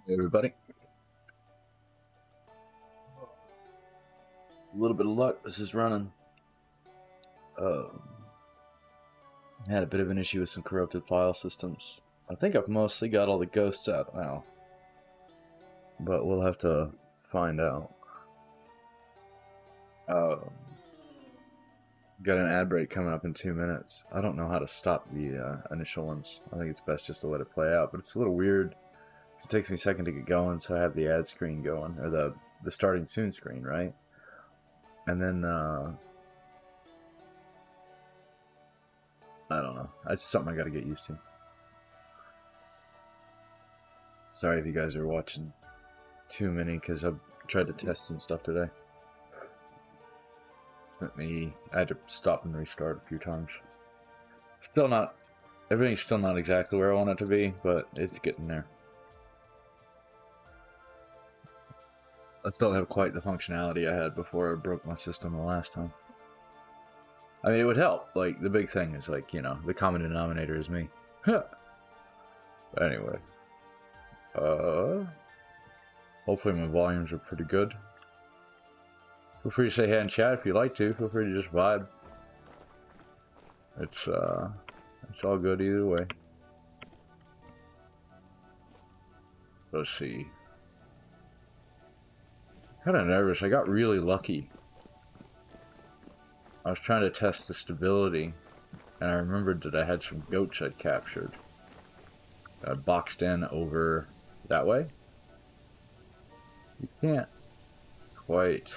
Hey everybody. A little bit of luck. This is running. Had a bit of an issue with some corrupted file systems. I think I've mostly got all the ghosts out now, but we'll have to find out. Got an ad break coming up in 2 minutes. I don't know how to stop the initial ones. I think it's best just to let it play out, but it's a little weird. It takes me a second to get going, so I have the ad screen going, or the starting soon screen, right? And then I don't know. It's something I gotta get used to. Sorry if you guys are watching too many, because I've tried to test some stuff today. I had to stop and restart a few times. Still not, everything's still not exactly where I want it to be, but it's getting there. I still have quite the functionality I had before I broke my system the last time. I mean, it would help. Like, the big thing is, like, you know, the common denominator is me. But anyway. Hopefully my volumes are pretty good. Feel free to say hey in chat if you'd like to. Feel free to just vibe. It's all good either way. Let's see. Kind of nervous. I got really lucky. I was trying to test the stability, and I remembered that I had some goats I'd captured. I boxed in over that way. You can't quite.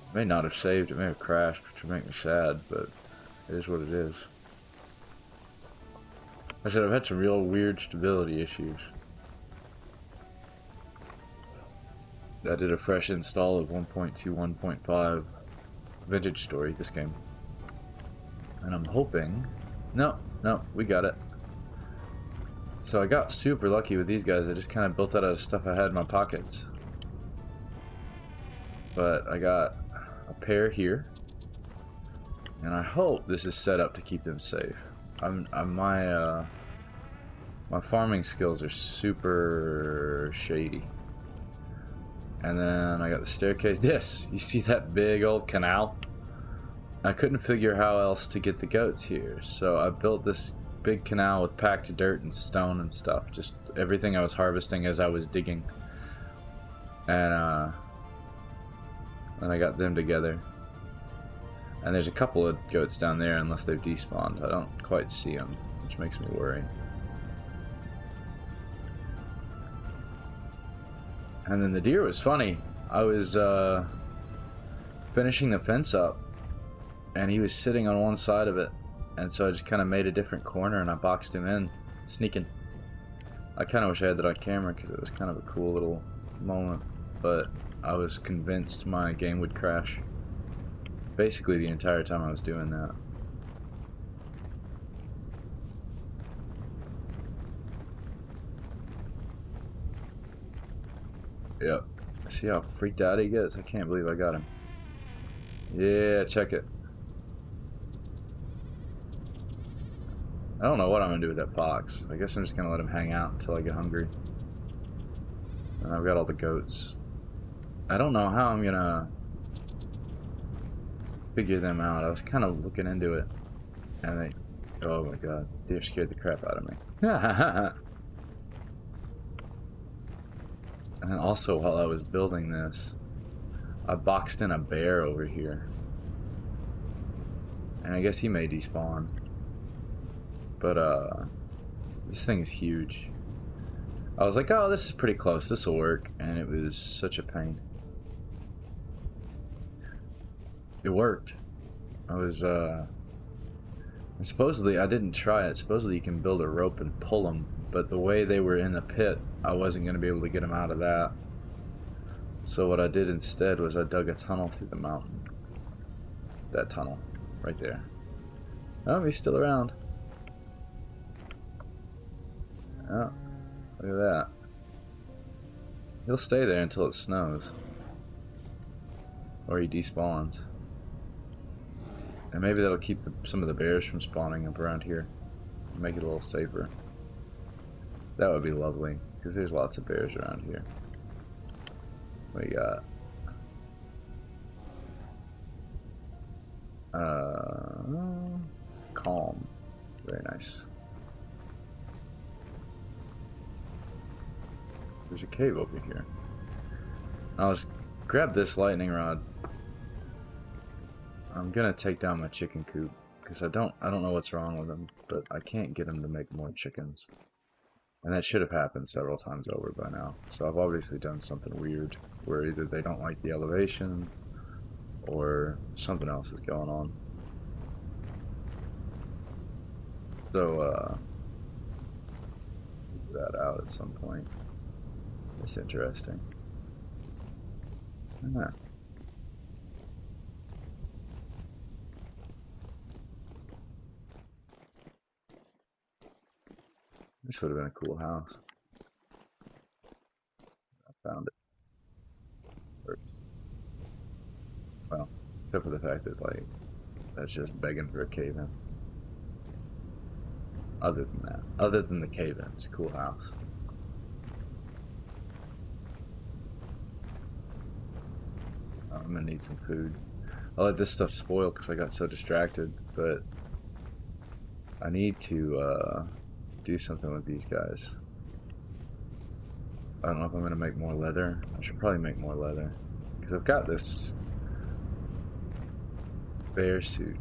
It may not have saved, it may have crashed, which would make me sad, but it is what it is. I said I've had some real weird stability issues. I did a fresh install of 1.2, 1.5 Vintage Story, this game. And I'm hoping... No, we got it. So I got super lucky with these guys. I just kind of built that out of stuff I had in my pockets. But I got a pair here. And I hope this is set up to keep them safe. My farming skills are super shady. And then I got the staircase. This! You see that big old canal? I couldn't figure how else to get the goats here. So I built this big canal with packed dirt and stone and stuff. Just everything I was harvesting as I was digging. And I got them together. And there's a couple of goats down there unless they've despawned. I don't quite see them, which makes me worry. And then the deer was funny. I was finishing the fence up, and he was sitting on one side of it, and so I just kind of made a different corner and I boxed him in, sneaking. I kind of wish I had that on camera because it was kind of a cool little moment, but I was convinced my game would crash. Basically the entire time I was doing that. Yep. See how freaked out he gets? I can't believe I got him. Yeah, check it. I don't know what I'm gonna do with that fox. I guess I'm just gonna let him hang out until I get hungry. And I've got all the goats. I don't know how I'm gonna figure them out. I was kind of looking into it. And they... Oh my god. Deer scared the crap out of me. And also, while I was building this, I boxed in a bear over here. And I guess he may despawn. But, this thing is huge. I was like, oh, this is pretty close. This will work. And it was such a pain. It worked. I was, and supposedly, I didn't try it. Supposedly you can build a rope and pull them. But the way they were in the pit, I wasn't going to be able to get them out of that. So what I did instead was I dug a tunnel through the mountain. That tunnel, right there. Oh, he's still around. Oh, look at that. He'll stay there until it snows. Or he despawns. And maybe that'll keep some of the bears from spawning up around here. Make it a little safer. That would be lovely, because there's lots of bears around here. We got calm. Very nice. There's a cave over here. Now let's grab this lightning rod. I'm gonna take down my chicken coop because I don't know what's wrong with them, but I can't get them to make more chickens. And that should have happened several times over by now. So I've obviously done something weird where either they don't like the elevation or something else is going on. So figure that out at some point. It's interesting. Yeah. This would have been a cool house. I found it first. Well, except for the fact that, like, that's just begging for a cave-in. Other than that, other than the cave-in, it's a cool house. I'm gonna need some food. I let this stuff spoil because I got so distracted, but I need to do something with these guys. I don't know if I'm gonna make more leather. I should probably make more leather because I've got this bear suit.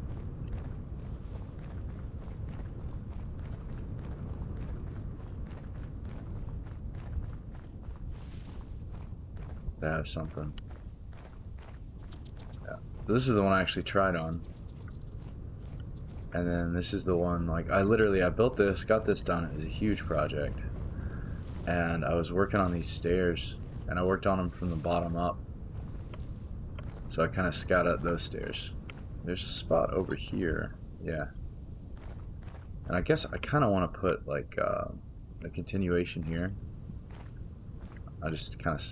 To have something. Yeah. This is the one I actually tried on. And then this is the one, like, I built this, got this done. It was a huge project. And I was working on these stairs, and I worked on them from the bottom up. So I kind of scouted out those stairs. There's a spot over here. Yeah. And I guess I kind of want to put, like, a continuation here. I just kind of...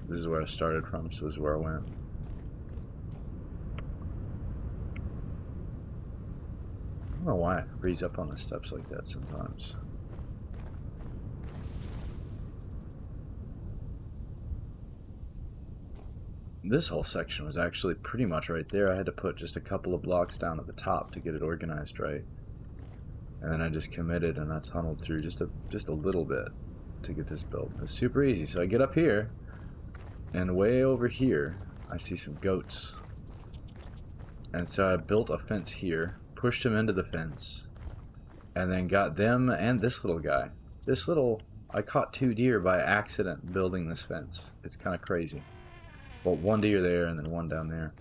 This is where I started from, so this is where I went. I don't know why I freeze up on the steps like that sometimes. This whole section was actually pretty much right there. I had to put just a couple of blocks down at the top to get it organized right. And then I just committed and I tunneled through just a little bit to get this built. It's super easy. So I get up here, and way over here, I see some goats. And so I built a fence here, pushed them into the fence, and then got them and this little guy. I caught 2 deer by accident building this fence. It's kind of crazy. Well, 1 deer there and then 1 down there.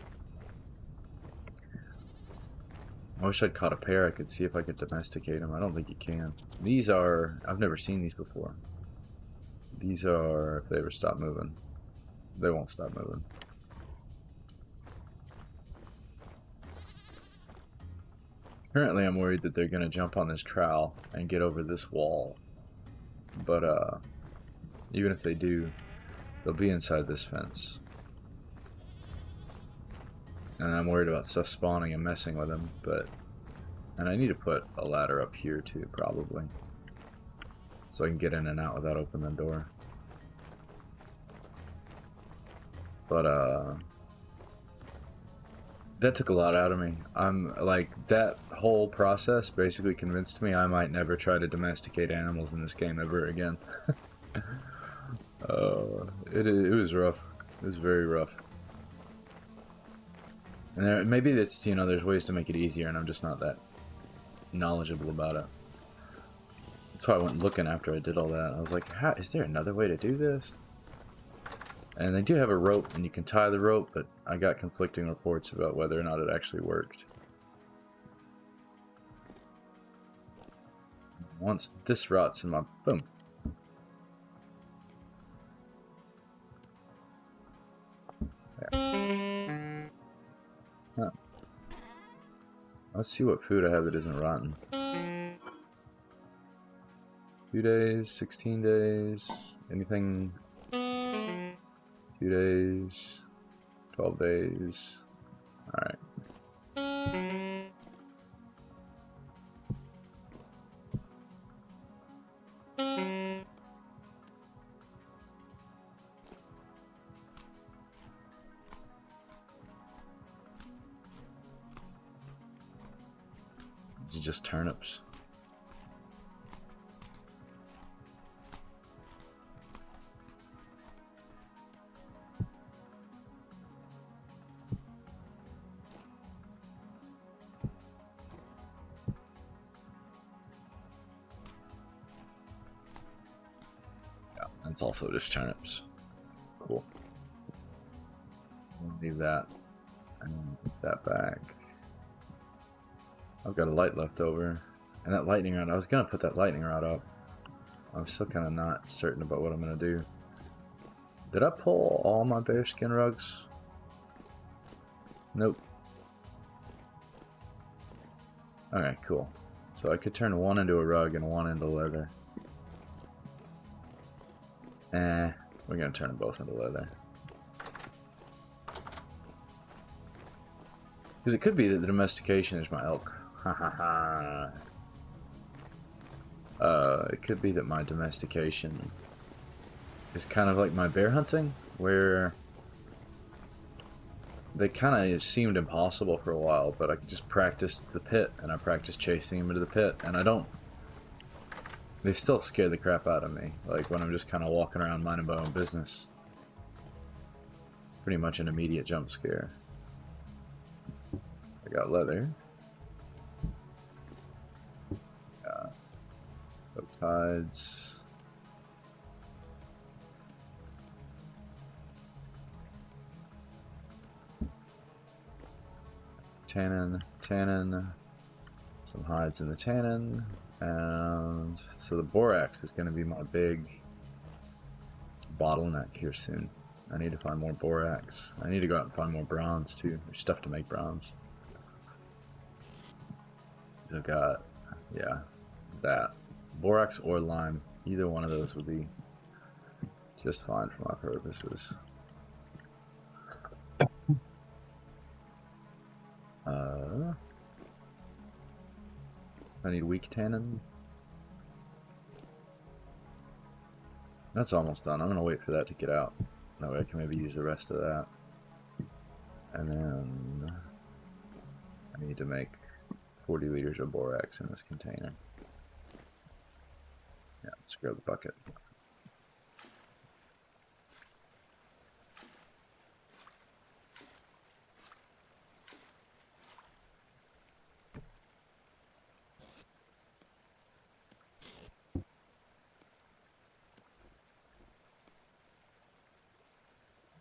I wish I'd caught a pair. I could see if I could domesticate them. I don't think you can. These are... I've never seen these before. These are... If they ever stop moving. They won't stop moving. Currently, I'm worried that they're going to jump on this trowel and get over this wall. But, even if they do, they'll be inside this fence. And I'm worried about stuff spawning and messing with them, but... And I need to put a ladder up here, too, probably. So I can get in and out without opening the door. But, that took a lot out of me. I'm like, that whole process basically convinced me I might never try to domesticate animals in this game ever again. It was rough. It was very rough. And maybe it's, you know, there's ways to make it easier and I'm just not that knowledgeable about it. That's why I went looking after I did all that. I was like, how, is there another way to do this? And they do have a rope, and you can tie the rope, but I got conflicting reports about whether or not it actually worked. Once this rots in my... Boom. There. Huh. Let's see what food I have that isn't rotten. 2 days, 16 days, anything... 2 days, 12 days. Alright. just turnips. Yeah, it's also just turnips. Cool. We'll leave that and put that back. I've got a light left over. And that lightning rod, I was going to put that lightning rod up. I'm still kind of not certain about what I'm going to do. Did I pull all my bearskin rugs? Nope. Alright, cool. So I could turn one into a rug and one into leather. We're going to turn them both into leather. Because it could be that the domestication is my elk. Ha ha ha. It could be that my domestication is kind of like my bear hunting, where they kind of seemed impossible for a while, but I just practiced the pit, and I practiced chasing them into the pit, and I don't... They still scare the crap out of me, like when I'm just kind of walking around minding my own business. Pretty much an immediate jump scare. I got leather. Tides. Tannin, some hides in the tannin, and so the borax is going to be my big bottleneck here soon. I need to find more borax. I need to go out and find more bronze too. There's stuff to make bronze. I've got, yeah, that. Borax or lime, either one of those would be just fine for my purposes. I need weak tannin. That's almost done. I'm gonna wait for that to get out. That way I can maybe use the rest of that. And then I need to make 40 liters of borax in this container. Yeah, let's grab the bucket.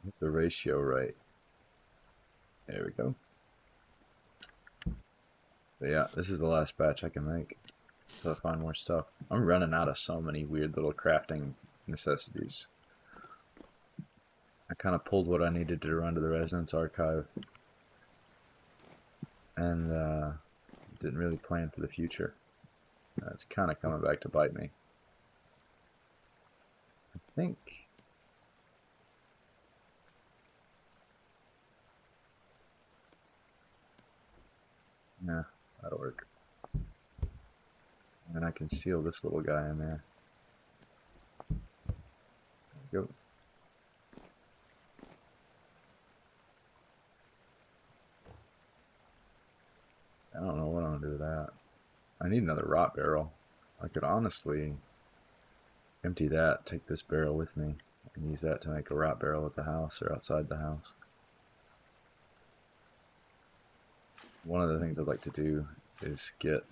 Get the ratio right. There we go. But yeah, this is the last batch I can make. So I find more stuff. I'm running out of so many weird little crafting necessities. I kind of pulled what I needed to run to the Resonance Archive. And didn't really plan for the future. It's kind of coming back to bite me. I think... Yeah, that'll work. And I can seal this little guy in there. There we go. I don't know what I'm gonna do with that. I need another rot barrel. I could honestly empty that, take this barrel with me, and use that to make a rot barrel at the house or outside the house. One of the things I'd like to do is get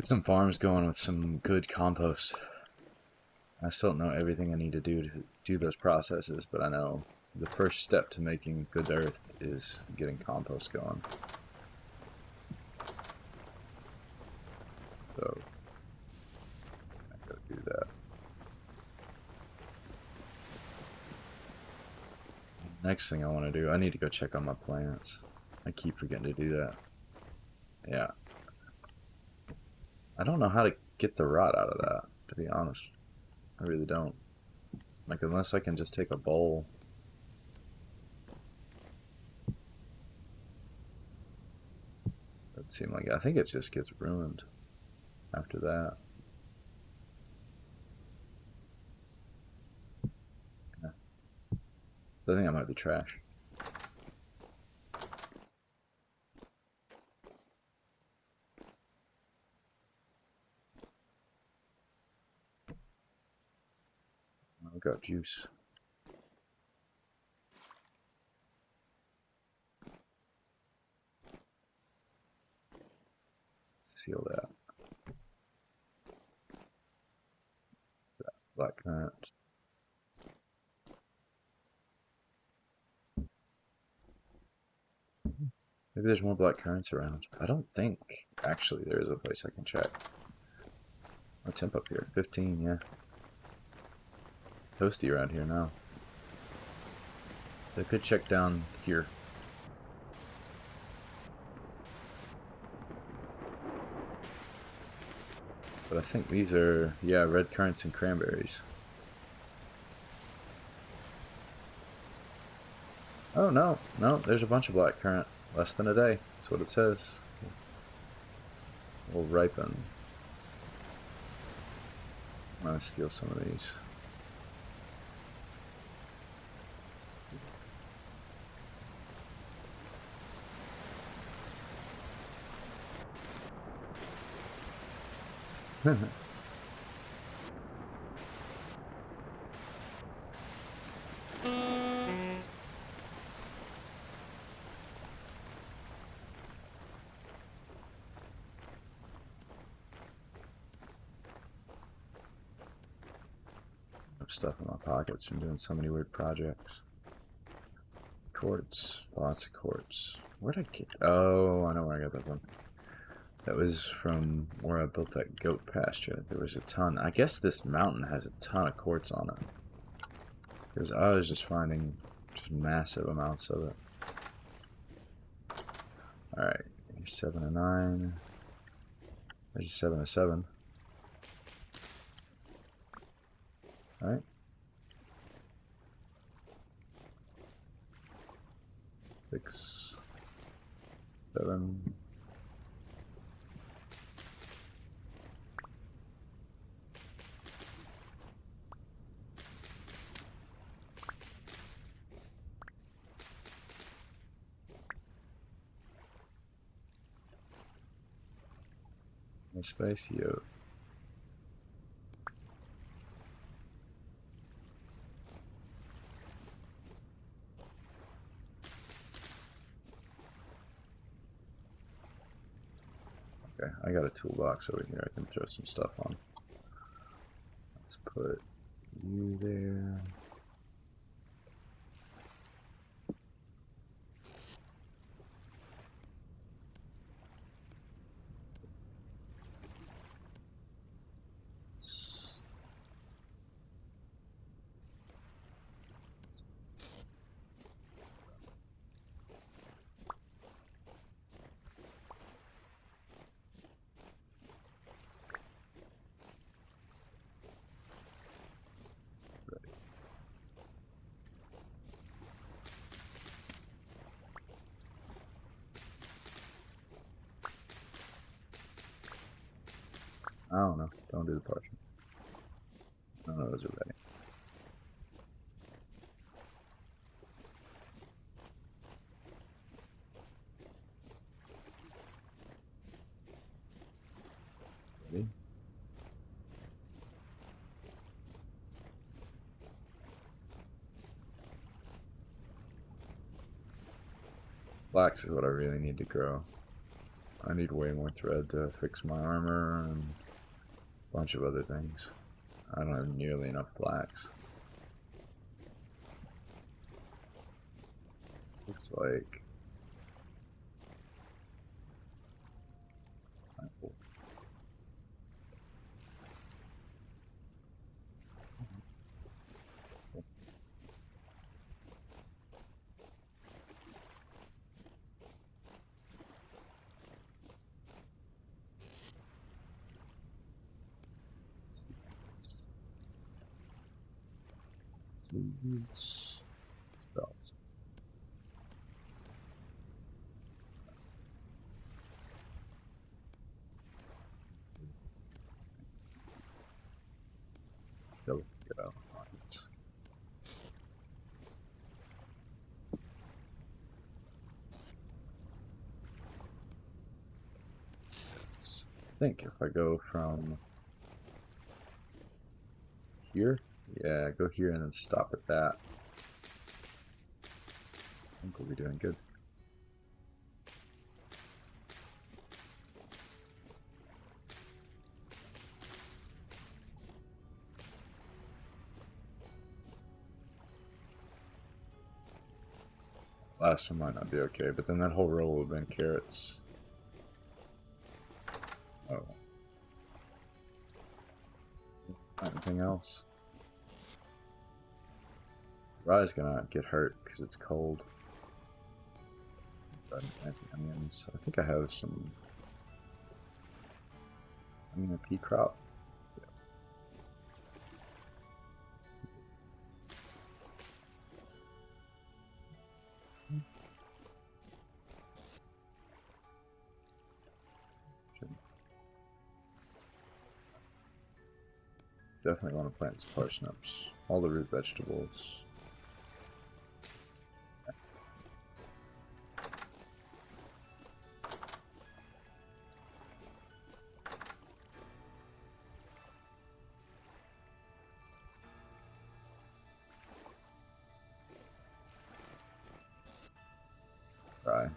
some farms going with some good compost. I still don't know everything I need to do those processes, but I know the first step to making good earth is getting compost going. So I gotta do that. Next thing I want to do, I need to go check on my plants. I keep forgetting to do that. Yeah. I don't know how to get the rot out of that, to be honest. I really don't. Like, unless I can just take a bowl. It seemed like, I think it just gets ruined after that. Yeah. I think that might be trash. I've got juice. Seal that. What's that? Black currant. Maybe there's more black currants around. I don't think actually there is a place I can check. Oh, temp up here. 15, yeah. Toasty around here now. I could check down here. But I think these are, yeah, red currants and cranberries. Oh, no. No, there's a bunch of black currant. Less than a day. That's what it says. Will ripen. I'm gonna steal some of these. Stuff in my pockets from doing so many weird projects. Quartz. Lots of quartz. Where'd I get? Oh, I know where I got that from. That was from where I built that goat pasture. There was a ton. I guess this mountain has a ton of quartz on it. Because I was just finding just massive amounts of it. Alright, here's 7 and 9. There's 7 and 7. Alright. 6, 7. Space, yo. Okay, I got a toolbox over here. I can throw some stuff on. Let's put you there. I don't know. Don't do the parchment. None of those are ready. Ready? Flax is what I really need to grow. I need way more thread to fix my armor and a bunch of other things. I don't have nearly enough flax. Looks like seeds, spells. Go. think if I go from here, yeah, go here and then stop at that. I think we'll be doing good. Last one might not be okay, but then that whole row will have been carrots. Oh. Anything else? Rye's gonna get hurt because it's cold. Onions. I think I have some onion pea crop. Definitely want to plant some parsnips. All the root vegetables. Rye.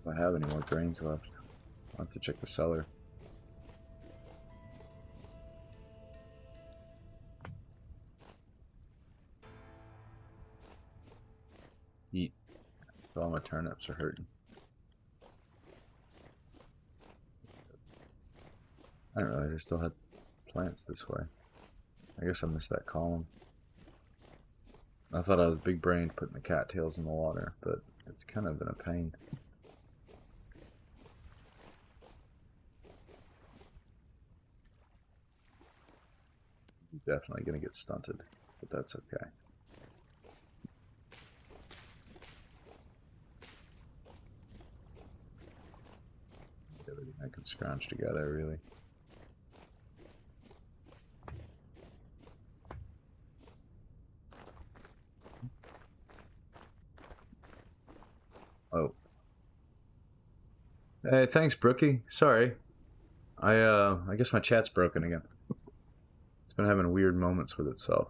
If I have any more grains left, I'll have to check the cellar. Eat. So all my turnips are hurting. I didn't realize I still had plants this way. I guess I missed that column. I thought I was big brained putting the cattails in the water, but it's kind of been a pain. Definitely gonna get stunted, but that's okay. Everything I can scrounge together, really. Oh. Hey, thanks, Brookie. Sorry. I guess my chat's broken again. It's been having weird moments with itself.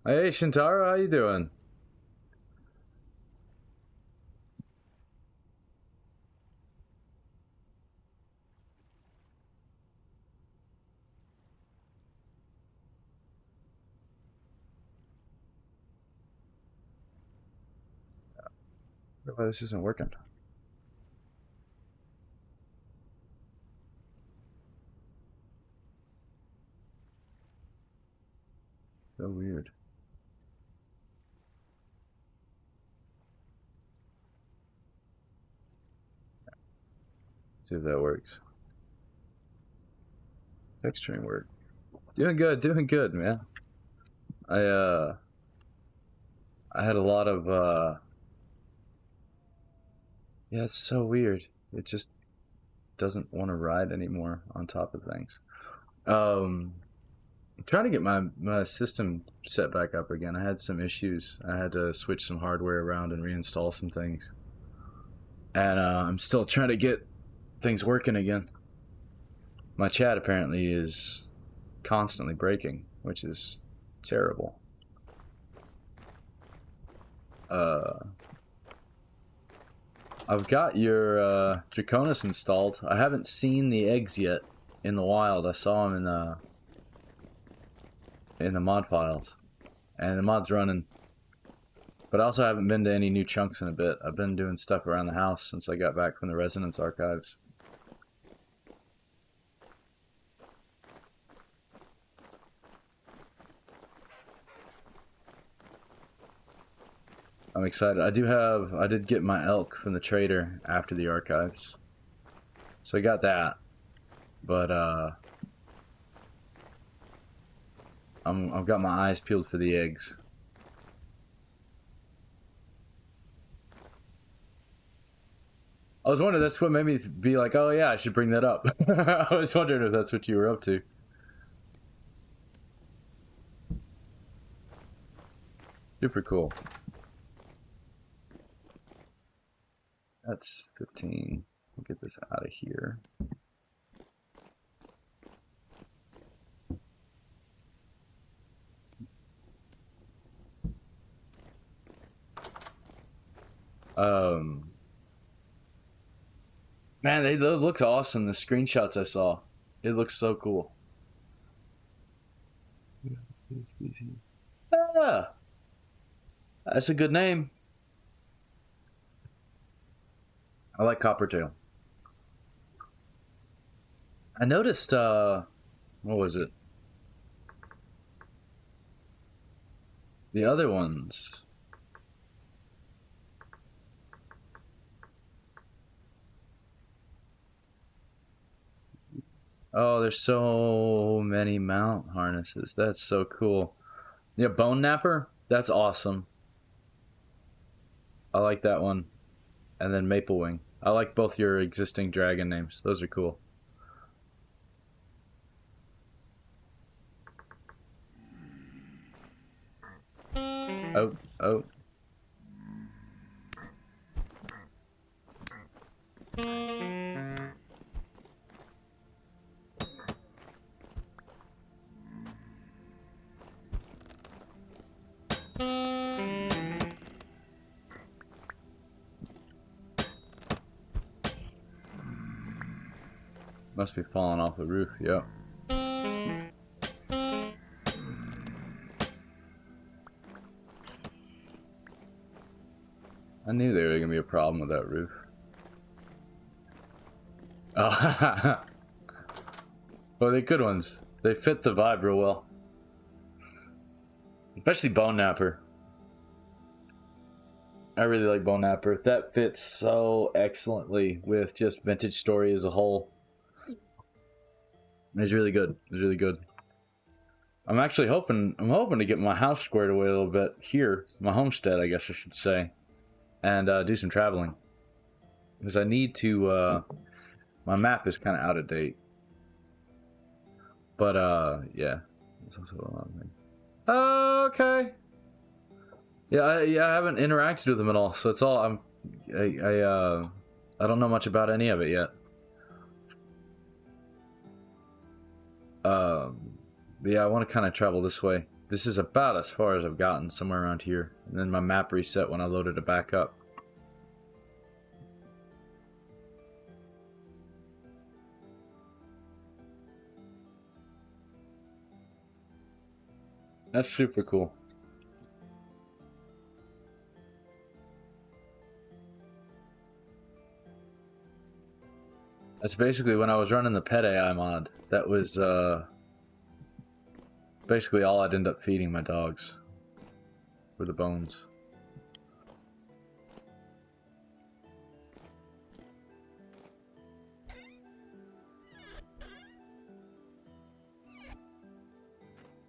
Hey, Shintaro, how you doing? Why this isn't working? So weird. See if that works. Texturing work. Doing good, man. I had a lot of yeah, it's so weird. It just doesn't want to ride anymore on top of things. I'm trying to get my system set back up again. I had some issues. I had to switch some hardware around and reinstall some things. And I'm still trying to get things working again. My chat apparently is constantly breaking, which is terrible. I've got your Draconis installed. I haven't seen the eggs yet in the wild. I saw them in the mod files, and the mod's running. But I also haven't been to any new chunks in a bit. I've been doing stuff around the house since I got back from the Resonance Archives. I'm excited. I did get my elk from the trader after the archives. So I got that. But I've got my eyes peeled for the eggs. I was wondering, that's what made me be like, oh yeah, I should bring that up. I was wondering if that's what you were up to. Super cool. That's 15. We'll get this out of here. Man, they looked awesome. The screenshots I saw, it looks so cool. Ah, that's a good name. I like Coppertail. I noticed, what was it? The other ones. Oh, there's so many mount harnesses. That's so cool. Yeah, Bone Napper. That's awesome. I like that one. And then Maple Wing. I like both your existing dragon names. Those are cool. Oh, oh. Must be falling off the roof. Yep. I knew there was gonna be a problem with that roof. Oh, well, they're good ones. They fit the vibe real well. Especially Bone Napper. I really like Bone Napper. That fits so excellently with just Vintage Story as a whole. It's really good. It's really good. I'm actually hoping to get my house squared away a little bit here, my homestead, I guess I should say, and do some traveling. Because I need to, my map is kind of out of date. But, yeah. It's also a lot of things. Okay. Yeah, I haven't interacted with them at all, so it's all, I don't know much about any of it yet. But yeah, I want to kind of travel this way. This is about as far as I've gotten, somewhere around here. And then my map reset when I loaded it back up. That's super cool. That's basically when I was running the pet AI mod. That was basically all I'd end up feeding my dogs. Were the bones.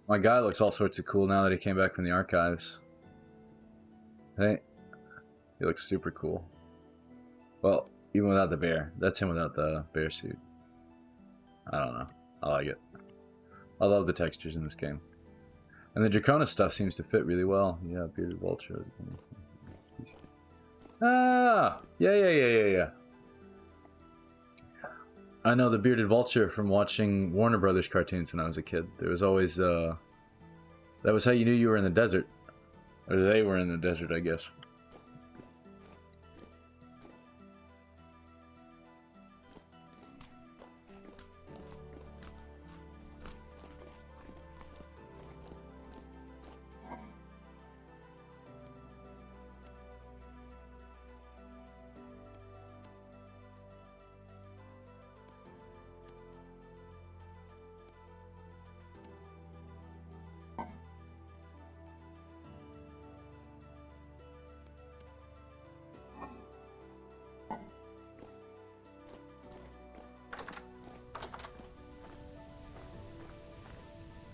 My guy looks all sorts of cool now that he came back from the archives. Hey, he looks super cool. Well, even without the bear. That's him without the bear suit. I don't know. I like it. I love the textures in this game. And the Draconis stuff seems to fit really well. Yeah, bearded vulture. Ah! Yeah. I know the bearded vulture from watching Warner Brothers cartoons when I was a kid. There was always, that was how you knew you were in the desert. Or they were in the desert, I guess.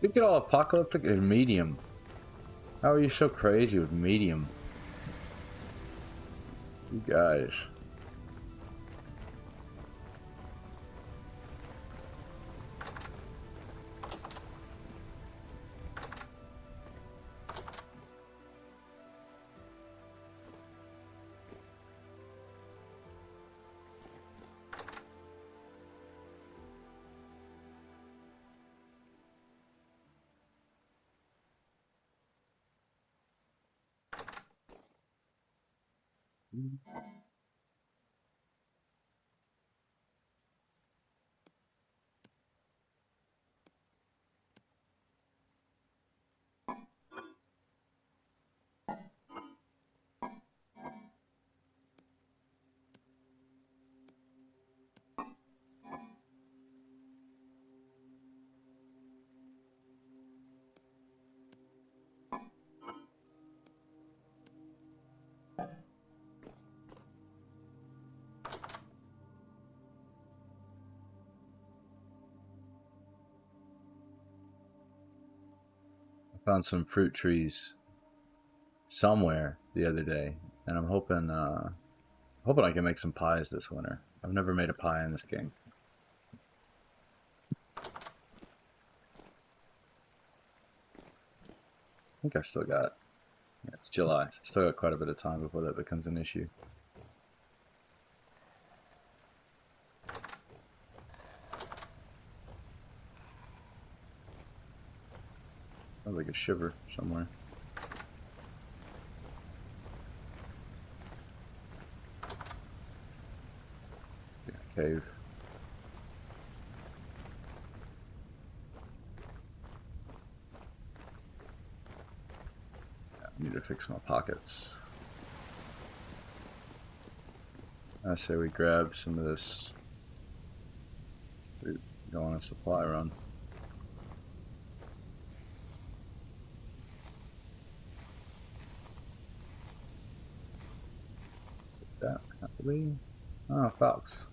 Look at all apocalyptic and medium. How are you so crazy with medium? You guys. Found some fruit trees somewhere the other day, and I'm hoping I can make some pies this winter. I've never made a pie in this game. I think I've still got, yeah, it's July, so I still got quite a bit of time before that becomes an issue. Sounds like a shiver somewhere. Yeah, cave. Yeah, I need to fix my pockets. I say we grab some of this fruit, go on a supply run. That happily. Oh, fox.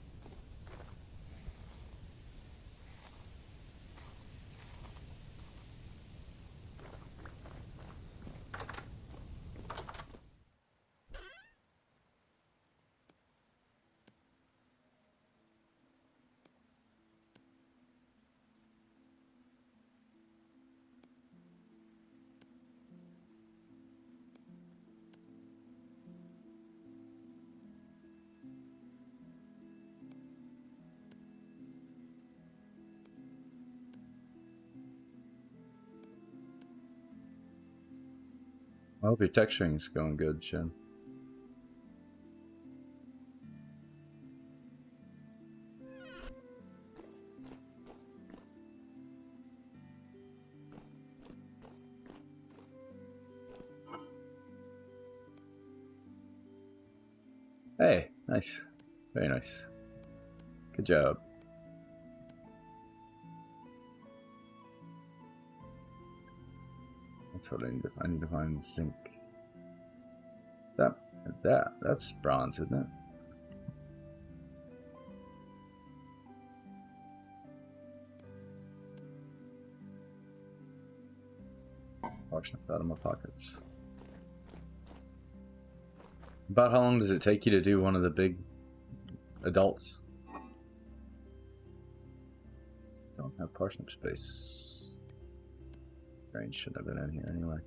I hope your texturing's going good, Shin. Hey, nice. Very nice. Good job. That's what I need to find zinc. That's bronze, isn't it? Washing up out of my pockets. About how long does it take you to do one of the big adults? Don't have parsnip space. Strange, shouldn't have been in here anyway.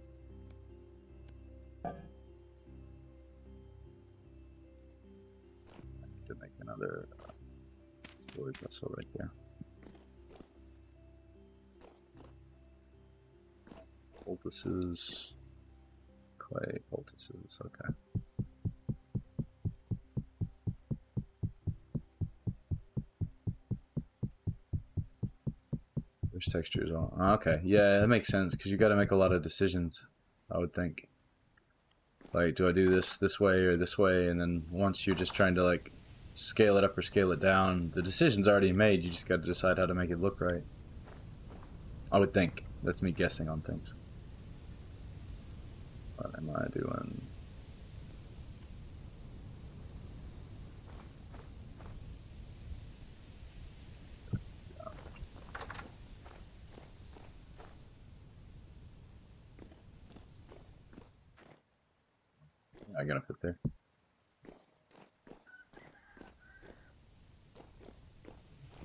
To make another storage vessel right there. Poultices, clay poultices, okay. There's textures on. Okay, yeah, that makes sense because you got to make a lot of decisions, I would think. Like, do I do this way or this way? And then once you're just trying to like scale it up or scale it down, the decision's already made. You just got to decide how to make it look right. I would think. That's me guessing on things. What am I doing? I gotta fit there.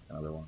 Another one.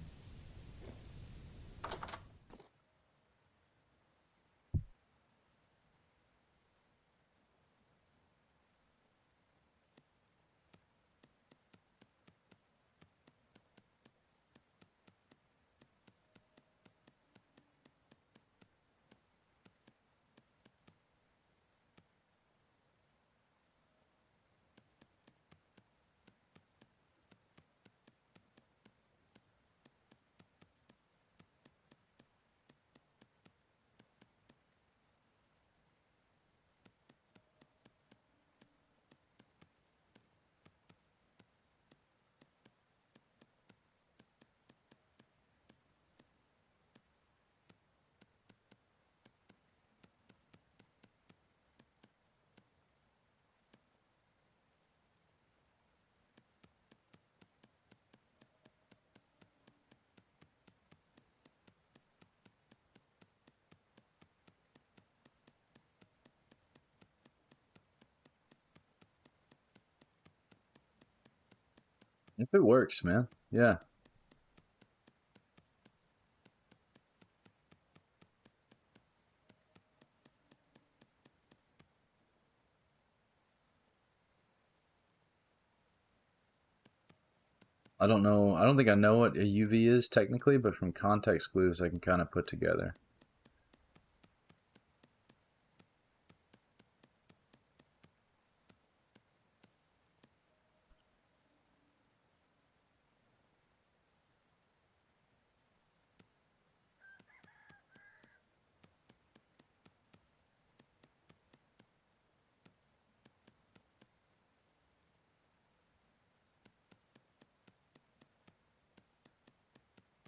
If it works, man. Yeah. I don't know. I don't think I know what a UV is technically, but from context clues, I can kind of put together.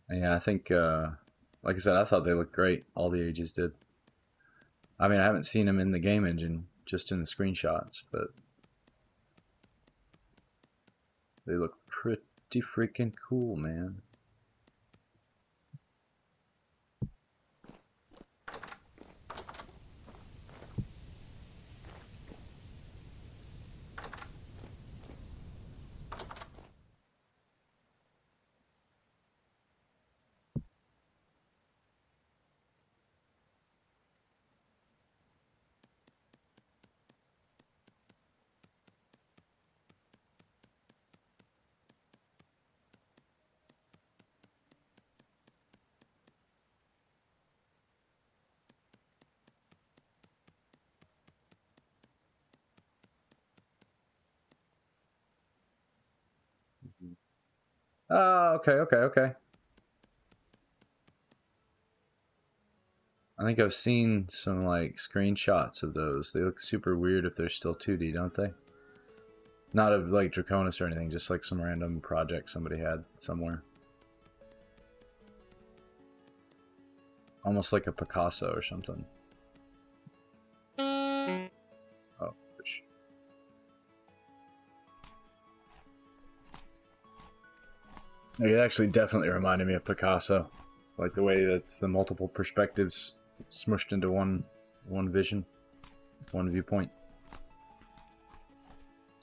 Yeah, I think, like I said, I thought they looked great. All the ages did. I mean, I haven't seen them in the game engine, just in the screenshots, but they look pretty freaking cool, man. Oh, okay, okay, okay. I think I've seen some like screenshots of those. They look super weird if they're still 2D, don't they? Not of like Draconis or anything, just like some random project somebody had somewhere. Almost like a Picasso or something. Oh, which... It actually definitely reminded me of Picasso. Like the way that's the multiple perspectives smushed into one vision, one viewpoint.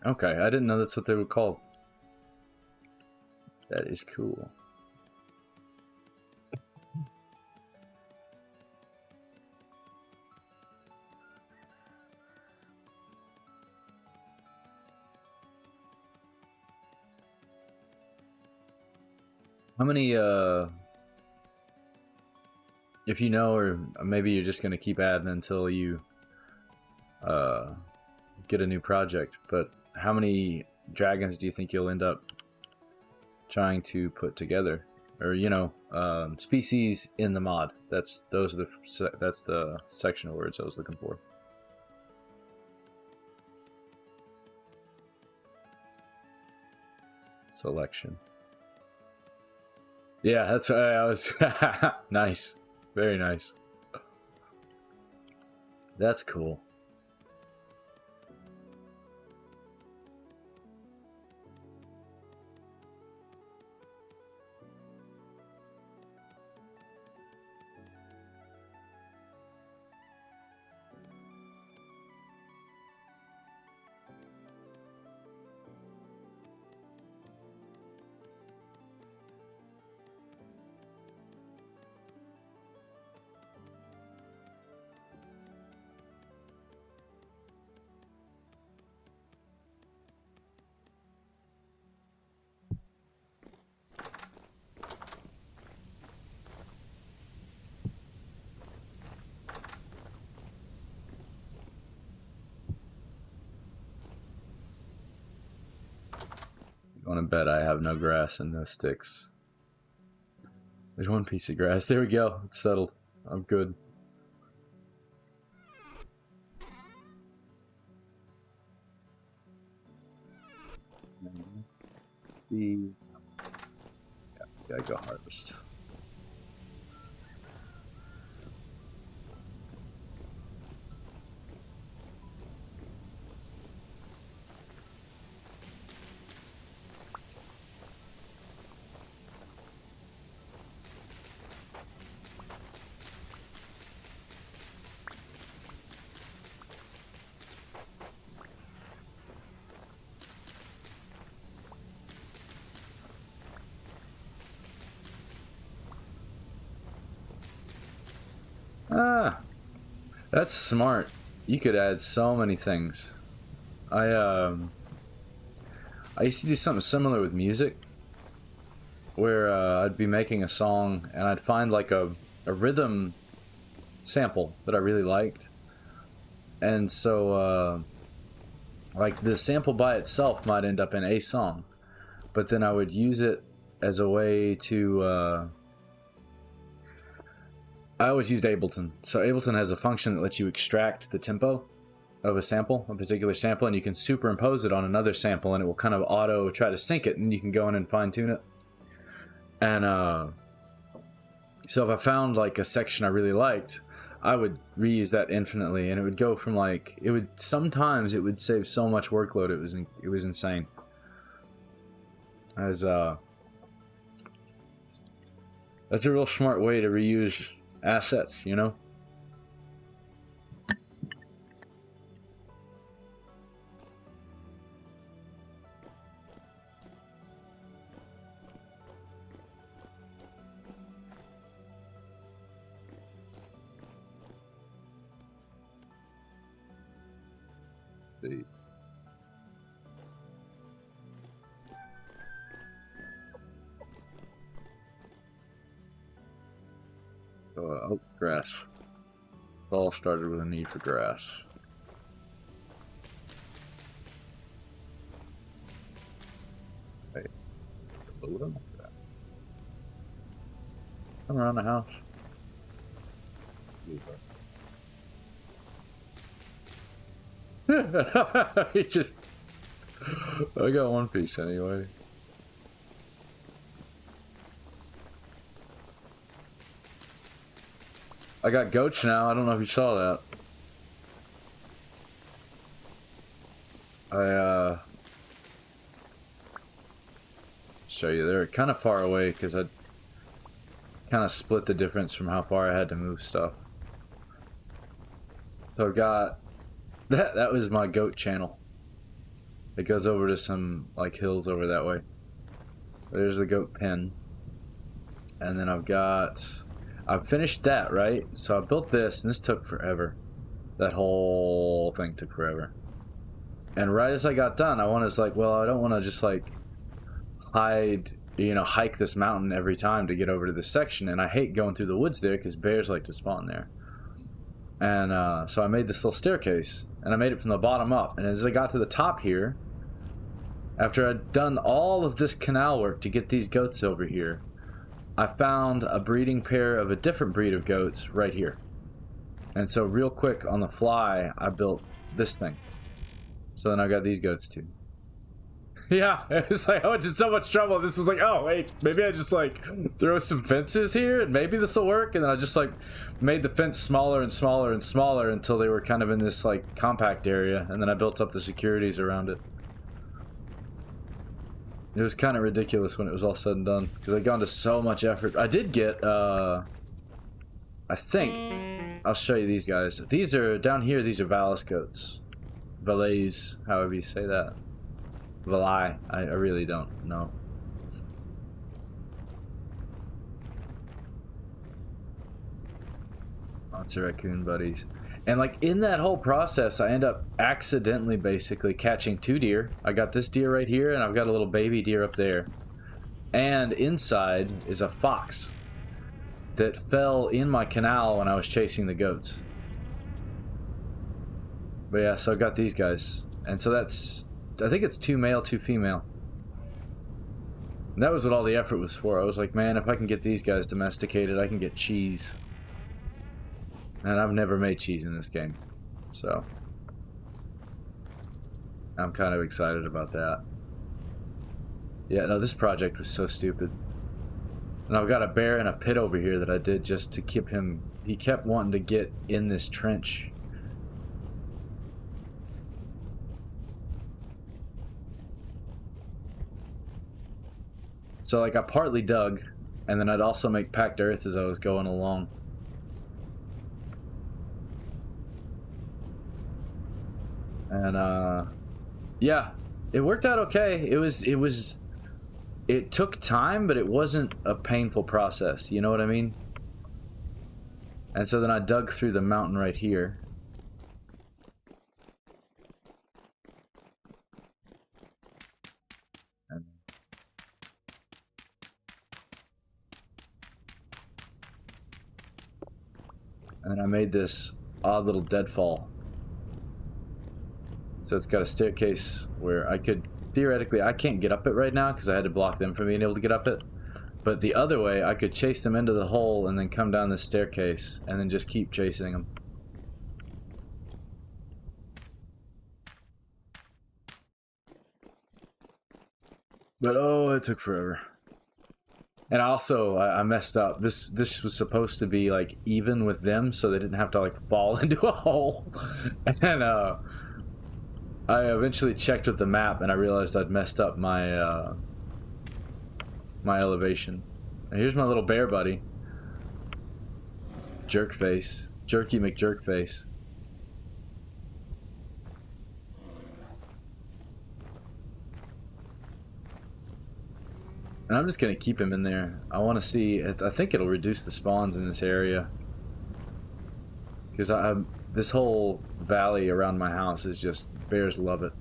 Okay, I didn't know that's what they were called. That is cool. How many if you know, or maybe you're just gonna keep adding until you uh get a new project, but how many dragons do you think you'll end up trying to put together? Or species in the mod. That's the section of words I was looking for. Selection. Yeah, that's what I was. Nice, very nice. That's cool. You want to bet I have no grass and no sticks? There's one piece of grass. There we go. It's settled. I'm good. Yeah, gotta go harvest. That's smart. You could add so many things. I used to do something similar with music, where I'd be making a song and I'd find like a rhythm sample that I really liked, and so like the sample by itself might end up in a song, but then I would use it as a way to I always used Ableton. So Ableton has a function that lets you extract the tempo of a sample, a particular sample, and you can superimpose it on another sample and it will kind of auto try to sync it, and you can go in and fine tune it. And so if I found like a section I really liked, I would reuse that infinitely, and it would go from like, it would sometimes save so much workload, it was insane. As that's a real smart way to reuse assets, you know? See. Oh, grass. It all started with a need for grass. Hey, come around the house. He just, I got one piece anyway. I got goats now. I don't know if you saw that. Show you. They're kind of far away because I kind of split the difference from how far I had to move stuff. So I got that was my goat channel. It goes over to some like hills over that way. There's the goat pen. And then I've finished that, right? So I built this, and this took forever. That whole thing took forever. And right as I got done, I was like, well, I don't want to just like hike this mountain every time to get over to this section, and I hate going through the woods there because bears like to spawn there. And so I made this little staircase, and I made it from the bottom up. And as I got to the top here, after I'd done all of this canal work to get these goats over here, I found a breeding pair of a different breed of goats right here. And so real quick on the fly, I built this thing. So then I got these goats too. Yeah, it's like I went to so much trouble. This was like, oh wait, maybe I just like throw some fences here and maybe this will work. And then I just like made the fence smaller and smaller and smaller until they were kind of in this like compact area. And then I built up the securities around it. It was kind of ridiculous when it was all said and done, because I'd gone to so much effort. I did get, I think, I'll show you these guys. These are, down here, these are Valis goats. Valais, however you say that. Valai, I really don't know. Lots of raccoon buddies. And like in that whole process, I end up accidentally basically catching 2 deer. I got this deer right here, and I've got a little baby deer up there. And inside is a fox that fell in my canal when I was chasing the goats. But yeah, so I got these guys. And so that's, I think it's 2 male, 2 female. And that was what all the effort was for. I was like, man, if I can get these guys domesticated, I can get cheese. And I've never made cheese in this game, so I'm kind of excited about that. Yeah, no, this project was so stupid. And I've got a bear in a pit over here that I did just to keep him, he kept wanting to get in this trench. So like I partly dug, and then I'd also make packed earth as I was going along. And yeah, it worked out okay. It took time, but it wasn't a painful process, you know what I mean? And so then I dug through the mountain right here. And I made this odd little deadfall. So it's got a staircase where I could, theoretically, I can't get up it right now because I had to block them from being able to get up it. But the other way, I could chase them into the hole and then come down this staircase and then just keep chasing them. But oh, it took forever. And also, I messed up. This was supposed to be like even with them, so they didn't have to like fall into a hole. And I eventually checked with the map, and I realized I'd messed up my my elevation. And here's my little bear buddy, Jerkface, Jerky McJerkface. And I'm just gonna keep him in there. I want to see. I think it'll reduce the spawns in this area because this whole valley around my house is just bears love it.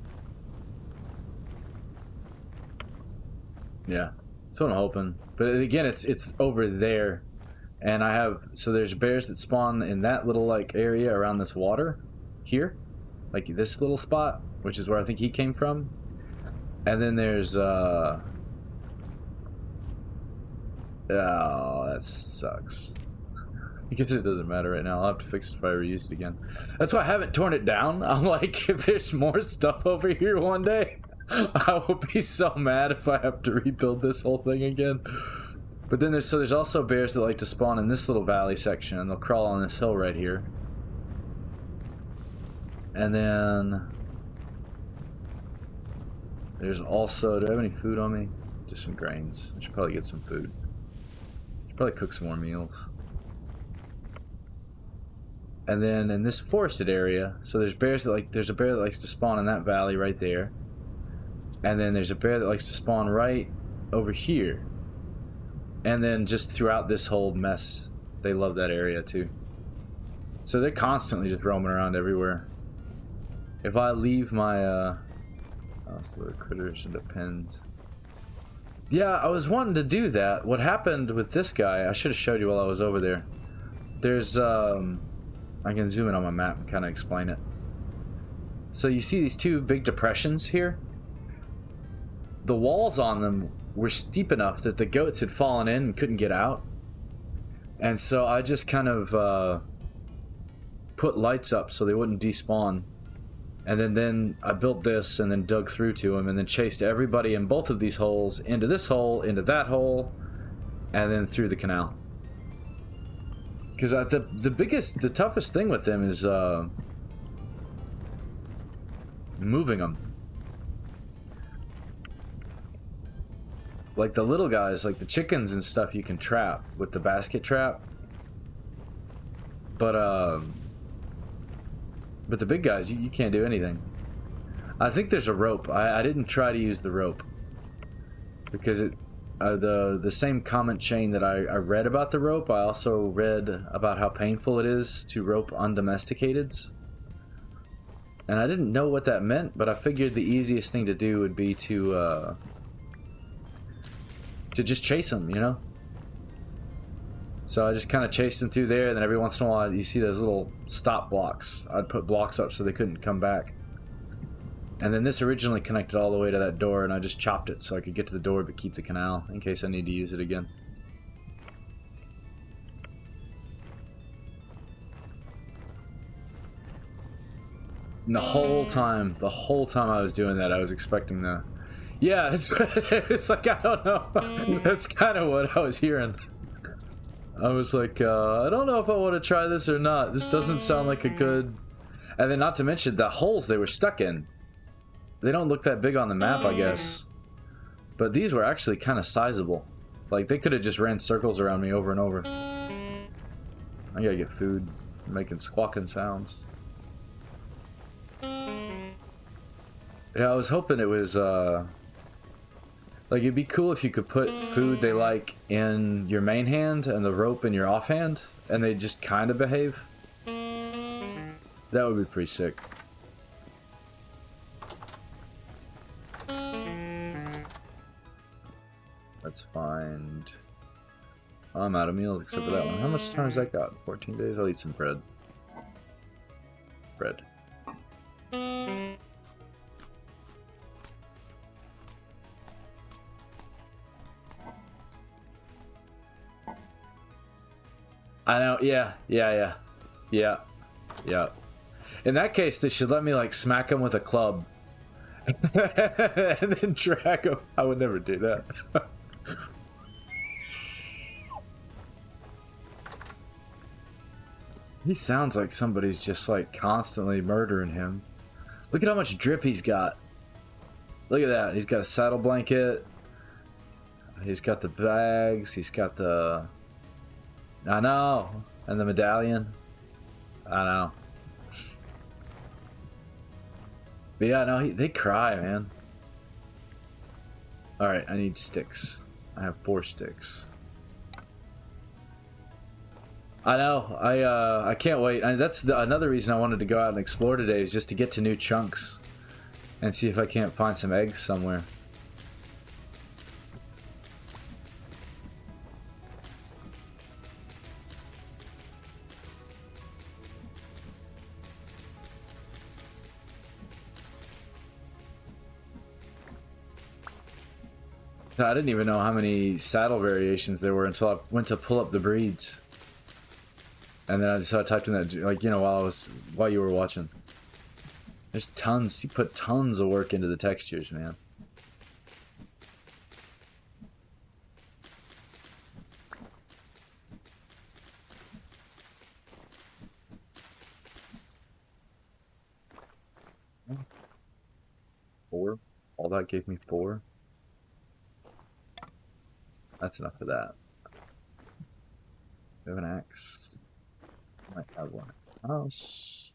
Yeah, that's what I'm hoping. But again, it's over there, and I have so there's bears that spawn in that little like area around this water here, like this little spot, which is where I think he came from, and then there's oh, that sucks. I guess it doesn't matter right now. I'll have to fix it if I ever use it again. That's why I haven't torn it down. I'm like, if there's more stuff over here one day, I will be so mad if I have to rebuild this whole thing again. But then there's also bears that like to spawn in this little valley section, and they'll crawl on this hill right here. And then there's also, do I have any food on me? Just some grains. I should probably get some food. Probably cook some more meals. And then in this forested area, so there's bears that like, there's a bear that likes to spawn in that valley right there. And then there's a bear that likes to spawn right over here. And then just throughout this whole mess, they love that area too. So they're constantly just roaming around everywhere. If I leave my little critters and depends. Yeah, I was wanting to do that. What happened with this guy, I should have showed you while I was over there. There's, I can zoom in on my map and kind of explain it. So you see these two big depressions here? The walls on them were steep enough that the goats had fallen in and couldn't get out. And so I just kind of put lights up so they wouldn't despawn. And then I built this and then dug through to them and then chased everybody in both of these holes into this hole, into that hole, and then through the canal. Because the toughest thing with them is moving them. Like the little guys, like the chickens and stuff, you can trap with the basket trap. But the big guys, you can't do anything. I think there's a rope. I didn't try to use the rope because the same comment chain that I read about the rope, I also read about how painful it is to rope undomesticateds. And I didn't know what that meant, but I figured the easiest thing to do would be to just chase them, you know? So I just kind of chased them through there, and then every once in a while you see those little stop blocks. I'd put blocks up so they couldn't come back. And then this originally connected all the way to that door, and I just chopped it so I could get to the door but keep the canal in case I need to use it again. And the whole time I was doing that, I was expecting the... Yeah, it's like, I don't know. That's kind of what I was hearing. I was like, I don't know if I want to try this or not. This doesn't sound like a good... And then not to mention the holes they were stuck in. They don't look that big on the map, I guess. But these were actually kind of sizable. Like, they could have just ran circles around me over and over. I gotta get food. I'm making squawking sounds. Yeah, I was hoping it was, like, it'd be cool if you could put food they like in your main hand and the rope in your offhand, and they just kind of behave. That would be pretty sick. Let's find... I'm out of meals except for that one. How much time has that got? 14 days? I'll eat some bread. Bread. I know, yeah. In that case, they should let me, like, smack him with a club. And then drag him. I would never do that. He sounds like somebody's just, like, constantly murdering him. Look at how much drip he's got. Look at that. He's got a saddle blanket. He's got the bags. He's got the... I know. And the medallion. I know. But yeah, no, they cry, man. Alright, I need sticks. I have 4 sticks. I know. I can't wait. That's another reason I wanted to go out and explore today, is just to get to new chunks. And see if I can't find some eggs somewhere. I didn't even know how many saddle variations there were until I went to pull up the breeds. And then I typed in that, like, you know, while you were watching. There's tons. You put tons of work into the textures, man. Four. All that gave me 4. That's enough of that. We have an axe. Might have one in the house.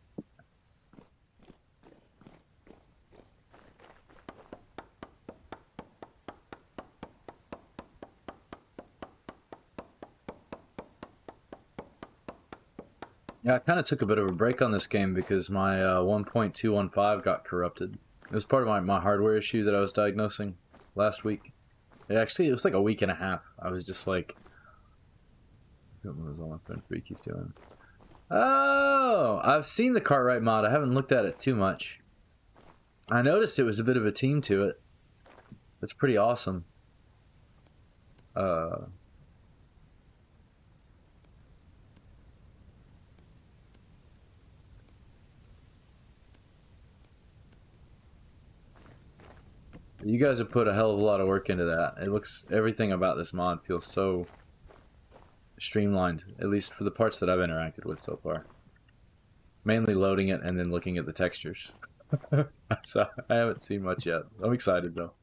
Yeah, I kind of took a bit of a break on this game because my 1.215 got corrupted. It was part of my hardware issue that I was diagnosing last week. Actually, it was like a week and a half. I was just like... What was all my friend Freaky's doing? Oh! I've seen the Cartwright mod. I haven't looked at it too much. I noticed it was a bit of a team to it. That's pretty awesome. You guys have put a hell of a lot of work into that. It looks... Everything about this mod feels so... streamlined, at least for the parts that I've interacted with so far. Mainly loading it and then looking at the textures. So I haven't seen much yet. I'm excited though.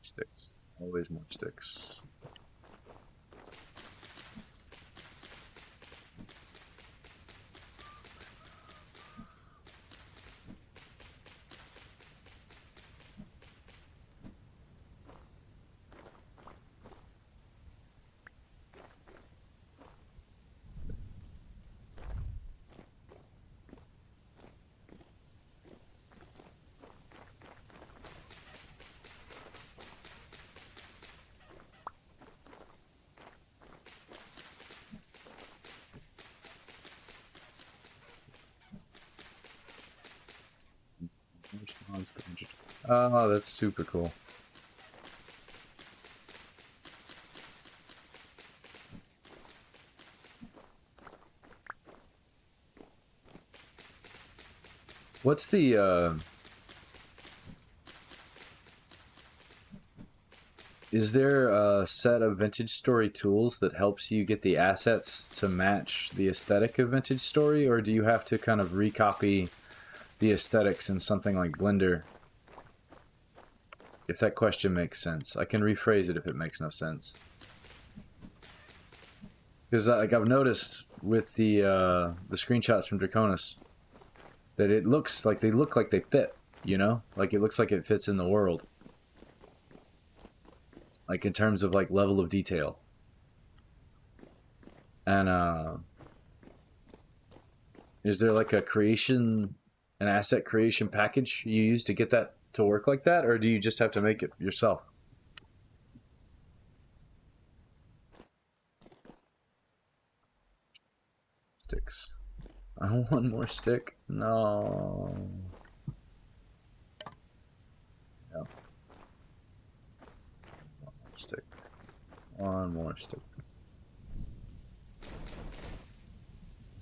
Sticks. Always more sticks. Oh, that's super cool. What's the, is there a set of Vintage Story tools that helps you get the assets to match the aesthetic of Vintage Story, or do you have to kind of recopy the aesthetics in something like Blender? If that question makes sense. I can rephrase it if it makes no sense. Because like I've noticed with the screenshots from Draconis, that it looks like they fit, you know? Like it looks like it fits in the world. Like in terms of like level of detail. And is there like an asset creation package you use to get that to work like that, or do you just have to make it yourself? Sticks. I want one more stick. No. No. One more stick. One more stick.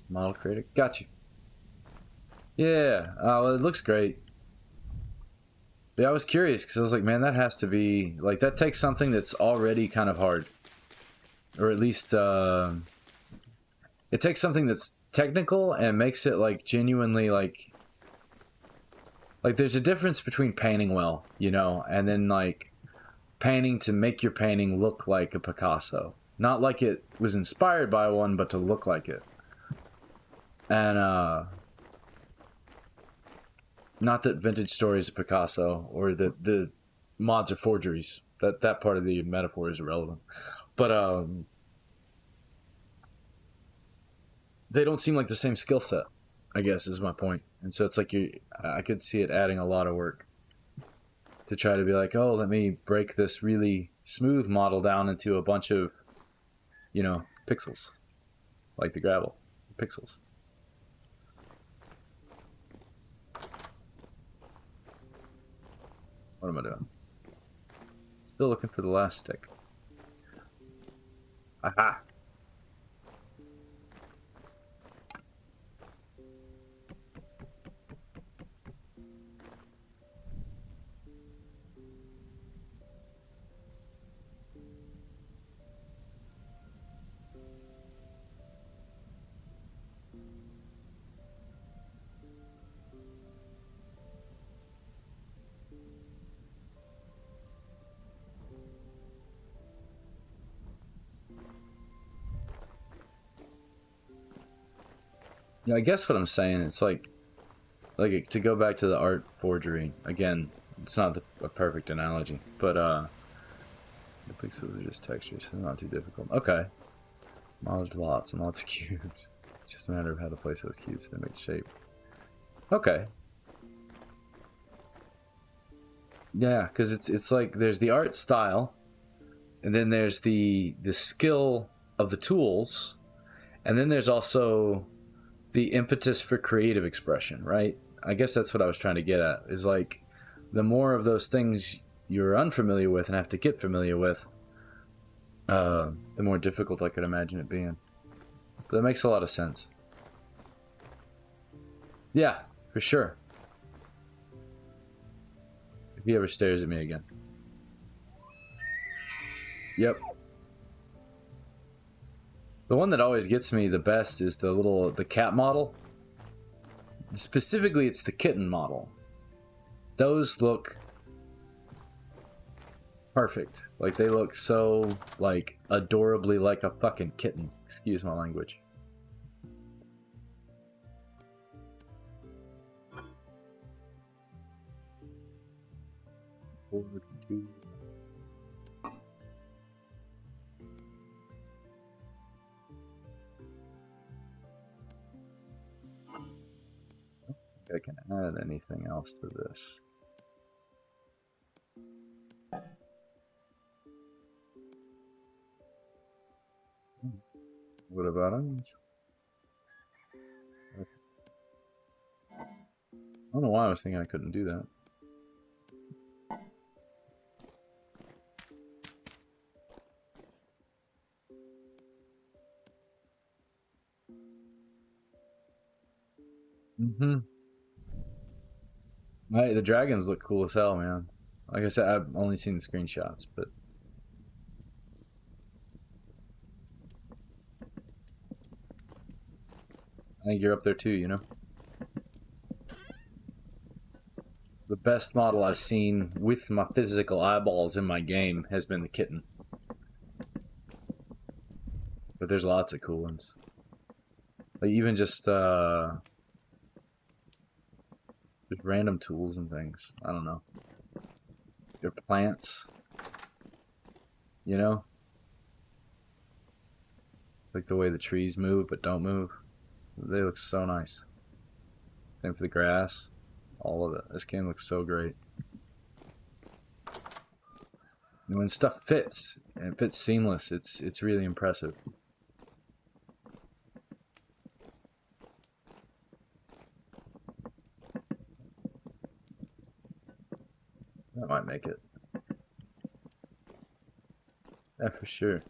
Model creator. Got you. Yeah. Well, it looks great. Yeah, I was curious because I was like, man, that has to be like that takes something that's already kind of hard, or at least it takes something that's technical and makes it like genuinely like there's a difference between painting well, you know, and then like painting to make your painting look like a Picasso, not like it was inspired by one, but to look like it. And not that Vintage Story is a Picasso or that the mods are forgeries. That part of the metaphor is irrelevant. But they don't seem like the same skill set, I guess is my point. And so it's like I could see it adding a lot of work to try to be like, oh, let me break this really smooth model down into a bunch of, you know, pixels, like the gravel pixels. What am I doing? Still looking for the last stick. Aha! Yeah, I guess what I'm saying, it's like to go back to the art forgery again. It's not a perfect analogy, but the pixels are just textures, so not too difficult. Okay, modeled lots and lots of cubes. It's just a matter of how to place those cubes to make shape. Okay. Yeah, because it's like there's the art style, and then there's the skill of the tools, and then there's also the impetus for creative expression, right? I guess that's what I was trying to get at, is like the more of those things you're unfamiliar with and have to get familiar with, the more difficult I could imagine it being. But that makes a lot of sense. Yeah, for sure. If he ever stares at me again. Yep. The one that always gets me the best is the cat model. Specifically, it's the kitten model. Those look perfect. Like, they look so, like, adorably like a fucking kitten. Excuse my language. I can add anything else to this. What about onions? I don't know why I was thinking I couldn't do that. Mm-hmm. The dragons look cool as hell, man. Like I said, I've only seen the screenshots, but I think you're up there too, you know? The best model I've seen with my physical eyeballs in my game has been the kitten. But there's lots of cool ones. Like even just Just random tools and things. I don't know. Your plants, you know? It's like the way the trees move but don't move. They look so nice. Same for the grass. All of it. This game looks so great. And when stuff fits, and it fits seamless, it's really impressive. That might make it. Yeah, for sure.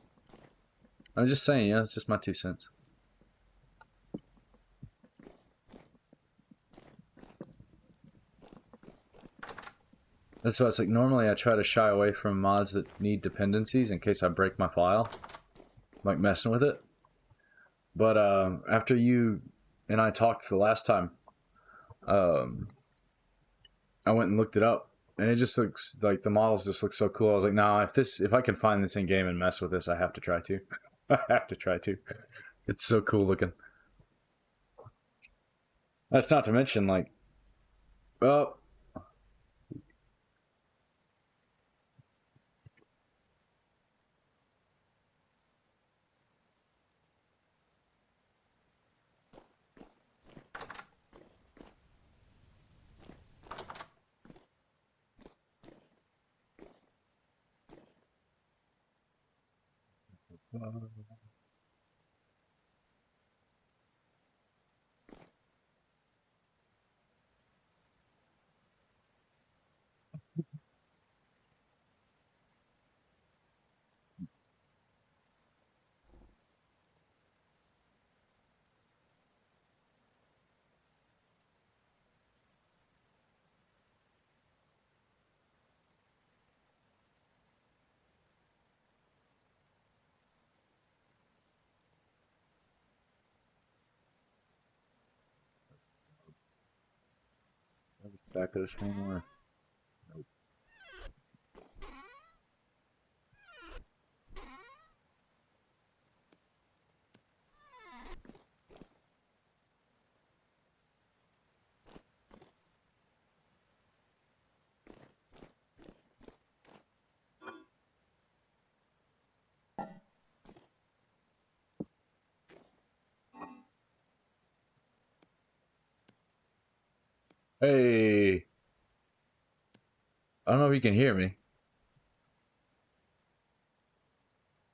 I'm just saying, yeah, it's just my 2 cents. That's why it's like normally I try to shy away from mods that need dependencies in case I break my file, like messing with it. But after you and I talked the last time, um, I went and looked it up, and it just looks like the models just look so cool. I was like, nah, if I can find this in game and mess with this, I have to try to. I have to try to. It's so cool looking. That's not to mention like, oh, back of the screen or nope. Hey, I don't know if you can hear me.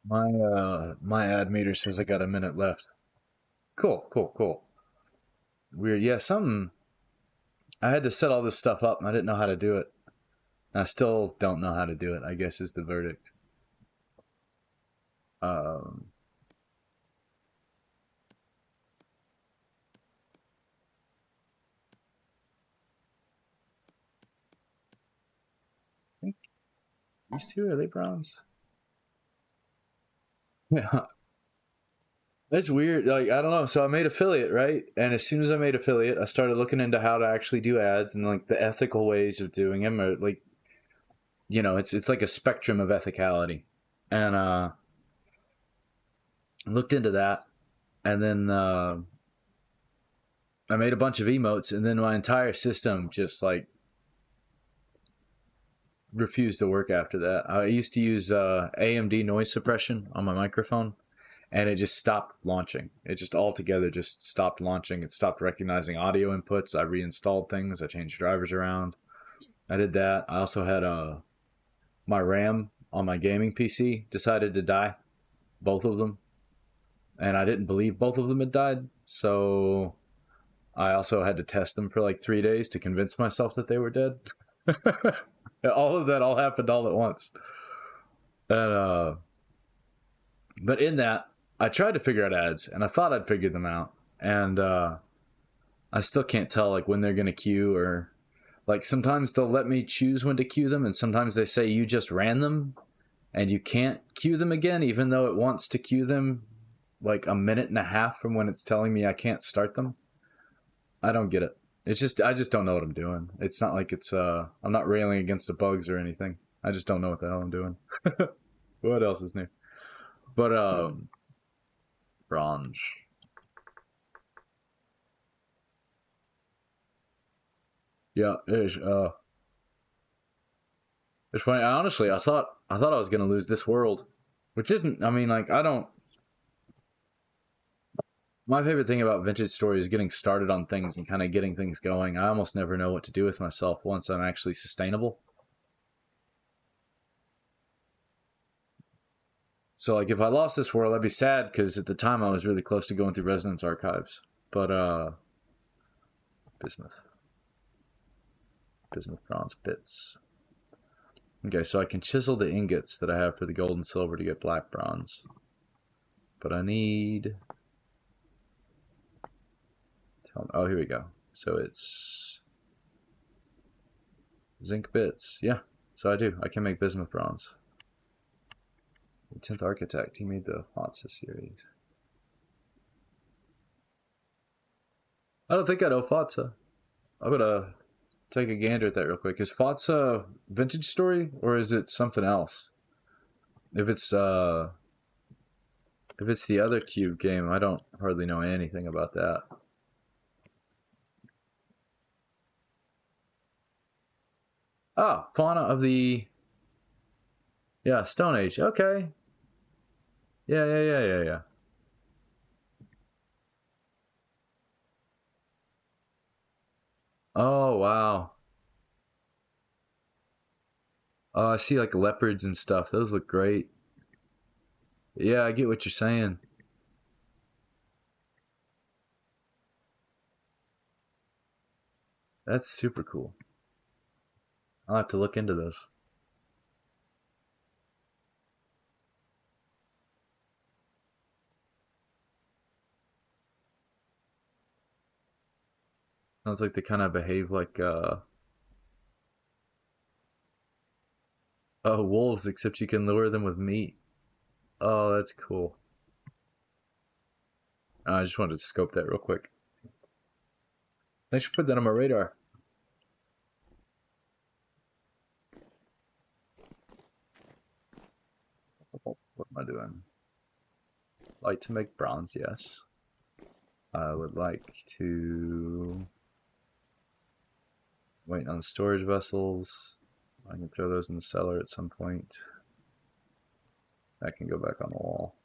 My ad meter says I got a minute left. Cool, cool, cool. Weird. Yeah, something. I had to set all this stuff up and I didn't know how to do it. I still don't know how to do it, I guess is the verdict. Um, I think these two, are they bronze? Yeah. That's weird. Like, I don't know. So I made affiliate, right? And as soon as I made affiliate, I started looking into how to actually do ads and like the ethical ways of doing them are like, it's like a spectrum of ethicality. And looked into that and then I made a bunch of emotes and then my entire system just like refused to work after that. I used to use AMD noise suppression on my microphone and it just stopped launching. It just altogether just stopped launching. It stopped recognizing audio inputs. I reinstalled things. I changed drivers around. I did that. I also had my RAM on my gaming PC decided to die, both of them, and I didn't believe both of them had died. So I also had to test them for like 3 days to convince myself that they were dead. All of that all happened all at once. And but in that, I tried to figure out ads, and I thought I'd figured them out, and I still can't tell like when they're gonna queue or like sometimes they'll let me choose when to queue them, and sometimes they say you just ran them and you can't queue them again, even though it wants to queue them like a minute and a half from when it's telling me I can't start them. I don't get it. It's just I just don't know what I'm doing. It's not like it's I'm not railing against the bugs or anything. I just don't know what the hell I'm doing. What else is new? But bronze. Yeah, it's funny. Honestly, I thought I was gonna lose this world, which isn't. I mean, like I don't. My favorite thing about vintage story is getting started on things and kind of getting things going. I almost never know what to do with myself once I'm actually sustainable. So like if I lost this world, I'd be sad because at the time I was really close to going through Resonance Archives. But bismuth, bismuth bronze bits. Okay, so I can chisel the ingots that I have for the gold and silver to get black bronze. But I need. Oh, here we go. So it's zinc bits. Yeah, so I do. I can make bismuth bronze. The 10th Architect. He made the Fatsa series. I don't think I know Fatsa. I'm gonna take a gander at that real quick. Is Fatsa vintage story or is it something else? If it's the other cube game, I don't hardly know anything about that. Oh, fauna of the Stone Age. Okay. Yeah. Oh wow. Oh, I see like leopards and stuff. Those look great. Yeah, I get what you're saying. That's super cool. I'll have to look into those. Sounds like they kind of behave like wolves, except you can lure them with meat. Oh, that's cool. I just wanted to scope that real quick. Thanks for putting that on my radar. What am I doing? Like to make bronze, yes. I would like to wait on storage vessels. I can throw those in the cellar at some point. That can go back on the wall.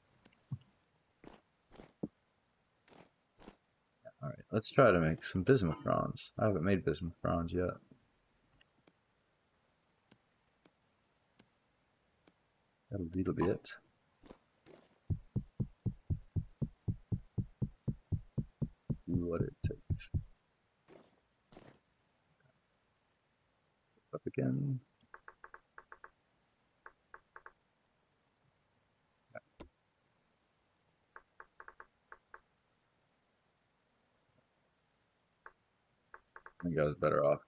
Alright, let's try to make some bismuth bronze. I haven't made bismuth bronze yet. A little bit. See what it takes. Up again. I think I was better off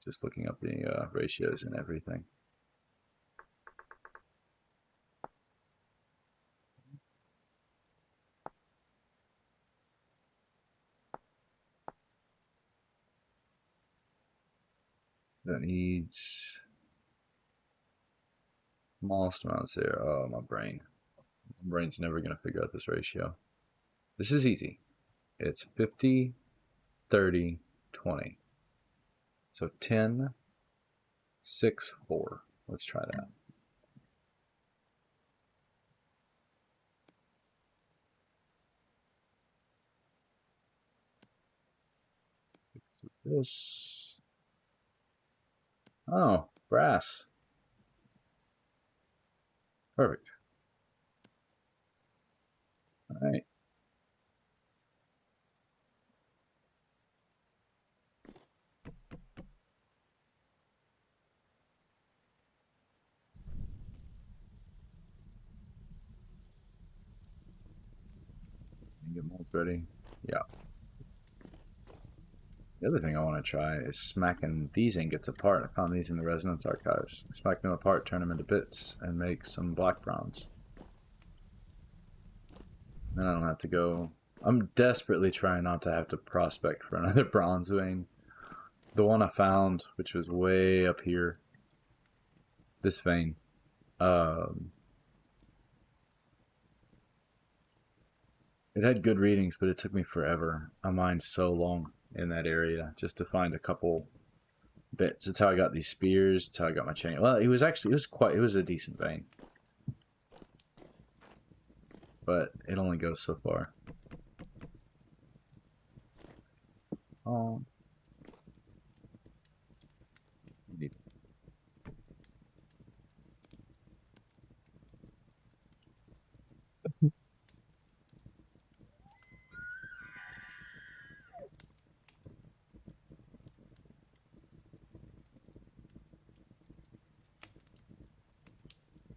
just looking up the ratios and everything. That needs smallest amounts there. Oh, my brain. My brain's never going to figure out this ratio. This is easy. It's 50, 30, 20. So 10, 6, 4. Let's try that. Fix this. Oh, brass. Perfect. All right. Get molds ready. Yeah. The other thing I want to try is smacking these ingots apart. I found these in the Resonance Archives. Smack them apart, turn them into bits, and make some black bronze. Then I don't have to go. I'm desperately trying not to have to prospect for another bronze vein. The one I found, which was way up here, this vein, it had good readings, but it took me forever. I mined so long in that area just to find a couple bits. That's how I got these spears. That's how I got my chain. Well, it was a decent vein. But it only goes so far. Oh.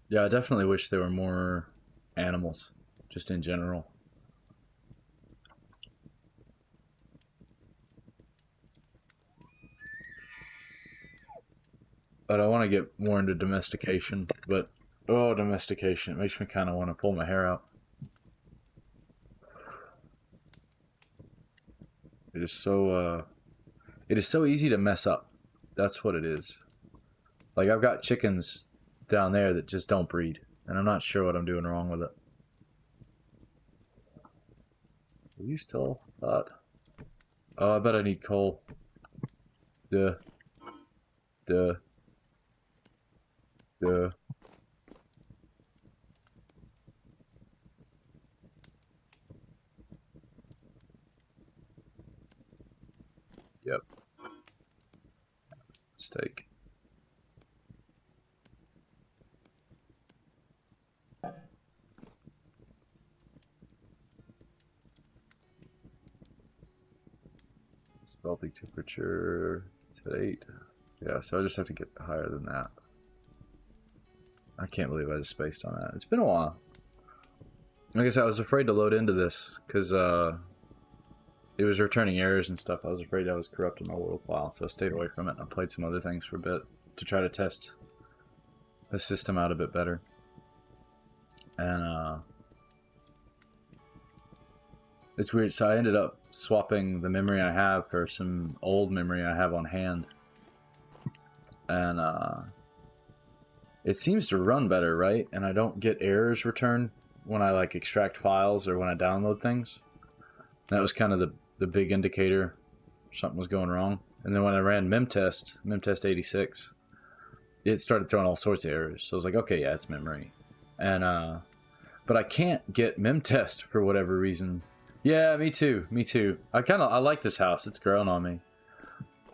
Yeah, I definitely wish there were more animals, just in general. But I want to get more into domestication. But, oh, domestication. It makes me kind of want to pull my hair out. It is so easy to mess up. That's what it is. Like, I've got chickens down there that just don't breed. And I'm not sure what I'm doing wrong with it. Are you still thought? Oh, I bet I need coal. Duh. Duh. Duh. Yep. Mistake. Salty temperature to 8. Yeah, so I just have to get higher than that. I can't believe I just spaced on that. It's been a while. Like I said, I was afraid to load into this because it was returning errors and stuff. I was afraid I was corrupting my world file, so I stayed away from it. I played some other things for a bit to try to test the system out a bit better. And it's weird. So I ended up swapping the memory I have for some old memory I have on hand. And it seems to run better, right? And I don't get errors returned when I like extract files or when I download things. That was kind of the big indicator something was going wrong. And then when I ran memtest 86, it started throwing all sorts of errors. So I was like, okay, yeah, it's memory. And but I can't get memtest for whatever reason. Yeah, me too. I like this house. It's grown on me.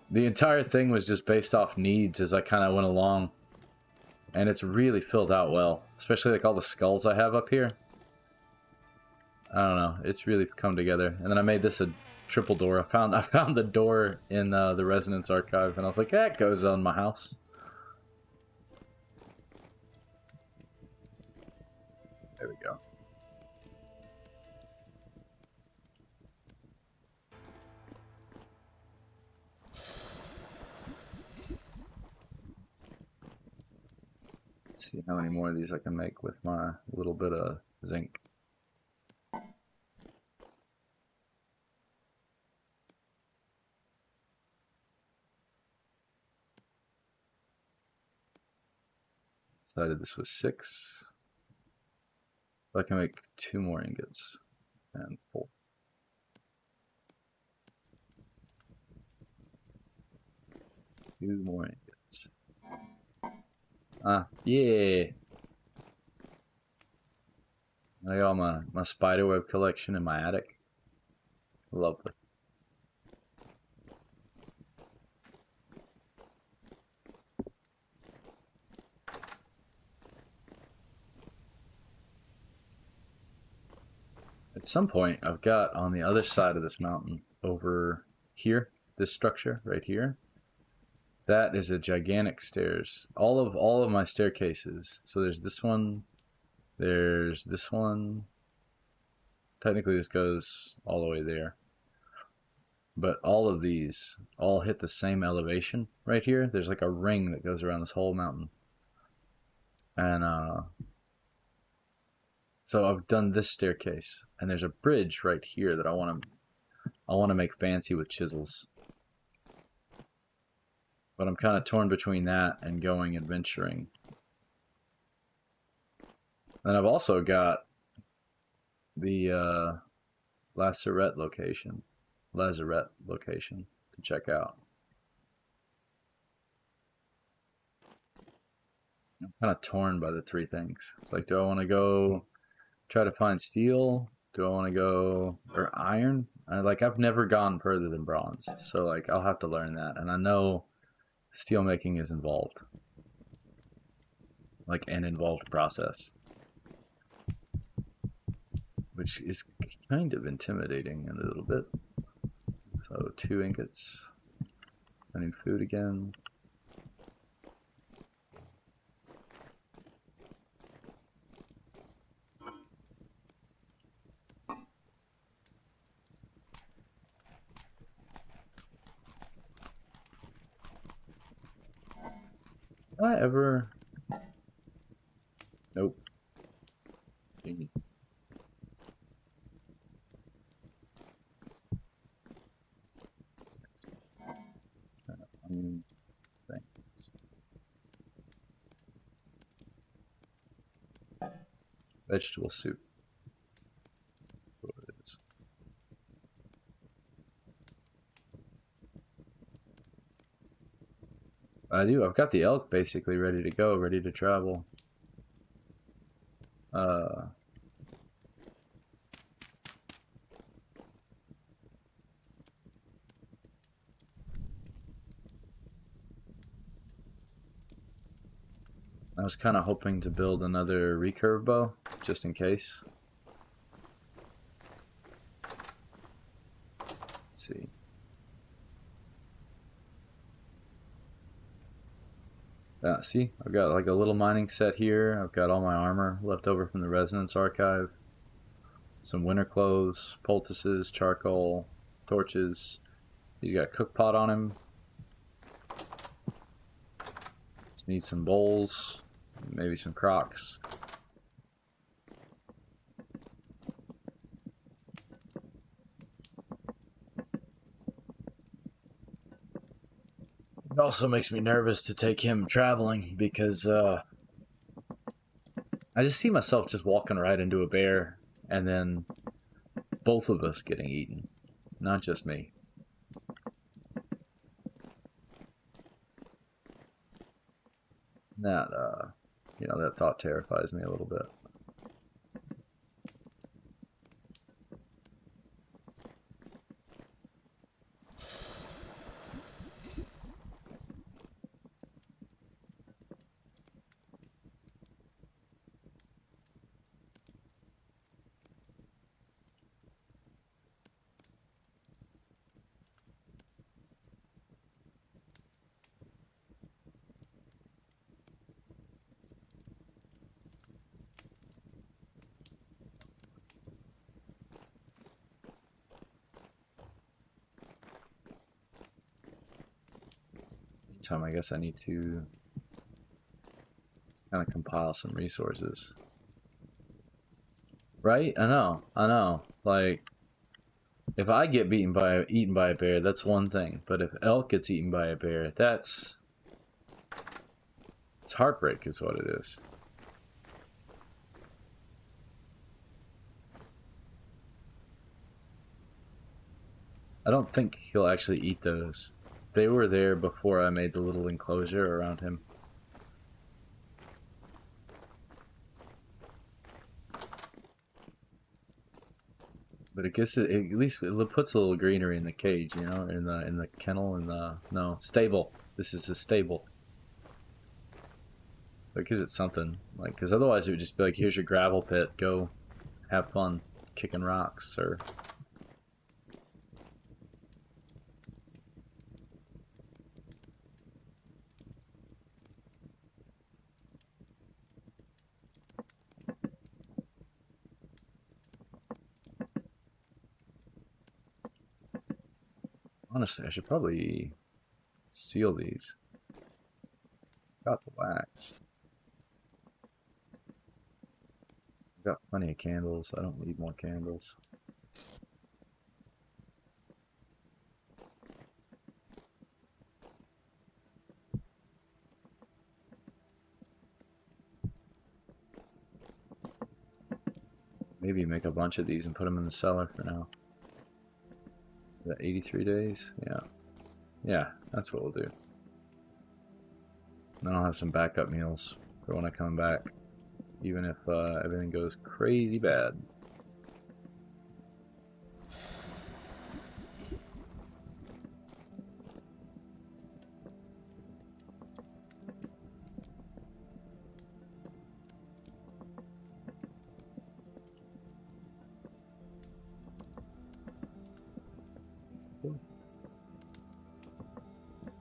The entire thing was just based off needs as I kind of went along. And it's really filled out well. Especially like all the skulls I have up here. I don't know. It's really come together. And then I made this a triple door. I found the door in the Resonance archive. And I was like, that goes on my house. There we go. Let's see how many more of these I can make with my little bit of zinc. Decided this was 6. I can make 2 more ingots and 4. Two more ingots. Yeah. I got all my spiderweb collection in my attic. Lovely. At some point, I've got on the other side of this mountain, over here, this structure right here, that is a gigantic stairs. All of my staircases. So there's this one, there's this one. Technically, this goes all the way there. But all of these all hit the same elevation right here. There's like a ring that goes around this whole mountain. And so I've done this staircase, and there's a bridge right here that I want to make fancy with chisels. But I'm kind of torn between that and going adventuring. And I've also got the Lazarette location to check out. I'm kind of torn by the three things. It's like, do I want to go try to find steel? Do I want to go or iron? I've never gone further than bronze, so like I'll have to learn that. And I know steel making is involved, like an involved process, which is kind of intimidating a little bit. So 2 ingots. I need food again. Did I ever? Nope. Dang it. Thanks. Vegetable soup. What it is. I do. I've got the elk basically ready to go, ready to travel. Uh, I was kind of hoping to build another recurve bow, just in case. Let's see. See, I've got like a little mining set here. I've got all my armor left over from the Resonance Archive. Some winter clothes, poultices, charcoal, torches. He's got a cook pot on him. Just need some bowls, maybe some crocks. It also makes me nervous to take him traveling because I just see myself just walking right into a bear and then both of us getting eaten, not just me. That that thought terrifies me a little bit. Meantime, I guess I need to kind of compile some resources. Right? I know. Like, if I get eaten by a bear, that's one thing. But if elk gets eaten by a bear, it's heartbreak is what it is. I don't think he'll actually eat those. They were there before I made the little enclosure around him. But I guess at least it puts a little greenery in the cage, you know, in the kennel, in the no stable. This is a stable. So it gives it something, like, because otherwise it would just be like, here's your gravel pit, go have fun kicking rocks, or honestly, I should probably seal these. Got the wax. Got plenty of candles. I don't need more candles. Maybe make a bunch of these and put them in the cellar for now. Is that 83 days? Yeah. Yeah, that's what we'll do. Then I'll have some backup meals for when I come back, even if everything goes crazy bad.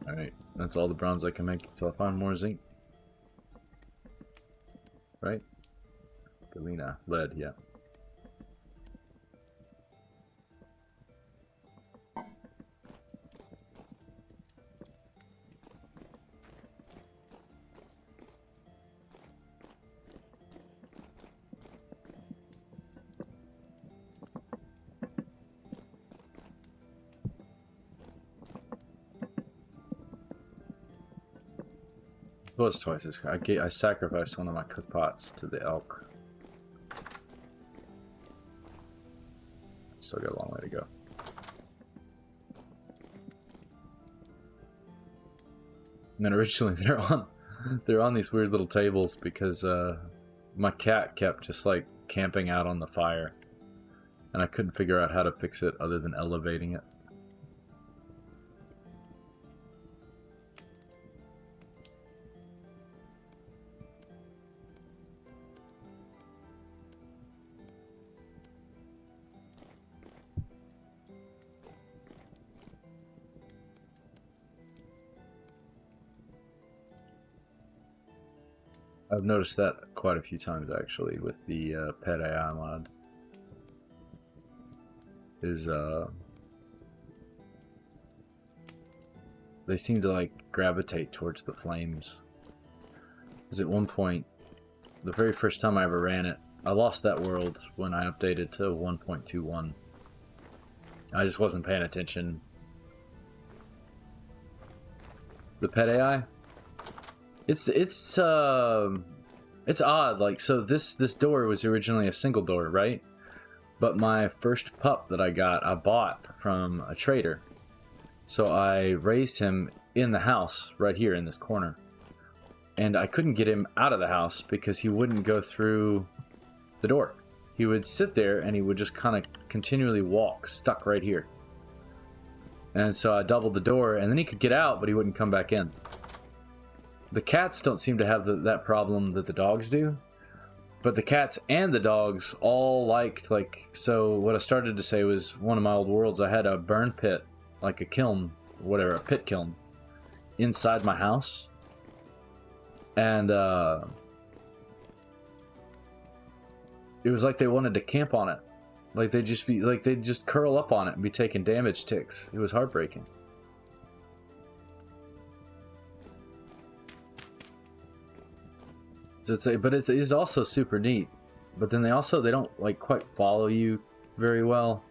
Alright, that's all the bronze I can make until I find more zinc. Right? Galena, lead, yeah. Well, it's twice as I sacrificed one of my cook pots to the elk. Still got a long way to go. And then originally they're on these weird little tables because my cat kept just like camping out on the fire, and I couldn't figure out how to fix it other than elevating it. I've noticed that quite a few times actually with the pet AI mod. Is they seem to like gravitate towards the flames. Because at one point, the very first time I ever ran it, I lost that world when I updated to 1.21. I just wasn't paying attention. The pet AI, it's odd. Like, so this door was originally a single door, right? But my first pup that I got, I bought from a trader. So I raised him in the house right here in this corner. And I couldn't get him out of the house because he wouldn't go through the door. He would sit there and he would just kind of continually walk, stuck right here. And so I doubled the door, and then he could get out, but he wouldn't come back in. The cats don't seem to have that problem that the dogs do. But the cats and the dogs all liked, like, so what I started to say was, one of my old worlds, I had a burn pit, like a kiln, whatever, a pit kiln, inside my house. And it was like they wanted to camp on it. Like they'd just curl up on it and be taking damage ticks. It was heartbreaking. But it's also super neat. But then they don't like quite follow you very well.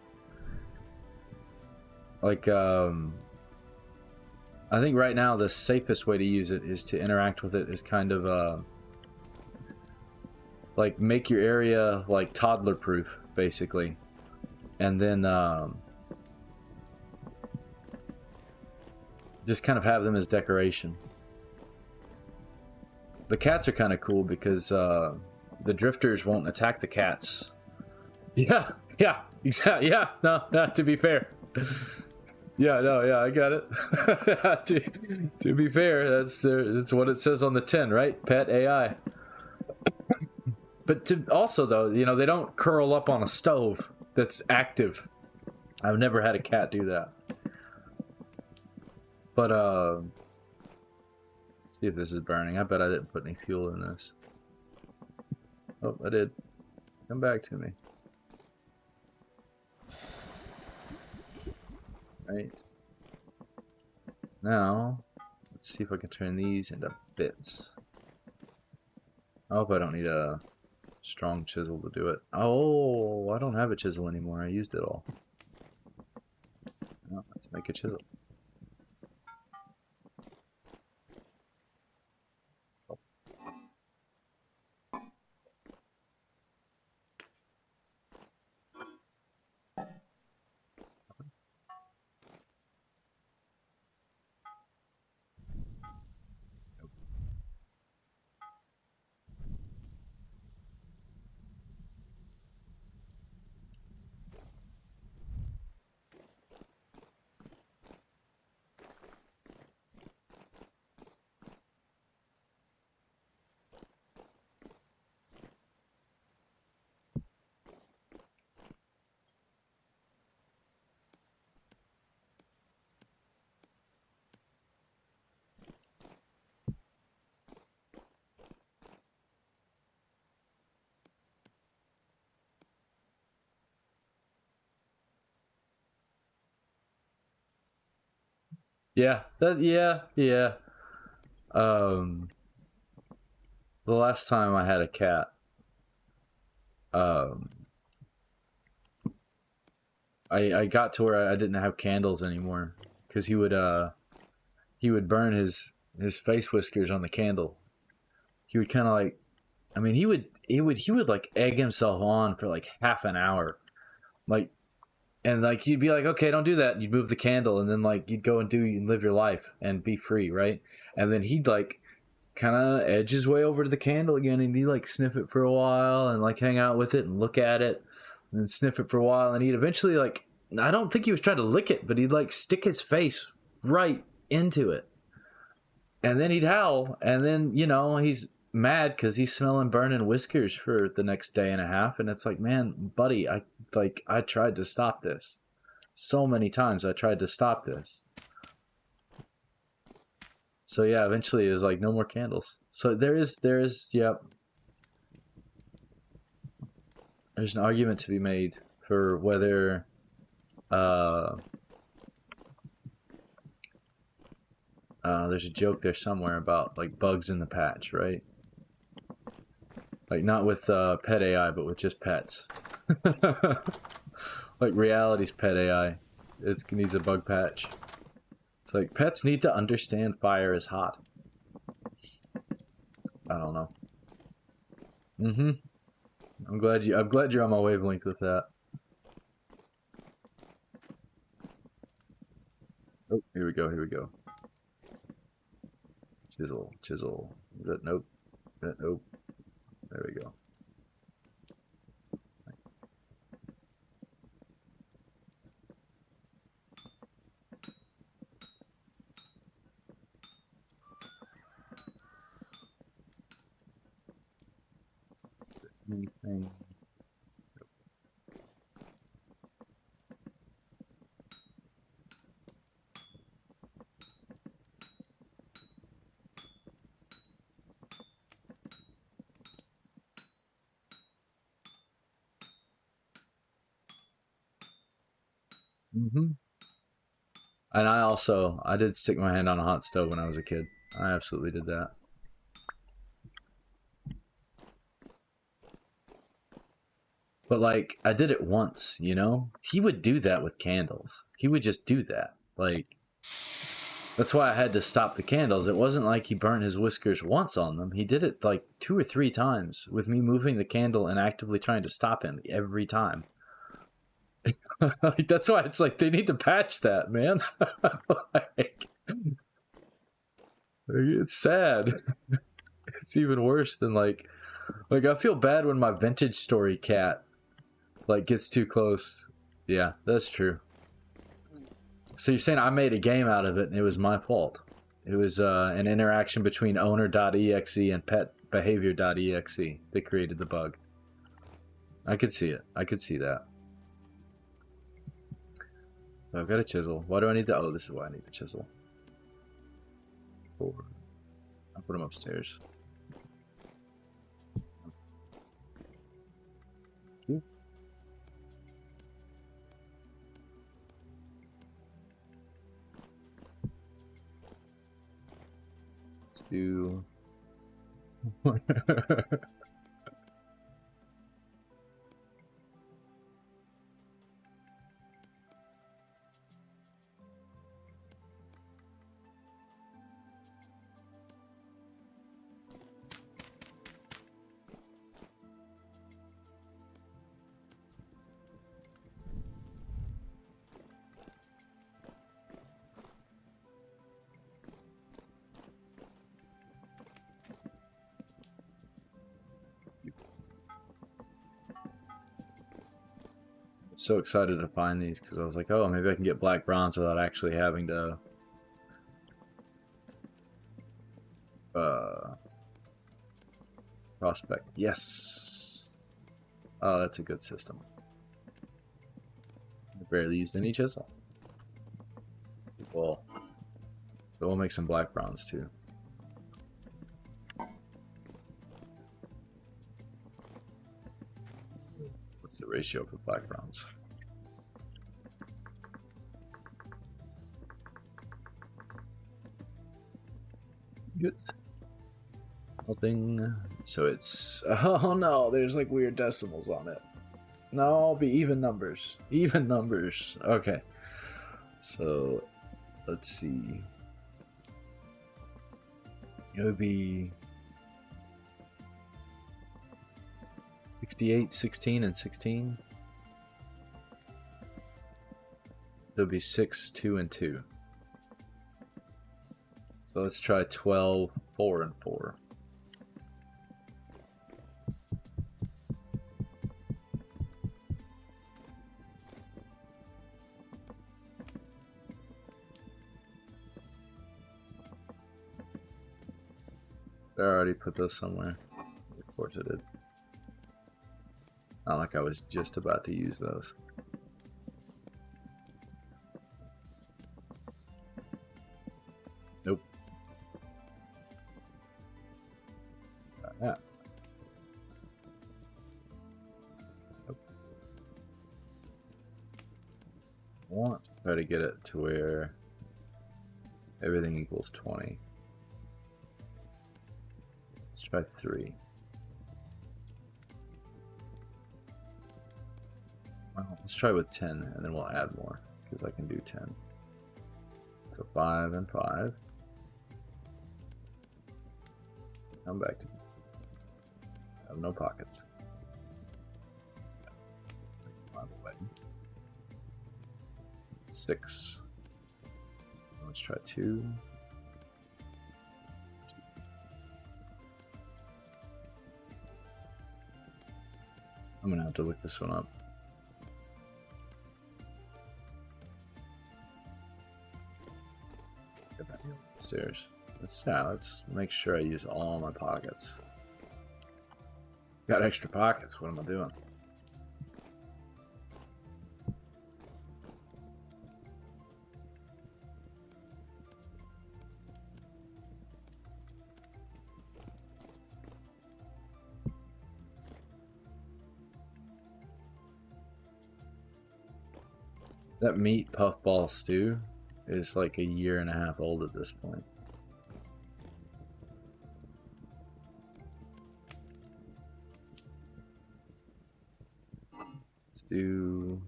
Like I think right now the safest way to use it is to interact with it is kind of like make your area like toddler proof basically, and then just kind of have them as decoration. The cats are kind of cool because the drifters won't attack the cats. Yeah, exactly. Yeah, no, to be fair. Yeah, no, yeah, I got it. to be fair, that's what it says on the tin, right? Pet AI. But also, though, you know, they don't curl up on a stove that's active. I've never had a cat do that. But, let's see if this is burning. I bet I didn't put any fuel in this. Oh, I did. Come back to me. Right. Now, let's see if I can turn these into bits. I hope I don't need a strong chisel to do it. Oh, I don't have a chisel anymore. I used it all. Well, let's make a chisel. Yeah, yeah. Um, the last time I had a cat, um, I got to where I didn't have candles anymore because he would burn his face whiskers on the candle. He would kind of like, I mean, he would like egg himself on for like half an hour, like, and like you'd be like, okay, don't do that. And you'd move the candle, and then like you'd go and live your life and be free, right? And then he'd like kind of edge his way over to the candle again, and he'd like sniff it for a while and like hang out with it and look at it and then sniff it for a while, and he'd eventually like, I don't think he was trying to lick it, but he'd like stick his face right into it, and then he'd howl, and then he's mad because he's smelling burning whiskers for the next day and a half, and it's like, man, buddy, I tried to stop this so many times. I tried to stop this. So yeah, eventually it was like no more candles. So yep, there's an argument to be made for whether there's a joke there somewhere about like bugs in the patch, right? Like not with pet AI, but with just pets. Like reality's pet AI. It needs a bug patch. It's like pets need to understand fire is hot. I don't know. Mm-hmm. I'm glad you're on my wavelength with that. Oh, here we go, here we go. Chisel, chisel. Nope. Nope. There we go. Anything. Mm-hmm. And I did stick my hand on a hot stove when I was a kid. I absolutely did that. But like I did it once, He would do that with candles. He would just do that. Like that's why I had to stop the candles. It wasn't like he burnt his whiskers once on them. He did it like 2 or 3 times with me moving the candle and actively trying to stop him every time. Like, that's why it's like they need to patch that, man. Like, it's sad. It's even worse than like I feel bad when my vintage story cat like gets too close. Yeah, that's true. So you're saying I made a game out of it and it was my fault. It was an interaction between owner.exe and pet behavior.exe that created the bug. I could see it. I could see that. So I've got a chisel. Why do I need the... Oh, this is why I need the chisel. I'll put them upstairs. Let's do... so excited to find these because I was like, oh, maybe I can get black bronze without actually having to prospect. Yes. Oh, that's a good system. I barely used any chisel. Well, so we'll make some black bronze too. What's the ratio for black bronze? Good. Nothing. So it's... Oh no, there's like weird decimals on it. No, I'll be even numbers. Even numbers. Okay. So, let's see. It would be 68, 16, and 16. It would be 6, 2, and 2. So let's try 12, 4, and 4. I already put those somewhere. Of course I did. Not like I was just about to use those. Nope. Got that. Nope. I want to try to get it to where everything equals 20. Let's try 3. Well, let's try with 10 and then we'll add more because I can do 10. So 5 and 5. Come back to me. I have no pockets. 6. Let's try 2. I'm gonna have to look this one up. Get back upstairs. Let's make sure I use all my pockets. Got extra pockets. What am I doing? That meat puffball stew is like a year and a half old at this point. Let's do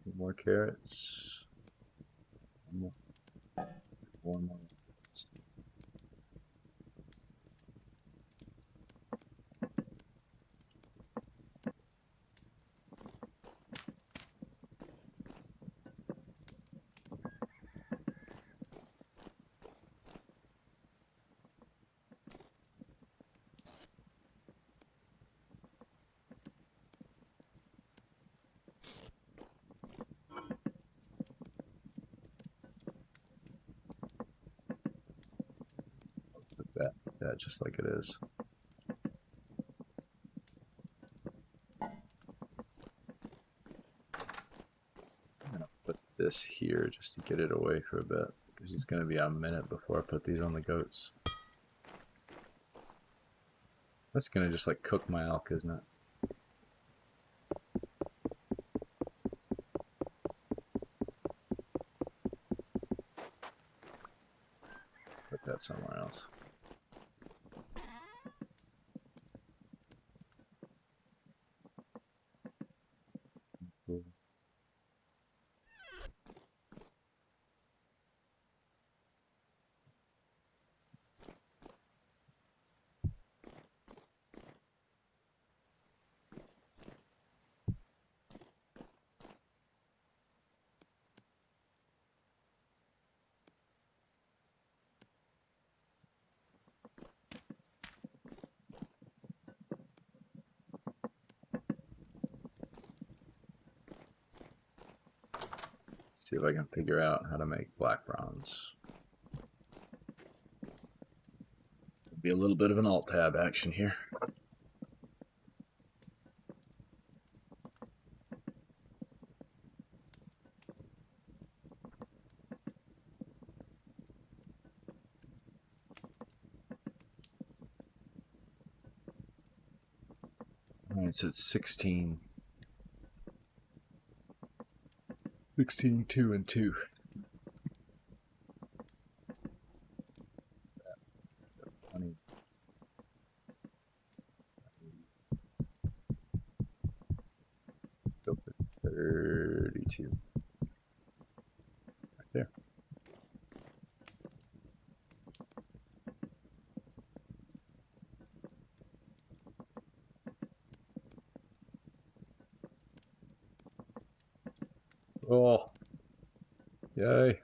2 more carrots. 1 more. That just like it is. I'm gonna put this here just to get it away for a bit because it's gonna be a minute before I put these on the goats. That's gonna just like cook my elk, isn't it? Put that somewhere else. Cool. See if I can figure out how to make black bronze. It's gonna be a little bit of an alt tab action here. Alright, so it's 16. 16, 2, and 2. you two. Right there. Oh. Yay.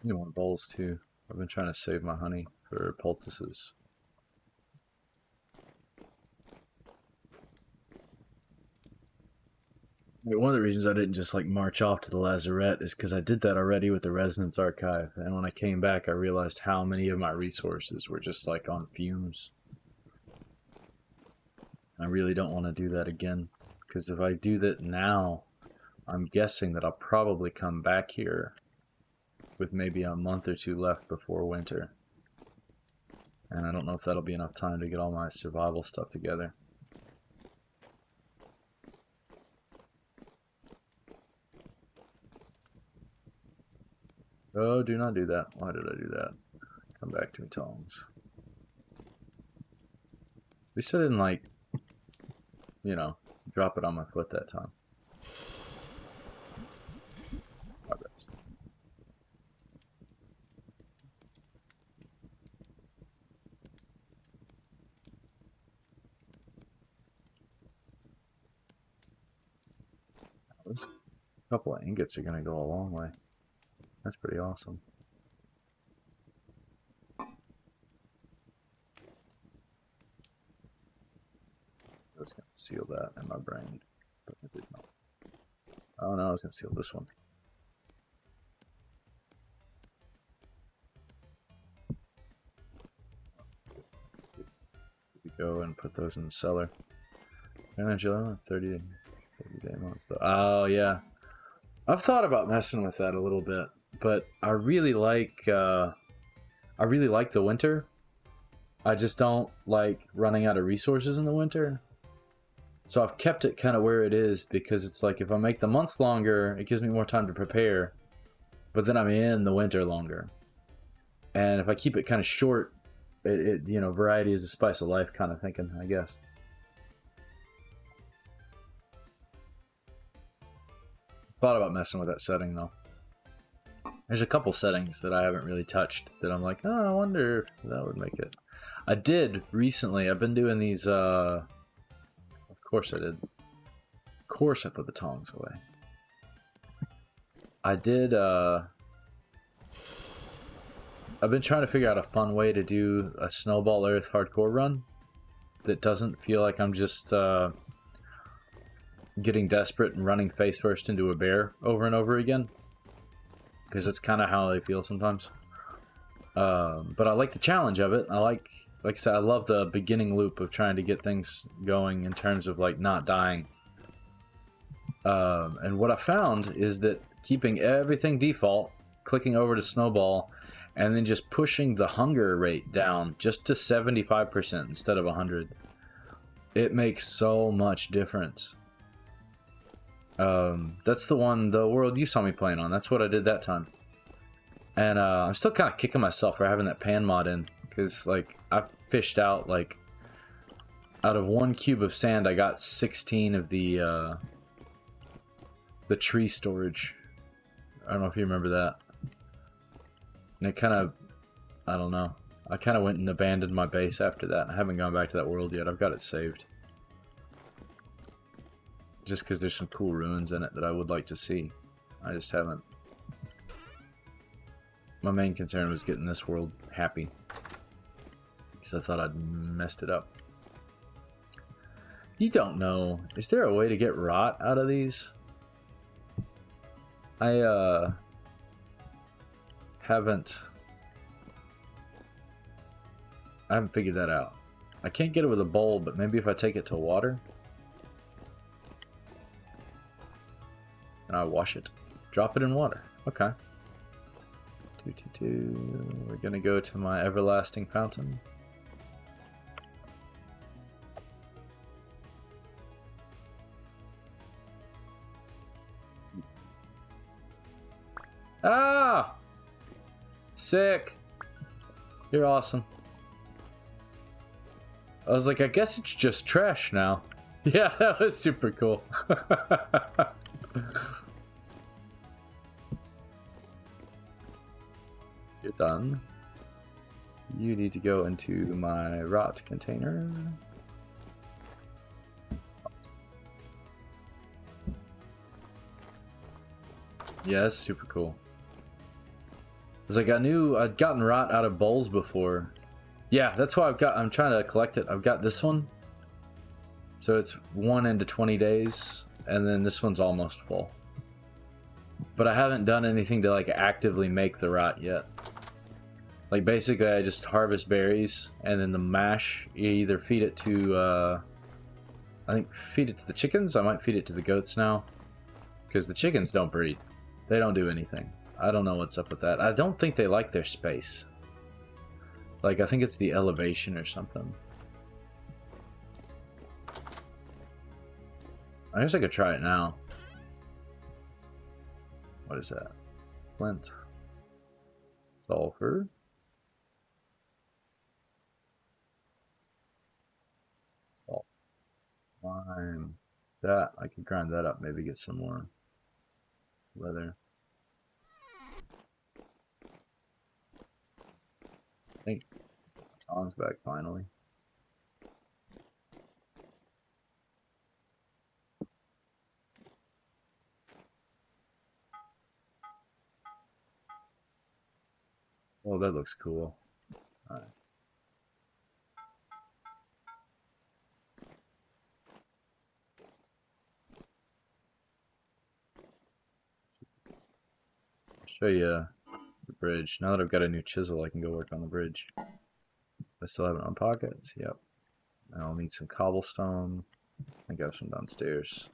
You want bowls too. I've been trying to save my honey for poultices. One of the reasons I didn't just like march off to the lazarette is because I did that already with the Resonance Archive, and when I came back I realized how many of my resources were just like on fumes. I really don't want to do that again, because if I do that now, I'm guessing that I'll probably come back here with maybe a month or two left before winter. And I don't know if that'll be enough time to get all my survival stuff together. Oh, do not do that. Why did I do that? Come back to me, tongs. At least I didn't, like, you know, drop it on my foot that time. Progress. This couple of ingots are going to go a long way. That's pretty awesome. I was going to seal that in my brain, but I did not. Oh no, I was going to seal this one. We go and put those in the cellar. Angela, 30 day months though. Oh yeah, I've thought about messing with that a little bit, but I really like the winter. I just don't like running out of resources in the winter. So I've kept it kind of where it is, because it's like if I make the months longer, it gives me more time to prepare, but then I'm in the winter longer. And if I keep it kind of short, it you know, variety is the spice of life kind of thinking, I guess. Thought about messing with that setting though. There's a couple settings that I haven't really touched that I'm like, oh, I wonder if that would make it. I did recently. I've been doing these, of course I did. Of course I put the tongs away. I did, I've been trying to figure out a fun way to do a Snowball Earth hardcore run that doesn't feel like I'm just, getting desperate and running face first into a bear over and over again. Because that's kind of how I feel sometimes. But I like the challenge of it. Like I said, I love the beginning loop of trying to get things going in terms of like not dying. And what I found is that keeping everything default, clicking over to Snowball, and then just pushing the hunger rate down just to 75% instead of 100, it makes so much difference. That's the world you saw me playing on. That's what I did that time. And I'm still kind of kicking myself for having that pan mod in, because like I fished out like out of 1 cube of sand I got 16 of the tree storage. I don't know if you remember that. And it kind of, I don't know, I kind of went and abandoned my base after that. I haven't gone back to that world yet. I've got it saved. Just because there's some cool ruins in it that I would like to see. I just haven't. My main concern was getting this world happy. Because I thought I'd messed it up. You don't know. Is there a way to get rot out of these? I haven't figured that out. I can't get it with a bowl, but maybe if I take it to water and I wash it, drop it in water. Okay. 222. We're gonna go to my everlasting fountain. Ah! Sick. You're awesome. I was like, I guess it's just trash now. Yeah, that was super cool. You're done. You need to go into my rot container. Yeah, that's super cool. It's like I'd gotten rot out of bowls before. Yeah, that's why I'm trying to collect it. I've got this one. So it's 1 into 20 days, and then this one's almost full. But I haven't done anything to like actively make the rot yet. Like basically I just harvest berries, and then the mash, you either feed it to, I think feed it to the chickens. I might feed it to the goats now. Because the chickens don't breed. They don't do anything. I don't know what's up with that. I don't think they like their space. Like, I think it's the elevation or something. I guess I could try it now. What is that? Flint. Sulfur. Salt. Lime. That, I can grind that up, maybe get some more leather. I think Tom's back finally. Oh, that looks cool. All right. I'll show you the bridge. Now that I've got a new chisel, I can go work on the bridge. I still have it on pockets. Yep. I'll need some cobblestone. I got some downstairs.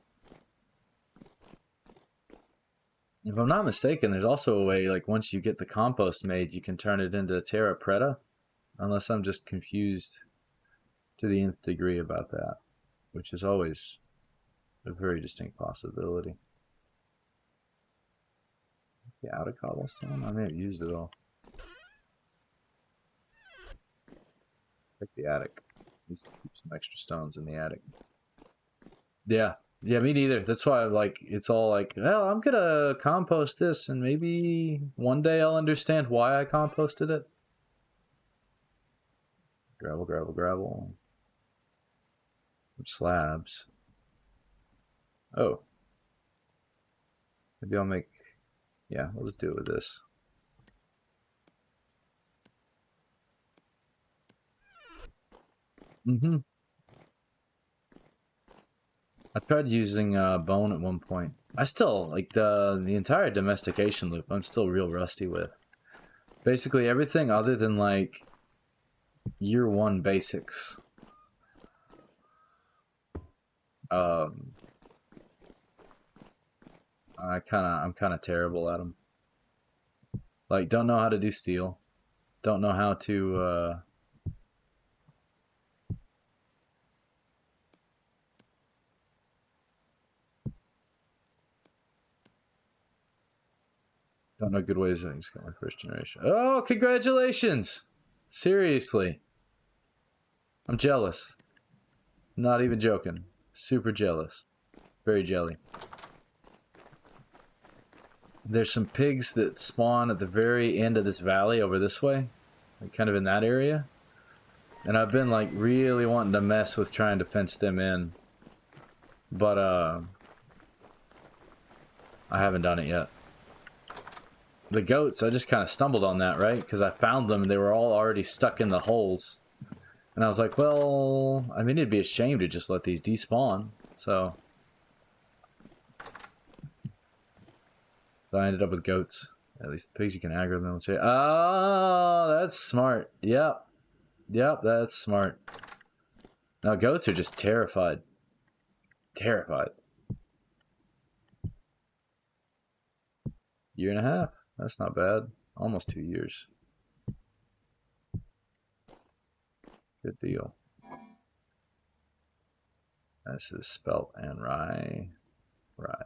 If I'm not mistaken, there's also a way, like, once you get the compost made, you can turn it into terra preta. Unless I'm just confused to the nth degree about that, which is always a very distinct possibility. The out of cobblestone? I may have used it all. Like the attic. Needs to keep some extra stones in the attic. Yeah. Yeah, me neither. That's why, like, it's all like, well, I'm gonna compost this, and maybe one day I'll understand why I composted it. Gravel, gravel, gravel. Some slabs. Oh. Maybe I'll make... Yeah, we'll just do it with this. I tried using bone at one point. I still, like, the entire domestication loop, I'm still real rusty with. Basically everything other than, like, year 1 basics. I'm kind of terrible at them. Like, don't know how to do steel. Don't know how to, don't know good ways. I just got my first generation. Oh, congratulations! Seriously. I'm jealous. Not even joking. Super jealous. Very jelly. There's some pigs that spawn at the very end of this valley over this way. Like kind of in that area. And I've been like really wanting to mess with trying to fence them in. But I haven't done it yet. the goats, I just kind of stumbled on that, right? Because I found them and they were all already stuck in the holes. And I was like, well, I mean, it'd be a shame to just let these despawn. So I ended up with goats. At least the pigs, you can aggro them. Oh, that's smart. Yep. Yep, that's smart. Now, goats are just terrified. Terrified. Year and a half. That's not bad. Almost 2 years. Good deal. This is spelt and rye. Rye.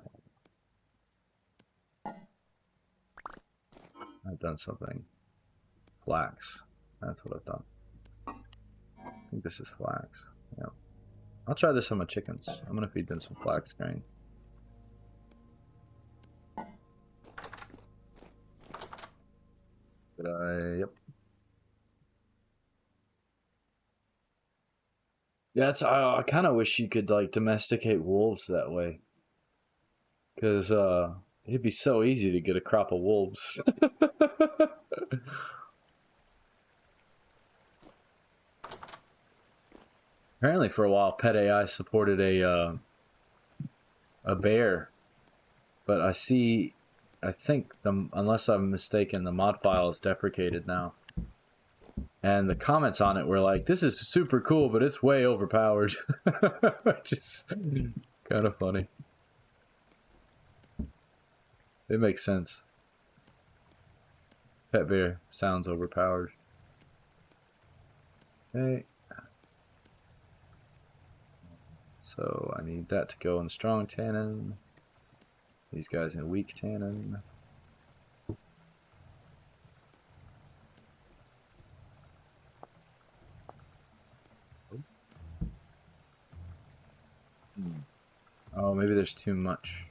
I've done something. Flax. That's what I've done. I think this is flax. Yeah. I'll try this on my chickens. I'm gonna feed them some flax grain. Yep. Yeah, it's, I kind of wish you could like domesticate wolves that way. Because it'd be so easy to get a crop of wolves. Apparently for a while Pet AI supported a bear. But I think unless I'm mistaken, the mod file is deprecated now. And the comments on it were like, this is super cool, but it's way overpowered. Which is kind of funny. It makes sense. Pet bear sounds overpowered. Okay. So I need that to go in strong tannin. These guys in weak tannin. Oh, maybe there's too much.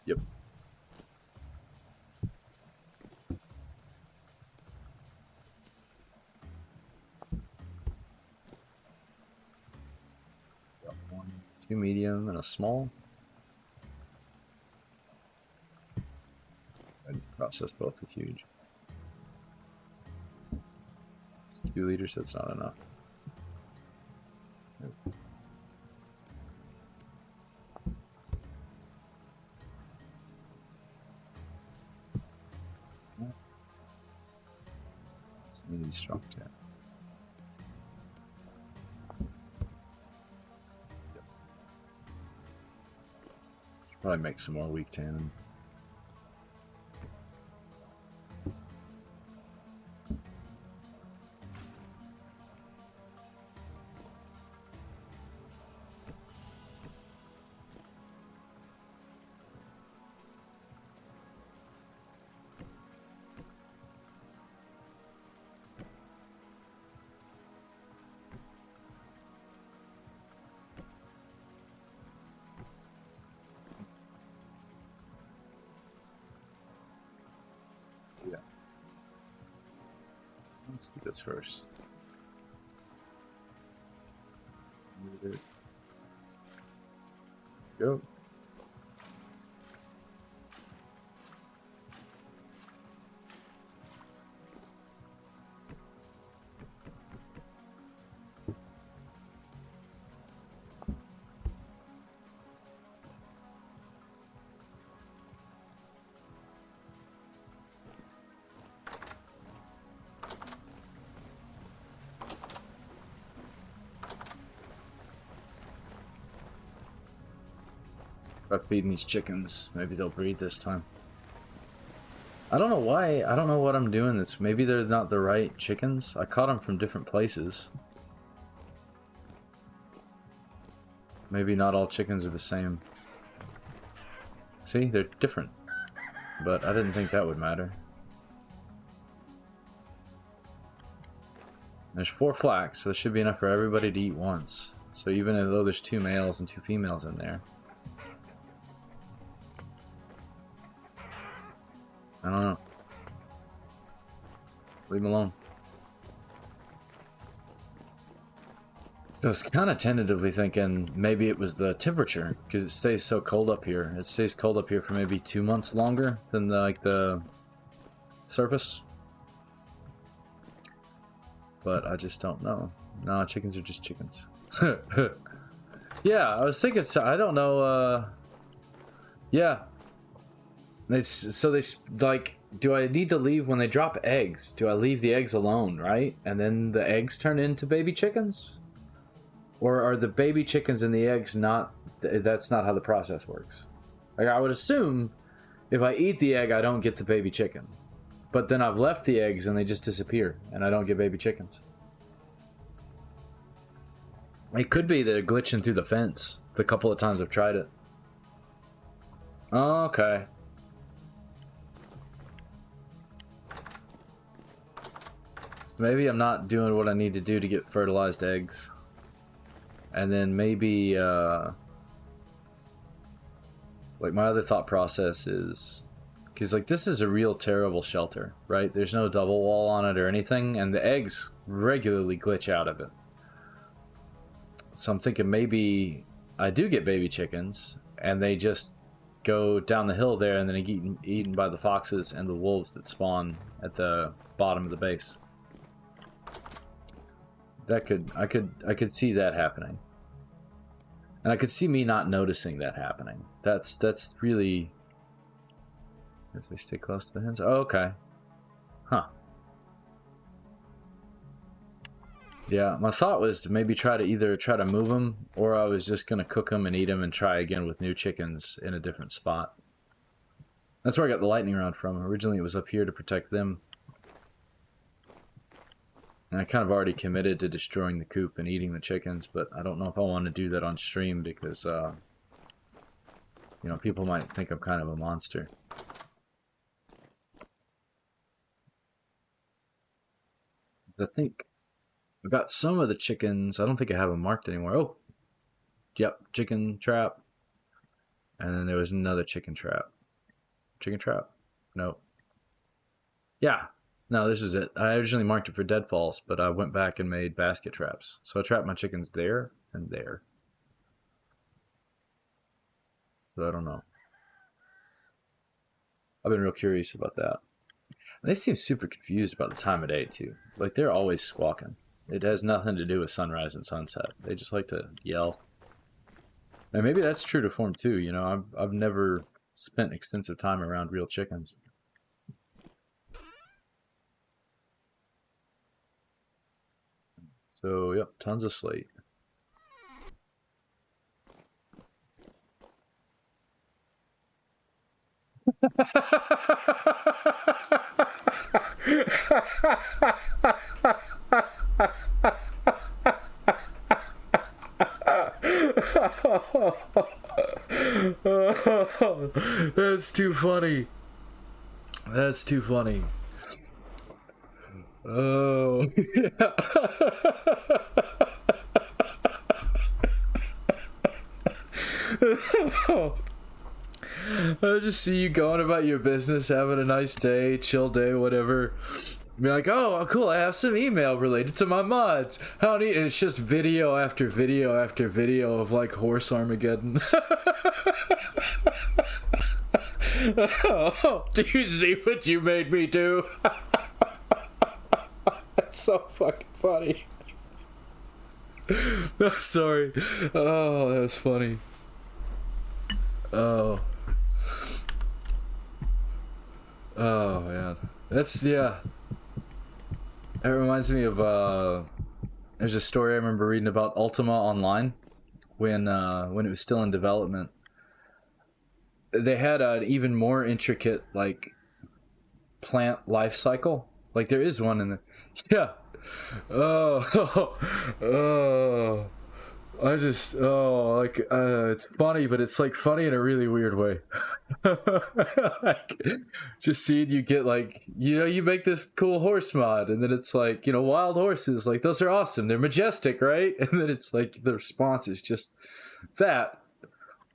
Yep. Got 1, 2 medium and a small. I process both are huge. It's 2 liters, that's not enough. Need strong tannin. Yep. Should probably make some more weak tannin. Yeah. Let's do this first. Go. By feeding these chickens, maybe they'll breed this time. I don't know why. I don't know what I'm doing this. Maybe they're not the right chickens. I caught them from different places. Maybe not all chickens are the same. See, they're different. But I didn't think that would matter. There's 4 flax, so there should be enough for everybody to eat once. So even though there's 2 males and 2 females in there. I don't know. Leave them alone. I was kind of tentatively thinking maybe it was the temperature, because it stays so cold up here. It stays cold up here for maybe 2 months longer than the surface. But I just don't know. No, chickens are just chickens. Yeah, I was thinking, I don't know, yeah. So they, like, do I need to leave when they drop eggs? Do I leave the eggs alone, right? And then the eggs turn into baby chickens? Or are the baby chickens and the eggs not... That's not how the process works. Like, I would assume if I eat the egg, I don't get the baby chicken. But then I've left the eggs and they just disappear, and I don't get baby chickens. It could be they're glitching through the fence the couple of times I've tried it. Okay. So maybe I'm not doing what I need to do to get fertilized eggs. And then maybe, like, my other thought process is, because, like, this is a real terrible shelter, right? There's no double wall on it or anything, and the eggs regularly glitch out of it. So I'm thinking maybe I do get baby chickens, and they just go down the hill there, and then get eaten by the foxes and the wolves that spawn at the bottom of the base. That I could see that happening. And I could see me not noticing that happening. That's really... As they stay close to the hens? Oh, okay. Huh. Yeah, my thought was to maybe try to move them, or I was just going to cook them and eat them and try again with new chickens in a different spot. That's where I got the lightning rod from. Originally it was up here to protect them. And I kind of already committed to destroying the coop and eating the chickens, but I don't know if I want to do that on stream because, you know, people might think I'm kind of a monster. I think I got some of the chickens. I don't think I have them marked anymore. Oh, yep, chicken trap. And then there was another chicken trap. Chicken trap? No. Yeah. No, this is it. I originally marked it for deadfalls, but I went back and made basket traps. So I trapped my chickens there and there. So I don't know. I've been real curious about that. And they seem super confused about the time of day, too. Like, they're always squawking. It has nothing to do with sunrise and sunset. They just like to yell. And maybe that's true to form, too. You know, I've never spent extensive time around real chickens. So, yep, tons of slate. That's too funny. That's too funny. Oh, yeah. I just see you going about your business, having a nice day, chill day, whatever. Be like, oh, cool, I have some email related to my mods. How neat. And it's just video after video after video of, like, horse Armageddon. Oh, do you see what you made me do? That's so fucking funny. No, sorry. Oh, that was funny. Oh. Oh, man. That's, yeah. That reminds me of, there's a story I remember reading about Ultima Online when it was still in development. They had an even more intricate, like, plant life cycle. Like, there is one in the... Yeah. Oh. Oh. I just... Oh, like, it's funny, but it's, like, funny in a really weird way. Like, just seeing you get, like, you know, you make this cool horse mod, and then it's like, you know, wild horses, like, those are awesome, they're majestic, right? And then it's like, the response is just that.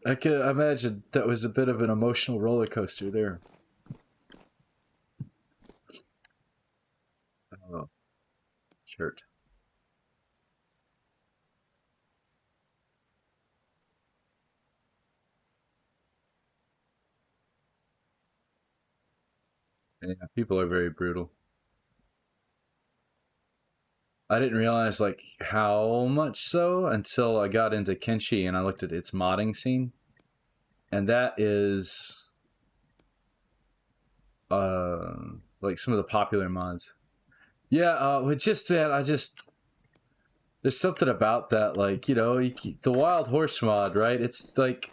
I can imagine that was a bit of an emotional roller coaster there. shirt. Yeah, people are very brutal. I didn't realize like how much so until I got into Kenshi and I looked at its modding scene, and that is like some of the popular mods. Yeah, it's just that I just there's something about that, like, you know, the wild horse mod, right? It's like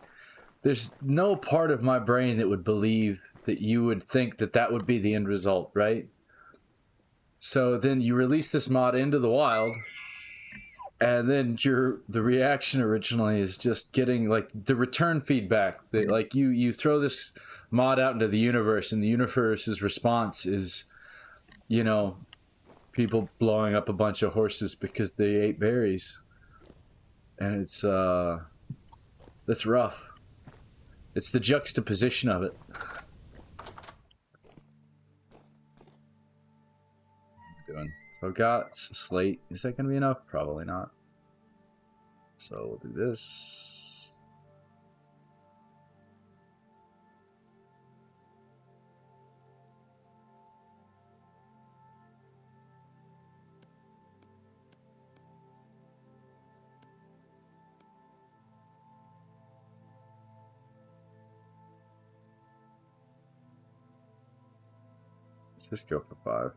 there's no part of my brain that would believe that you would think that that would be the end result, right? So then you release this mod into the wild, and then the reaction originally is just getting like the return feedback that like you throw this mod out into the universe, and the universe's response is, you know, people blowing up a bunch of horses because they ate berries, and that's rough. It's the juxtaposition of it. Doing so. I've got some slate. Is that gonna be enough? Probably not. So we'll do this. Let's just go for 5.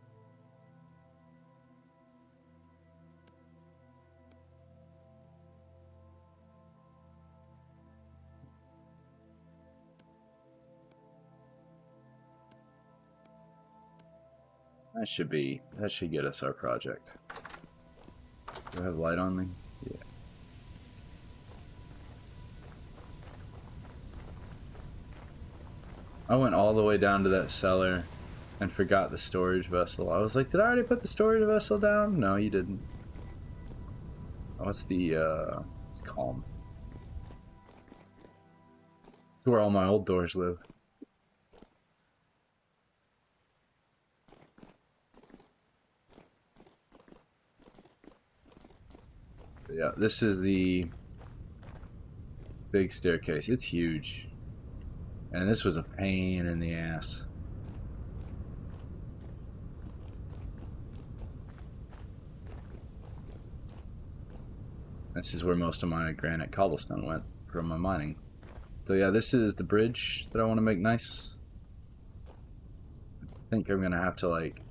That should get us our project. Do I have light on me? Yeah. I went all the way down to that cellar and forgot the storage vessel. I was like, did I already put the storage vessel down? No, you didn't. What's the it's calm. It's where all my old doors live. But yeah, this is the big staircase. It's huge. And this was a pain in the ass. This is where most of my granite cobblestone went from my mining. So yeah, this is the bridge that I want to make nice. I think I'm gonna have to like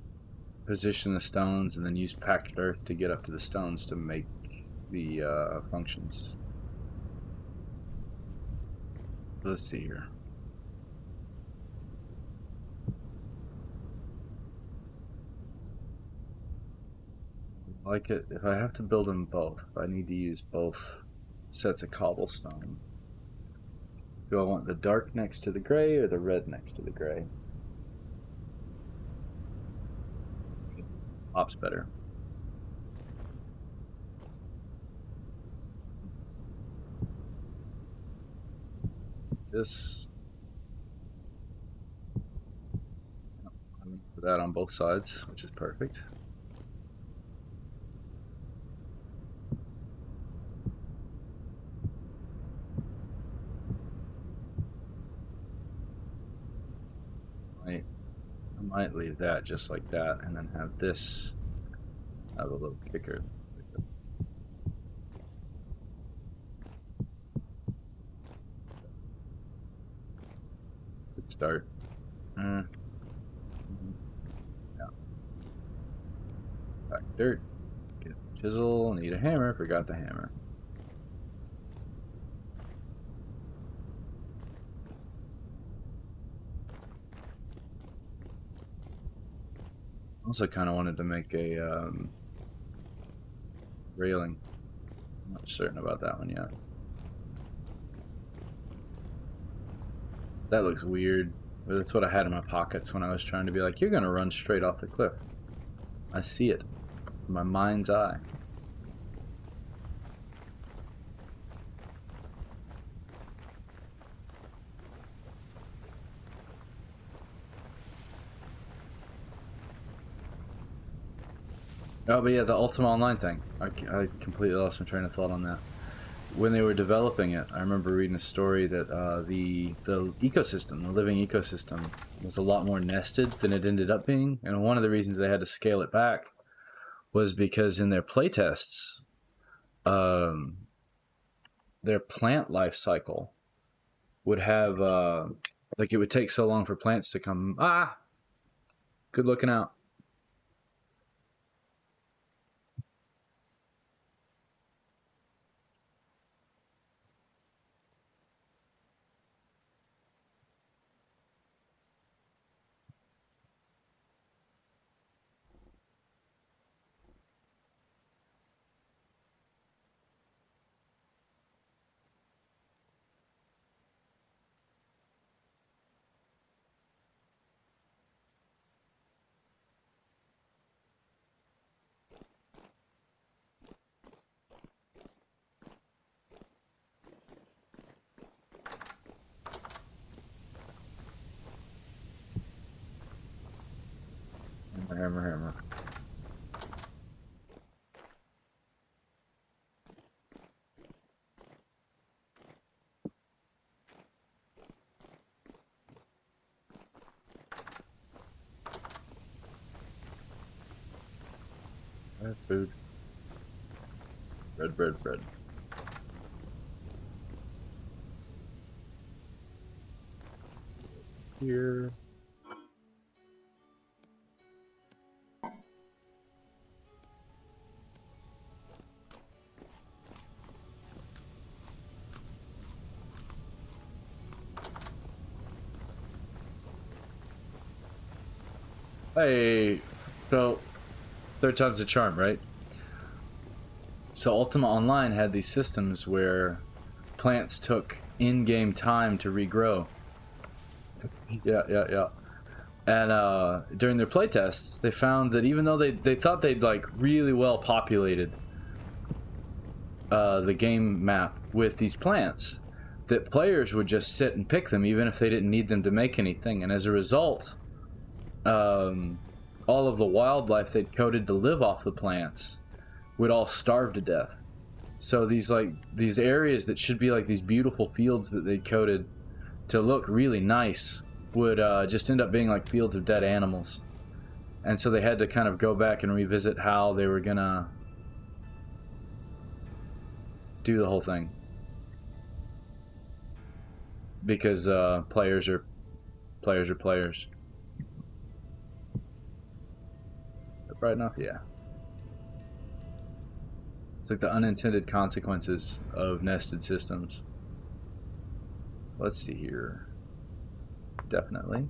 position the stones and then use packed earth to get up to the stones to make the functions. Let's see here. Like it, if I have to build them both, if I need to use both sets of cobblestone, do I want the dark next to the gray or the red next to the gray? Pops better. This. I'm gonna put that on both sides, which is perfect. I might leave that just like that and then have this have a little kicker. Good start. Yeah. Back dirt. Get a chisel. Need a hammer. Forgot the hammer. Also kind of wanted to make a railing. I'm not certain about that one yet. That looks weird. But that's what I had in my pockets when I was trying to be like, you're going to run straight off the cliff. I see it. In my mind's eye. Oh, but yeah, the Ultima Online thing. I completely lost my train of thought on that. When they were developing it, I remember reading a story that the ecosystem, the living ecosystem, was a lot more nested than it ended up being, and one of the reasons they had to scale it back was because in their playtests, um, their plant life cycle would have like it would take so long for plants to come. Ah, good looking out. Hammer, hammer, hammer. I have food. Bread, bread, bread. Here. Hey, so third time's a charm, right? So Ultima Online had these systems where plants took in-game time to regrow. Yeah, yeah, yeah. And during their playtests, they found that even though they thought they'd like really well populated the game map with these plants, that players would just sit and pick them even if they didn't need them to make anything. And as a result, all of the wildlife they'd coded to live off the plants would all starve to death. So these areas that should be like these beautiful fields that they coded to look really nice would just end up being like fields of dead animals. And so they had to kind of go back and revisit how they were gonna do the whole thing, because players are players. Bright enough, yeah. It's like the unintended consequences of nested systems. Let's see here. Definitely.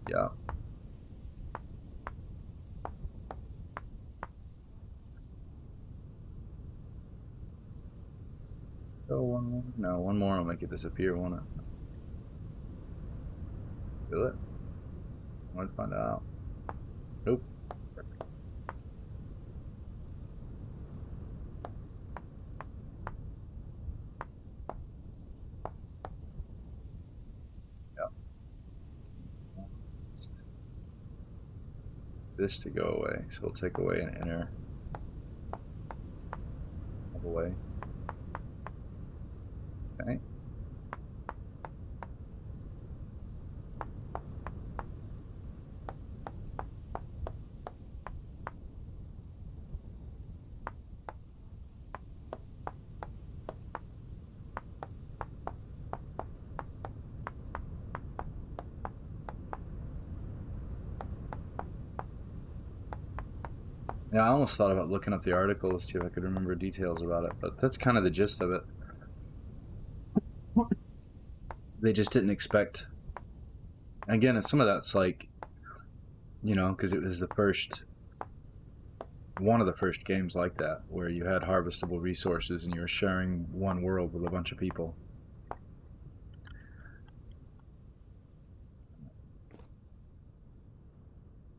Yeah. Oh, one more. No, one more will make it disappear, won't it? Will it? I want to find out. Nope. Yeah. This to go away. So we'll take away an inner. Away. Okay. Yeah, I almost thought about looking up the article to see if I could remember details about it, but that's kind of the gist of it. They just didn't expect. Again, some of that's like, because it was one of the first games like that, where you had harvestable resources and you were sharing one world with a bunch of people.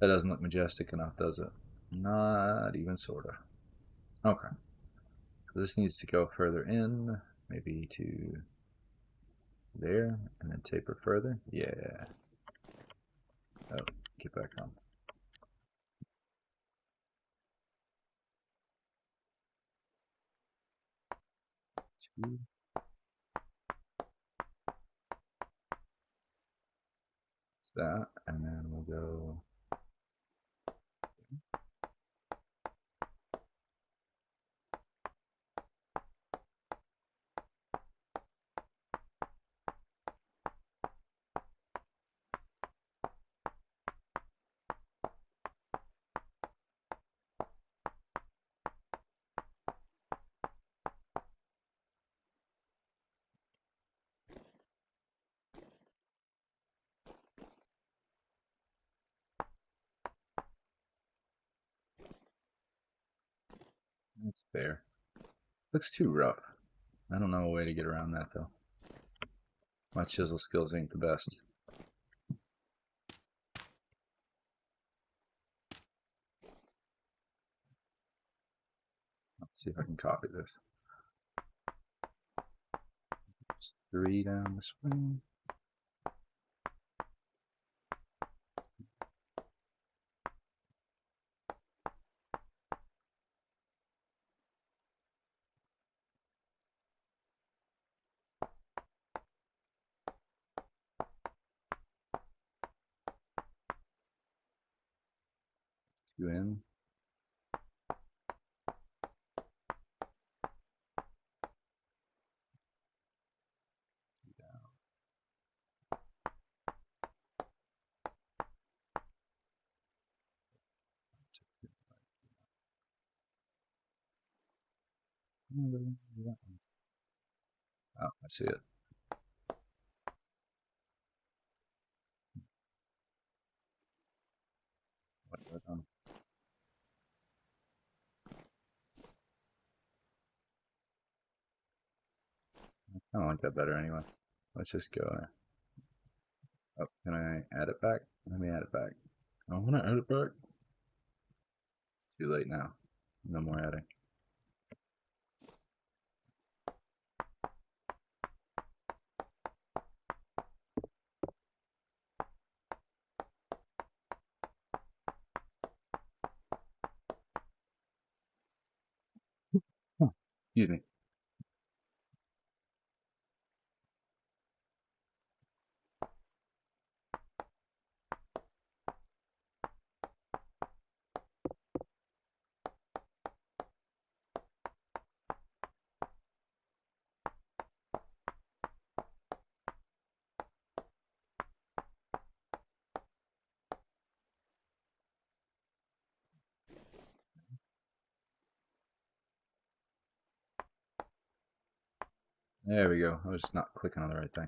That doesn't look majestic enough, does it? Not even sorta. Okay. So this needs to go further in, maybe to there, and then taper further. Yeah. Oh, get back on. It's that, and then we'll go. That's fair. Looks too rough. I don't know a way to get around that though. My chisel skills ain't the best. Let's see if I can copy this. Just 3 down this way. 2 in. Oh, I see it. I don't like that better anyway. Let's just go there. Oh, can I add it back? Let me add it back. I want to add it back. It's too late now. No more adding. Excuse me. There we go. I was not clicking on the right thing.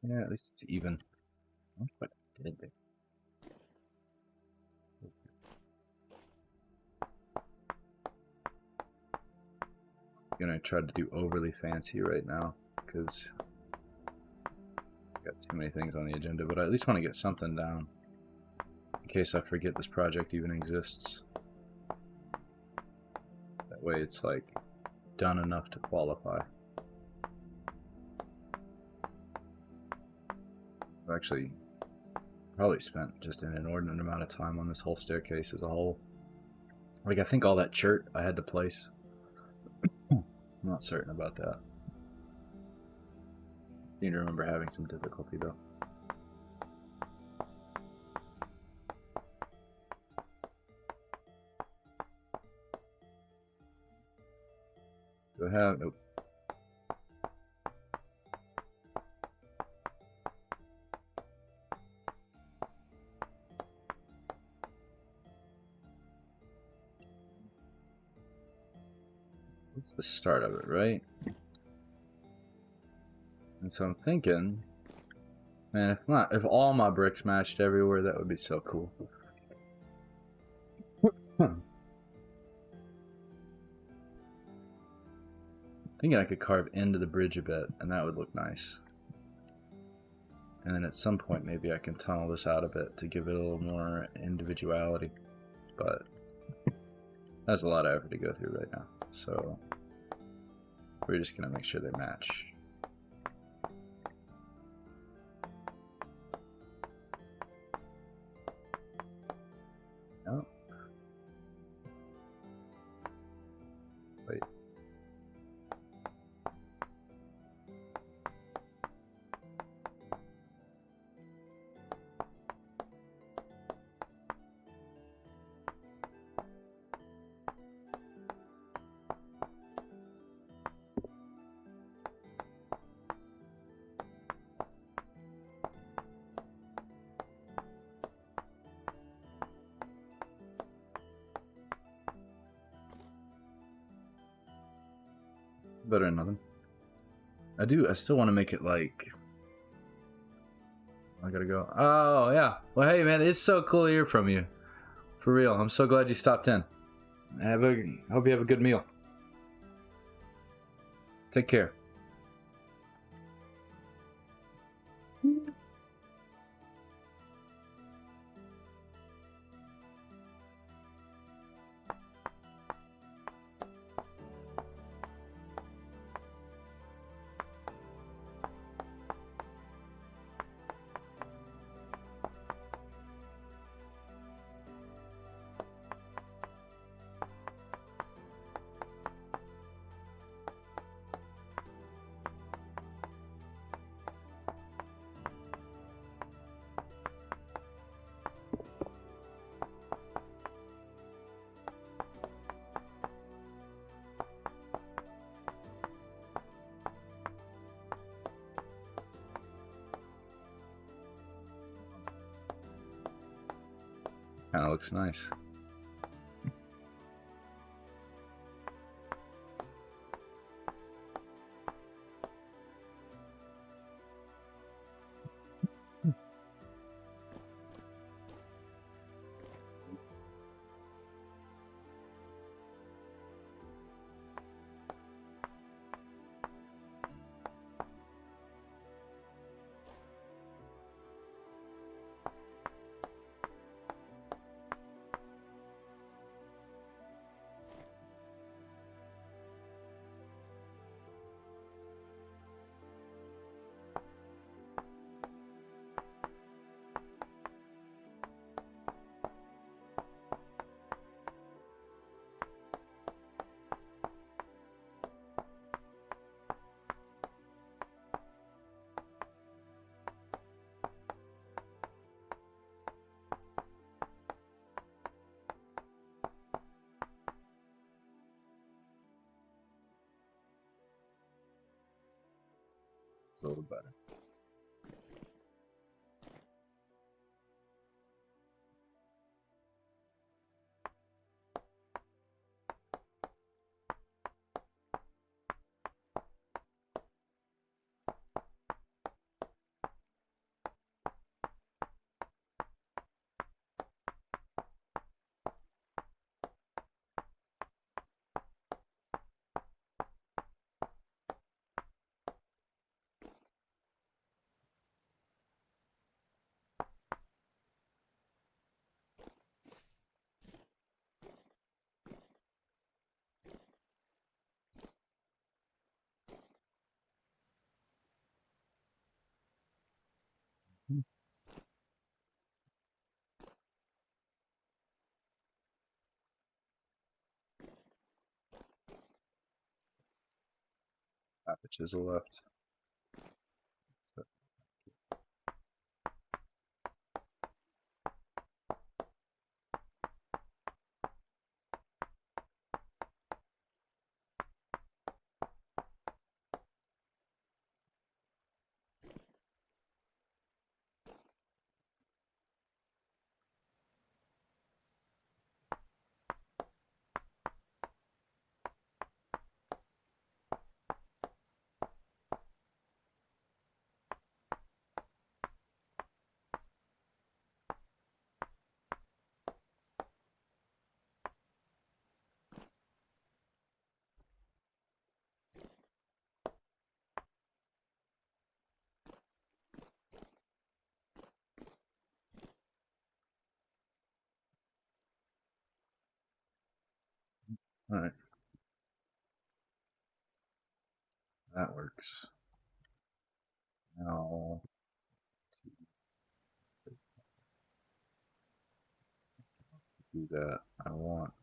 Yeah, at least it's even. What did they? I'm gonna try to do overly fancy right now because I've got too many things on the agenda, but I at least want to get something down in case I forget this project even exists. That way it's like done enough to qualify. I've actually probably spent just an inordinate amount of time on this whole staircase as a whole. Like, I think all that chert I had to place. I'm not certain about that. I need to remember having some difficulty though. Do I have? Nope. What's the start of it, right? And so I'm thinking, man, if all my bricks matched everywhere, that would be so cool. Thinking I could carve into the bridge a bit, and that would look nice. And then at some point, maybe I can tunnel this out a bit to give it a little more individuality. But that's a lot of effort to go through right now. So we're just gonna make sure they match. Oh. Wait. better than nothing. I still want to make it like... I gotta go. Oh, yeah. Well, hey, man, it's so cool to hear from you. For real. I'm so glad you stopped in. Hope you have a good meal. Take care. Kind of looks nice. It's a little better. Half a chisel left. So, all right, that works. Now, to do that, I want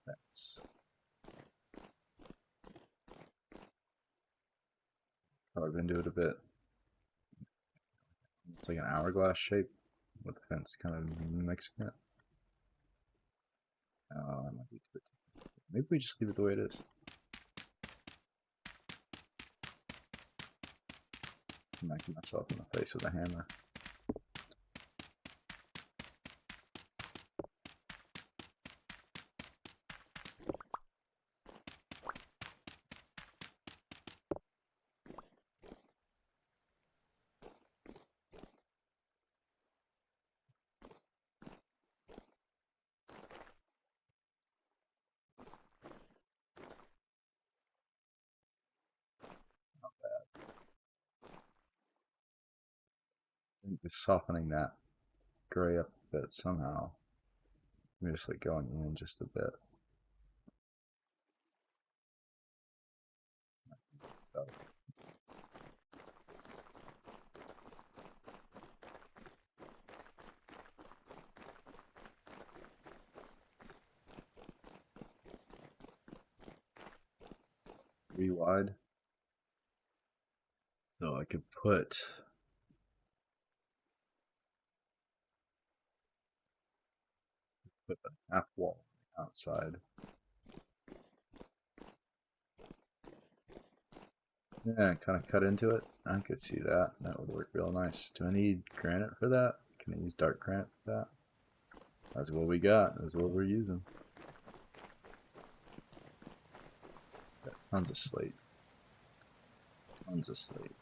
that. Carve into it a bit. It's like an hourglass shape with the fence kind of mixing it. That might be too bit. Maybe we just leave it the way it is. I'm knocking myself in the face with a hammer. Just softening that gray up a bit somehow. I'm just like going in just a bit. So, three wide. So I could put a half wall outside. Yeah, kind of cut into it. I could see that. That would work real nice. Do I need granite for that? Can I use dark granite for that? That's what we got. That's what we're using. Got tons of slate. Tons of slate.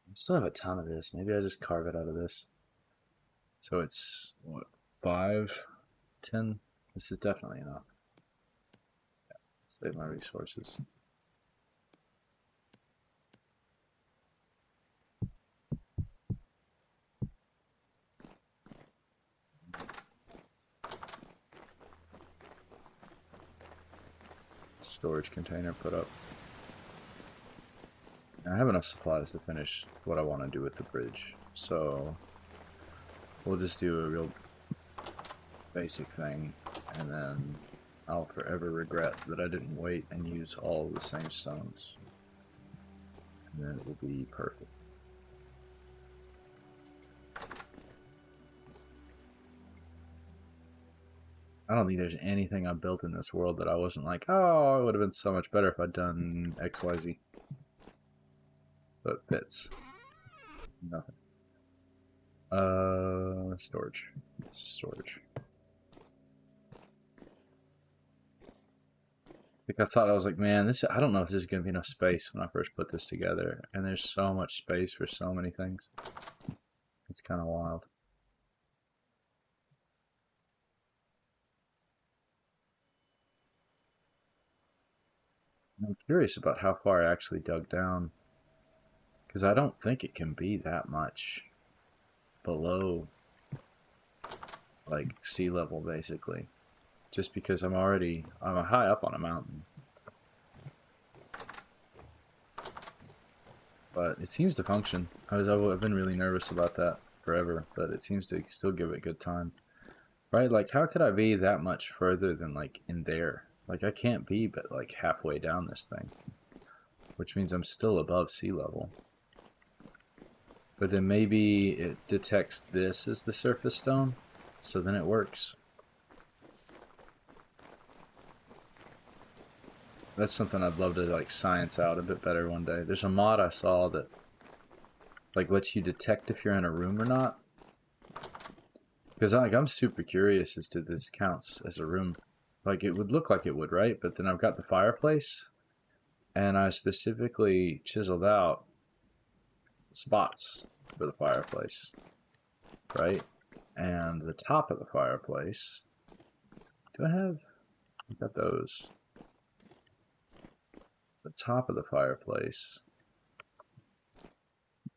I still have a ton of this. Maybe I just carve it out of this. So it's what, 5, 10? This is definitely enough. Save my resources. Storage container put up. I have enough supplies to finish what I want to do with the bridge. So we'll just do a real basic thing, and then I'll forever regret that I didn't wait and use all the same stones. And then it will be perfect. I don't think there's anything I built in this world that I wasn't like, oh, it would have been so much better if I'd done XYZ. But it fits. Nothing. Storage. Storage. I thought I was like, man, this, I don't know if there's gonna be enough space when I first put this together. And there's so much space for so many things. It's kind of wild. I'm curious about how far I actually dug down. Because I don't think it can be that much below, like, sea level, basically. Just because I'm high up on a mountain. But it seems to function. I've been really nervous about that forever, but it seems to still give it good time. Right? Like, how could I be that much further than, like, in there? Like, I can't be but, like, halfway down this thing. Which means I'm still above sea level. But then maybe it detects this as the surface stone, so then it works. That's something I'd love to like science out a bit better one day. There's a mod I saw that like lets you detect if you're in a room or not. Because like I'm super curious as to this counts as a room. Like it would look like it would, right? But then I've got the fireplace, and I specifically chiseled out spots for the fireplace, right? And the top of the fireplace. Do I have? I've got those. The top of the fireplace.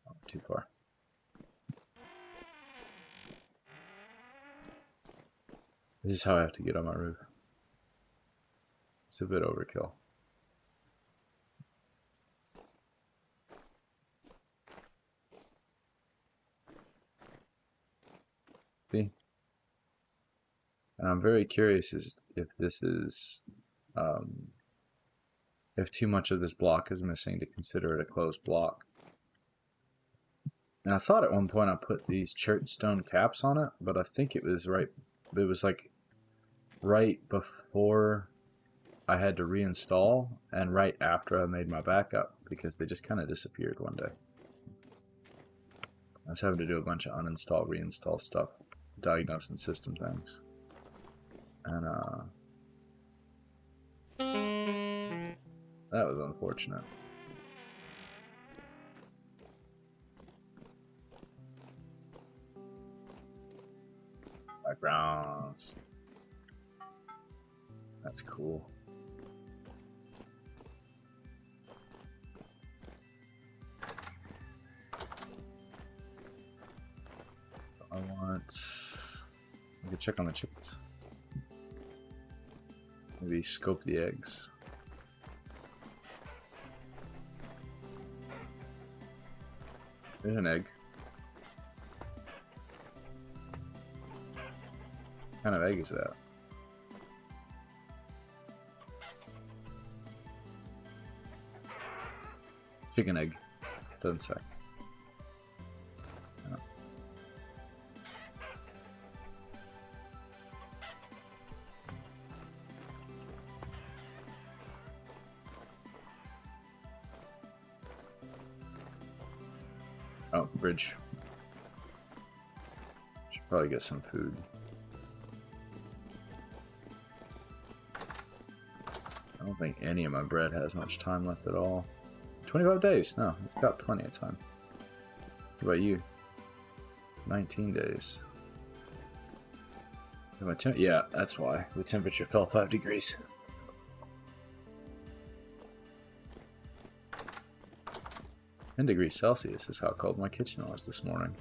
Oh, too far. This is how I have to get on my roof. It's a bit overkill. See? And I'm very curious as if this is, um, if too much of this block is missing to consider it a closed block. And I thought at one point I put these church stone caps on it, but I think it was like right before I had to reinstall and right after I made my backup because they just kind of disappeared one day. I was having to do a bunch of uninstall, reinstall stuff, diagnosing system things. And that was unfortunate. Backgrounds. That's cool. I can check on the chickens. Maybe scope the eggs. There's an egg. What kind of egg is that? Chicken egg. Doesn't say. No. Oh, bridge. Should probably get some food. I don't think any of my bread has much time left at all. 25 days? No, it's got plenty of time. What about you? 19 days. Yeah, that's why. The temperature fell 5 degrees. (10°C) is how cold my kitchen was this morning.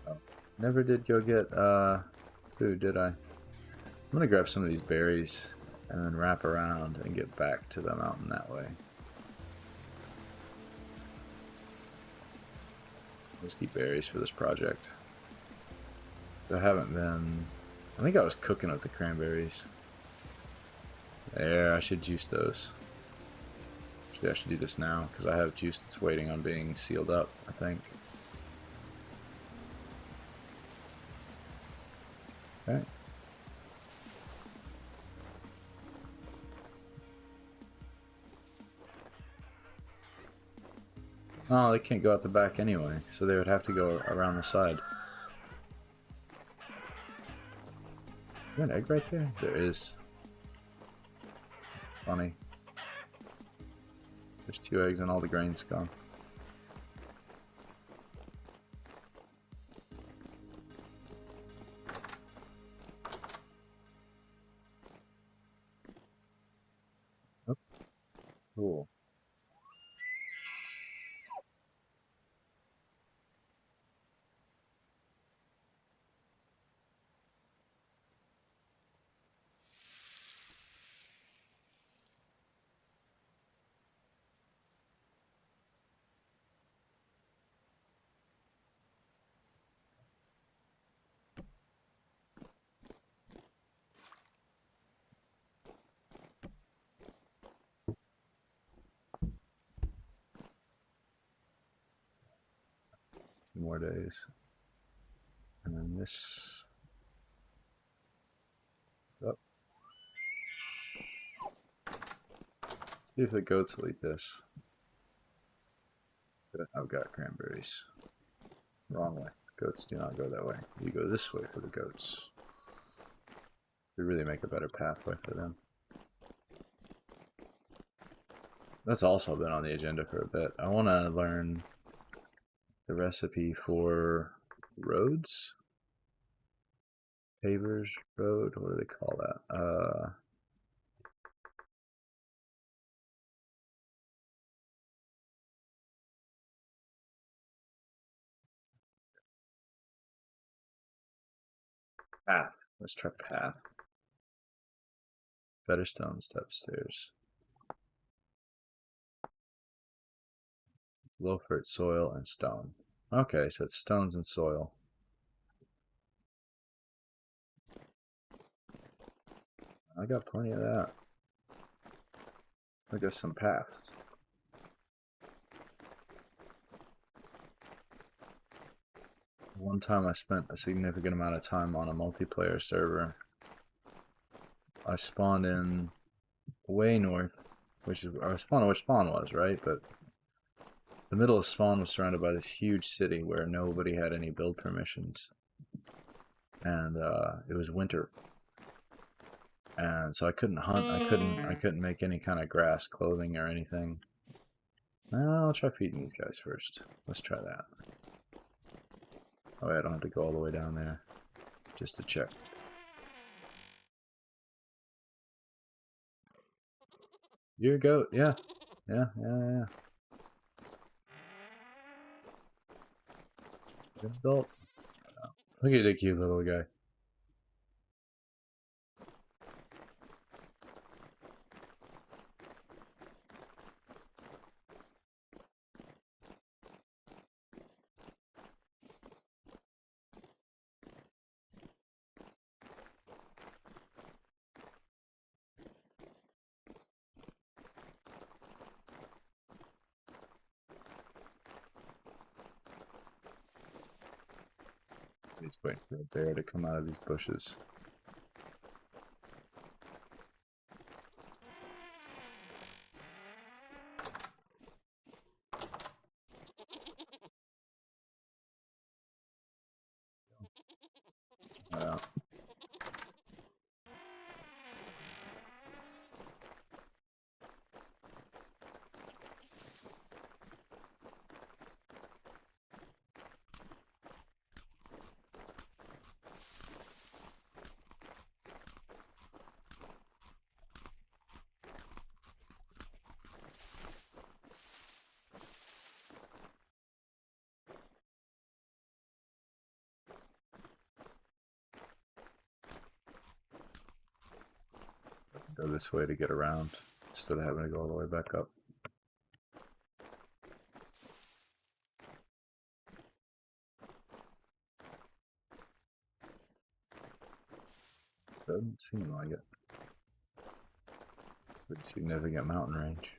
Oh, never did go get food, did I? I'm gonna grab some of these berries and then wrap around and get back to the mountain that way. Let's eat berries for this project. I haven't been... I think I was cooking with the cranberries. There, I should juice those. Actually, I should do this now because I have juice that's waiting on being sealed up, I think. Okay. Oh, they can't go out the back anyway, so they would have to go around the side. Is there an egg right there? There is. That's funny. There's 2 eggs and all the grain's gone. Oh, cool. It's 2 more days. And then this... Oh. Let's see if the goats will eat this. I've got cranberries. Wrong way. Goats do not go that way. You go this way for the goats. We really make a better pathway for them. That's also been on the agenda for a bit. I want to learn the recipe for roads. Pavers road. What do they call that? Path. Let's try path. Better stone step stairs. Low for soil and stone. Okay, so it's stones and soil. I got plenty of that. I got some paths. One time I spent a significant amount of time on a multiplayer server. I spawned in way north, which is I spawned where spawn was, right? But the middle of spawn was surrounded by this huge city where nobody had any build permissions, and it was winter, and so I couldn't hunt. I couldn't make any kind of grass clothing or anything. I'll try feeding these guys first. Let's try that. Oh, wait, I don't have to go all the way down there just to check. You're a goat, yeah. Yeah. Good adult. Look at the cute little guy. He's waiting for a bear to come out of these bushes. Uh, go this way to get around instead of having to go all the way back up. Doesn't seem like it. Pretty significant mountain range.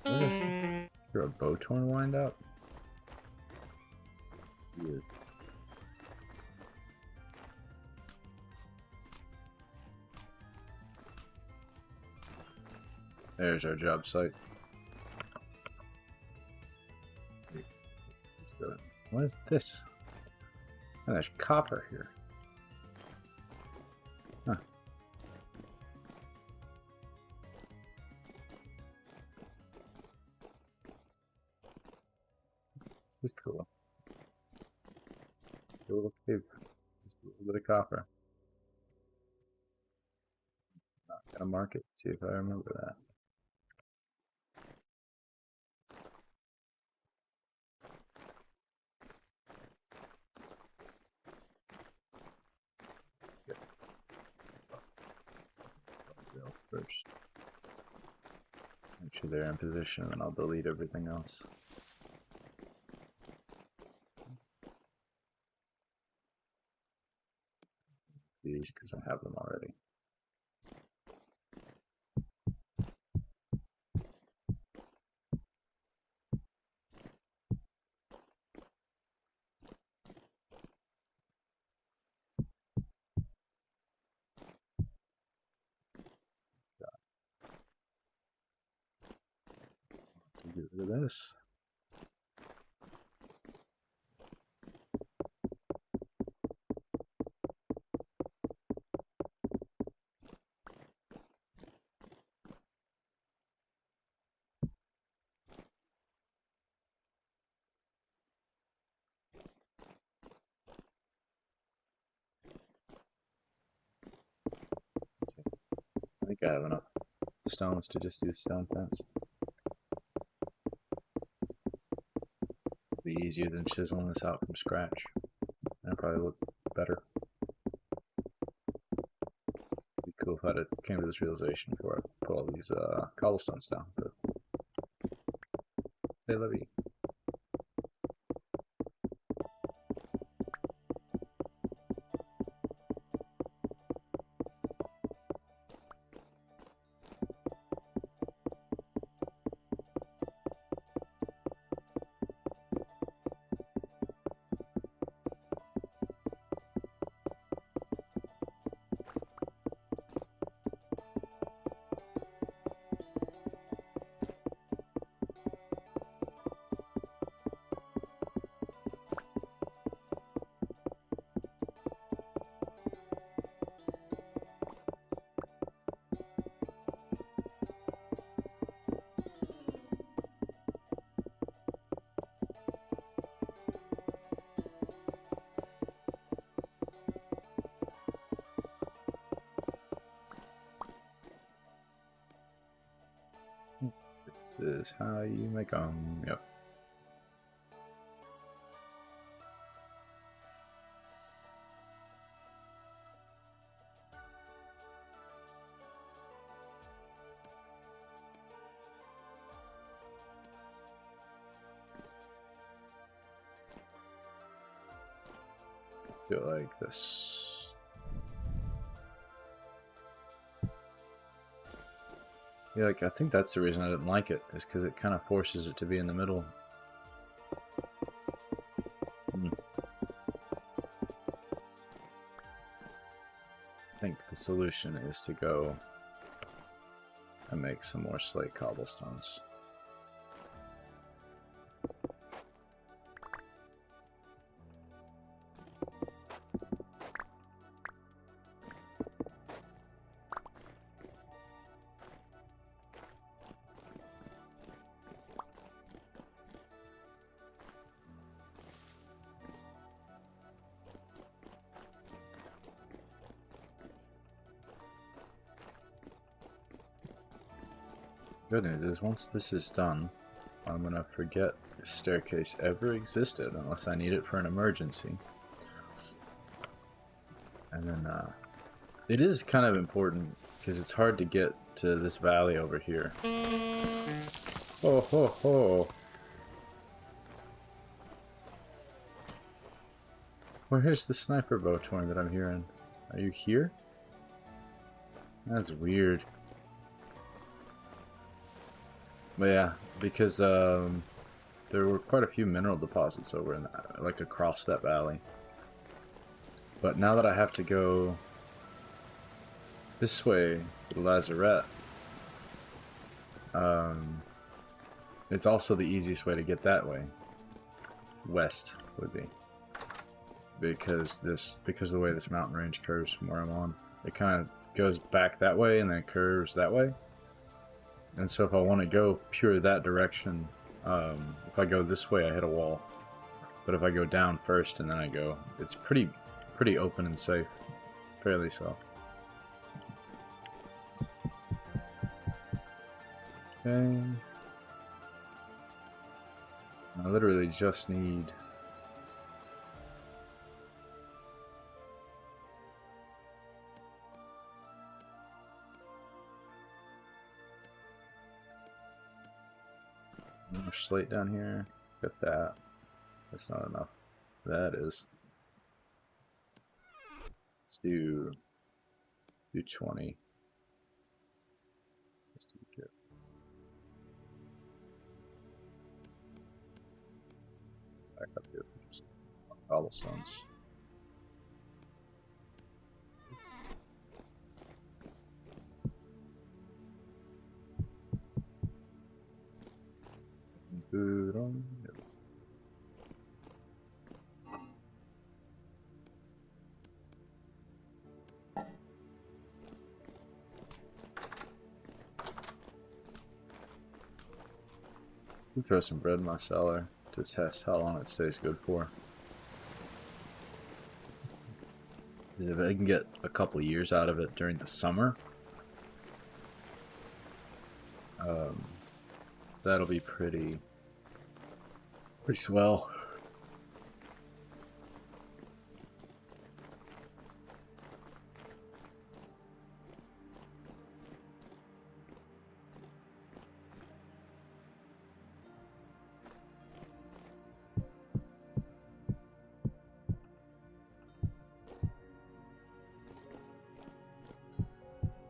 What is it? You're a bow torn wind up? Weird. There's our job site. What is this? Oh, there's copper here. Huh. This is cool. A little cave. Just a little bit of copper. Not gonna mark it. See if I remember that. after they're in position, and then I'll delete everything else. These, because I have them already. Get rid of this. I think I have enough stones to just do stone fence. Be easier than chiseling this out from scratch. And probably look better. Be cool if I came to this realization before I put all these cobblestones down. But they love you. This is how you make them. Yep. Do it like this. Yeah, like I think that's the reason I didn't like it, is because it kind of forces it to be in the middle. I think the solution is to go and make some more slate cobblestones. Good news is, once this is done, I'm gonna forget this staircase ever existed unless I need it for an emergency. And then, it is kind of important because it's hard to get to this valley over here. Ho ho ho! Where's the sniper bow torn that I'm hearing? Are you here? That's weird. But yeah, because there were quite a few mineral deposits over in that, like across that valley. But now that I have to go this way to the Lazarette, it's also the easiest way to get that way. West would be. Because of the way this mountain range curves from where I'm on. It kind of goes back that way and then curves that way. And so if I want to go pure that direction, if I go this way, I hit a wall. But if I go down first and then I go, it's pretty open and safe. Fairly so. Okay. I literally just need... More slate down here. Got that. That's not enough. That is. Let's do 20. Just to get back up here for just cobblestones. Food on. Yep. Throw some bread in my cellar to test how long it stays good for. If I can get a couple years out of it during the summer, that'll be pretty swell.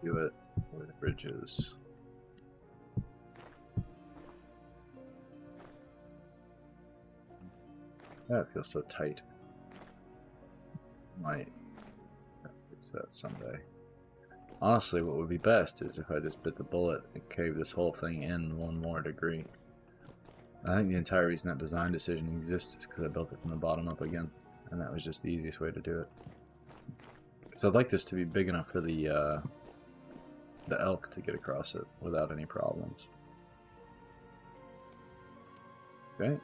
Do it where the bridge is. That feels so tight. Might fix that someday. Honestly, what would be best is if I just bit the bullet and caved this whole thing in 1 more degree. I think the entire reason that design decision exists is because I built it from the bottom up again, and that was just the easiest way to do it. So I'd like this to be big enough for the elk to get across it without any problems. Okay.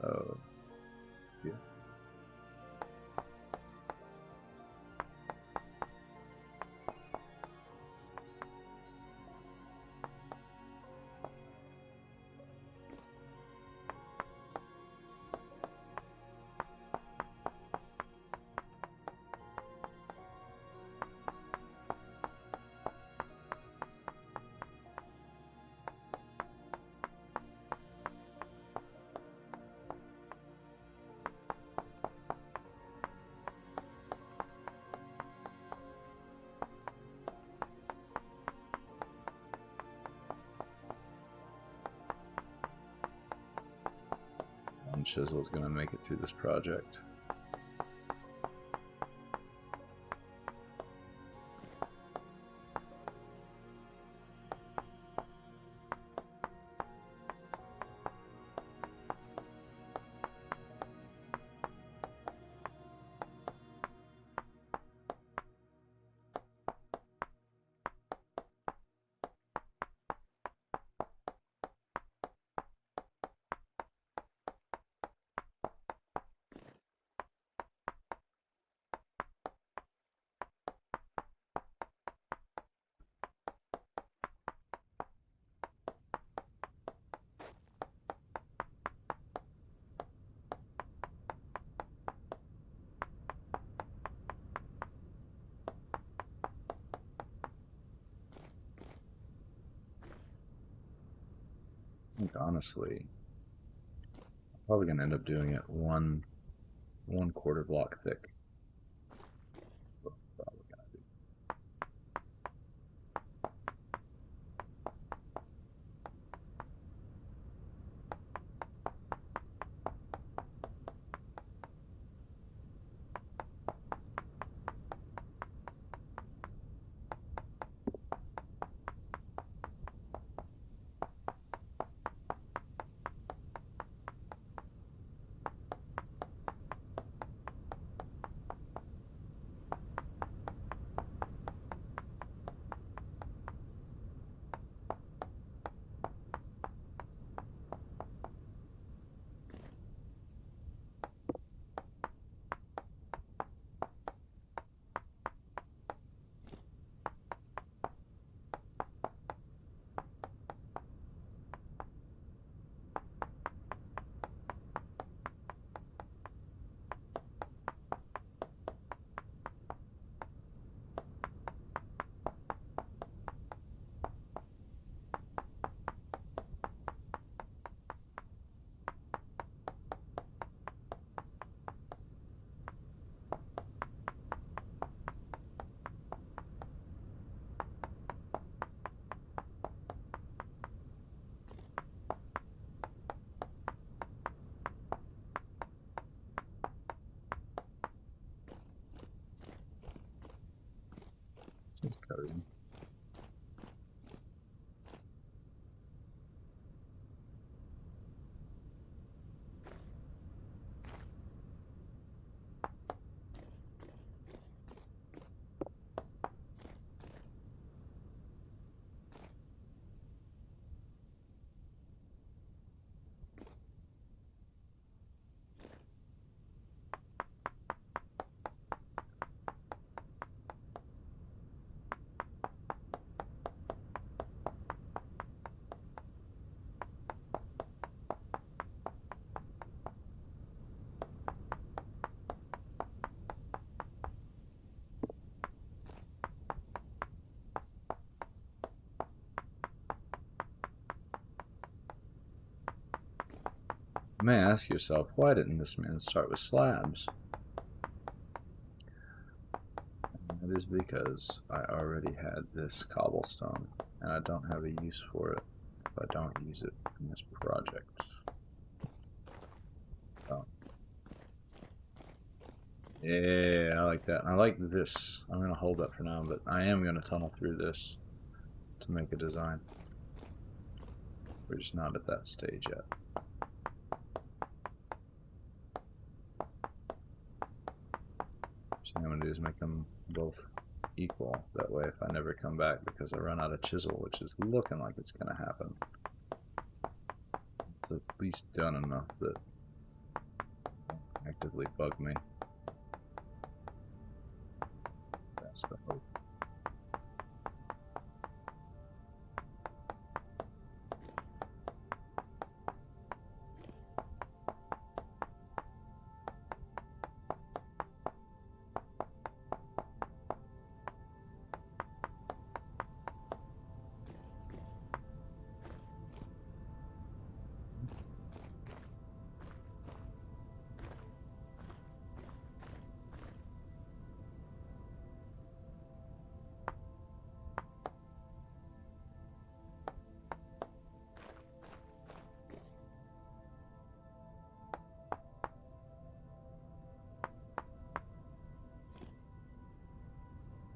So, yeah. Chisel's gonna make it through this project. I think honestly, I'm probably gonna end up doing it one quarter block thick. Probably gonna do. Seems cozy. You may ask yourself, why didn't this man start with slabs? And that is because I already had this cobblestone, and I don't have a use for it if I don't use it in this project. Oh. Yeah, I like that. I like this. I'm going to hold that for now, but I am going to tunnel through this to make a design. We're just not at that stage yet. So what I'm going to do is make them both equal. That way if I never come back because I run out of chisel, which is looking like it's going to happen, it's at least done enough that it won't actively bug me. That's the hope.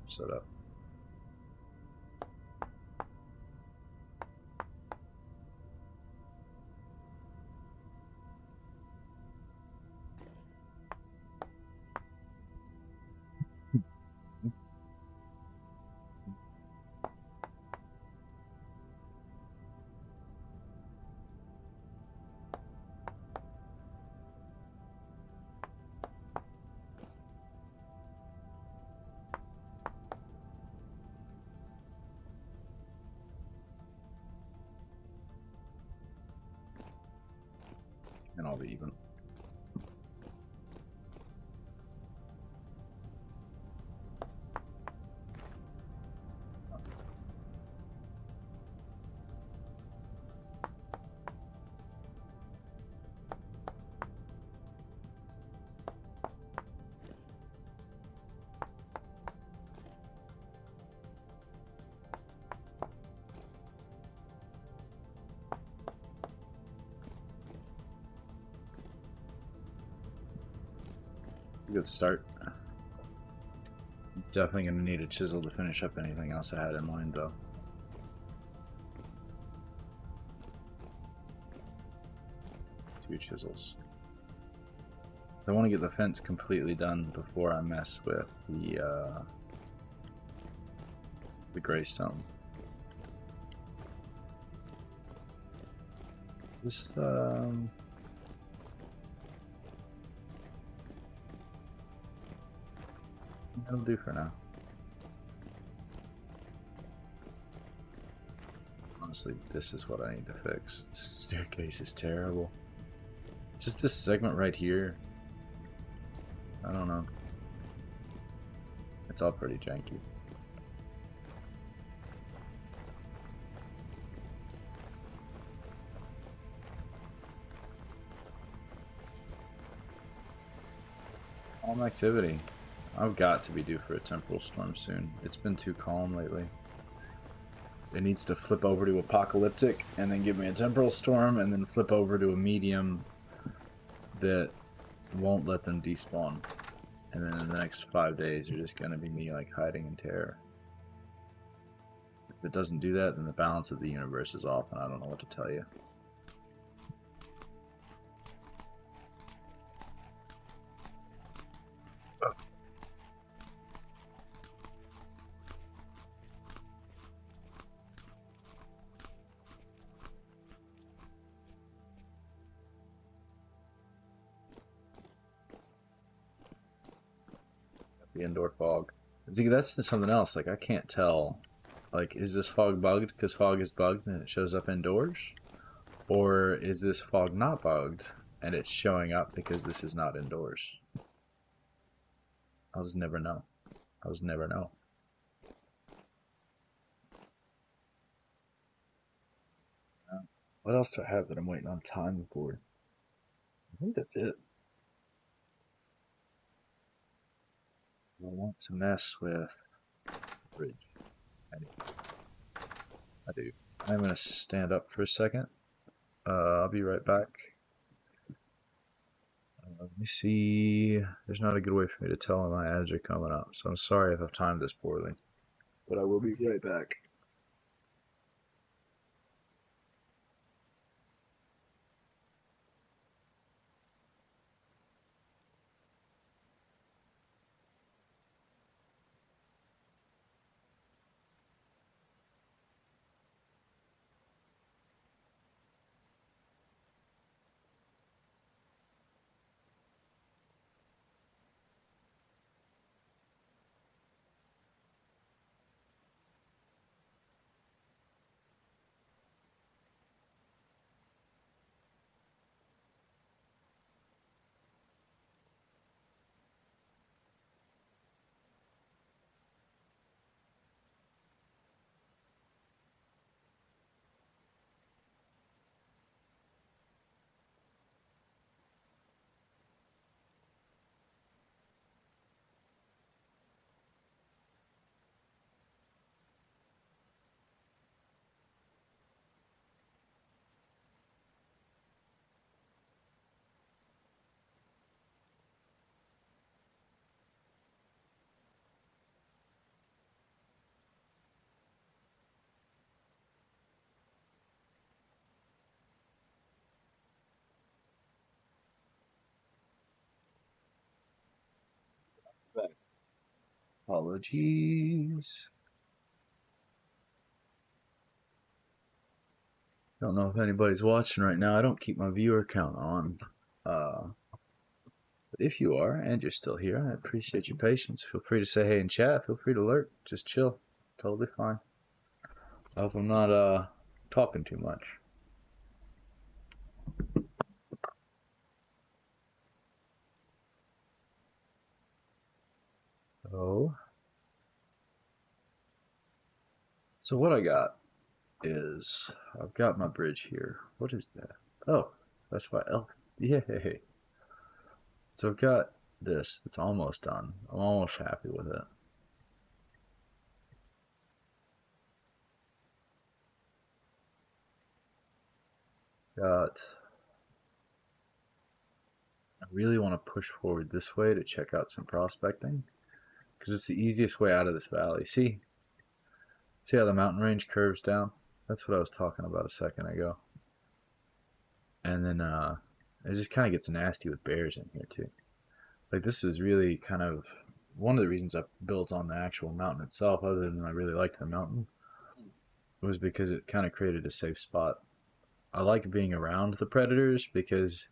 Set up. And I'll be even. Good start. Definitely going to need a chisel to finish up anything else I had in mind, though. Two chisels. So I want to get the fence completely done before I mess with the greystone. Just that'll do for now. Honestly, this is what I need to fix. This staircase is terrible. Just this segment right here. I don't know. It's all pretty janky. Calm activity. I've got to be due for a temporal storm soon. It's been too calm lately. It needs to flip over to apocalyptic and then give me a temporal storm and then flip over to a medium that won't let them despawn. And then in the next 5 days are just going to be me like hiding in terror. it doesn't do that, then the balance of the universe is off, and I don't know what to tell you. The indoor fog. See, that's something else. Like, I can't tell. Like, is this fog bugged because fog is bugged and it shows up indoors? Or is this fog not bugged and it's showing up because this is not indoors? I'll just never know. I'll just never know. What else do I have that I'm waiting on time for? I think that's it. I want to mess with bridge. I do. I'm going to stand up for a second. I'll be right back. Let me see. There's not a good way for me to tell when my ads are coming up, so I'm sorry if I've timed this poorly. But I will be right back. Back. Apologies. Don't know if anybody's watching right now. I don't keep my viewer count on. But if you are and you're still here, I appreciate your patience. Feel free to say hey in chat. Feel free to lurk. Just chill. Totally fine. I hope I'm not talking too much. Oh. So what I got is I've got my bridge here. What is that? Oh, that's my elf. Yay. So I've got this. It's almost done. I'm almost happy with it. Got. I really want to push forward this way to check out some prospecting because it's the easiest way out of this valley. See how the mountain range curves down? That's what I was talking about a second ago. And then it just kind of gets nasty with bears in here too. Like this is really kind of one of the reasons I built on the actual mountain itself, other than I really liked the mountain, was because it kind of created a safe spot. I like being around the predators because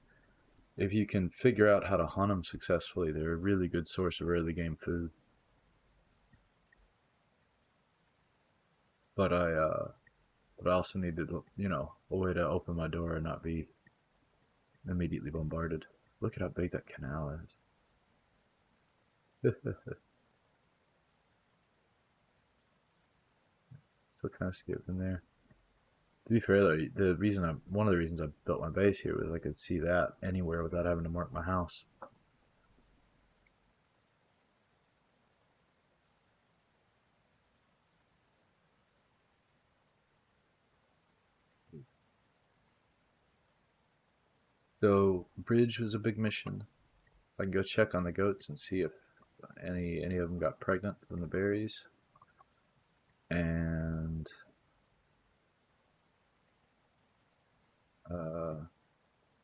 if you can figure out how to hunt them successfully, they're a really good source of early game food. But I also needed, a way to open my door and not be immediately bombarded. Look at how big that canal is. Still kind of skipping there. To be fair though, one of the reasons I built my base here was I could see that anywhere without having to mark my house. So bridge was a big mission. I can go check on the goats and see if any of them got pregnant from the berries. And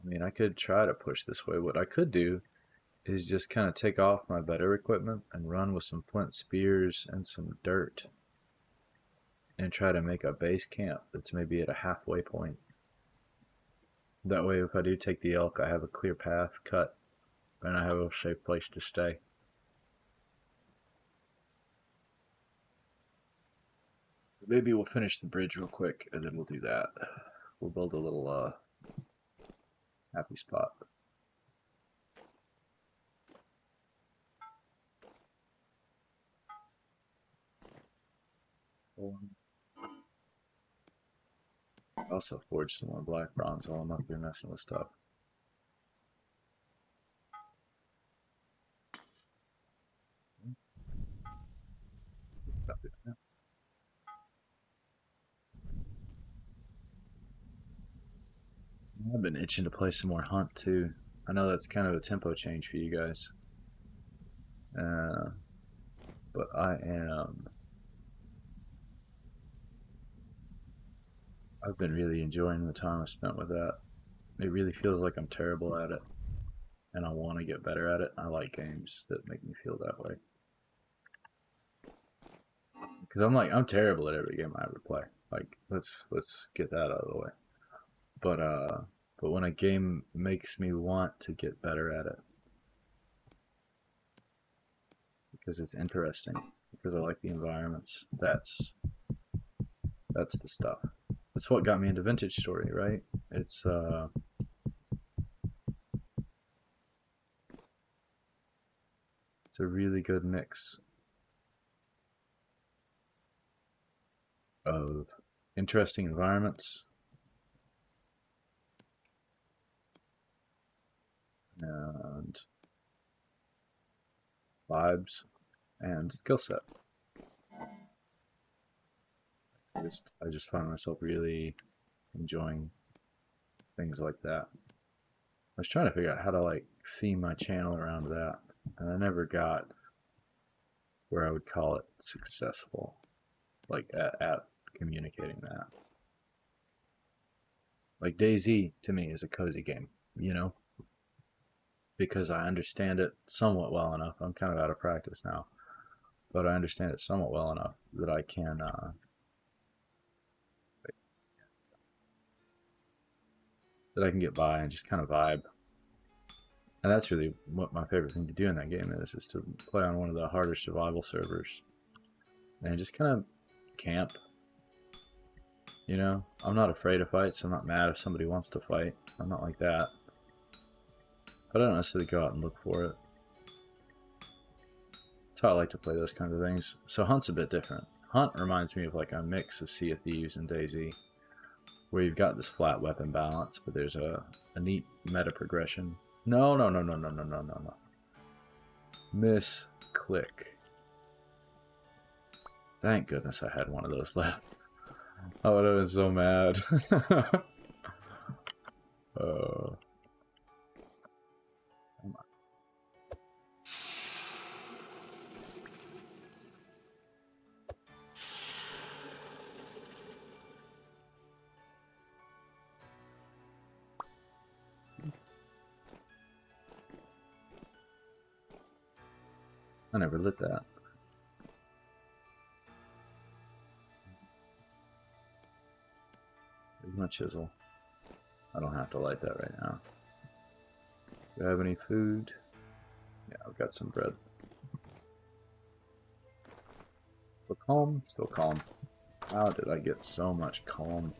I mean, I could try to push this way. What I could do is just kind of take off my better equipment and run with some flint spears and some dirt and try to make a base camp that's maybe at a halfway point. That way, if I do take the elk, I have a clear path cut and I have a safe place to stay. So maybe we'll finish the bridge real quick and then we'll do that. We'll build a little happy spot. I also forged some more black bronze while I'm up here messing with stuff. I've been itching to play some more Hunt too. I know that's kind of a tempo change for you guys. But I've been really enjoying the time I spent with that. It really feels like I'm terrible at it, and I want to get better at it. I like games that make me feel that way. Because I'm terrible at every game I ever play. Like, let's get that out of the way. But when a game makes me want to get better at it, because it's interesting, because I like the environments, that's the stuff. That's what got me into Vintage Story, right? It's a really good mix of interesting environments and vibes and skill set. I just find myself really enjoying things like that. I was trying to figure out how to like theme my channel around that, and I never got where I would call it successful, like at communicating that. Like DayZ to me is a cozy game, you know, because I understand it somewhat well enough. I'm kind of out of practice now, but I understand it somewhat well enough that I can get by and just kind of vibe. And that's really what my favorite thing to do in that game is to play on one of the harder survival servers and just kind of camp. You know, I'm not afraid of fights. I'm not mad if somebody wants to fight. I'm not like that. But I don't necessarily go out and look for it. That's how I like to play those kinds of things. So Hunt's a bit different. Hunt reminds me of like a mix of Sea of Thieves and DayZ, where you've got this flat weapon balance, but there's a neat meta progression. No. Misclick. Thank goodness I had one of those left. I would have been so mad. uh, I never lit that. There's my chisel. I don't have to light that right now. Do I have any food? Yeah, I've got some bread. Still calm? Still calm. How did I get so much calm?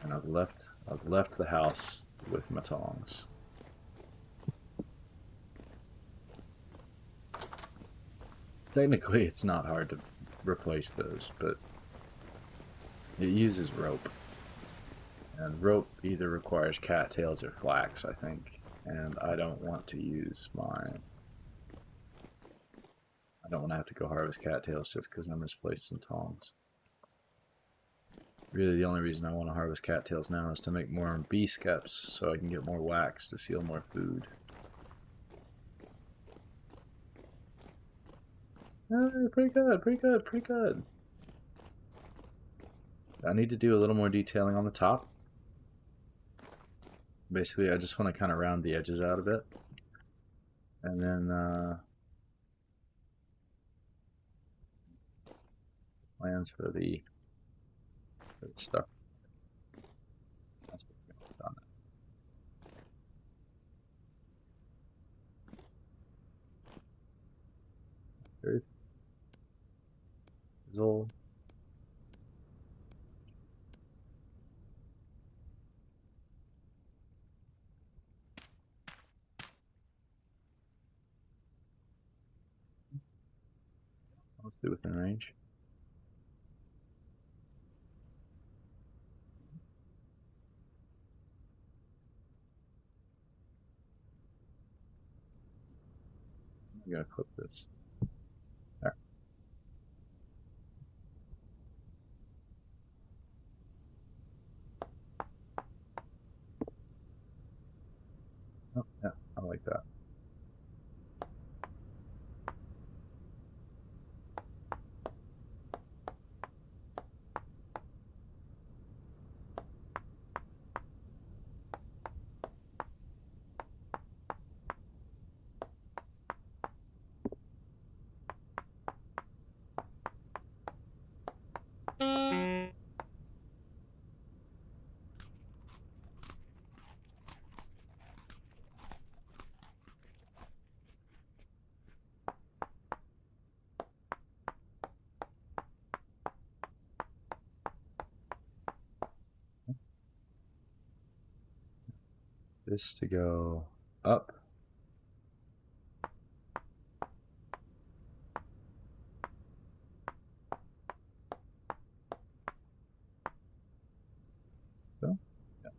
And I've left the house with my tongs. Technically, it's not hard to replace those, but it uses rope. And rope either requires cattails or flax, I think. And I don't want to use mine. I don't want to have to go harvest cattails just because I misplaced some tongs. Really, the only reason I want to harvest cattails now is to make more bee skeps so I can get more wax to seal more food. Pretty good. I need to do a little more detailing on the top. Basically, I just want to kind of round the edges out a bit. And then plans for the stuff. Earth is old. Mostly within range. I'm gonna clip this. There. Oh, yeah, I like that. This to go up. So, yeah.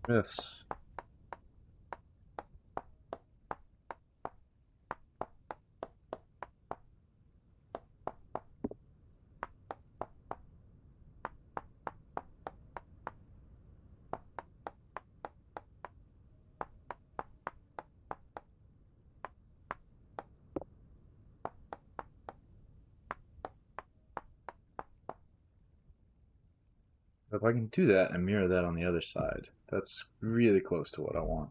Riffs. If I can do that and mirror that on the other side, that's really close to what I want.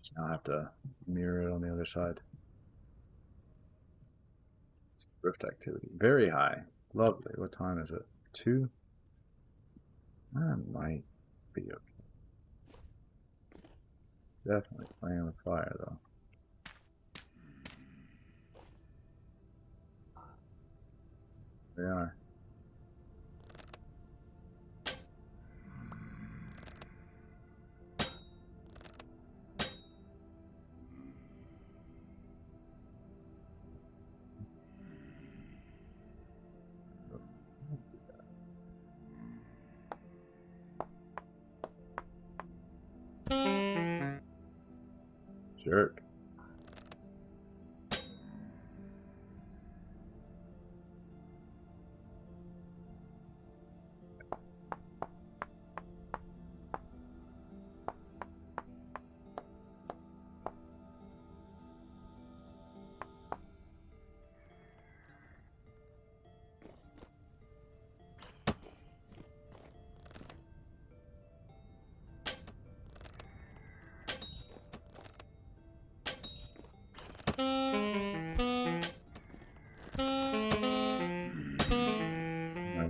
So now I have to mirror it on the other side. It's rift activity. Very high. Lovely. What time is it? 2? That might be okay. Definitely playing with fire, though. They are. Jerk.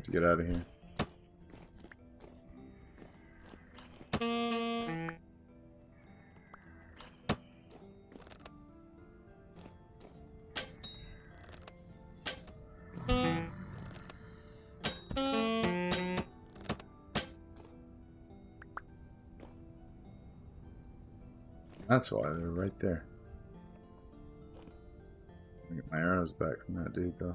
to get out of here. That's why they're right there. I'll get my arrows back from that dude though.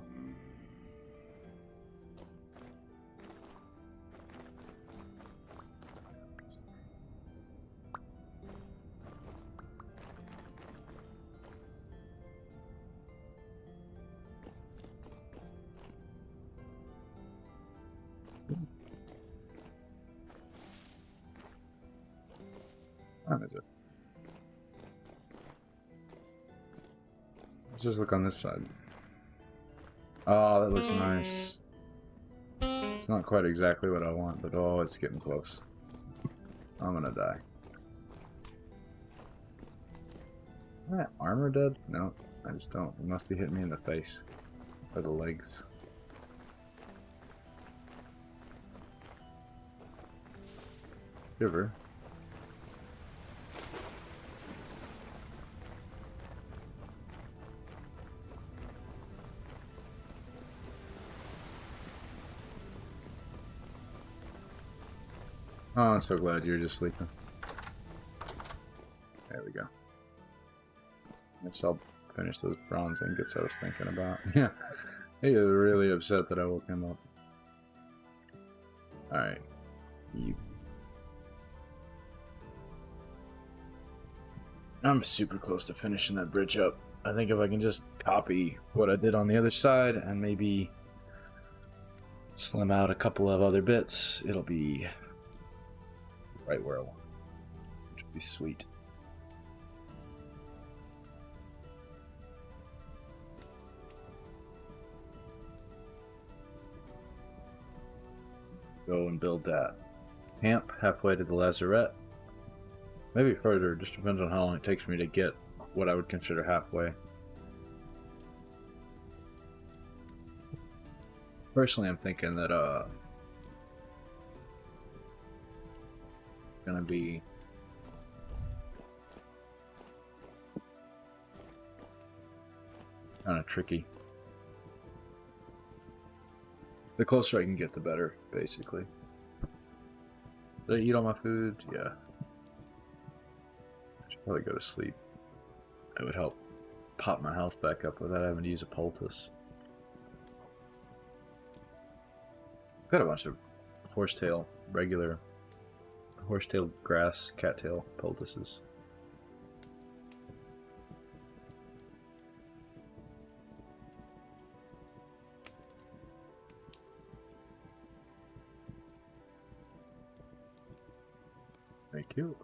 What is it? Let's just look on this side. Oh, that looks nice. It's not quite exactly what I want, but oh, it's getting close. I'm gonna die. Am I armor dead? No, I just don't. It must be hitting me in the face. Or the legs. River. Oh, I'm so glad you're just sleeping. There we go. Guess I'll finish those bronze ingots I was thinking about. Yeah, he was really upset that I woke him up. Alright. I'm super close to finishing that bridge up. I think if I can just copy what I did on the other side and maybe slim out a couple of other bits, it'll be right where I want, which would be sweet. Go and build that camp halfway to the lazarette. Maybe further, just depends on how long it takes me to get what I would consider halfway. Personally, I'm thinking that gonna be kind of tricky. The closer I can get, the better, basically. Did I eat all my food? Yeah. I should probably go to sleep. It would help pop my health back up without having to use a poultice. I've got a bunch of horsetail, regular horsetail grass, cattail poultices. Thank you.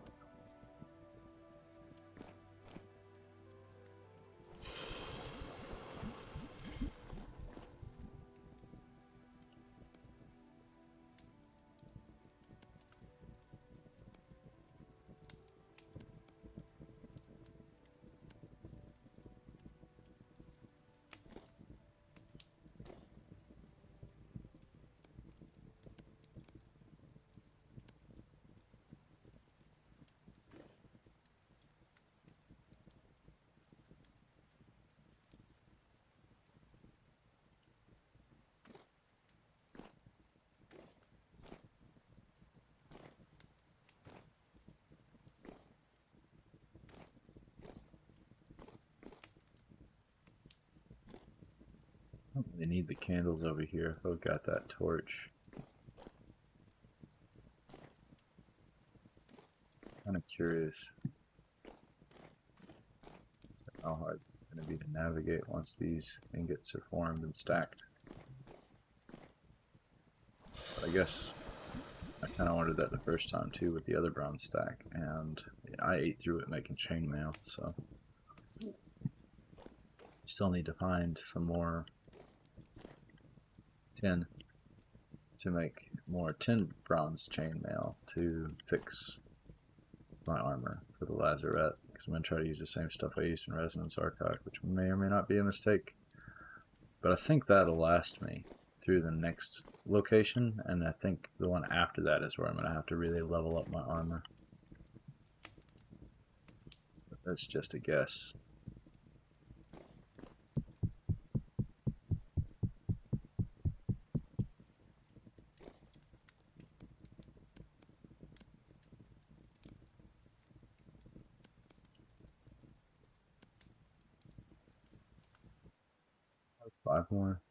I don't really need the candles over here if I've got that torch. Kind of curious how hard it's going to be to navigate once these ingots are formed and stacked. But I guess I kind of wanted that the first time too with the other bronze stack, and I ate through it making chainmail, so still need to find some more tin to make more tin bronze chainmail to fix my armor for the lazarette, because I'm going to try to use the same stuff I used in Resonance Archive, which may or may not be a mistake. But I think that'll last me through the next location, and I think the one after that is where I'm going to have to really level up my armor. But that's just a guess. Five more.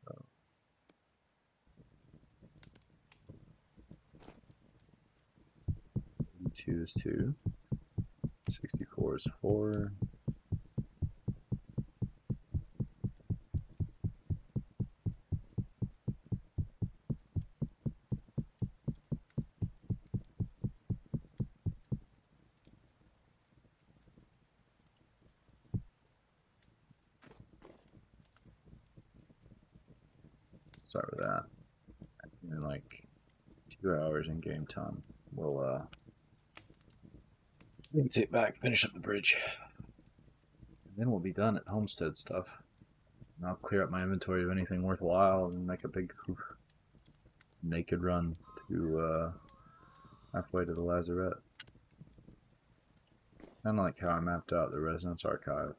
So 82 is 2. 64 is 4. Start with that. And in like 2 hours in game time, we'll take back, finish up the bridge, and then we'll be done at homestead stuff. And I'll clear up my inventory of anything worthwhile and make a big naked run to halfway to the lazarette. Kind of like how I mapped out the Resonance Archive.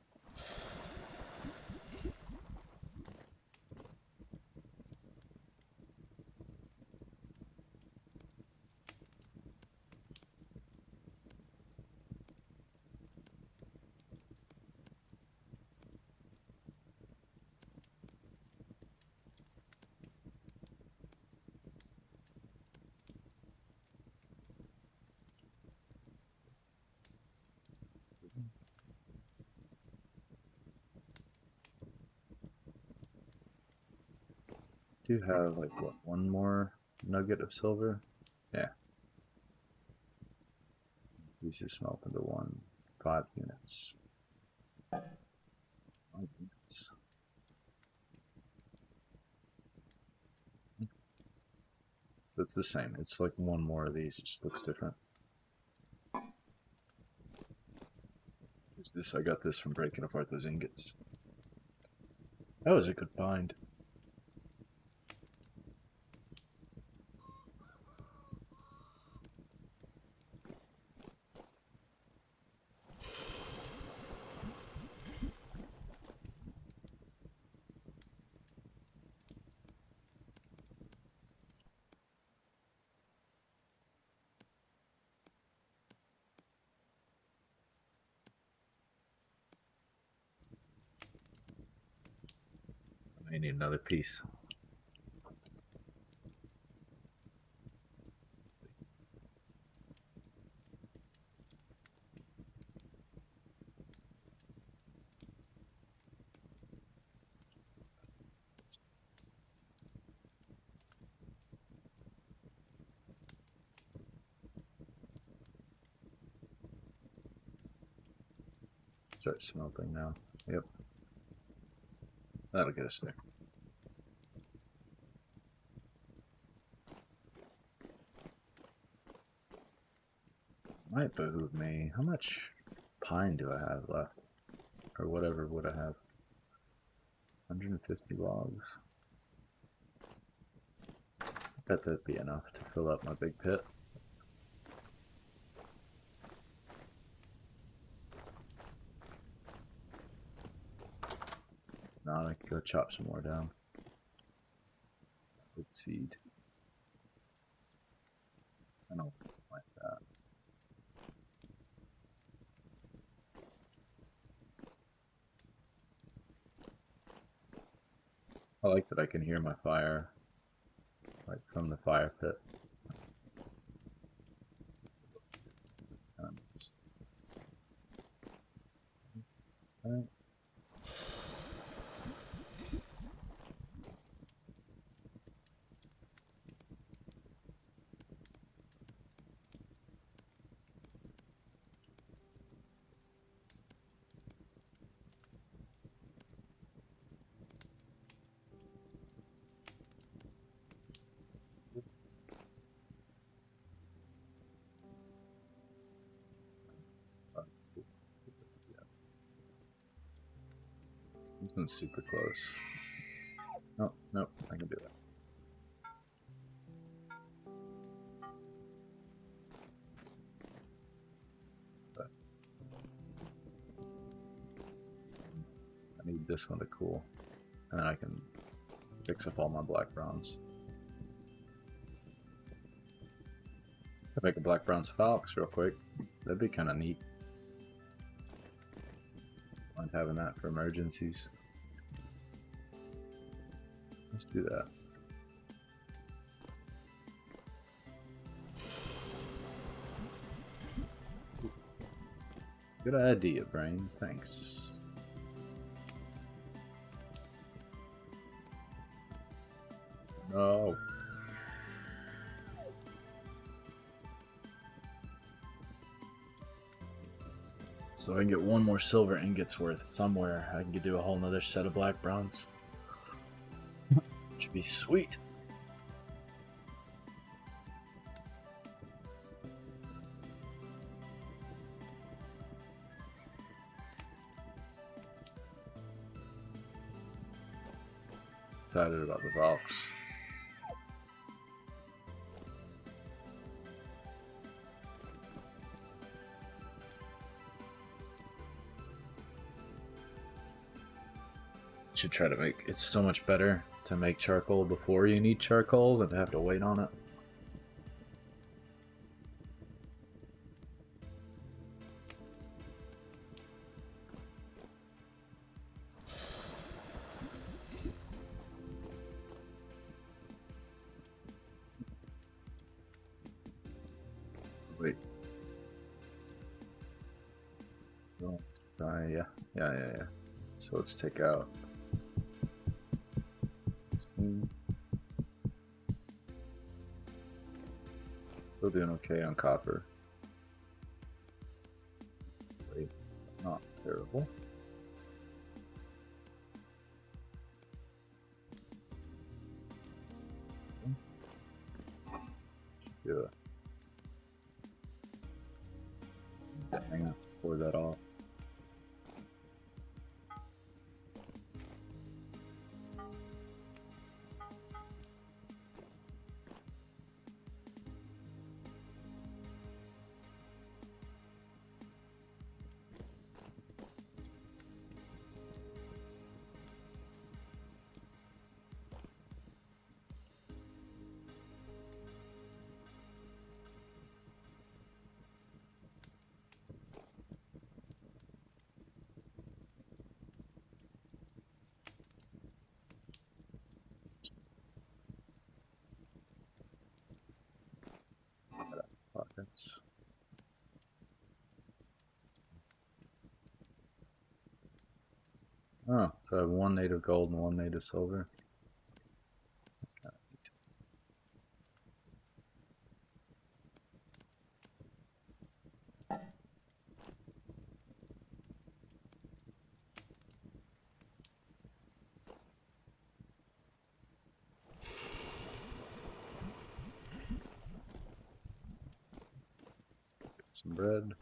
Do have like what, one more nugget of silver? Yeah. Pieces smelt into one. 5 units. 5 units. It's the same. It's like one more of these. It just looks different. Here's this. I got this from breaking apart those ingots. That was a good find. I need another piece. Start smelting now. Yep. That'll get us there. Might behoove me. How much pine do I have left? Or whatever would I have? 150 logs. I bet that'd be enough to fill up my big pit. Now I could go chop some more down. Good seed. I don't like that. I like that I can hear my fire, like from the fire pit. Alright. This one's super close. No, no, I can do that. But I need this one to cool, and then I can fix up all my black bronze. I'll make a black bronze Falx real quick. That'd be kind of neat. Mind having that for emergencies. Let's do that. Good idea, brain. Thanks. No. So I can get one more silver ingots worth somewhere. I can do a whole nother set of black bronze. Should be sweet. Excited about the Valks. Should try to make it's so much better to make charcoal before you need charcoal than to have to wait on it. Wait. Oh, yeah. So let's take out 16. Still doing okay on copper. Wait, not terrible. Yeah. Hang on, pour that off. Pockets. Oh, so I have one native gold and one native silver. That's kind of neat. Some bread.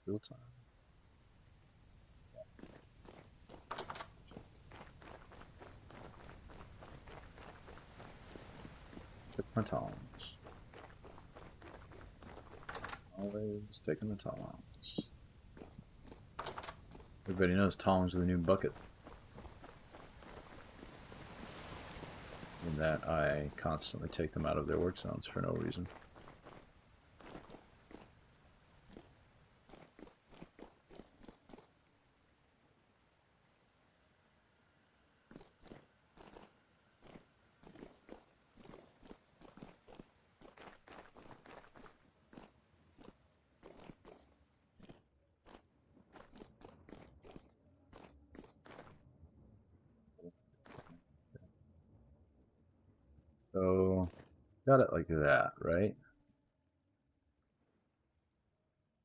Still time. Took my tongs. Always taking the tongs. Everybody knows tongs are the new bucket. In that I constantly take them out of their work zones for no reason. So, got it like that, right?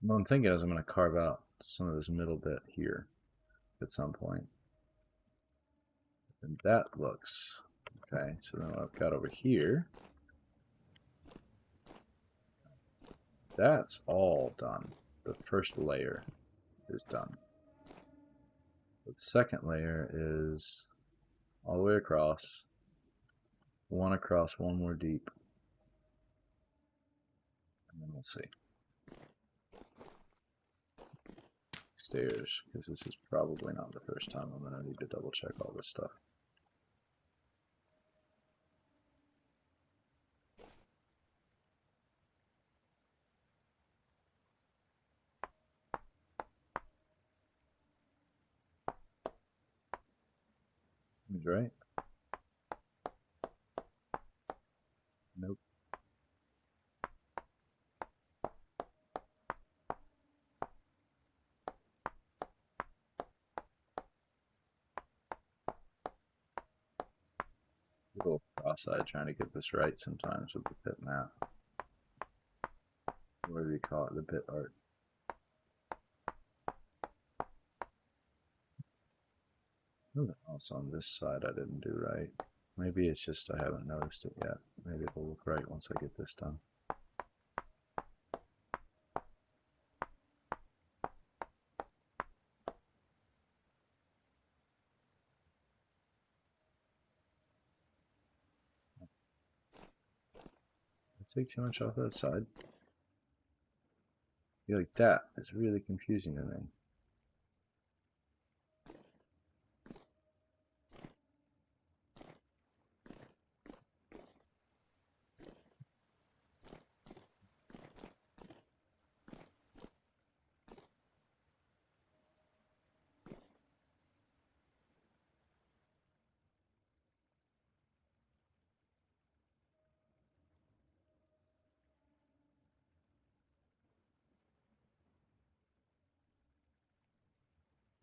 What I'm thinking is I'm going to carve out some of this middle bit here at some point. And that looks okay. So then what I've got over here, that's all done. The first layer is done. The second layer is all the way across, one across, one more deep, and then we'll see. Stairs, because this is probably not the first time I'm going to need to double check all this stuff. Seems right. Nope. A little cross-eyed trying to get this right sometimes with the pit map. What do you call it? The pit art. Something else on this side I didn't do right. Maybe it's just I haven't noticed it yet. Maybe it'll look right once I get this done. Take too much off that side. I feel like that is really confusing to me.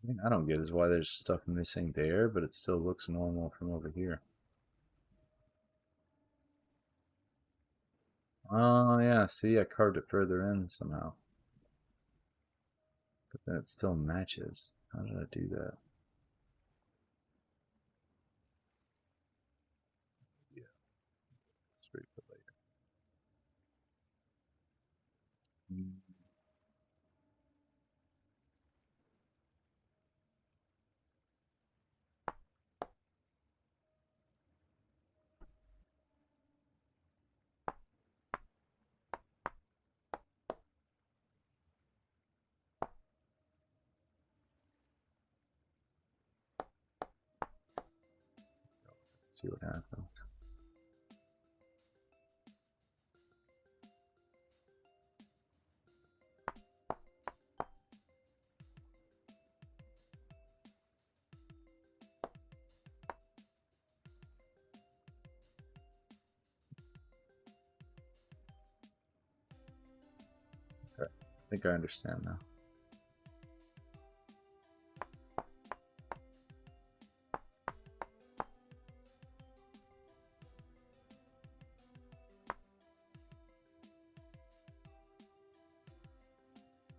The thing I don't get is why there's stuff missing there, but it still looks normal from over here. Oh yeah, see, I carved it further in somehow. But then it still matches. How did I do that? Yeah, straight for later. See what happens. Okay, I think I understand now.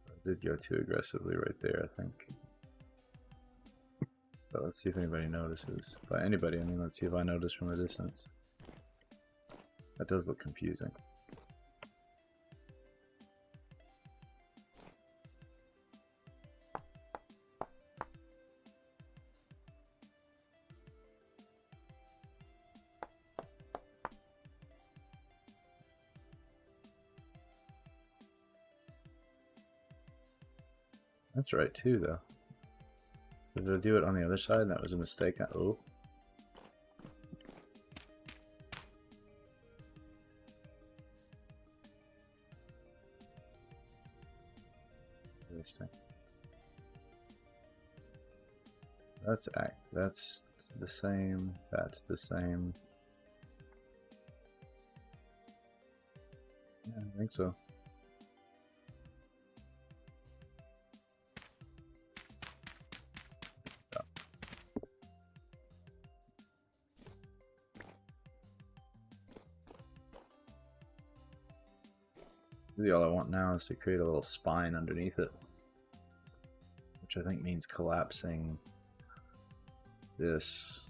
I did go too aggressively right there, I think. But let's see if anybody notices. By anybody, I mean let's see if I notice from a distance. That does look confusing. That's right too, though. Did I do it on the other side? That was a mistake. Oh. Interesting. That's the same. That's the same. Yeah, I think so. Really all I want now is to create a little spine underneath it, which I think means collapsing this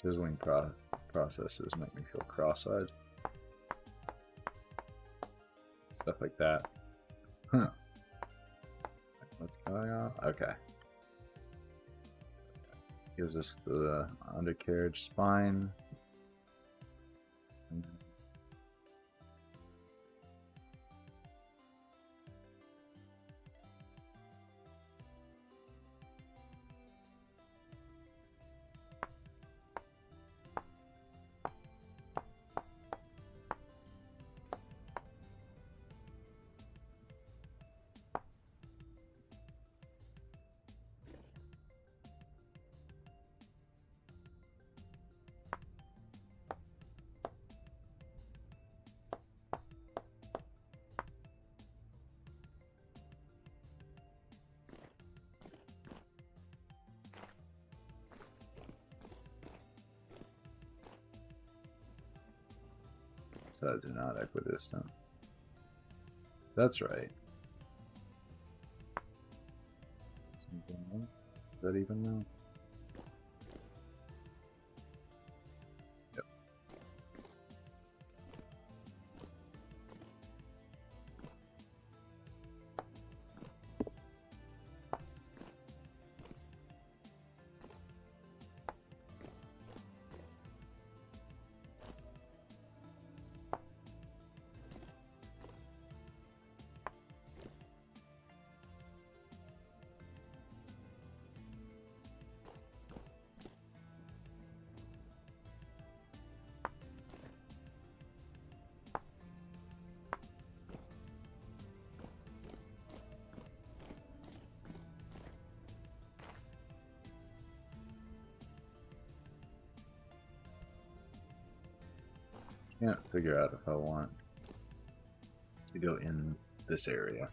Chiseling processes make me feel cross-eyed. Stuff like that. Huh. What's going on? Okay. Gives us the undercarriage spine. Sides are not equidistant. That's right. Something else? Is that even now? Yep. Can't figure out if I want to go in this area.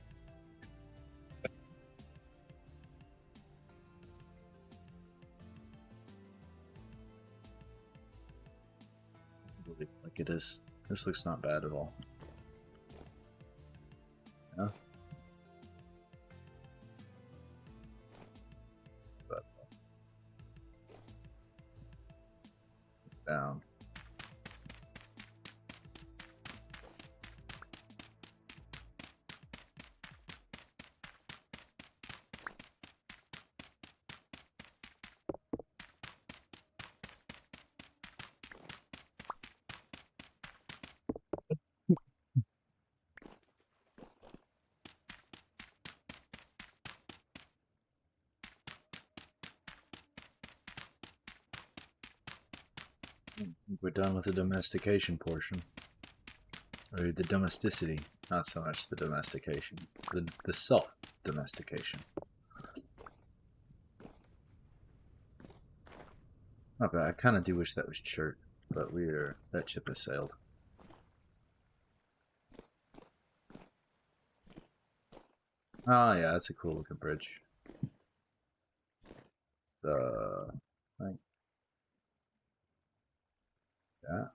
Like it is. This looks not bad at all. Yeah. But down. We're done with the domestication portion. Or the domesticity. Not so much the domestication. The self-domestication. Not bad. I kind of do wish that was chert, but that ship has sailed. Oh yeah, that's a cool looking bridge. Like that.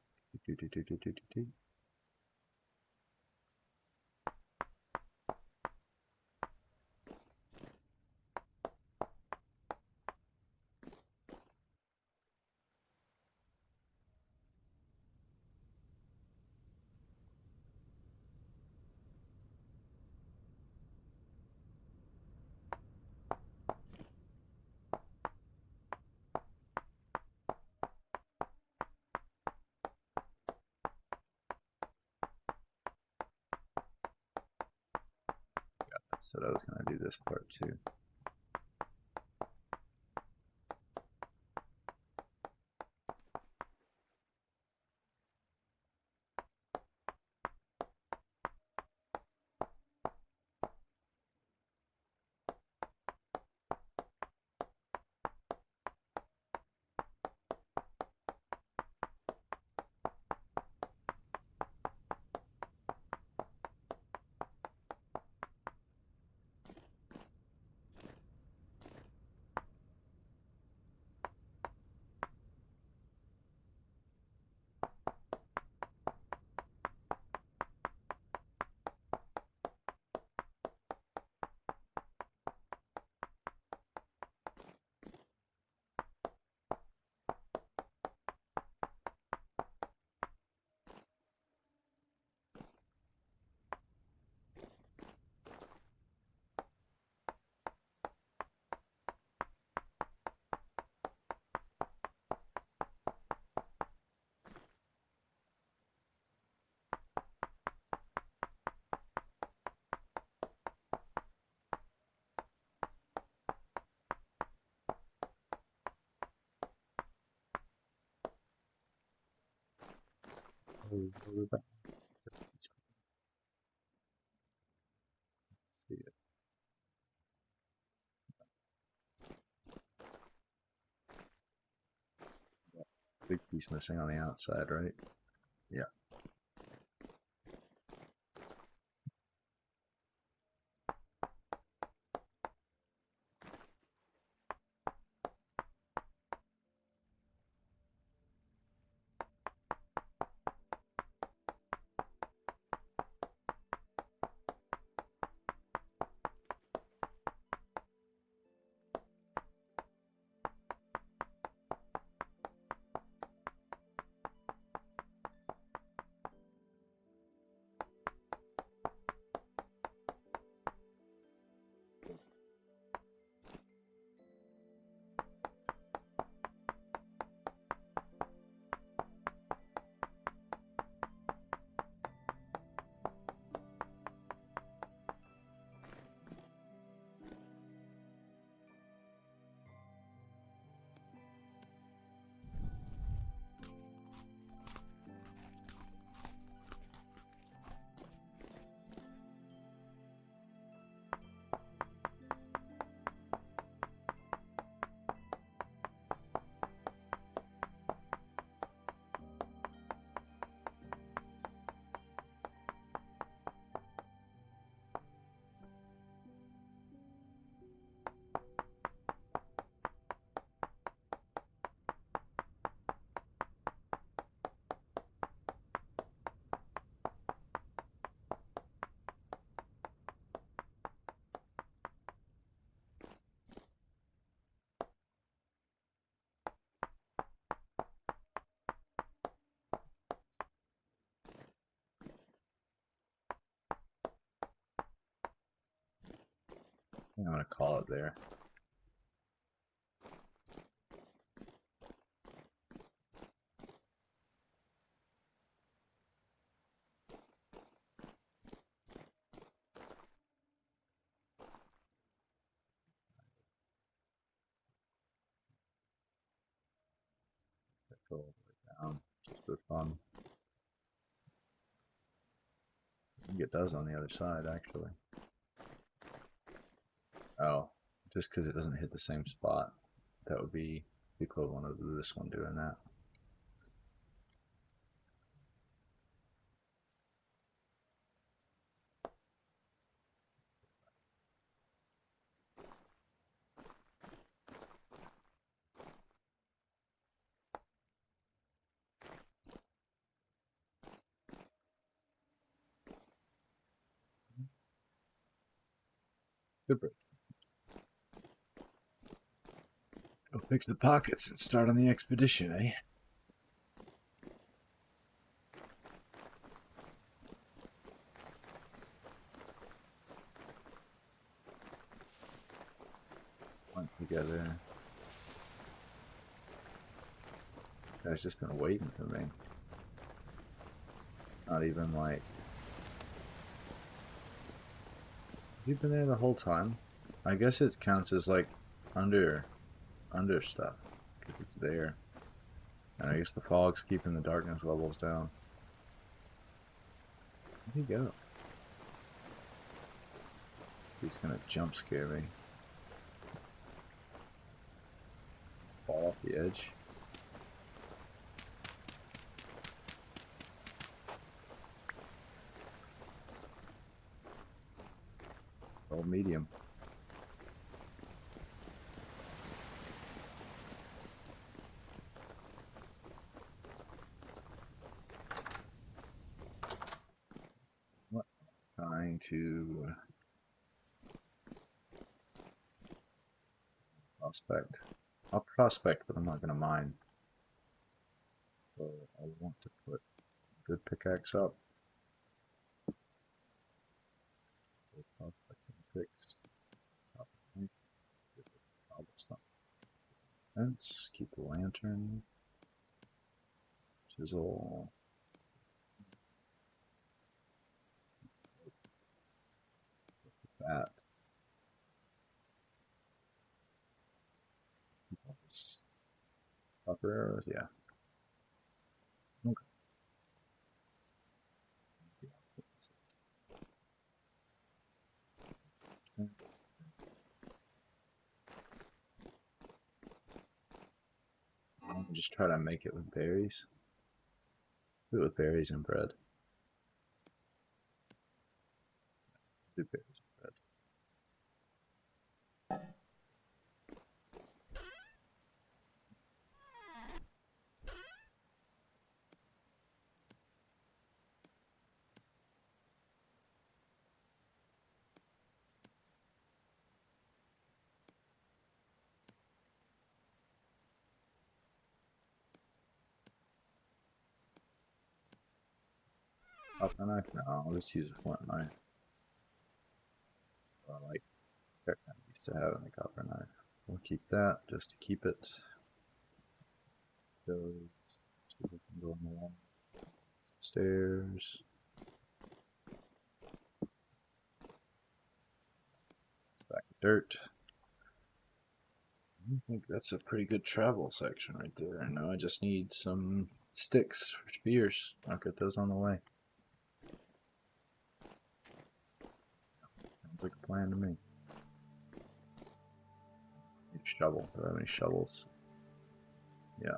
Said I was going to do this part too. Oh, we're back. Let's see it. Big piece missing on the outside, right? Yeah. I'm gonna call it there. Go all the way down just for fun. I think it does on the other side, actually. Oh, just because it doesn't hit the same spot. That would be the equivalent of this one doing that. Good break. Go fix the pockets and start on the expedition, eh? Went together. Guy's just been waiting for me. Not even like. Has he been there the whole time? I guess it counts as like under stuff because it's there. And I guess the fog's keeping the darkness levels down. Where'd he go? He's gonna jump scare me. Fall off the edge. Roll medium. What? Trying to prospect. I'll prospect, but I'm not gonna mine. So I want to put a good pickaxe up. Prospecting picks. Cobblestone. Fence. Keep the lantern. Chisel. That. Copper arrows. Yeah. Okay. just try to make it with berries. Do it with berries and bread. Do berries and bread. Copper knife? No, I'll just use a flint knife. I like that kind of used to having a copper knife. We'll keep that just to keep it. Those can go on the wall. Stairs. Stack of dirt. I think that's a pretty good travel section right there. Now I just need some sticks for spears. I'll get those on the way. Sounds like a plan to me. Need a shovel. Do I have any shovels? Yeah,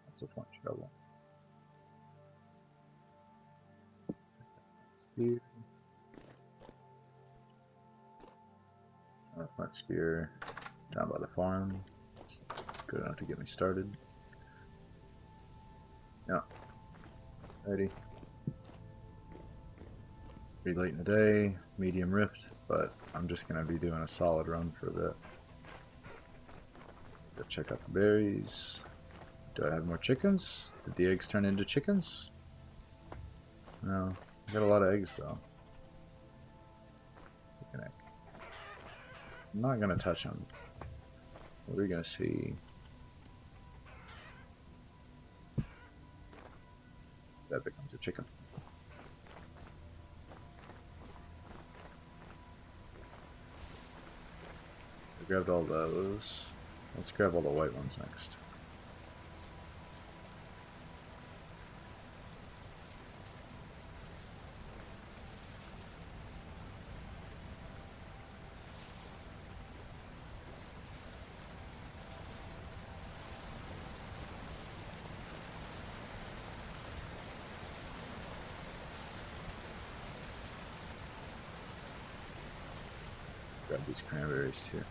that's a fun shovel. Spear. Flint spear down by the farm. Good enough to get me started. Yeah. Ready. Pretty late in the day, medium rift, but I'm just gonna be doing a solid run for a bit. Go check out the berries. Do I have more chickens? Did the eggs turn into chickens? No. I got a lot of eggs though. Chicken egg. I'm not gonna touch them. What are we gonna see? That becomes a chicken. So I grabbed all those. Let's grab all the white ones next. Grab these cranberries too.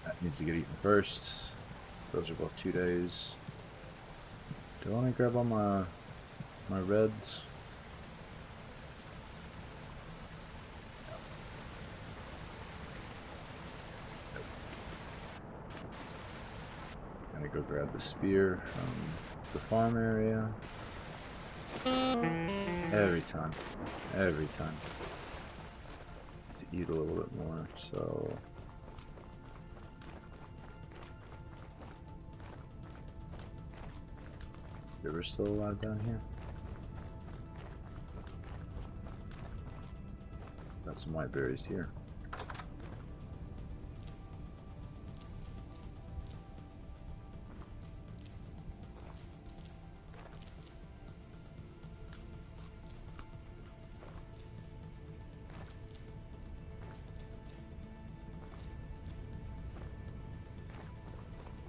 That needs to get eaten first. Those are both 2 days. Do I want to grab all my reds? Go grab the spear from the farm area. Every time. To eat a little bit more, so river's still alive down here. Got some white berries here.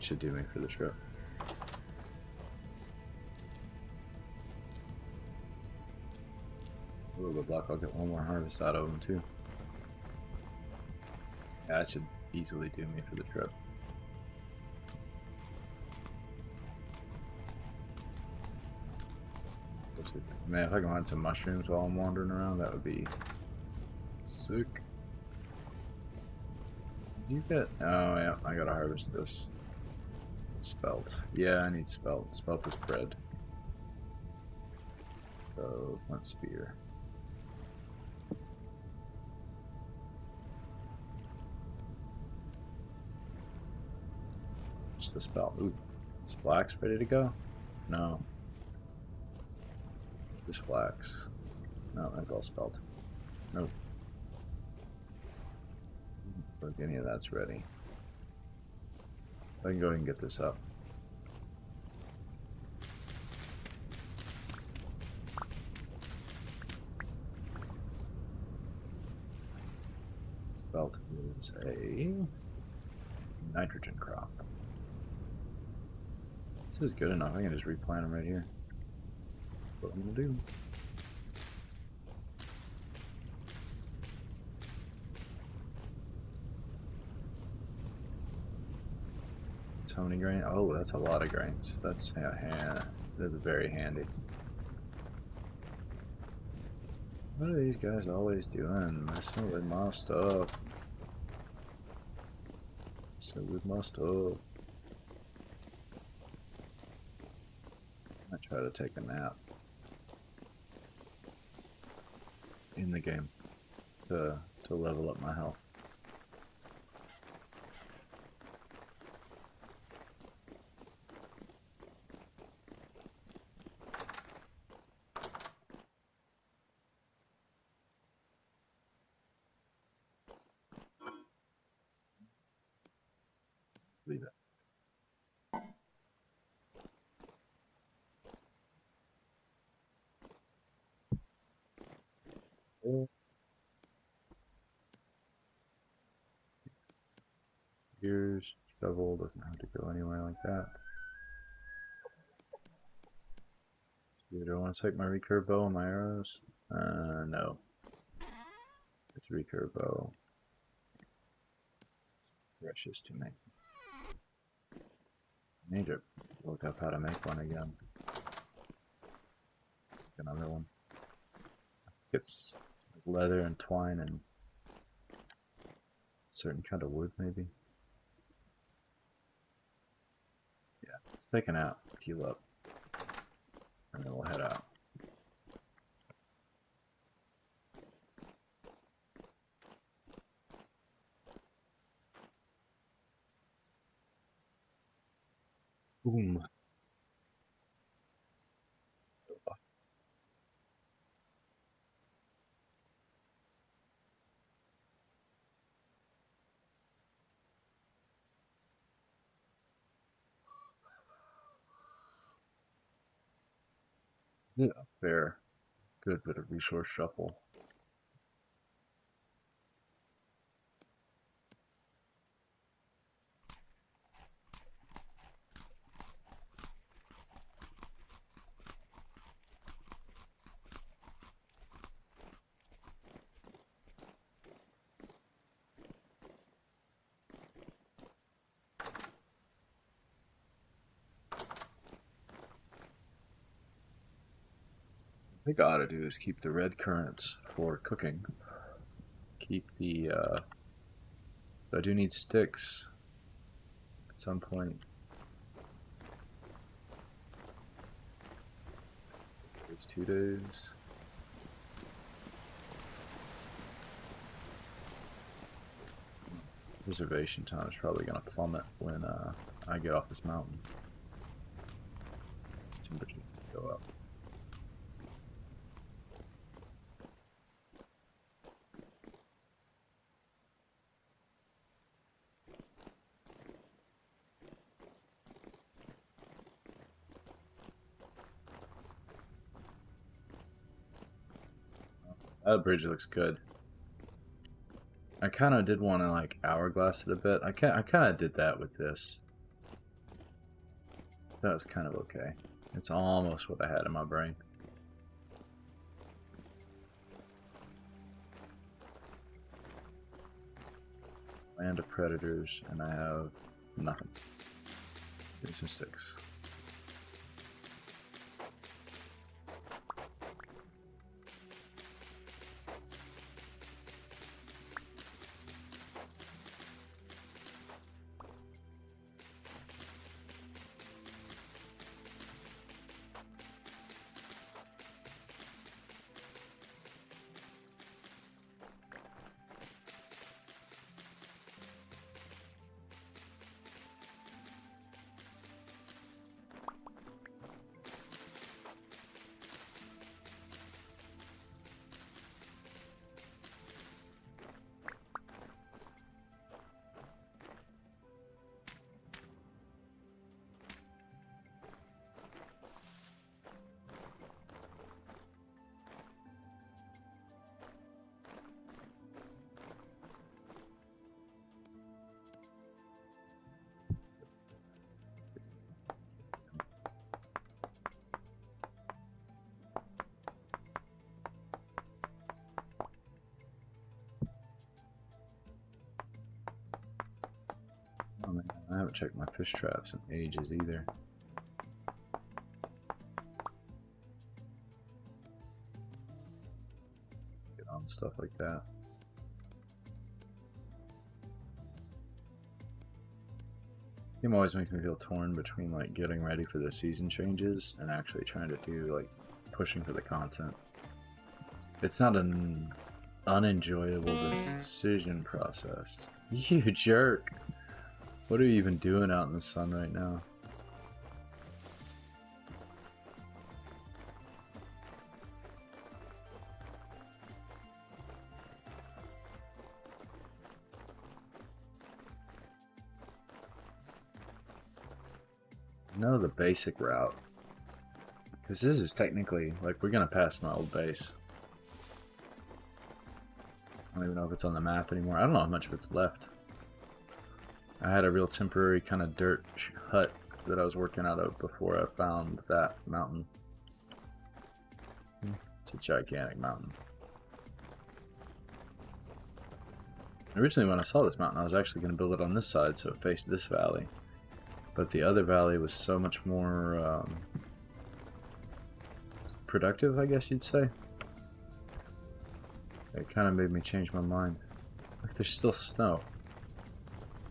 Should do me for the trip. A little bit block, I'll get one more harvest out of them too. Yeah, that should easily do me for the trip. Man, if I can find some mushrooms while I'm wandering around, that would be sick. Did you get... Oh yeah, I gotta harvest this. Spelt. Yeah, I need spelt. Spelt is bread. So, flint spear. Just the spelt. Ooh, is flax ready to go? No. Just flax. No, that's all spelt. Nope. Doesn't look like any of that's ready. I can go ahead and get this up. belt is a nitrogen crop. This is good enough. I can just replant them right here. That's what I'm gonna do. So many grains. Oh, that's a lot of grains. That's that's very handy. What are these guys always doing? Messing with my stuff. Messing with my stuff. I try to take a nap in the game to level up my health. Leave it. Here's shovel, doesn't have to go anywhere like that. Do I want to take my recurve bow and my arrows? No. It's recurve bow. It's precious to me. I need to look up how to make one again. Another one. It's leather and twine and certain kind of wood, maybe. Yeah, let's take an out, heal up, and then we'll head out. Boom. Yeah, fair. Good bit of resource shuffle. I think I ought to do is keep the red currants for cooking. Keep the, so I do need sticks at some point. These 2 days. Reservation time is probably going to plummet when I get off this mountain. Temperature go up. That bridge looks good. I kind of did want to like hourglass it a bit. I kind of did that with this. That was kind of okay. It's almost what I had in my brain. Land of predators, and I have nothing. Give me some sticks. haven't checked my fish traps in ages either. Get on stuff like that. Game always makes me feel torn between like getting ready for the season changes and actually trying to do like pushing for the content. It's not an unenjoyable decision process. You jerk! What are you even doing out in the sun right now? Know the basic route. Because this is technically, like, we're going to pass my old base. I don't even know if it's on the map anymore. I don't know how much of it's left. I had a real temporary kind of dirt hut that I was working out of before I found that mountain. It's a gigantic mountain. Originally when I saw this mountain, I was actually going to build it on this side so it faced this valley. But the other valley was so much more productive, I guess you'd say. It kind of made me change my mind. Look, there's still snow.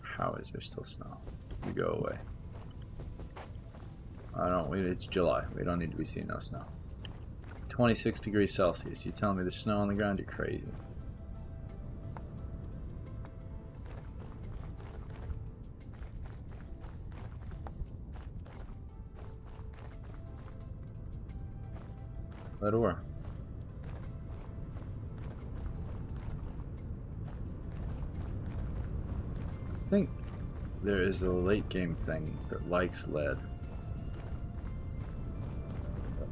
How is there still snow? You go away. I don't wait, it's July. We don't need to be seeing no snow. It's 26 degrees Celsius. You telling me there's snow on the ground? You're crazy. Let or. I think there is a late game thing that likes lead.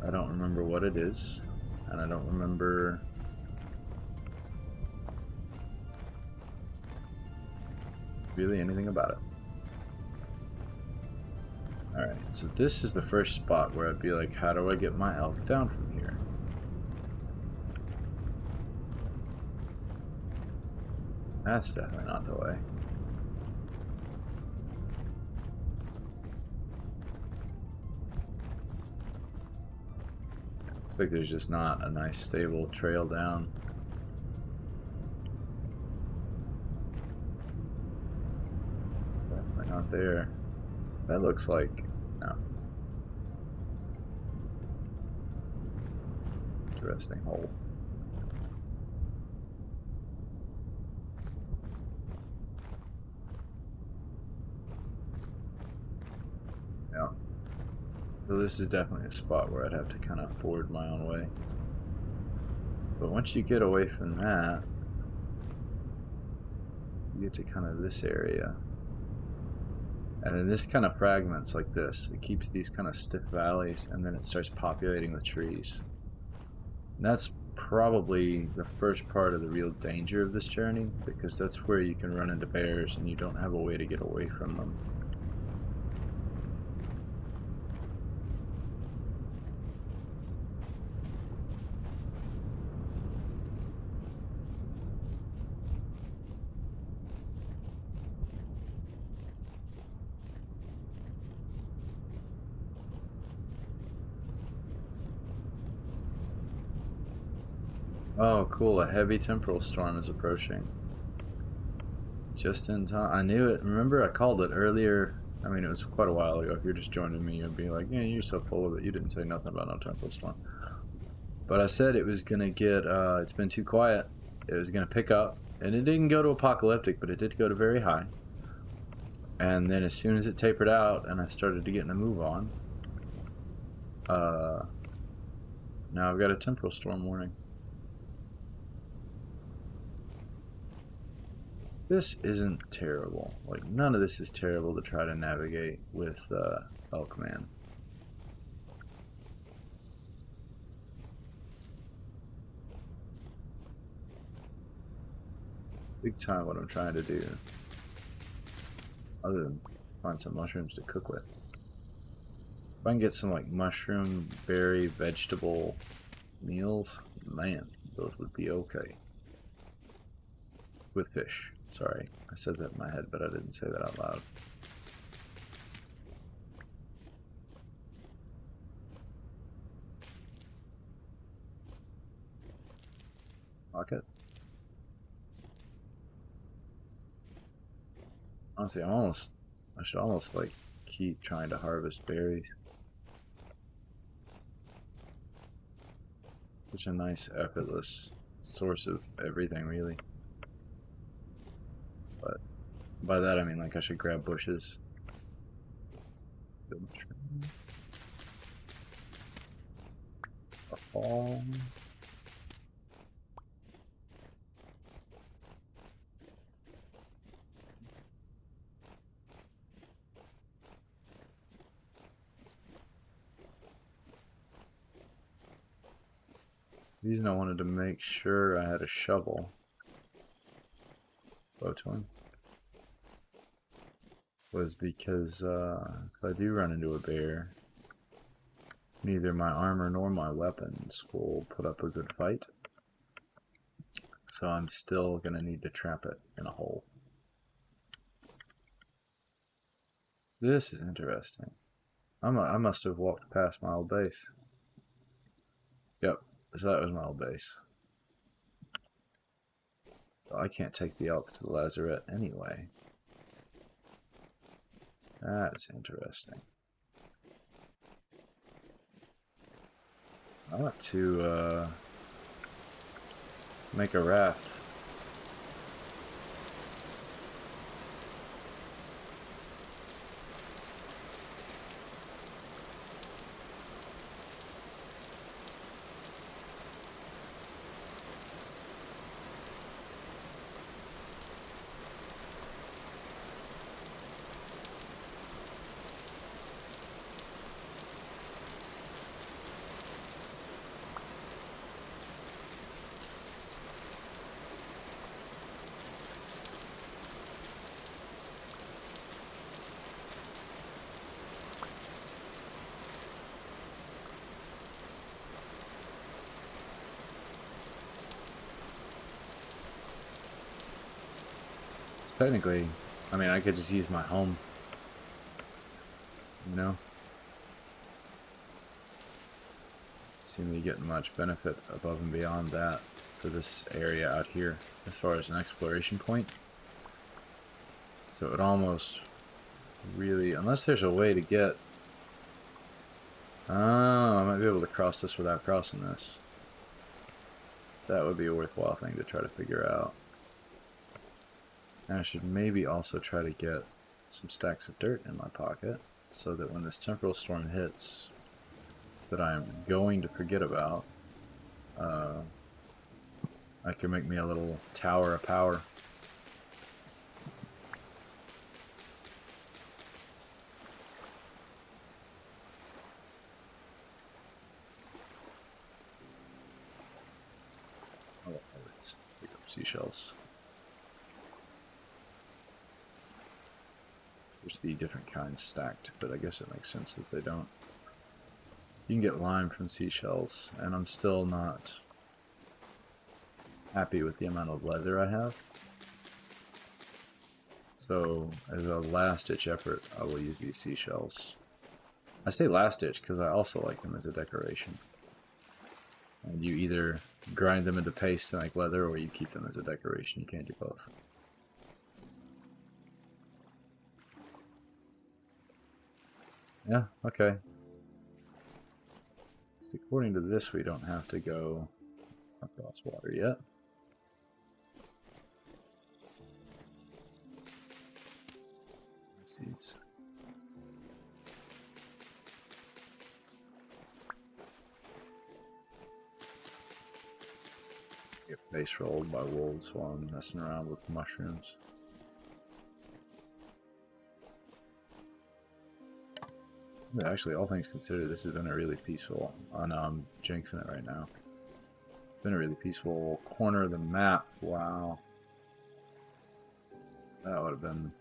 I don't remember what it is, and I don't remember really anything about it. Alright, so this is the first spot where I'd be like, how do I get my elk down from here? That's definitely not the way. Looks like there's just not a nice stable trail down. Definitely not there. That looks like, no. Interesting hole. Yeah. So this is definitely a spot where I'd have to kind of ford my own way. But once you get away from that, you get to kind of this area. And then this kind of fragments like this. It keeps these kind of stiff valleys, and then it starts populating with trees. And that's probably the first part of the real danger of this journey, because that's where you can run into bears and you don't have a way to get away from them. Oh, cool. A heavy temporal storm is approaching. Just in time. I knew it. Remember, I called it earlier. I mean, it was quite a while ago. If you're just joining me, you'd be like, yeah, you're so full of it. You didn't say nothing about no temporal storm. But I said it was going to get, it's been too quiet. It was going to pick up. And it didn't go to apocalyptic, but it did go to very high. And then as soon as it tapered out and I started to get in a move on, now I've got a temporal storm warning. This isn't terrible. Like, none of this is terrible to try to navigate with Elkman. Big time what I'm trying to do. Other than find some mushrooms to cook with. If I can get some like mushroom, berry, vegetable meals, man, those would be okay. With fish. Sorry, I said that in my head, but I didn't say that out loud. pocket. Honestly, I should almost like keep trying to harvest berries. Such a nice, effortless source of everything, really. But by that I mean like I should grab bushes. A fall. The reason I wanted to make sure I had a shovel, Bowtone, was because if I do run into a bear, neither my armor nor my weapons will put up a good fight. So I'm still going to need to trap it in a hole. This is interesting. I must have walked past my old base. Yep, so that was my old base. So I can't take the elk to the lazarette anyway. That's interesting. I want to make a raft. Technically, I mean, I could just use my home, you know? Seem to be getting much benefit above and beyond that for this area out here as far as an exploration point. So it almost really, unless there's a way to get, oh, I might be able to cross this without crossing this. That would be a worthwhile thing to try to figure out. And I should maybe also try to get some stacks of dirt in my pocket so that when this temporal storm hits that I'm going to forget about, I can make me a little tower of power. Oh, let's pick up seashells. There's the different kinds stacked, but I guess it makes sense that they don't. You can get lime from seashells, and I'm still not happy with the amount of leather I have. So, as a last-ditch effort, I will use these seashells. I say last-ditch because I also like them as a decoration. And you either grind them into paste to make leather, or you keep them as a decoration. You can't do both. Yeah, okay. So according to this, we don't have to go across water yet. Seeds. Get face rolled by wolves while I'm messing around with mushrooms. Actually, all things considered, this has been a really peaceful. Oh no, I'm jinxing it right now. It's been a really peaceful corner of the map. Wow. That would have been.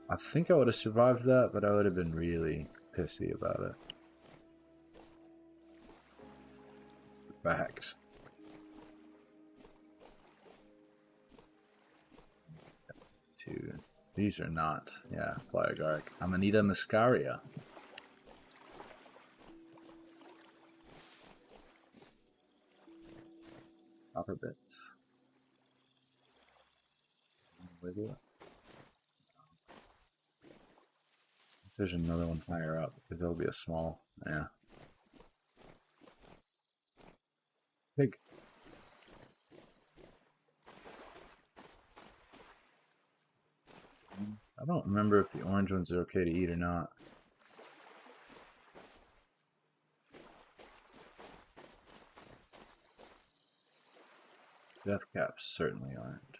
I think I would have survived that, but I would have been really pissy about it. Facts. Two. These are not. Yeah, fly agaric. Amanita muscaria. Copper bits. Wiggle it. If there's another one higher up, because there'll be a small. Yeah. Pig. I don't remember if the orange ones are okay to eat or not. Death caps certainly aren't.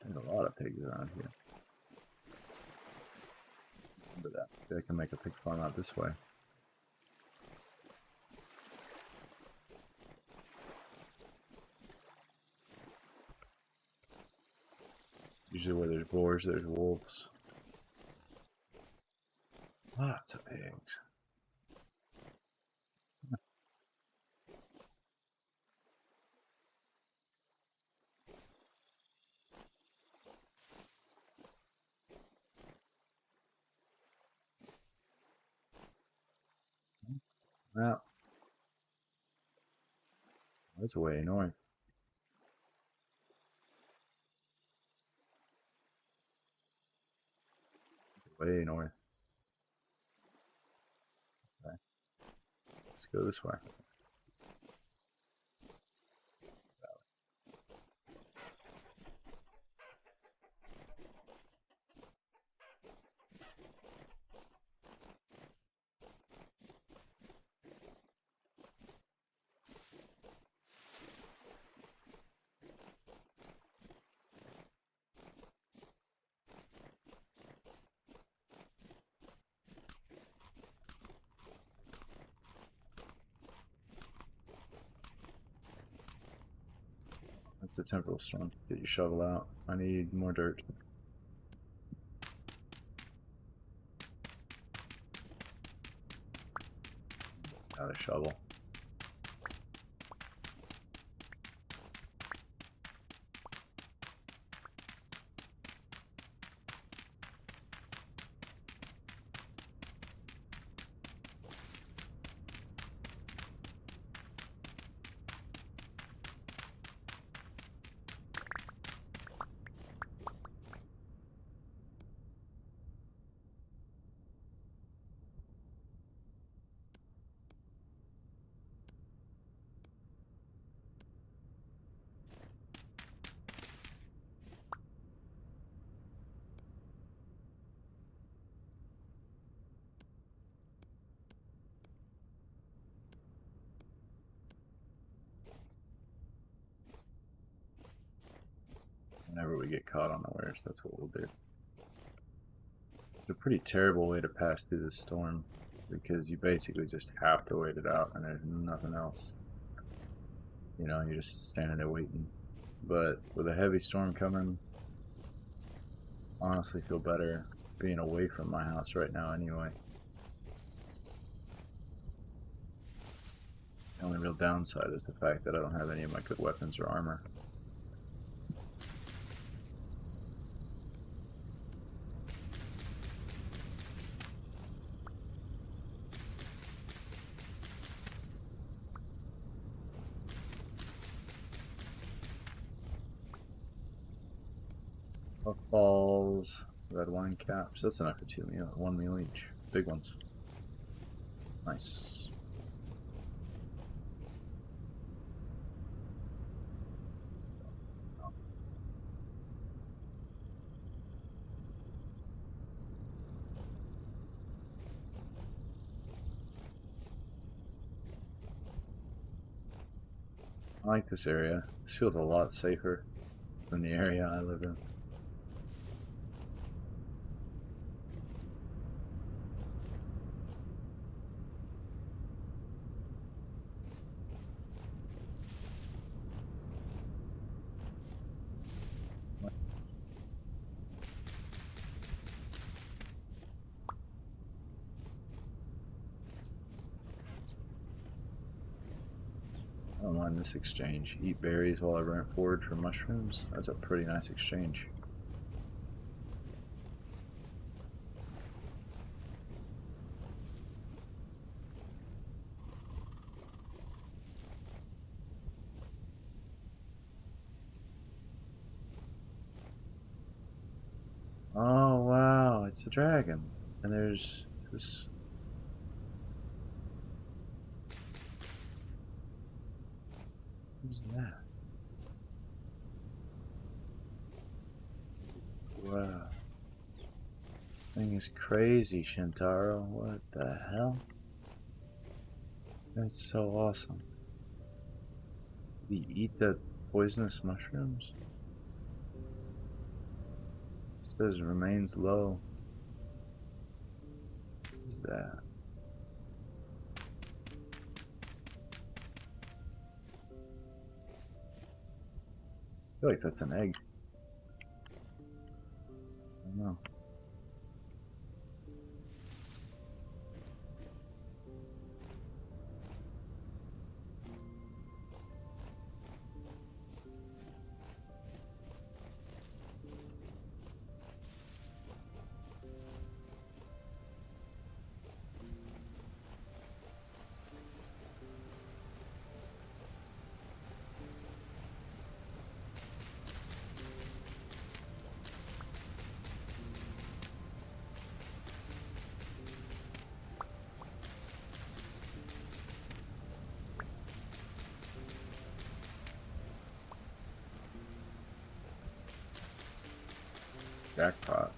There's a lot of pigs around here. Remember that. Maybe I can make a pig farm out this way. Usually where there's boars, there's wolves. Lots of pigs. Well, that's way north. That's way north. Okay. Let's go this way. That's the temporal storm. Get your shovel out. I need more dirt. Another shovel. Whenever we get caught unawares, that's what we'll do. It's a pretty terrible way to pass through the storm because you basically just have to wait it out and there's nothing else. You know, you're just standing there waiting. But with a heavy storm coming, I honestly feel better being away from my house right now anyway. The only real downside is the fact that I don't have any of my good weapons or armor. Puffballs, red wine caps. That's enough for 1 meal each. Big ones. Nice. I like this area. This feels a lot safer than the area I live in. I don't mind this exchange. Eat berries while I forage for mushrooms. That's a pretty nice exchange. It's a dragon. And there's this. Who's that? Wow. This thing is crazy, Shintaro. What the hell? That's so awesome. Did he eat the poisonous mushrooms? It says remains low. What is that? I feel like that's an egg. I don't know. Jackpot.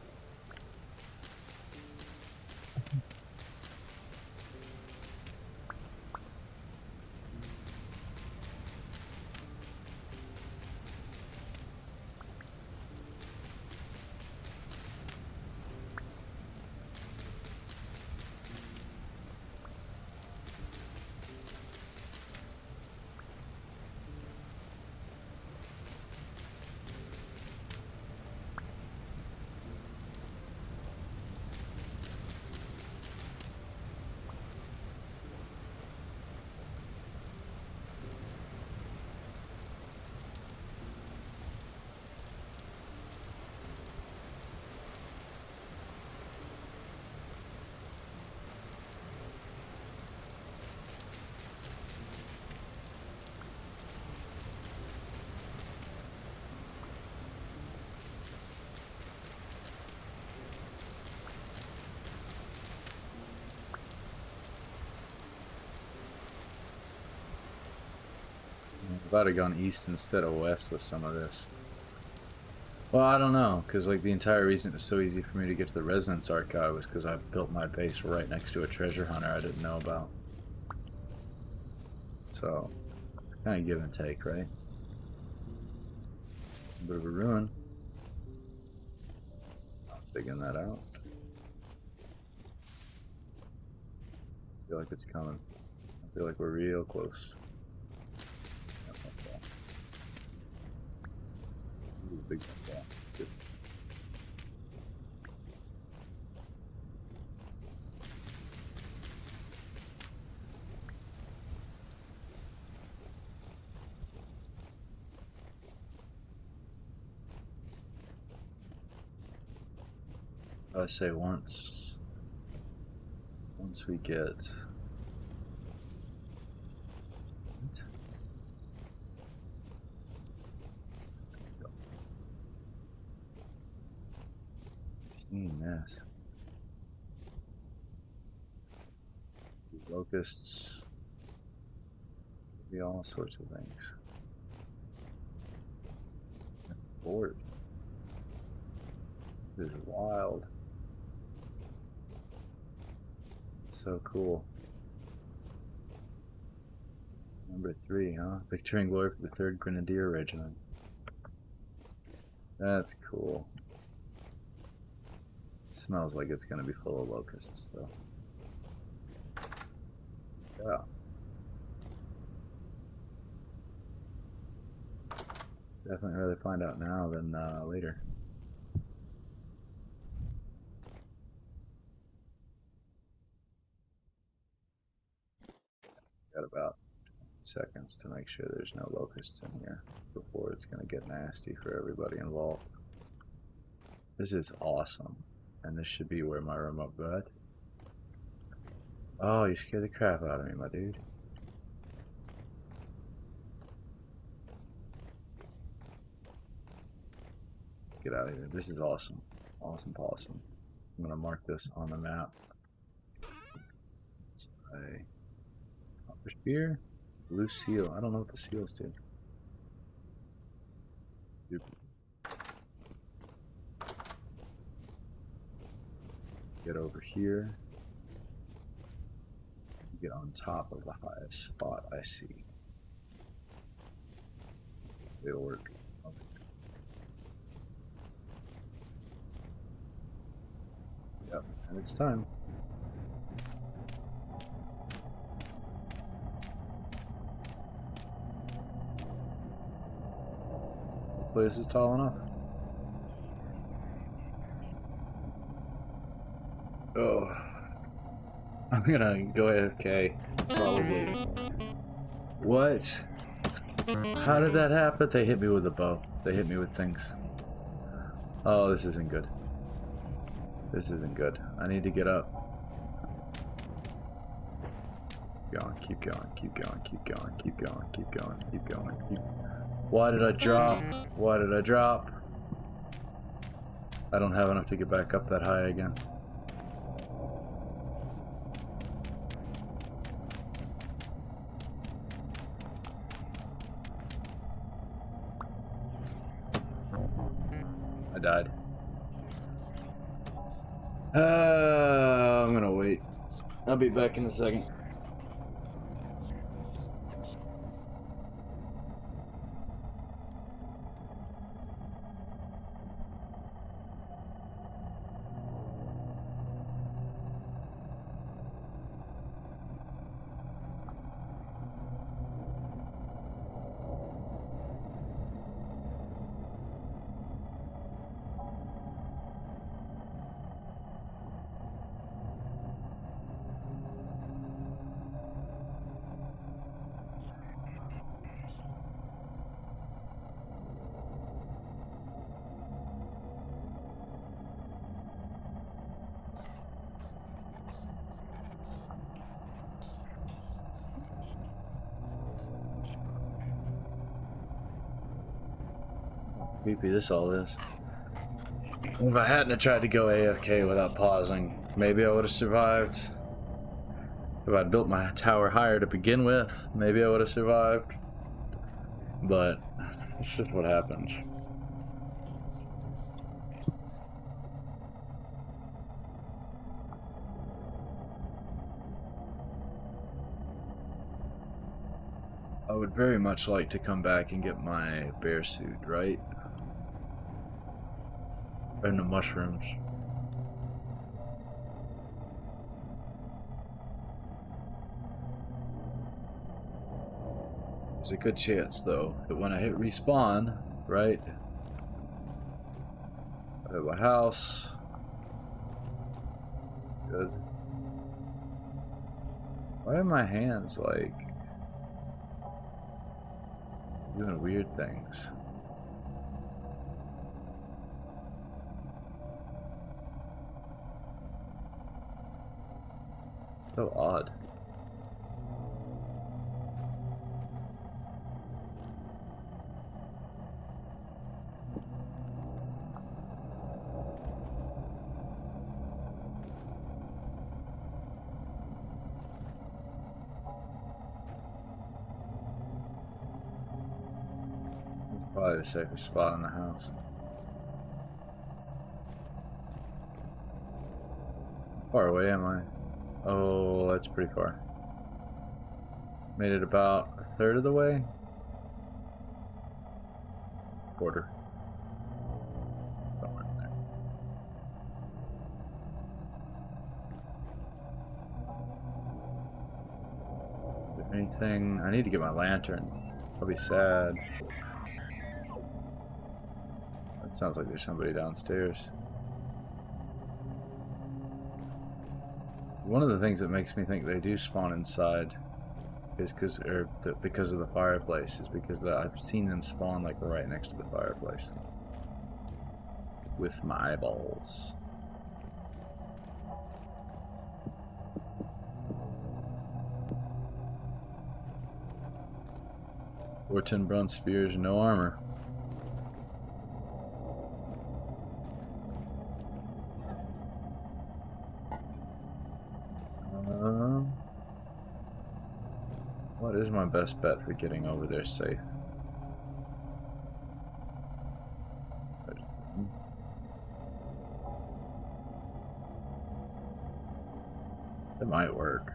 I've about to gone east instead of west with some of this. Well, I don't know, because like the entire reason it was so easy for me to get to the Resonance Archive was because I built my base right next to a treasure hunter I didn't know about. So, kind of give and take, right? A bit of a ruin. I'm figuring that out. I feel like it's coming. I feel like we're real close. Ooh, big one. Good. I say once we get what? I've seen this. Locusts, could be all sorts of things. Bored. This is wild. It's so cool. Number 3, huh? Victory and Glory for the 3rd Grenadier Regiment. That's cool. It smells like it's gonna be full of locusts, though. Yeah. Definitely rather find out now than later. Got about seconds to make sure there's no locusts in here before it's gonna get nasty for everybody involved. This is awesome. And this should be where my remote got. Oh, you scared the crap out of me, my dude. Let's get out of here. This is awesome. Awesome, awesome. I'm gonna mark this on the map. It's a copper spear, blue seal. I don't know what the seals do. Get over here. Get on top of the highest spot I see. It'll work. Okay. Yep, and it's time. Hopefully this is tall enough. Oh. I'm gonna go AFK, probably. What? How did that happen? They hit me with a bow. They hit me with things. Oh, this isn't good. This isn't good. I need to get up. Keep going, keep going, keep going, keep going, keep going, keep going, keep going. Why did I drop? Why did I drop? I don't have enough to get back up that high again. I died. I'm gonna wait. I'll be back in a second. Creepy this all is. If I hadn't tried to go AFK without pausing, maybe I would have survived. If I'd built my tower higher to begin with, maybe I would have survived. But it's just what happens. I would very much like to come back and get my bear suit, right? And the mushrooms. There's a good chance, though, that when I hit respawn, right? I have a house. Good. Why are my hands like doing weird things? So odd. It's probably the safest spot in the house. How far away am I? Oh, that's pretty far. Made it about a third of the way. Quarter. Somewhere in there. Is there anything? I need to get my lantern. I'll be sad. It sounds like there's somebody downstairs. One of the things that makes me think they do spawn inside is because of the fireplace. Is because I've seen them spawn like right next to the fireplace with my eyeballs. Or 10 bronze spears, no armor. What is my best bet for getting over there safe? It might work.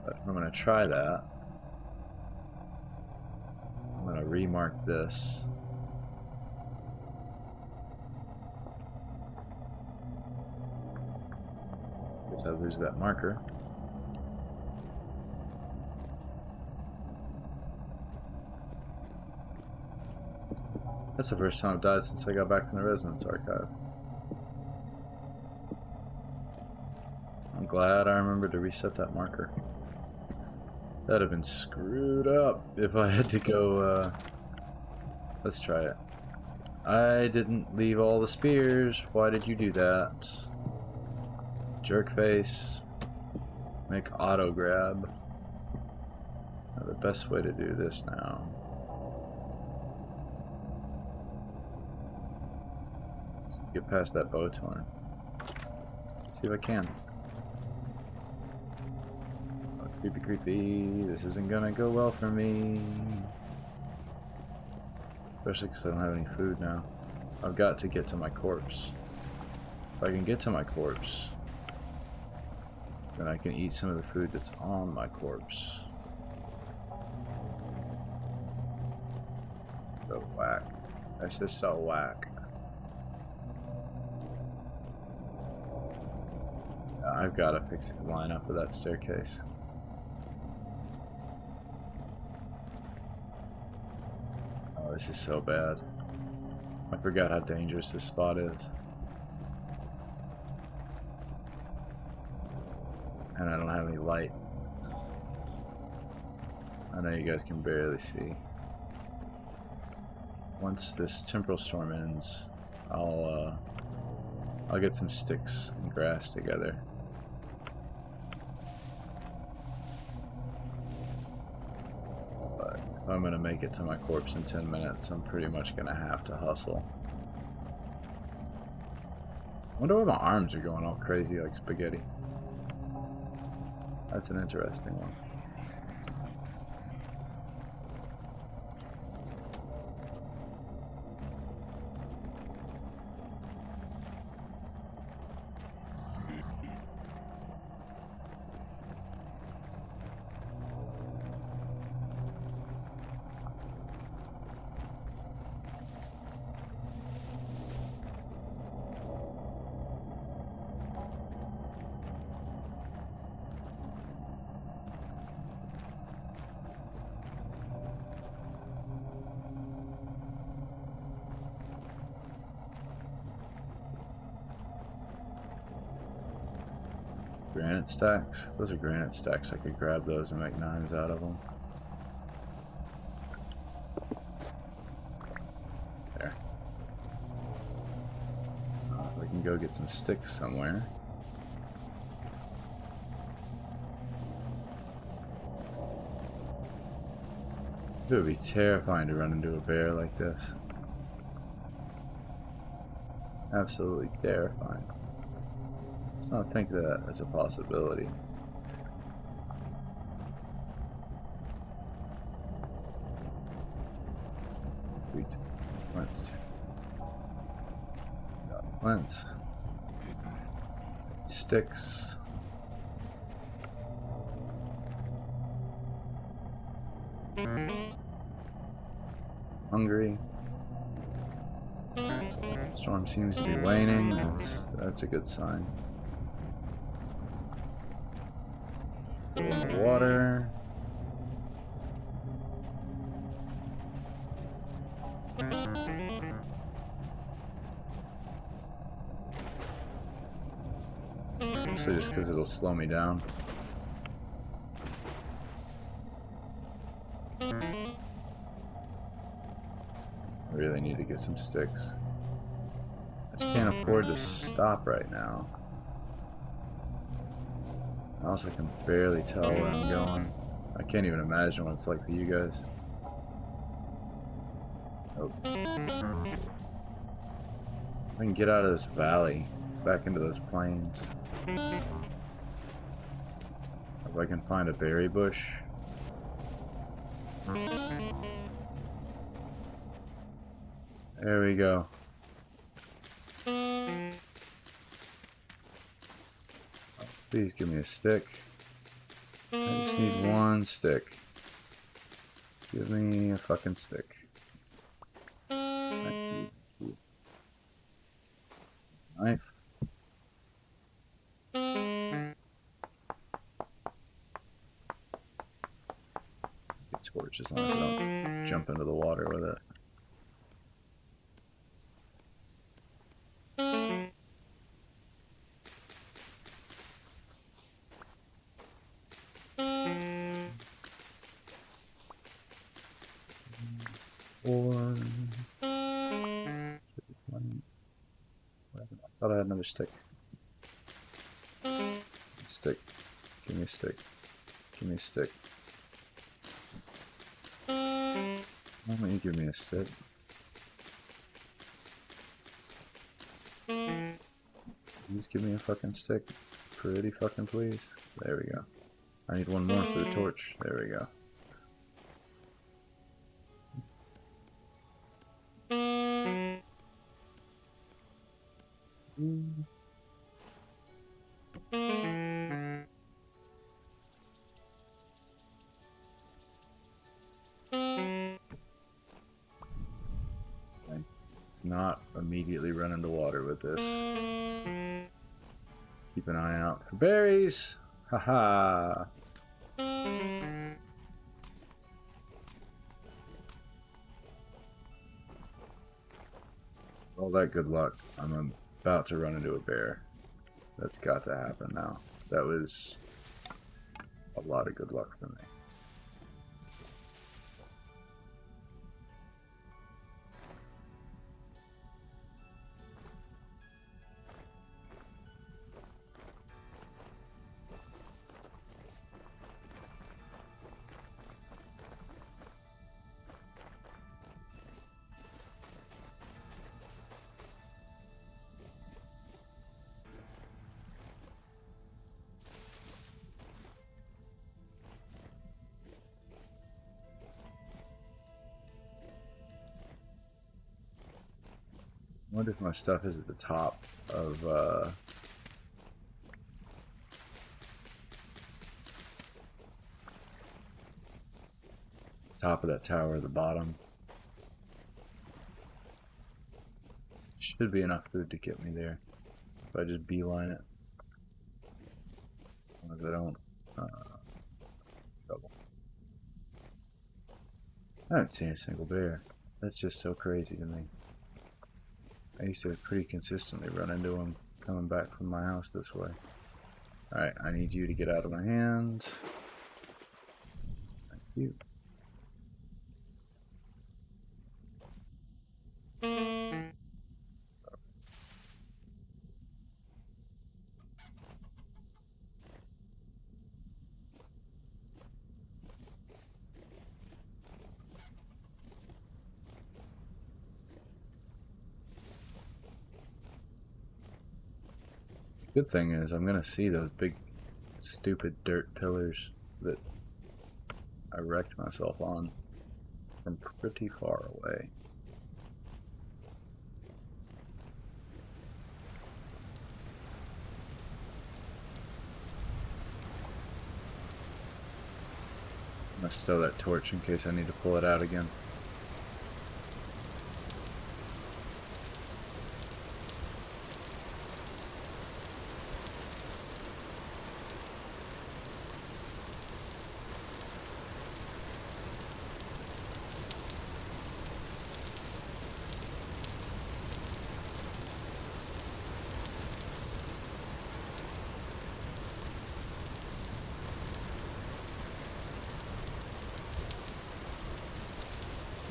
But I'm gonna try that. I'm gonna remark this. Guess I lose that marker. That's the first time I've died since I got back from the Resonance Archive. I'm glad I remembered to reset that marker. That'd have been screwed up if I had to go, let's try it. I didn't leave all the spears. Why did you do that? Jerk face. Make auto grab. Now, the best way to do this now. Just get past that bow torn. See if I can. Oh, creepy, creepy. This isn't gonna go well for me. Especially because I don't have any food now. I've got to get to my corpse. If I can get to my corpse, then I can eat some of the food that's on my corpse. So whack. That's just so whack. I've got to fix the lineup of that staircase. Oh, this is so bad. I forgot how dangerous this spot is. And I don't have any light. I know you guys can barely see. Once this temporal storm ends, I'll get some sticks and grass together. But if I'm gonna make it to my corpse in 10 minutes, I'm pretty much gonna have to hustle. I wonder why my arms are going all crazy like spaghetti. That's an interesting one. Granite stacks? Those are granite stacks. I could grab those and make knives out of them. There. We can go get some sticks somewhere. It would be terrifying to run into a bear like this. Absolutely terrifying. Let's not think of that as a possibility. Sweet. Plants. Got plants. Sticks. Hungry. Storm seems to be waning. That's a good sign. Water. Mostly just because it'll slow me down. I really need to get some sticks. I just can't afford to stop right now. Also, I can barely tell where I'm going. I can't even imagine what it's like for you guys. Oh. I can get out of this valley, back into those plains. I've If I can find a berry bush. There we go. Please give me a stick. I just need one stick. Give me a fucking stick. Thank you. Knife. A torch as long as I don't jump into the water with it. I thought I had another stick. Stick. Give me a stick. Give me a stick. Why don't you give me a stick? Please give me a fucking stick. Pretty fucking please. There we go. I need one more for the torch. There we go. Let's not immediately run into water with this. Let's keep an eye out for berries. Haha. All that good luck. I'm about to run into a bear. That's got to happen now. That was a lot of good luck for me. I wonder if my stuff is at the top of that tower at the bottom. Should be enough food to get me there if I just beeline it. As long as I don't trouble. I haven't seen a single bear. That's just so crazy to me. I used to pretty consistently run into them coming back from my house this way. Alright, I need you to get out of my hand. Thank you. Good thing is I'm gonna see those big stupid dirt pillars that I wrecked myself on from pretty far away. I'm gonna stow that torch in case I need to pull it out again.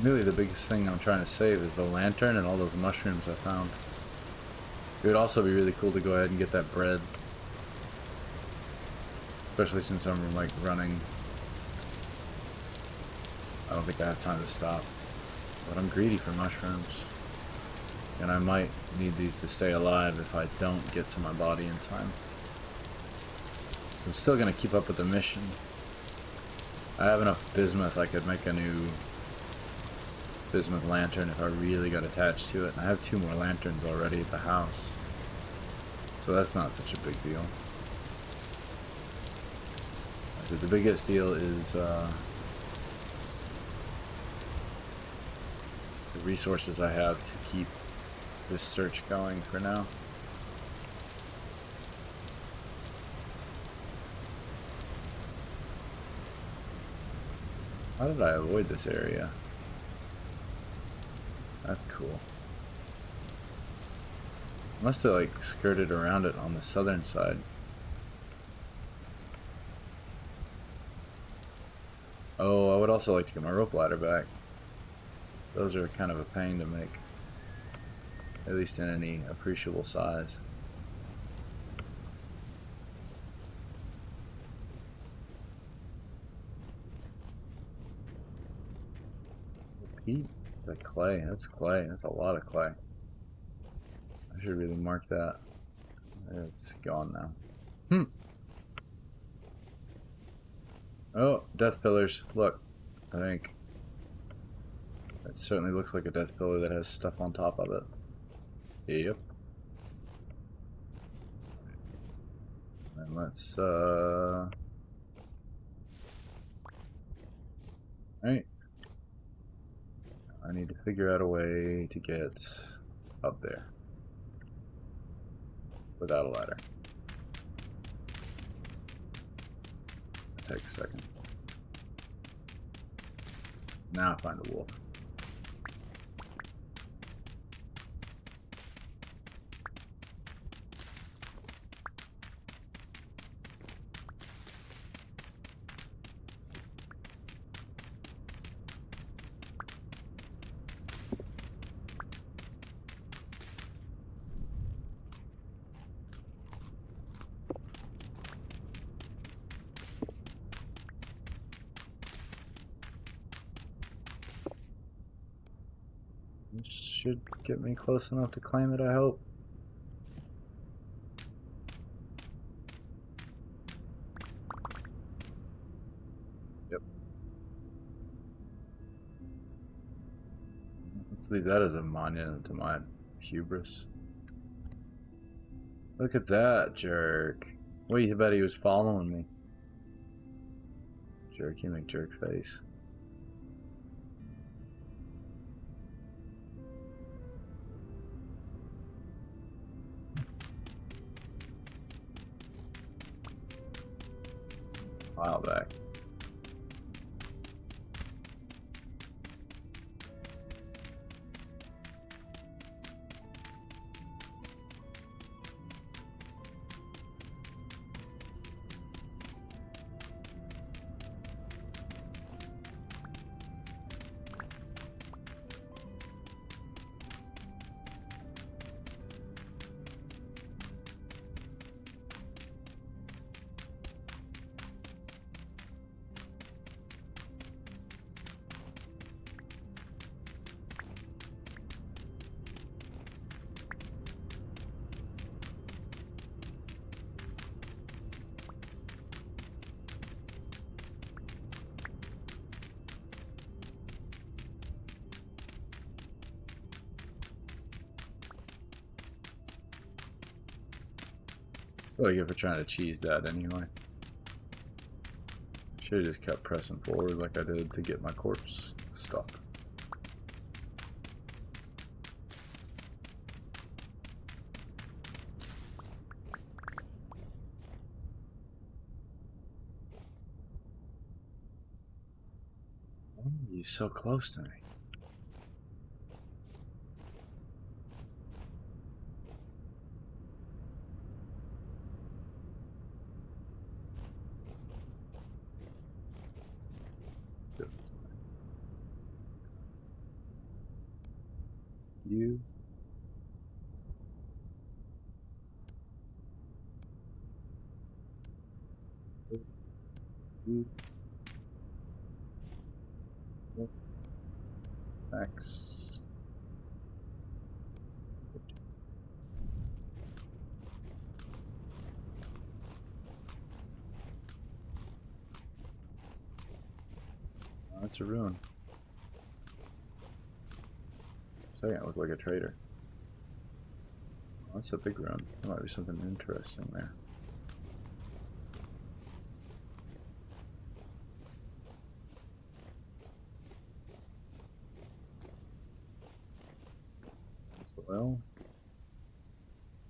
Really the biggest thing I'm trying to save is the lantern and all those mushrooms I found. It would also be really cool to go ahead and get that bread. Especially since I'm like running. I don't think I have time to stop. But I'm greedy for mushrooms. And I might need these to stay alive if I don't get to my body in time. I'm still gonna keep up with the mission. I have enough bismuth, I could make a new bismuth lantern if I really got attached to it. And I have 2 more lanterns already at the house, so that's not such a big deal. So the biggest deal is the resources I have to keep this search going for now. How did I avoid this area? That's cool. Must have like skirted around it on the southern side. Oh, I would also like to get my rope ladder back. Those are kind of a pain to make, at least in any appreciable size. Peat, the clay, that's clay, that's a lot of clay. I should really mark that. It's gone now. Oh, death pillars, look, I think. That certainly looks like a death pillar that has stuff on top of it. Yep. And let's, Alright. I need to figure out a way to get up there without a ladder. It's gonna take a second. Now I find a wolf. This should get me close enough to claim it, I hope. Yep. Let's leave that as a monument to my hubris. Look at that jerk. Wait, I bet he was following me. Jerk, you make jerk face. File back. I feel like if we're trying to cheese that anyway. Should have just kept pressing forward like I did to get my corpse stuck. Why are you so close to me? You. You. X. Oh, that's a ruin. Second, it looked like a trader. Oh, that's a big ruin. There might be something interesting there. Well,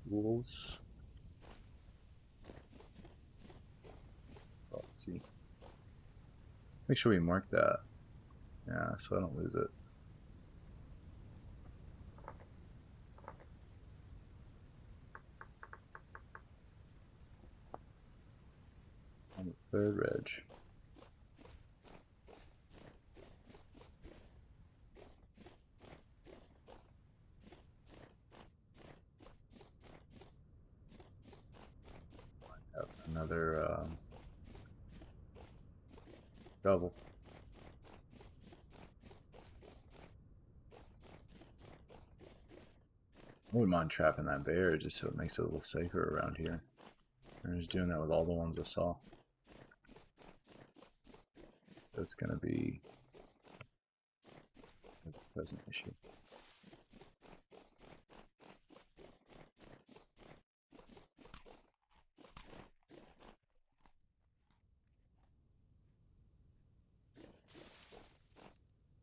wolves. So let's see. Make sure we mark that. Yeah, so I don't lose it. On the third reg. Have another double. I wouldn't mind trapping that bear just so it makes it a little safer around here. I'm just doing that with all the ones I saw. That's gonna be a present issue.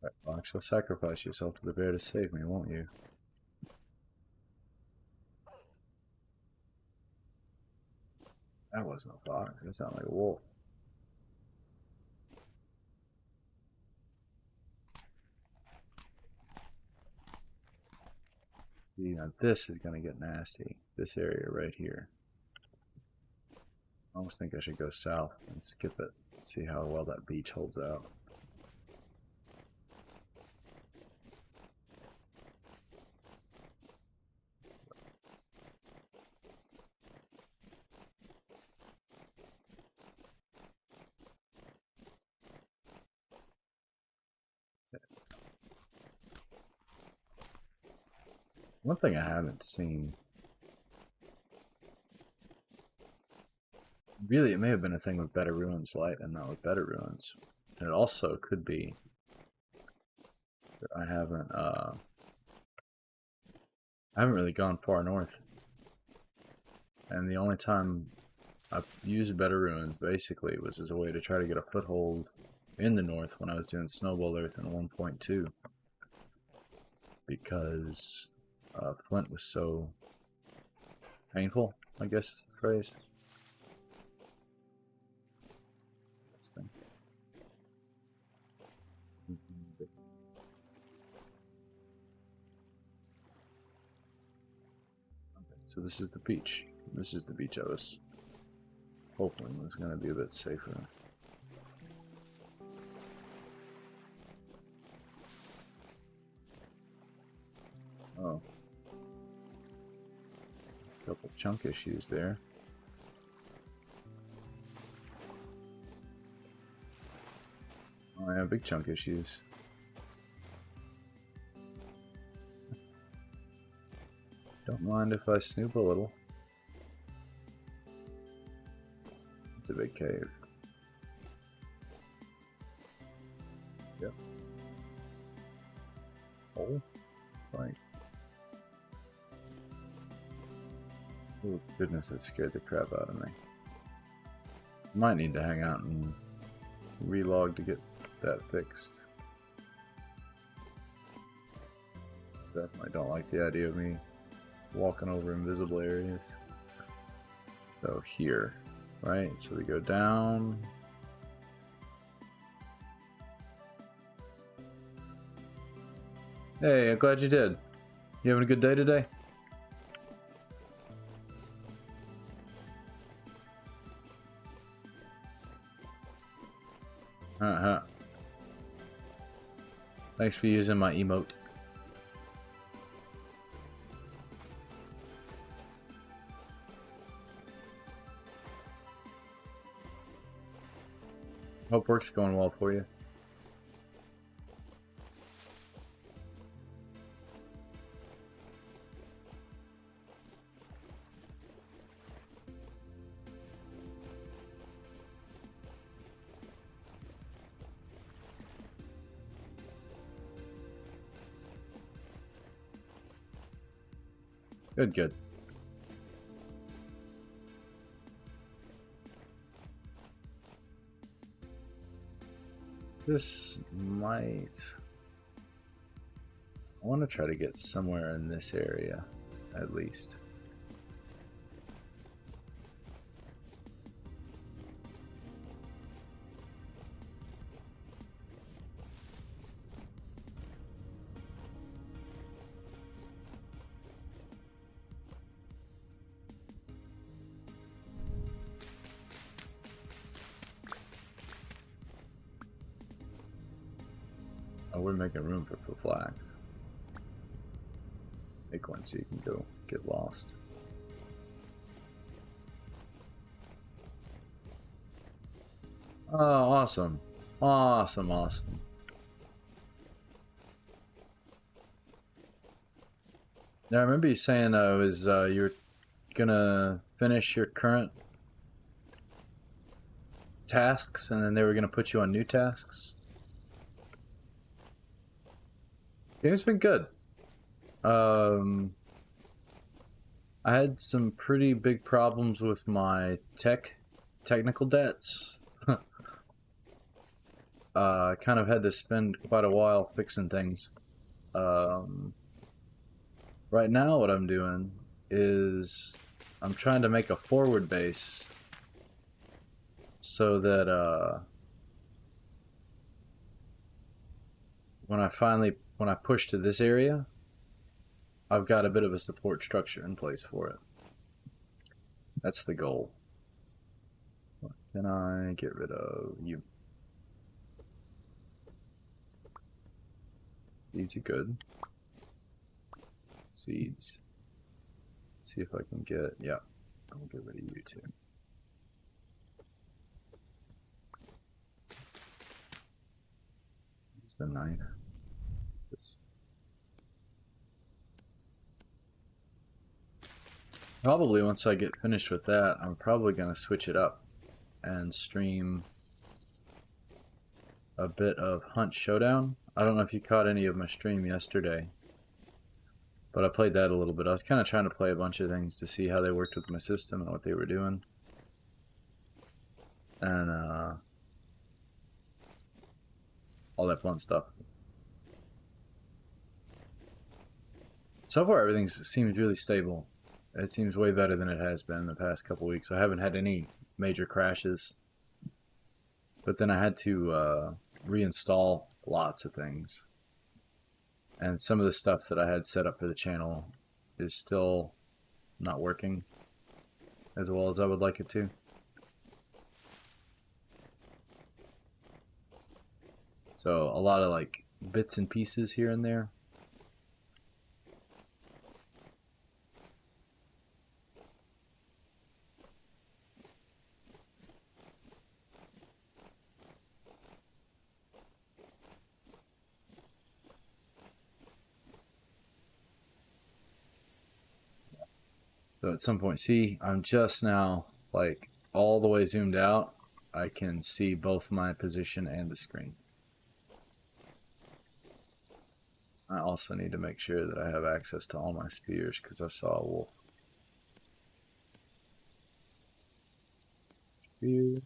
Right, Fox, you'll sacrifice yourself to the bear to save me, won't you? That wasn't a fox. That sounded like a wolf. See, now this is gonna get nasty. This area right here. I almost think I should go south and skip it. See how well that beach holds out. One thing I haven't seen, really, it may have been a thing with Better Ruins Light and not with Better Ruins. And it also could be that I haven't really gone far north. And the only time I've used Better Ruins basically was as a way to try to get a foothold in the north when I was doing Snowball Earth in 1.2. Because Flint was so painful, I guess is the phrase. This thing. Okay, so this is the beach. This is the beach I was hoping was going to be a bit safer. Oh. Couple chunk issues there. Oh yeah, big chunk issues. Don't mind if I snoop a little. It's a big cave. Yep. Oh, right. Oh goodness, that scared the crap out of me. Might need to hang out and relog to get that fixed. Definitely don't like the idea of me walking over invisible areas. So here, right? So we go down. Hey, I'm glad you did. You having a good day today? Thanks for using my emote. Hope work's going well for you. Good, good. This might... I want to try to get somewhere in this area, at least. Oh, we're making room for the flags. Make one so you can go get lost. Oh, awesome. Awesome, awesome. Now, I remember you saying you're gonna finish your current tasks and then they were gonna put you on new tasks. Game's been good. I had some pretty big problems with my technical debts. I kind of had to spend quite a while fixing things. Right now what I'm doing is I'm trying to make a forward base so that when I push to this area, I've got a bit of a support structure in place for it. That's the goal. What can I get rid of? You. Seeds are good. Seeds. Let's see if I can get, yeah, I'll get rid of you too. Use the knife. This. Probably once I get finished with that, I'm probably going to switch it up and stream a bit of Hunt Showdown. I don't know if you caught any of my stream yesterday, but I played that a little bit. I was kind of trying to play a bunch of things to see how they worked with my system and what they were doing. And all that fun stuff. So far, everything seems really stable. It seems way better than it has been in the past couple weeks. I haven't had any major crashes. But then I had to reinstall lots of things. And some of the stuff that I had set up for the channel is still not working as well as I would like it to. So a lot of like bits and pieces here and there. So at some point, see, I'm just now like all the way zoomed out. I can see both my position and the screen. I also need to make sure that I have access to all my spears because I saw a wolf. Spear.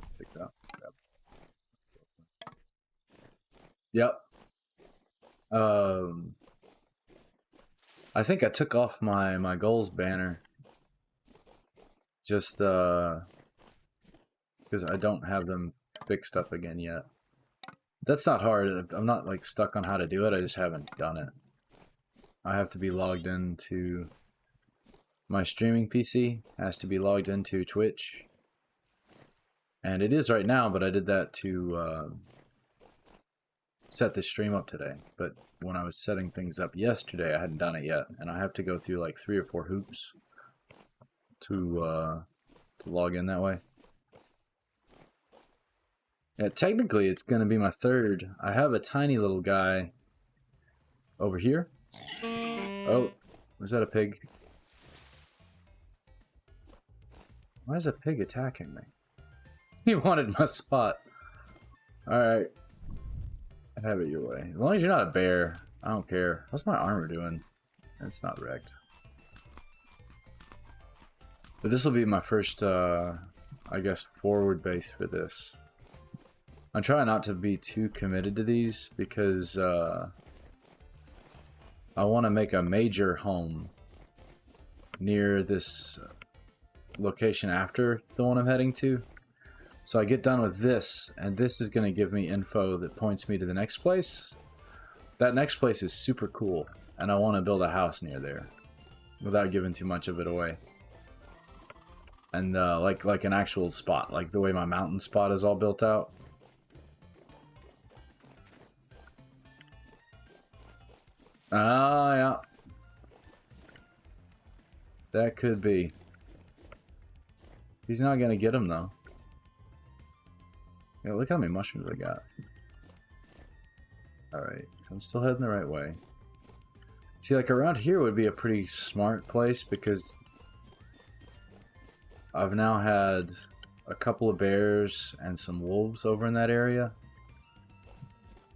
Stick that. Yep. I think I took off my goals banner just because I don't have them fixed up again yet. That's not hard. I'm not like stuck on how to do it. I just haven't done it. I have to be logged into my streaming PC. Has to be logged into Twitch. And it is right now, but I did that to set the stream up today. But when I was setting things up yesterday, I hadn't done it yet, and I have to go through like 3 or 4 hoops to log in that way. Yeah, technically it's going to be my third. I have a tiny little guy over here. Oh, was that a pig? Why is a pig attacking me? He wanted my spot. Alright. Have it your way. As long as you're not a bear, I don't care. What's my armor doing? It's not wrecked. But this will be my first, I guess, forward base for this. I'm trying not to be too committed to these because I want to make a major home near this location after the one I'm heading to. So I get done with this, and this is going to give me info that points me to the next place. That next place is super cool, and I want to build a house near there without giving too much of it away. And like an actual spot, like the way my mountain spot is all built out. Ah, yeah. That could be. He's not gonna get him though. Yeah, look how many mushrooms I got. Alright, so I'm still heading the right way. See, like around here would be a pretty smart place because I've now had a couple of bears and some wolves over in that area.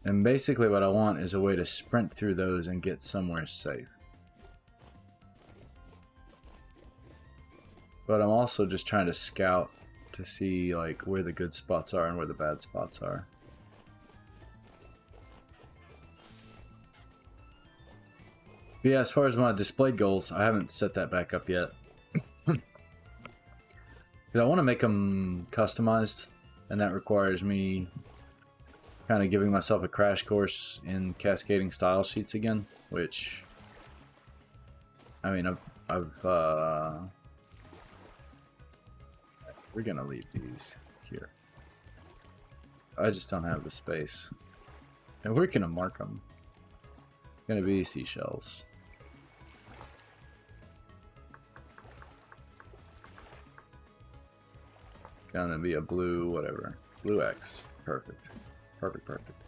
And basically what I want is a way to sprint through those and get somewhere safe. But I'm also just trying to scout to see like where the good spots are and where the bad spots are. But yeah, as far as my displayed goals, I haven't set that back up yet. Because I want to make them customized, and that requires me kind of giving myself a crash course in cascading style sheets again, which, I mean, we're gonna leave these here. I just don't have the space, and we're gonna mark them. Gonna be seashells. It's gonna be a blue, whatever, blue X. Perfect. Perfect, perfect.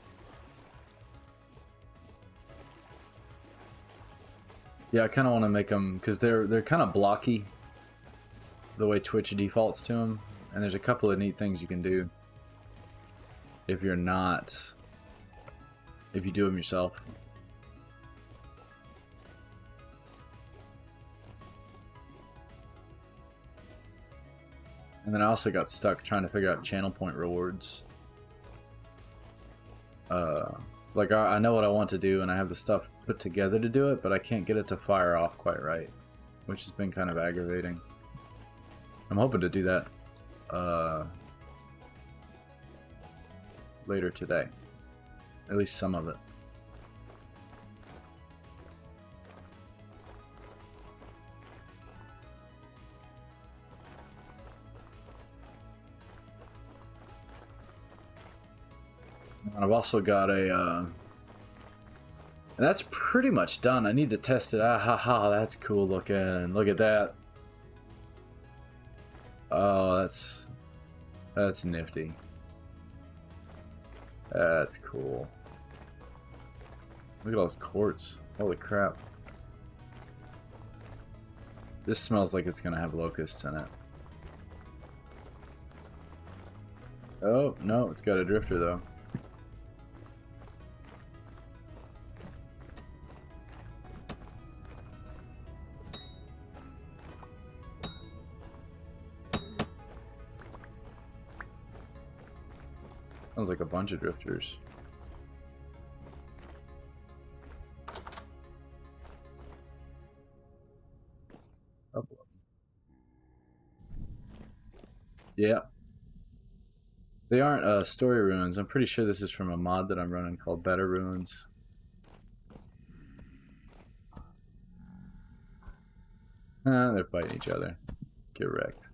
Yeah, I kind of want to make them because they're kind of blocky the way Twitch defaults to them, and there's a couple of neat things you can do if you do them yourself. And then I also got stuck trying to figure out channel point rewards. Like I know what I want to do and I have the stuff put together to do it, but I can't get it to fire off quite right, which has been kind of aggravating. I'm hoping to do that later today, at least some of it. And I've also got a, that's pretty much done. I need to test it. Ah, ha, ha, that's cool looking. Look at that. Oh, that's nifty. That's cool. Look at all those quartz. Holy crap. This smells like it's gonna have locusts in it. Oh, no, it's got a drifter though. Sounds like a bunch of drifters. Couple of them. Yeah. They aren't story ruins. I'm pretty sure this is from a mod that I'm running called Better Ruins. They're fighting each other. Get wrecked.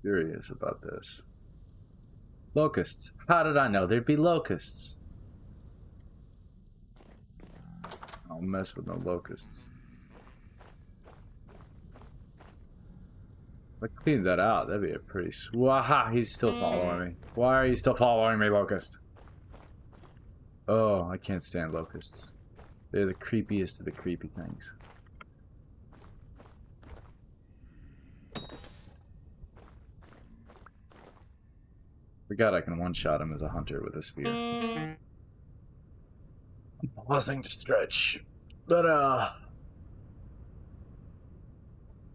Curious about this. Locusts. How did I know there'd be locusts? I'll mess with no locusts. If I clean that out, that'd be a pretty... Waha! He's still following me. Why are you still following me, Locust? Oh, I can't stand locusts. They're the creepiest of the creepy things. Forgot I can one-shot him as a hunter with a spear. I'm pausing to stretch. But,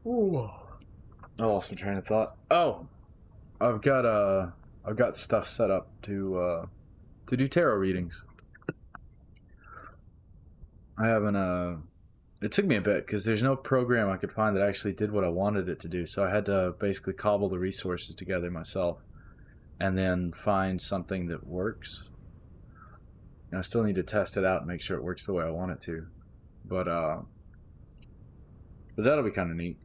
ooh. I lost my train of thought. Oh! I've got stuff set up to do tarot readings. I haven't, it took me a bit, because there's no program I could find that actually did what I wanted it to do, so I had to basically cobble the resources together myself, and then find something that works. And I still need to test it out and make sure it works the way I want it to. But that'll be kind of neat.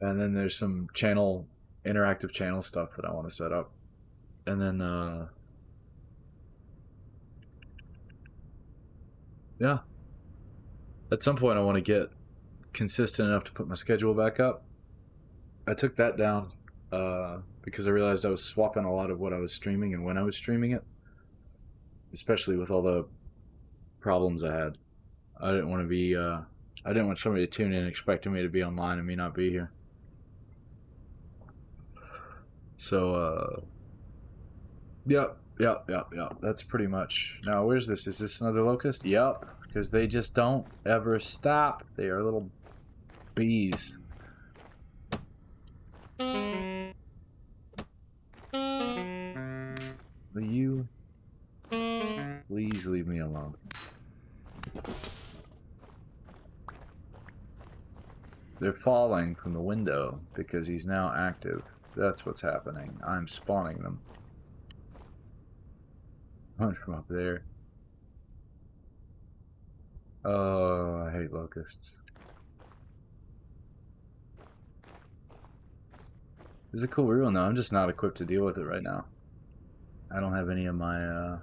And then there's some interactive channel stuff that I want to set up. And then, yeah. At some point I want to get consistent enough to put my schedule back up. I took that down because I realized I was swapping a lot of what I was streaming and when I was streaming it. Especially with all the problems I had. I didn't want to be, I didn't want somebody to tune in expecting me to be online and me not be here. So, yep. That's pretty much. Now, where's this? Is this another locust? Yep. Because they just don't ever stop. They are little bees. Will you please leave me alone? They're falling from the window because he's now active. That's what's happening. I'm spawning them. One from up there. Oh, I hate locusts. This is a cool rule now. I'm just not equipped to deal with it right now. I don't have any of my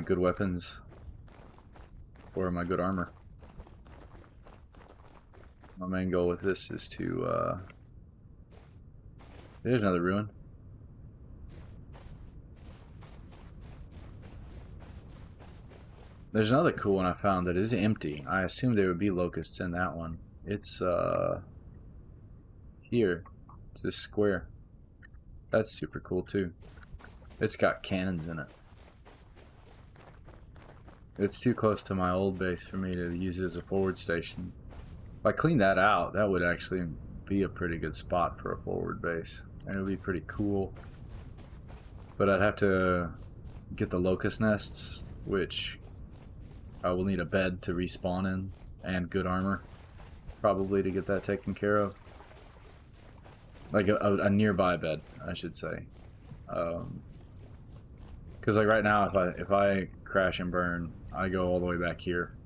good weapons or my good armor. My main goal with this is to there's another ruin. There's another cool one I found that is empty. I assumed there would be locusts in that one. It's here. It's this square. That's super cool too. It's got cannons in it. It's too close to my old base for me to use it as a forward station. If I clean that out, that would actually be a pretty good spot for a forward base. And it would be pretty cool. But I'd have to get the locust nests, which I will need a bed to respawn in, and good armor, probably, to get that taken care of. Like a nearby bed, I should say. Because like right now, if I crash and burn, I go all the way back here.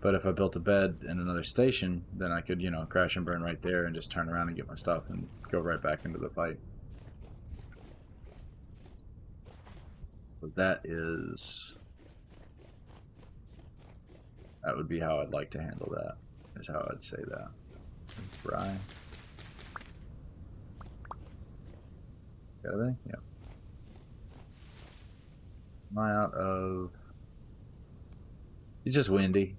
But if I built a bed in another station, then I could, you know, crash and burn right there and just turn around and get my stuff and go right back into the fight. But that would be how I'd like to handle that, is how I'd say that. Fry. Got everything? Yeah. Am I out of... It's just windy.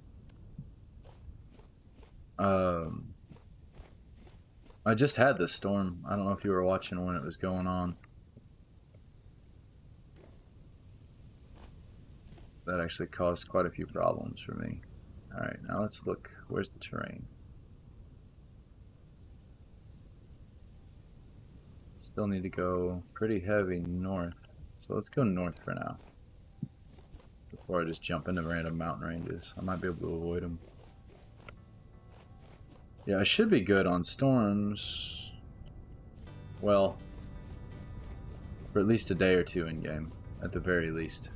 I just had this storm. I don't know if you were watching when it was going on. That actually caused quite a few problems for me. Alright, now let's look. Where's the terrain? Still need to go pretty heavy north. So let's go north for now. Before I just jump into random mountain ranges. I might be able to avoid them. Yeah, I should be good on storms. Well, for at least a day or two in game, at the very least.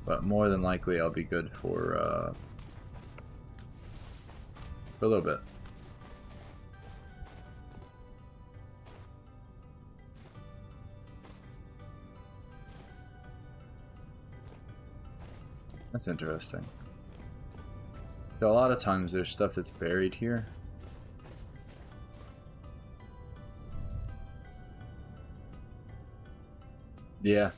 But more than likely, I'll be good for a little bit. That's interesting. So a lot of times there's stuff that's buried here. Yeah.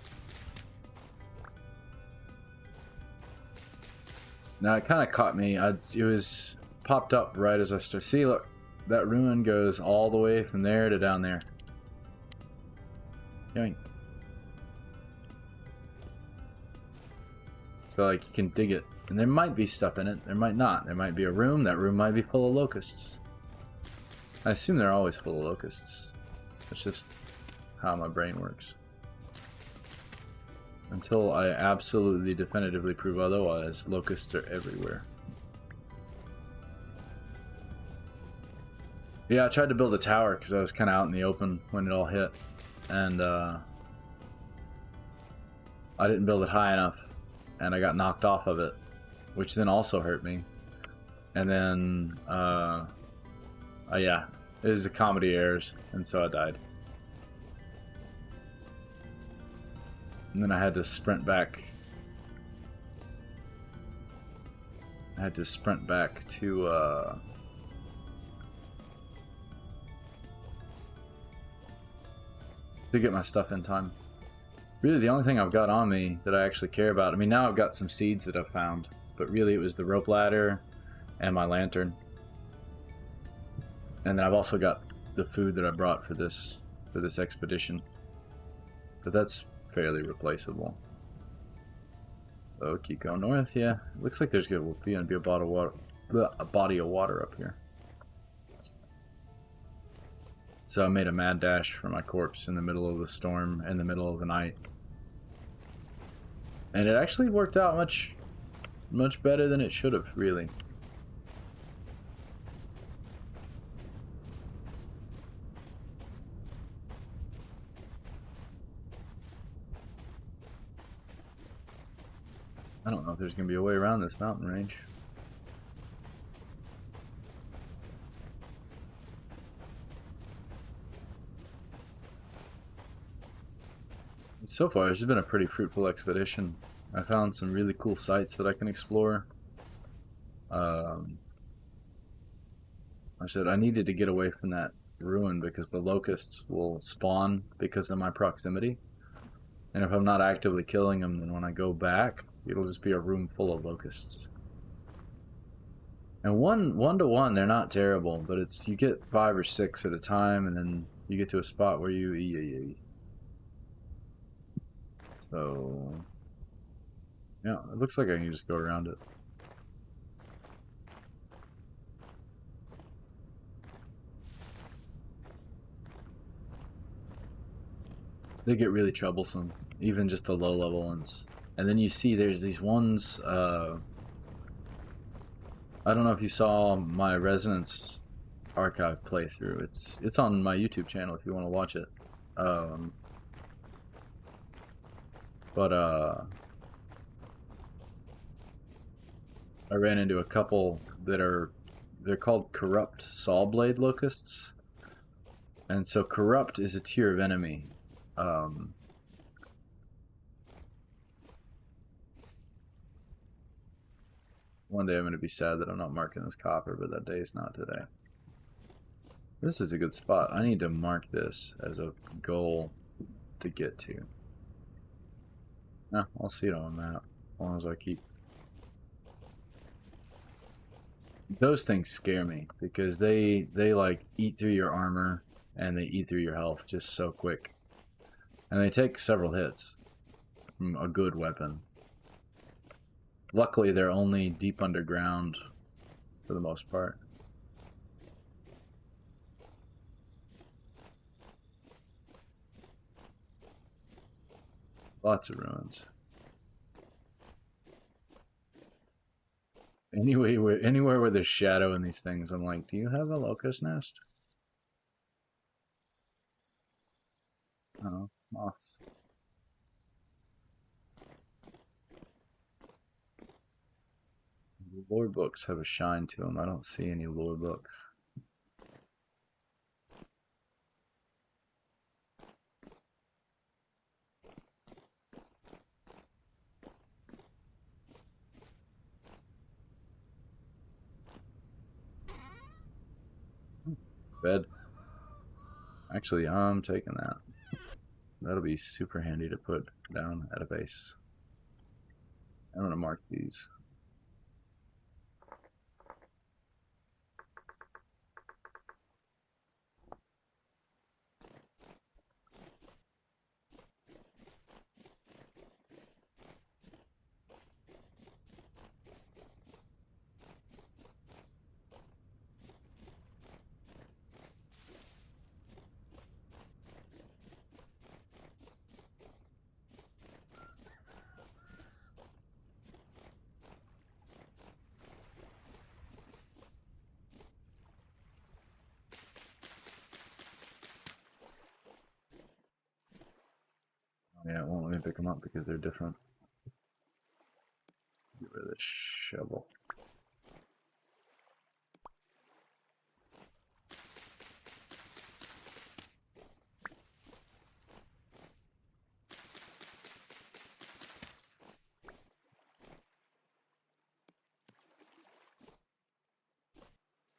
Now it kind of caught me. It was popped up right as I started. See, look, that ruin goes all the way from there to down there. Yoink. So like you can dig it, and there might be stuff in it. There might not. There might be a room. That room might be full of locusts. I assume they're always full of locusts. It's just how my brain works. Until I absolutely definitively prove otherwise, locusts are everywhere. Yeah, I tried to build a tower because I was kind of out in the open when it all hit. And I didn't build it high enough. And I got knocked off of it, which then also hurt me. And then, yeah, it was a comedy errors, and so I died. And then I had to sprint back. I had to sprint back to get my stuff in time. Really, the only thing I've got on me that I actually care about, I mean, now I've got some seeds that I've found, but really it was the rope ladder and my lantern. And then I've also got the food that I brought for this expedition. But that's fairly replaceable. So keep going north, yeah. Looks like there's gonna be a body of water up here. So I made a mad dash for my corpse in the middle of the storm, in the middle of the night. And it actually worked out much better than it should have, really. I don't know if there's going to be a way around this mountain range. So far, it's been a pretty fruitful expedition. I found some really cool sites that I can explore. I said I needed to get away from that ruin because the locusts will spawn because of my proximity. And if I'm not actively killing them, then when I go back, it'll just be a room full of locusts. And one to one, they're not terrible, but it's you get 5 or 6 at a time, and then you get to a spot where you So, yeah, it looks like I can just go around it. They get really troublesome, even just the low-level ones. And then you see there's these ones, I don't know if you saw my Resonance archive playthrough. It's on my YouTube channel if you want to watch it. But I ran into a couple that they're called corrupt saw blade locusts. And so corrupt is a tier of enemy. One day I'm going to be sad that I'm not marking this copper, but that day is not today. This is a good spot. I need to mark this as a goal to get to. No, I'll see it on a map as long as I keep. Those things scare me because they like eat through your armor and they eat through your health just so quick. And they take several hits from a good weapon. Luckily, they're only deep underground for the most part. Lots of ruins. Anywhere where there's shadow in these things, I'm like, do you have a locust nest? Oh, moths. The lore books have a shine to them. I don't see any lore books. Bed. Actually, I'm taking that. That'll be super handy to put down at a base. I'm gonna mark these. Yeah, it won't let me pick them up because they're different. Get rid of this shovel.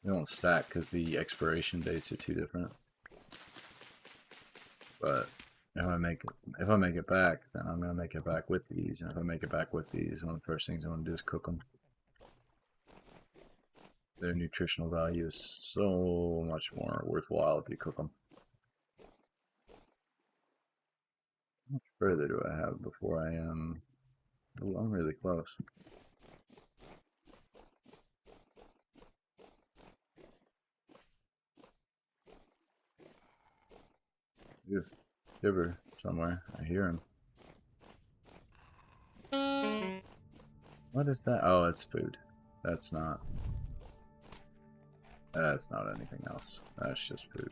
They won't stack because the expiration dates are too different. But if I make it back, then I'm gonna make it back with these. And if I make it back with these, one of the first things I want to do is cook them. Their nutritional value is so much more worthwhile if you cook them. How much further do I have before I am? Oh, I'm really close. Ooh, shiver somewhere. I hear him. What is that? Oh, it's food. That's not. That's not anything else. That's just food.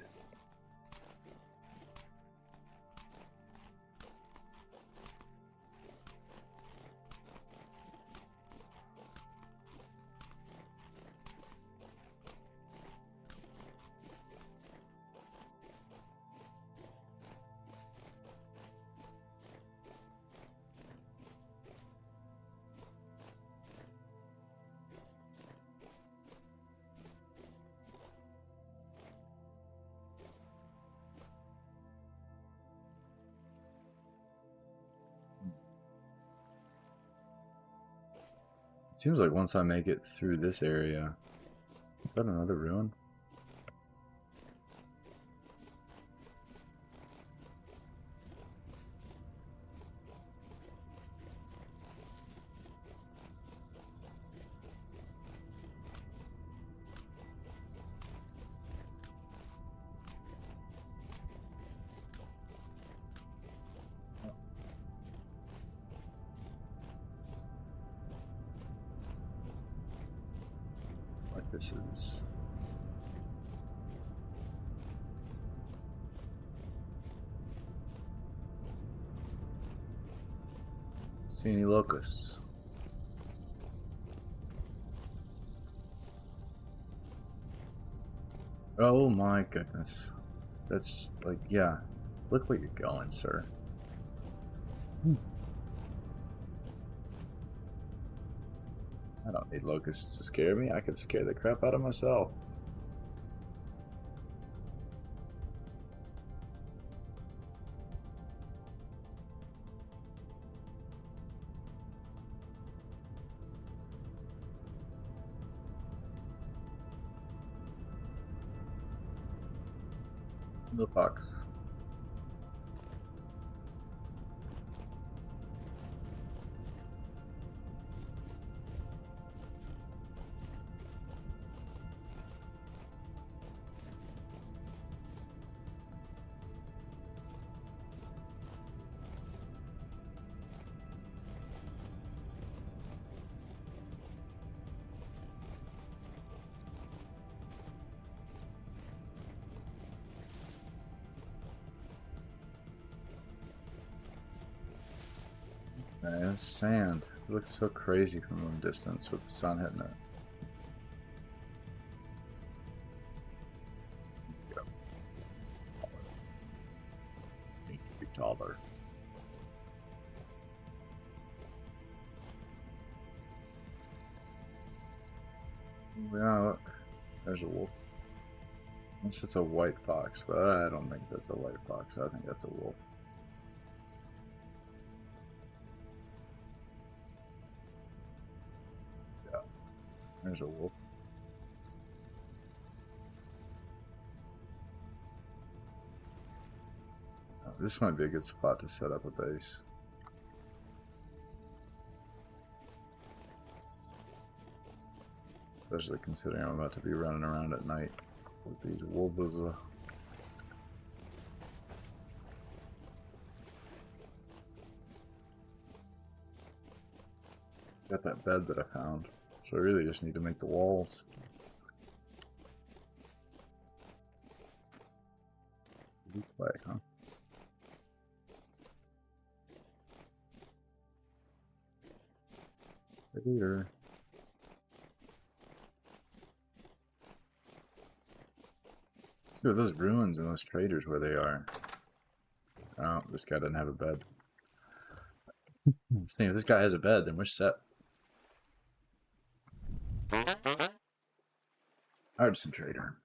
Seems like once I make it through this area, is that another ruin? Like this is. See any locusts? Oh my goodness. That's like, yeah. Look where you're going, sir. I don't need locusts to scare me. I could scare the crap out of myself. The fox. Man, it's sand. It looks so crazy from a distance with the sun hitting it. Need to be taller. Yeah, look. There's a wolf. Unless it's a white fox, but I don't think that's a white fox. I think that's a wolf. Yeah, there's a wolf. This might be a good spot to set up a base. Especially considering I'm about to be running around at night with these wolves. Got that bed that I found. So I really just need to make the walls. Be quiet, huh? Later. See what those ruins and those traders where they are. Oh, this guy doesn't have a bed. If this guy has a bed, then we're set. Artisan trader.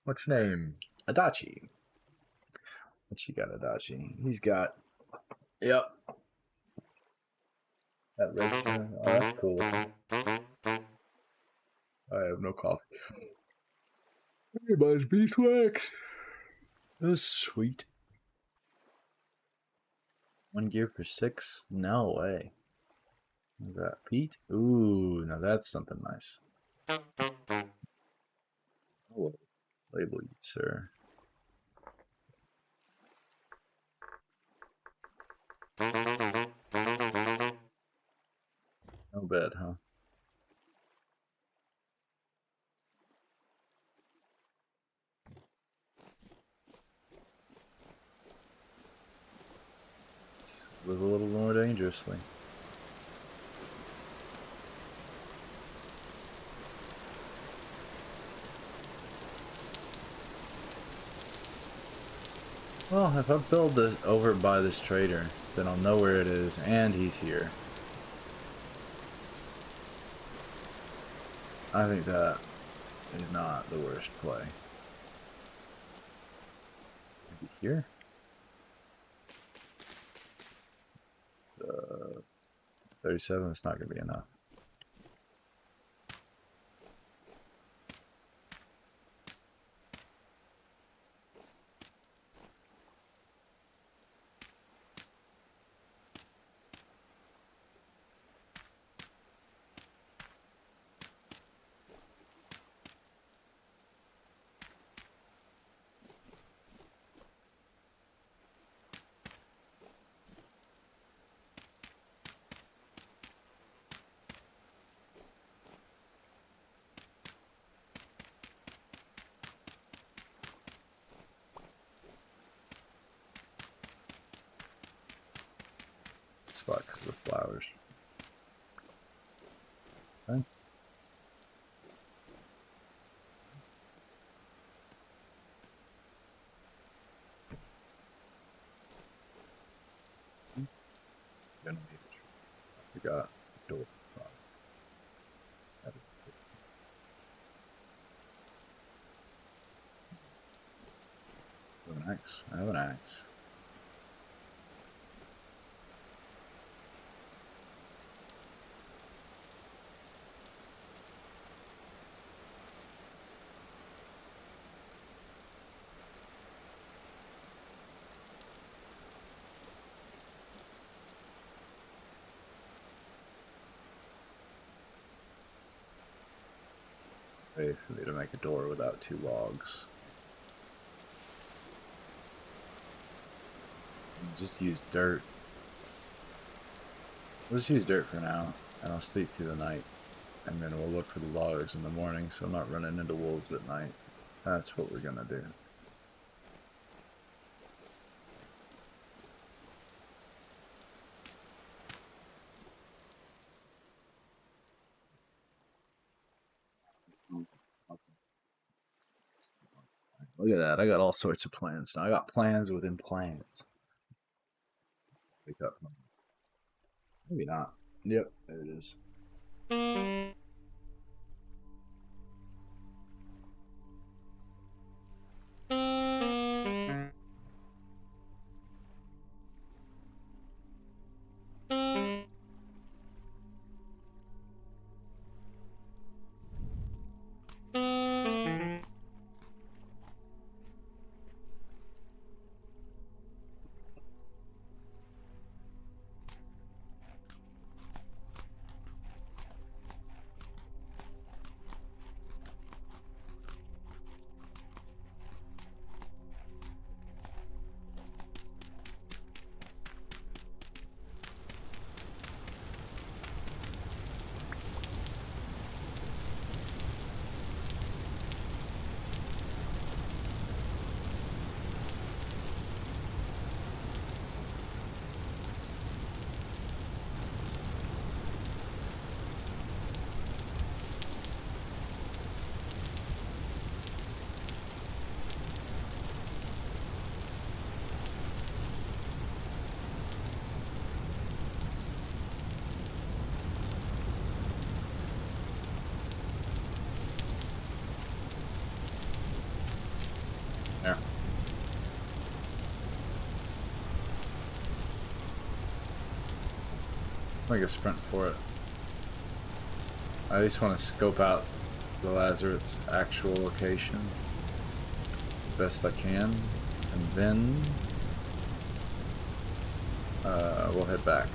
What's your name? Adachi. What you got, Adachi? He's got. Yep. That roaster. Oh, that's cool. I have no coffee. Everybody's beeswax. That's sweet. 1 gear per 6? No way. What's that? Pete? Ooh, now that's something nice. Oh, label you, sir. No bed, huh? Let's live a little more dangerously. Well, if I build this over by this trader, then I'll know where it is, and he's here. I think that is not the worst play. Maybe here? 37, it's not going to be enough. Spot because of the flowers. Okay. Gonna need it. I forgot the door. I have an axe. I have an axe. Way for me to make a door without 2 logs. Just use dirt. Let's use dirt for now, and I'll sleep through the night. And then we'll look for the logs in the morning, so I'm not running into wolves at night. That's what we're gonna do. Look at that, I got all sorts of plans now. I got plans within plans. Wake up. Maybe not. Yep, there it is. Make a sprint for it. I at least want to scope out the Lazaret's actual location as best I can, and then we'll head back.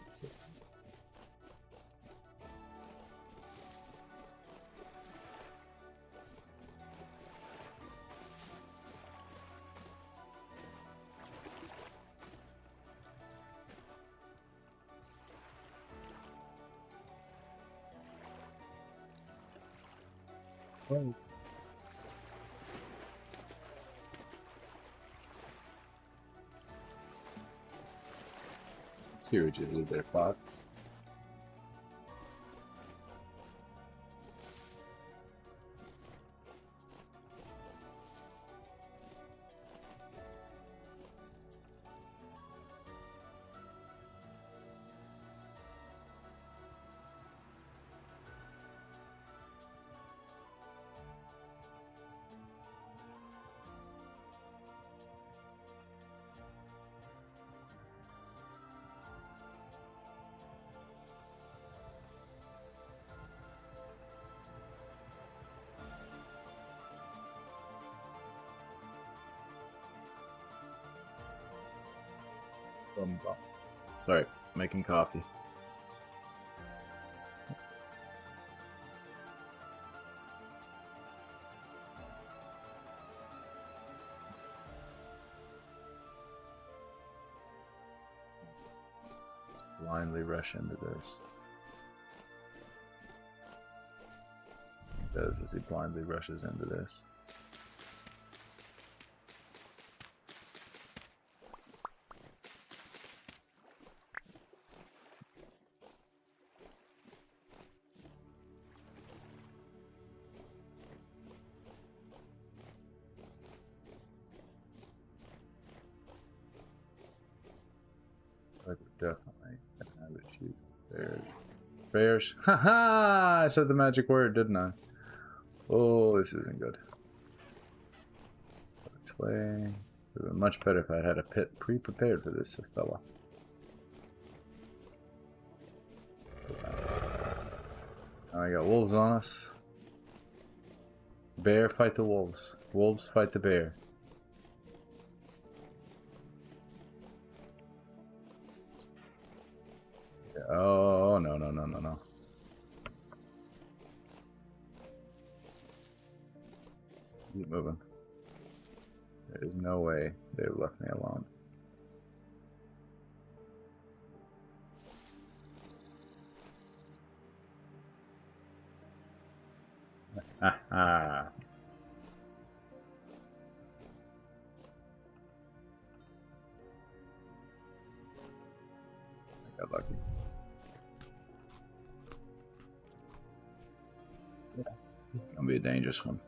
So. Oh. See what you did there, Fox. Sorry, making coffee. Blindly rush into this. He does as he blindly rushes into this. Like we're definitely gonna have it shoot bears. Bears. Haha! I said the magic word, didn't I? Oh, this isn't good. This way. It would have been much better if I had a pit pre-prepared for this fella. Now I got wolves on us. Bear fight the wolves. Wolves fight the bear. Oh, no, no, no, no, no. Keep moving. There is no way they've left me alone. Ha ha. I got lucky. Yeah, it's gonna be a dangerous one.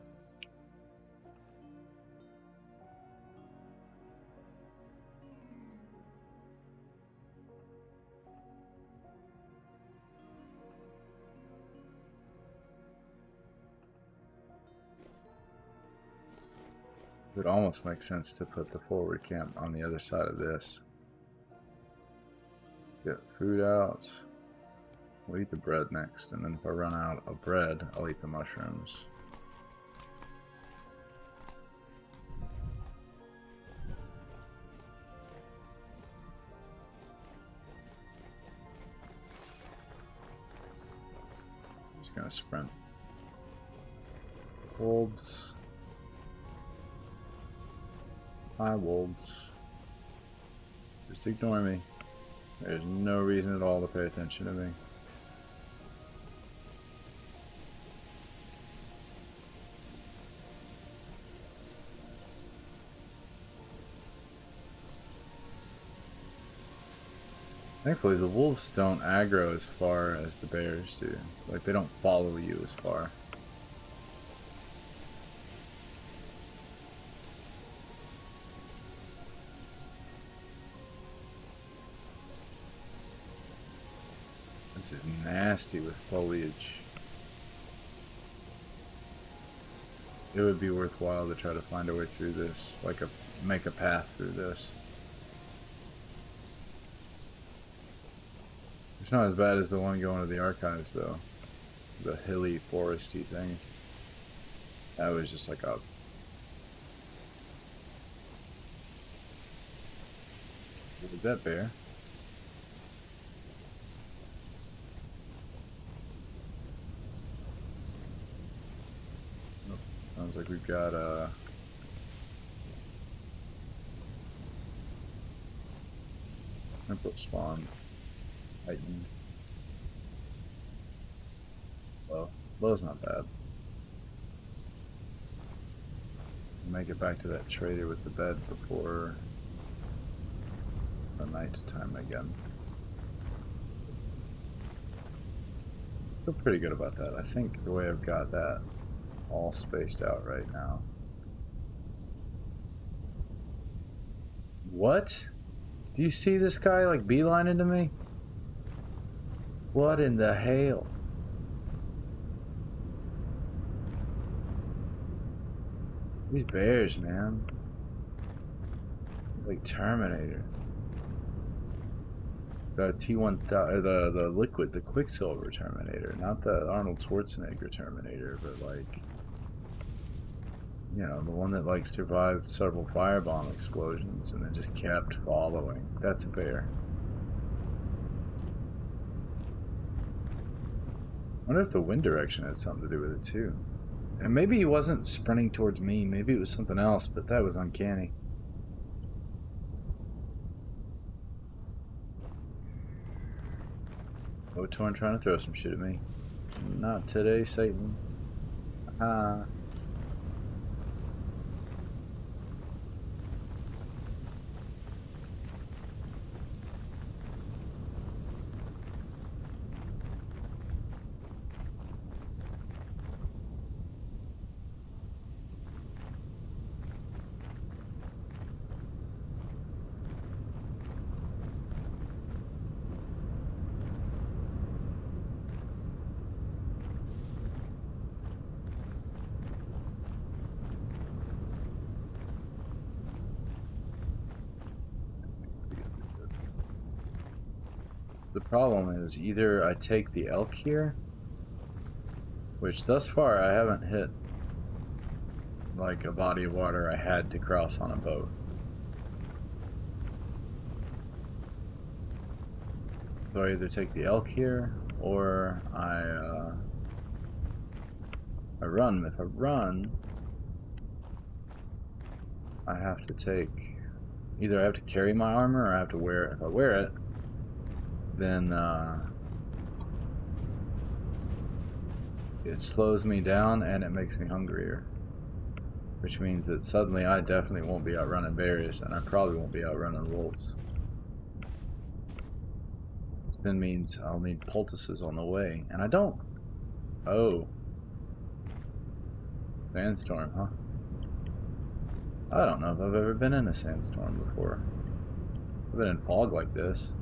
It would almost make sense to put the forward camp on the other side of this. Get food out. We'll eat the bread next, and then if I run out of bread, I'll eat the mushrooms. I'm just gonna sprint. Wolves. Hi, wolves. Just ignore me. There's no reason at all to pay attention to me. Thankfully, the wolves don't aggro as far as the bears do. Like, they don't follow you as far. This is nasty with foliage. It would be worthwhile to try to find a way through this, like make a path through this. It's not as bad as the one going to the archives, though. The hilly, foresty thing. That was just like a... What was that bear? Oh, sounds like we've got temple spawn. Titan. Well, low's not bad. Make it back to that trader with the bed before the night time again. Feel pretty good about that. I think the way I've got that all spaced out right now. What? Do you see this guy like beelining to me? What in the hell? These bears, man. Like Terminator. The T-1000, the liquid, the Quicksilver Terminator, not the Arnold Schwarzenegger Terminator, but like, you know, the one that like survived several firebomb explosions and then just kept following. That's a bear. I wonder if the wind direction had something to do with it too. And maybe he wasn't sprinting towards me, maybe it was something else, but that was uncanny. Otorn trying to throw some shit at me. Not today, Satan. Ah. The problem is either I take the elk here, which thus far I haven't hit like a body of water I had to cross on a boat. So I either take the elk here or I run. If I run, I have to take, either I have to carry my armor or I have to wear it. If I wear it, then it slows me down and it makes me hungrier, which means that suddenly I definitely won't be outrunning bears and I probably won't be outrunning wolves, which then means I'll need poultices on the way, and I don't. Oh, sandstorm, huh? I don't know if I've ever been in a sandstorm before. I've been in fog like this.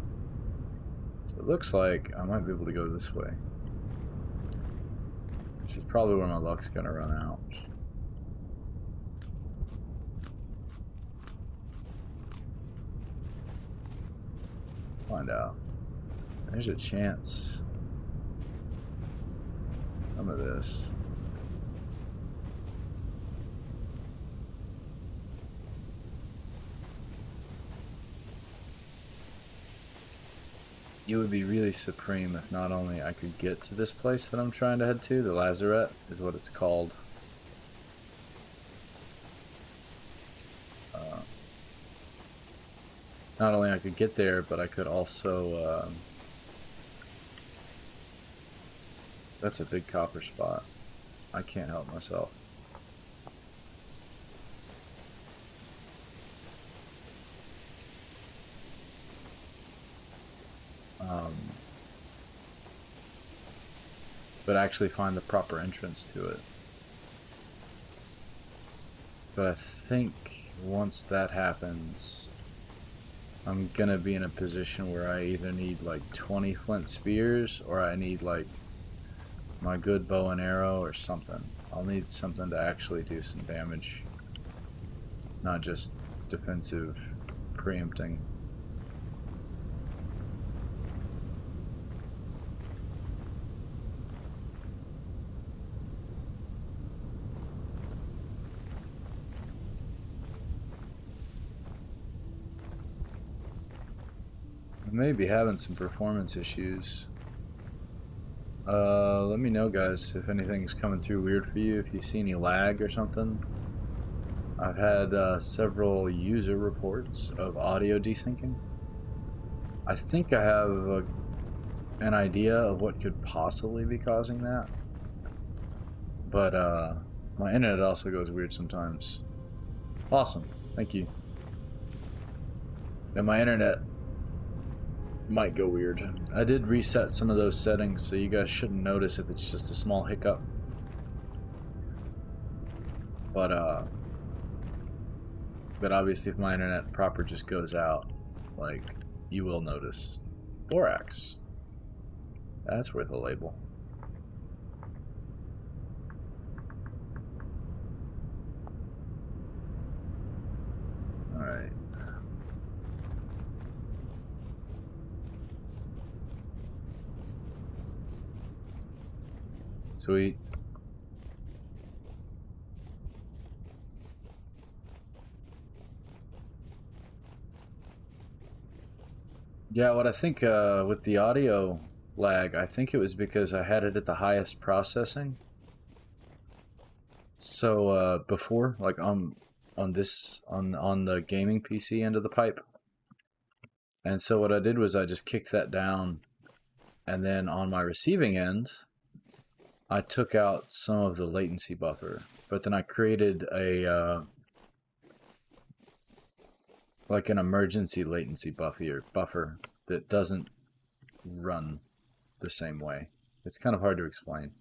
So it looks like I might be able to go this way. This is probably where my luck's gonna run out. find out. There's a chance. Some of this. It would be really supreme if not only I could get to this place that I'm trying to head to, the Lazarette is what it's called. Not only I could get there, but I could also... that's a big copper spot. I can't help myself. But actually find the proper entrance to it. But I think once that happens, I'm gonna be in a position where I either need like 20 flint spears or I need like my good bow and arrow or something. I'll need something to actually do some damage, not just defensive preempting. I may be having some performance issues. Let me know, guys, if anything's coming through weird for you, if you see any lag or something. I've had several user reports of audio desyncing. I think I have an idea of what could possibly be causing that. But my internet also goes weird sometimes. Awesome, thank you. And my internet might go weird. I did reset some of those settings, so you guys shouldn't notice if it's just a small hiccup. But obviously if my internet proper just goes out, like, you will notice. Borax. That's worth a label. Alright. Sweet. Yeah, what I think with the audio lag, I think it was because I had it at the highest processing. So before, like on the gaming PC end of the pipe. And so what I did was I just kicked that down, and then on my receiving end, I took out some of the latency buffer, but then I created a like an emergency latency buffer that doesn't run the same way. It's kind of hard to explain.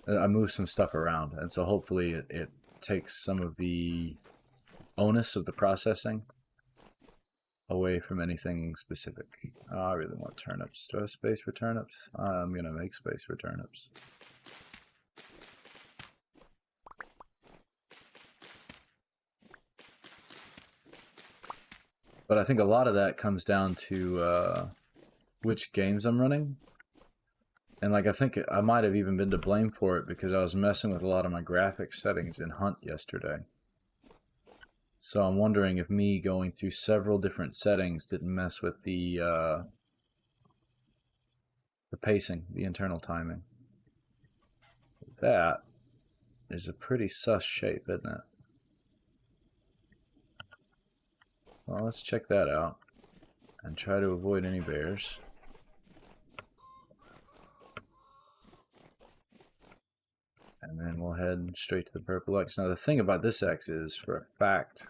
I moved some stuff around, and so hopefully it takes some of the onus of the processing away from anything specific. Oh, I really want turnips. Do I have space for turnips? I'm gonna make space for turnips. But I think a lot of that comes down to which games I'm running. And like I think I might have even been to blame for it because I was messing with a lot of my graphics settings in Hunt yesterday. So I'm wondering if me going through several different settings didn't mess with the pacing, the internal timing. That is a pretty sus shape, isn't it? Well, let's check that out and try to avoid any bears. And then we'll head straight to the purple X. Now the thing about this X is, for a fact,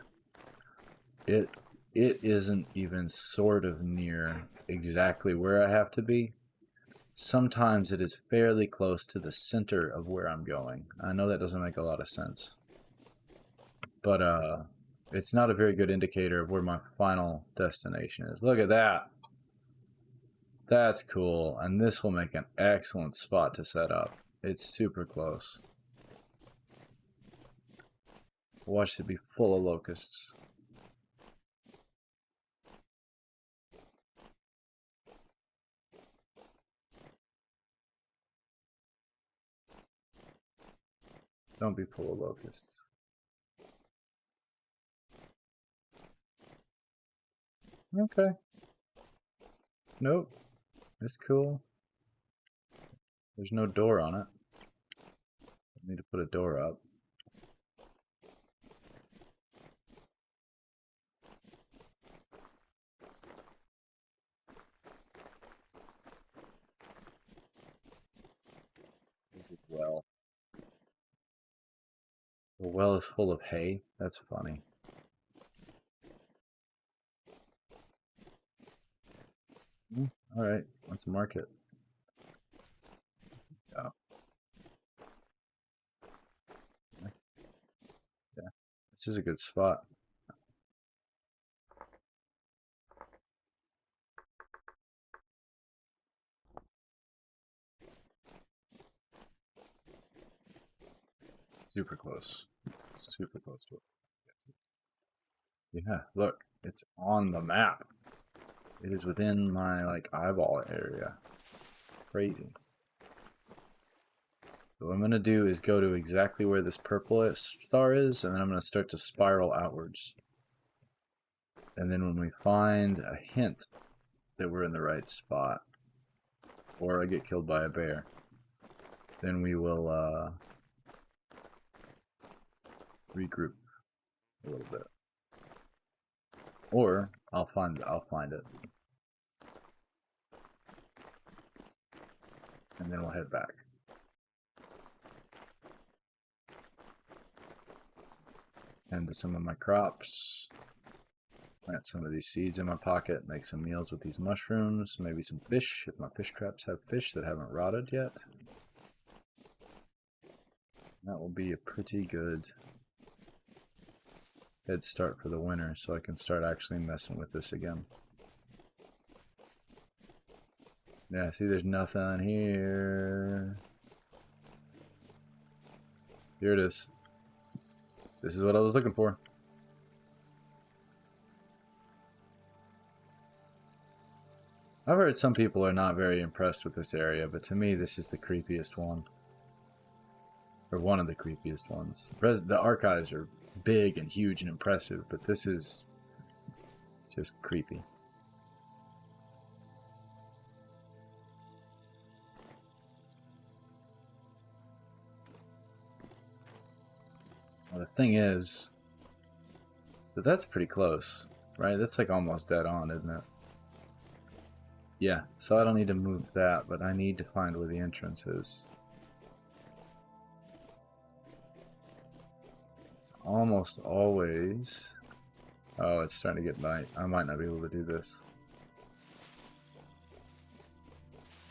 it isn't even sort of near exactly where I have to be. Sometimes it is fairly close to the center of where I'm going. I know that doesn't make a lot of sense, but it's not a very good indicator of where my final destination is. Look at that. That's cool, and this will make an excellent spot to set up. It's super close. Watch it be full of locusts. Don't be full of locusts. Okay. Nope. It's cool. There's no door on it. I need to put a door up. Well. The well is full of hay. That's funny. Alright, let's mark it. Oh. Yeah. This is a good spot. Super close. Super close to it. Yeah, look, it's on the map. It is within my like eyeball area. Crazy. So what I'm gonna do is go to exactly where this purple star is, and then I'm gonna start to spiral outwards. And then when we find a hint that we're in the right spot, or I get killed by a bear, then we will regroup a little bit. Or I'll find it. And then we'll head back. Tend to some of my crops. Plant some of these seeds in my pocket. Make some meals with these mushrooms. Maybe some fish, if my fish traps have fish that haven't rotted yet. That will be a pretty good head start for the winter, so I can start actually messing with this again. Yeah, see, there's nothing here. Here it is. This is what I was looking for. I've heard some people are not very impressed with this area, but to me, this is the creepiest one. Or one of the creepiest ones. The archives are big and huge and impressive, but this is just creepy. Well, the thing is that that's pretty close, right? That's like almost dead on, isn't it? Yeah, so I don't need to move that, but I need to find where the entrance is. It's almost always... Oh, it's starting to get night. I might not be able to do this.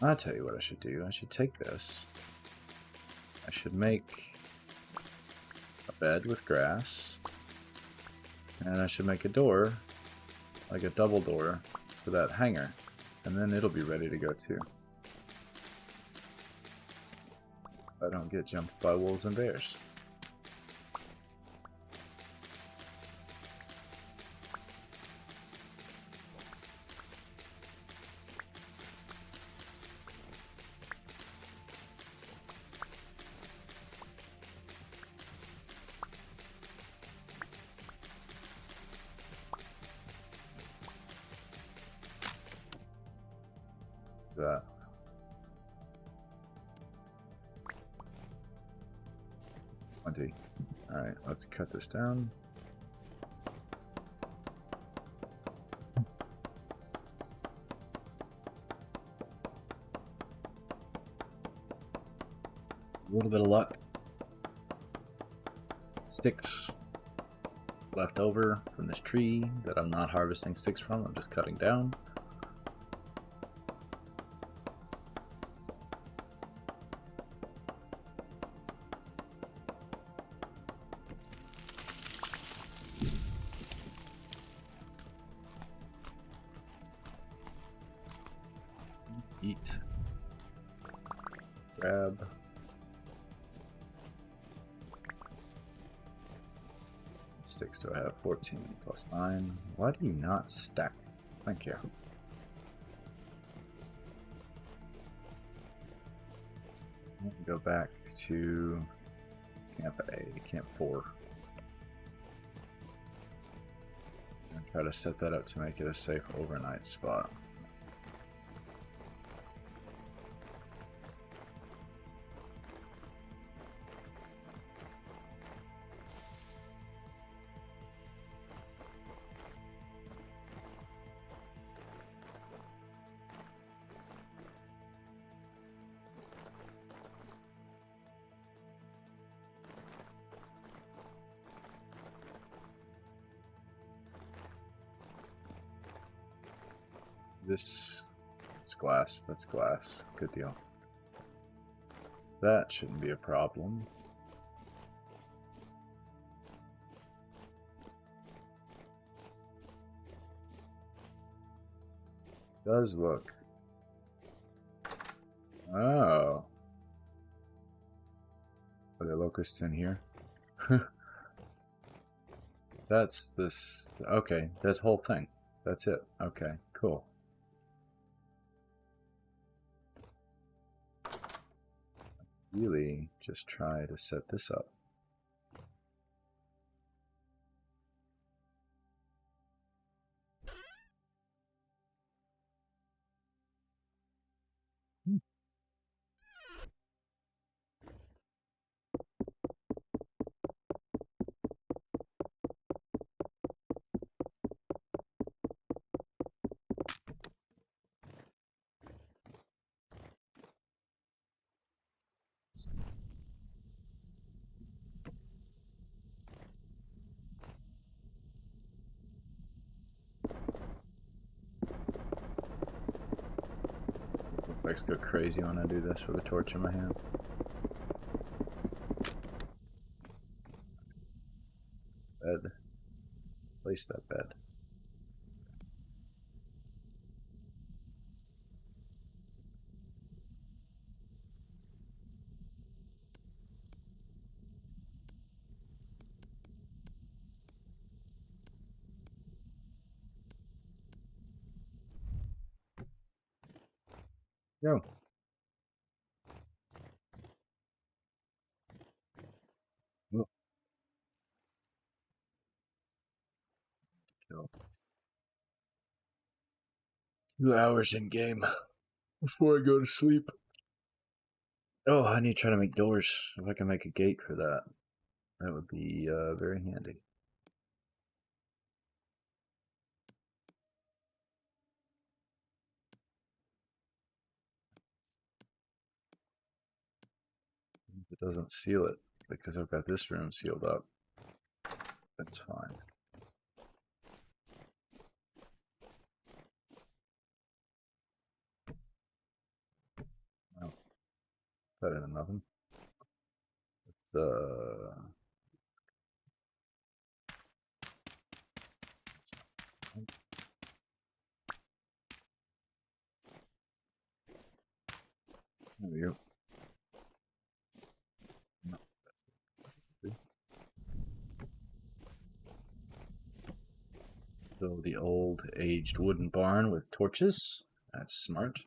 I'll tell you what I should do. I should take this. I should make a bed with grass. And I should make a door, like a double door, for that hanger. And then it'll be ready to go too. I don't get jumped by wolves and bears. Is that? Plenty. Alright, let's cut this down. A little bit of luck. Sticks left over from this tree that I'm not harvesting sticks from, I'm just cutting down. Eat. Grab. Sticks do I have? 14 plus 9. Why do you not stack? Thank you. Go back to Camp A, Camp 4. And try to set that up to make it a safe overnight spot. This is glass. That's glass. Good deal. That shouldn't be a problem. Does look. Oh. Are there locusts in here? That's this. Okay, that whole thing. That's it. Okay, cool. Really just try to set this up. Legs go crazy when I do this with a torch in my hand. Bed. Place that bed. Go. Oh. Kill. 2 hours in game before I go to sleep. Oh, I need to try to make doors. If I can make a gate for that, that would be very handy. It doesn't seal it because I've got this room sealed up. That's fine. Oh, better than nothing. It's there we go. No. Fill the old aged wooden barn with torches. That's smart.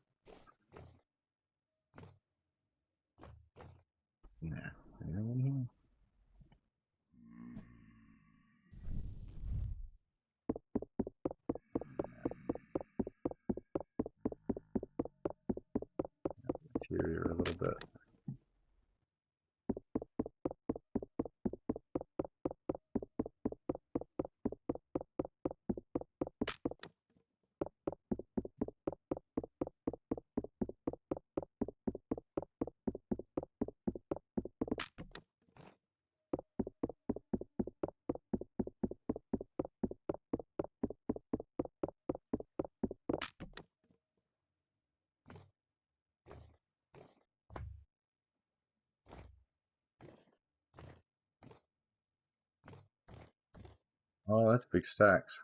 What's in there? Anything in here? Interior a little bit. Oh, that's big stacks.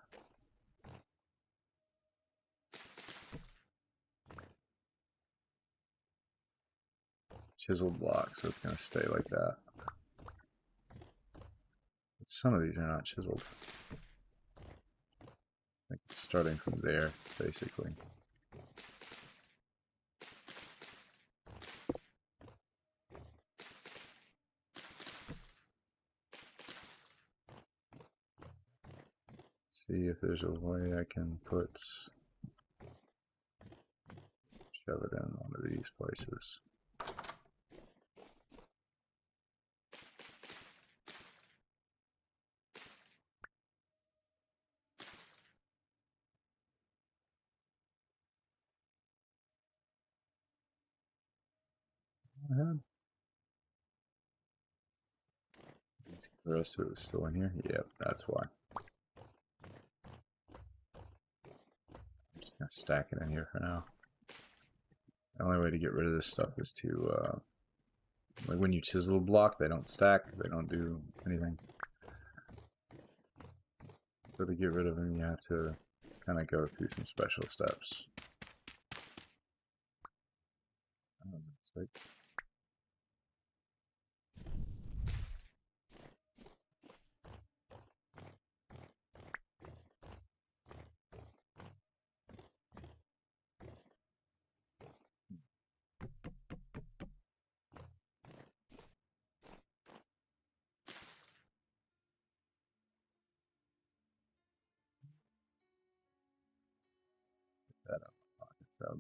Chiseled blocks, so it's going to stay like that. But some of these are not chiseled. Like starting from there, basically. see if there's a way I can shove it in one of these places. Go ahead. The rest of it was still in here? Yep, that's why. I'm just gonna stack it in here for now. The only way to get rid of this stuff is to, like when you chisel a block, they don't stack, they don't do anything. So to get rid of them, you have to kind of go through some special steps. That up pockets out.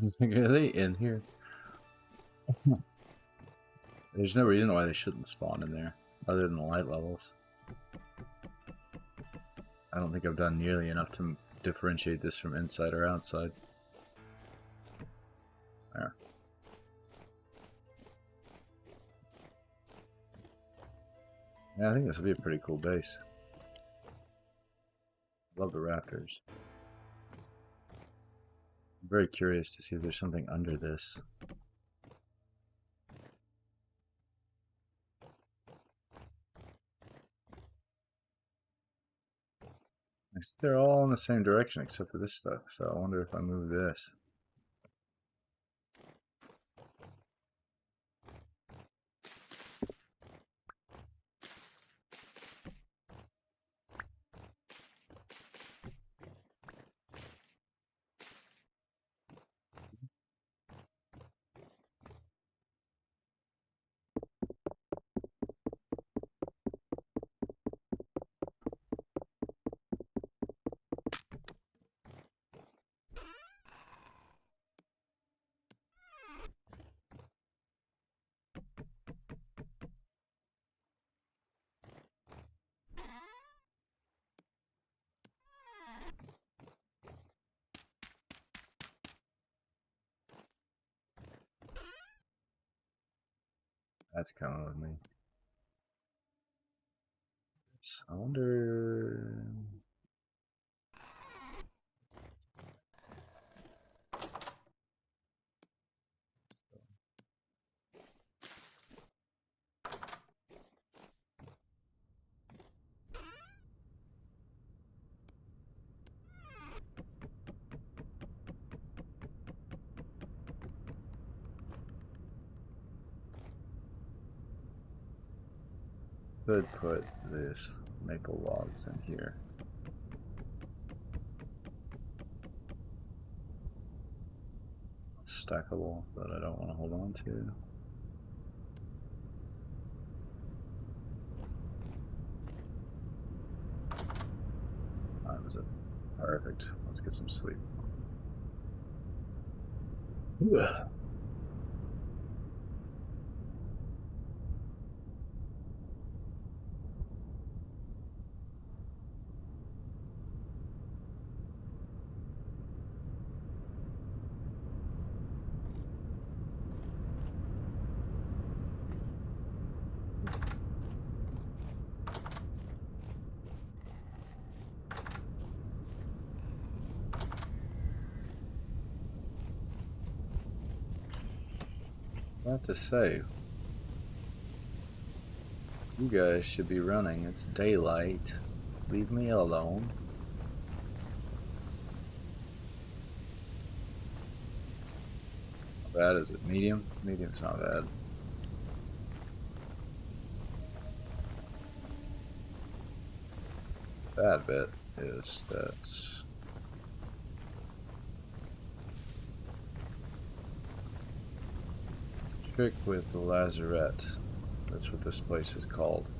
I'm thinking, are they in here? There's no reason why they shouldn't spawn in there, other than the light levels. I don't think I've done nearly enough to differentiate this from inside or outside. There. Yeah, I think this will be a pretty cool base. Love the raptors. I'm very curious to see if there's something under this. They're all in the same direction except for this stuff, so I wonder if I move this. That's coming with me. I wonder... Could put this maple logs in here. Stackable that I don't want to hold on to. Time is it? Perfect. Let's get some sleep. Ugh. I have to say, you guys should be running. It's daylight. Leave me alone. How bad is it? Medium? Medium's not bad. Bad bit is that trick with the lazarette. That's what this place is called.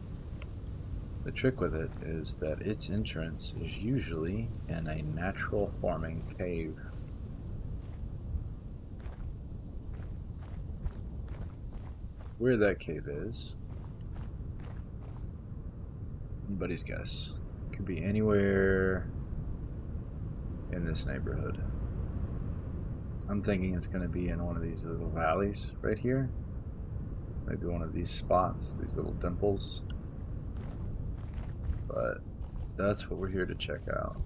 The trick with it is that its entrance is usually in a natural forming cave. Where that cave is, anybody's guess. Could be anywhere in this neighborhood. I'm thinking it's going to be in one of these little valleys right here. Maybe one of these spots, these little dimples. But that's what we're here to check out.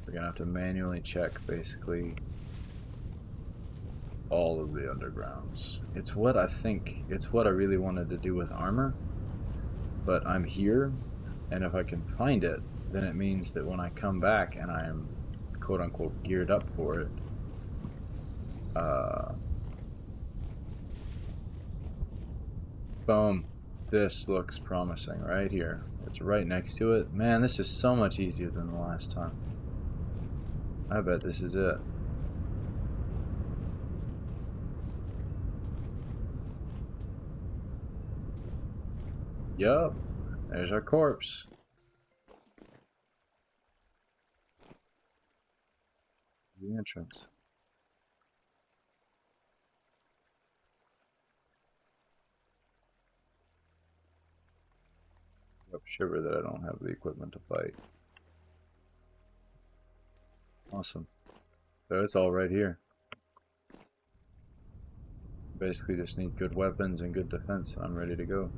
We're going to have to manually check basically all of the undergrounds. It's what I think, it's what I really wanted to do with armor. But I'm here, and if I can find it, then it means that when I come back and I'm quote unquote geared up for it, boom, this looks promising right here. It's right next to it. Man, this is so much easier than the last time. I bet this is it. Yup, there's our corpse. The entrance. Yep, shiver that I don't have the equipment to fight. Awesome. So it's all right here. Basically just need good weapons and good defense, and I'm ready to go.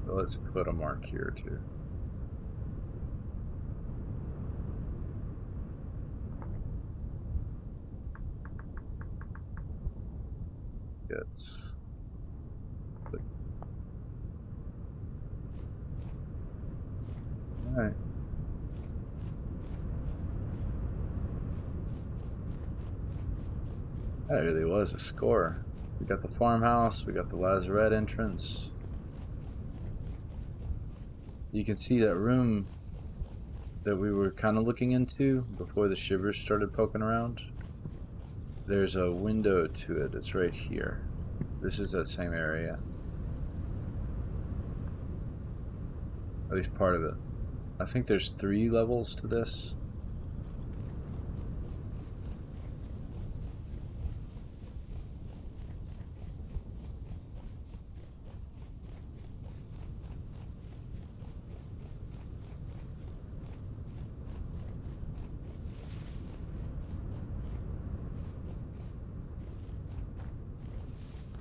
So let's put a mark here too. It's alright. That really was a score. We got the farmhouse, we got the lazarette entrance. You can see that room that we were kind of looking into before the shivers started poking around. There's a window to it. It's right here. This is that same area. At least part of it. I think there's 3 levels to this.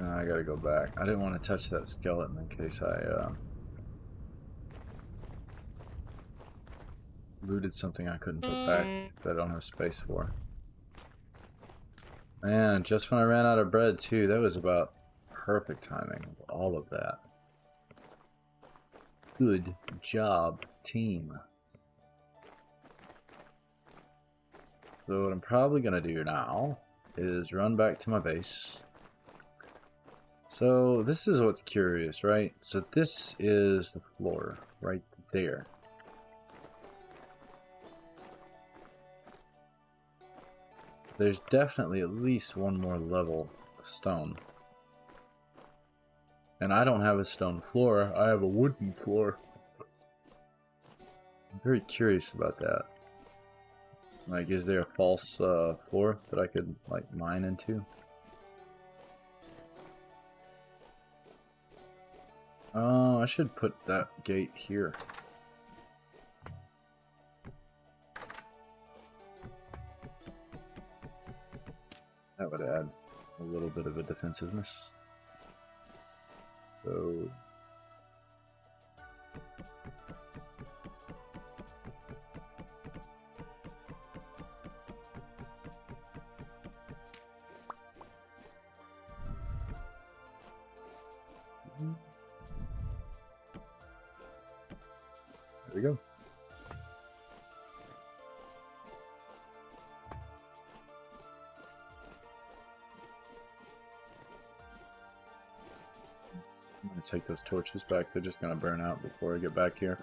I gotta go back. I didn't want to touch that skeleton in case I looted something I couldn't put back that I don't have space for. Man, just when I ran out of bread too, that was about perfect timing of all of that. Good job, team. So what I'm probably gonna do now is run back to my base. So this is what's curious, right? So this is the floor right there. There's definitely at least one more level of stone. And I don't have a stone floor, I have a wooden floor. very curious about that. Like, is there a false floor that I could, like, mine into? Oh, I should put that gate here. That would add a little bit of a defensiveness. So... there we go. I'm going to take those torches back. They're just going to burn out before I get back here.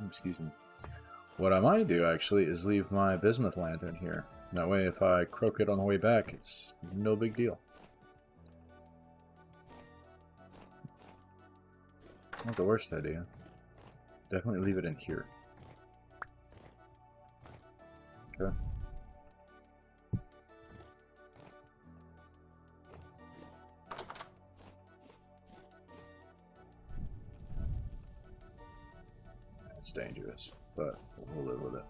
Excuse me. What I might do, actually, is leave my bismuth lantern here. That way, if I croak it on the way back, it's no big deal. Not the worst idea. Definitely leave it in here. Okay. It's dangerous, but we'll live with it.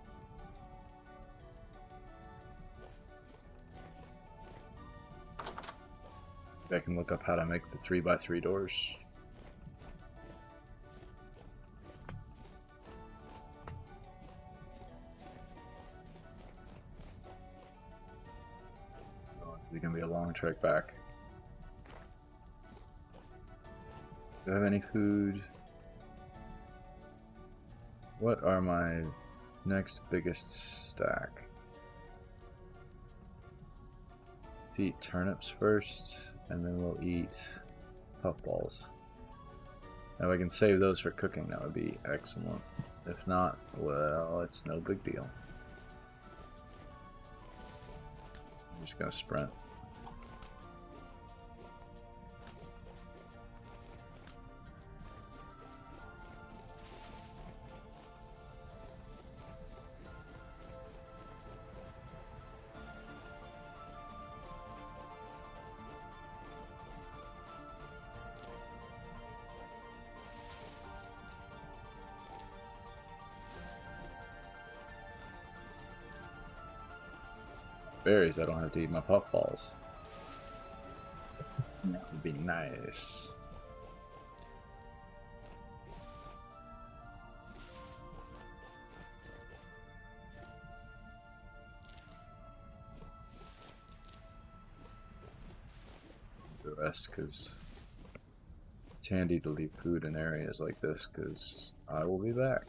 I can look up how to make the 3x3 doors. Oh, it's gonna be a long trek back. Do I have any food? What are my next biggest stack? Let's eat turnips first, and then we'll eat puffballs. Now, if I can save those for cooking, that would be excellent. If not, well, it's no big deal. I'm just gonna sprint. Berries, I don't have to eat my puffballs. That would be nice. The rest, because it's handy to leave food in areas like this, because I will be back.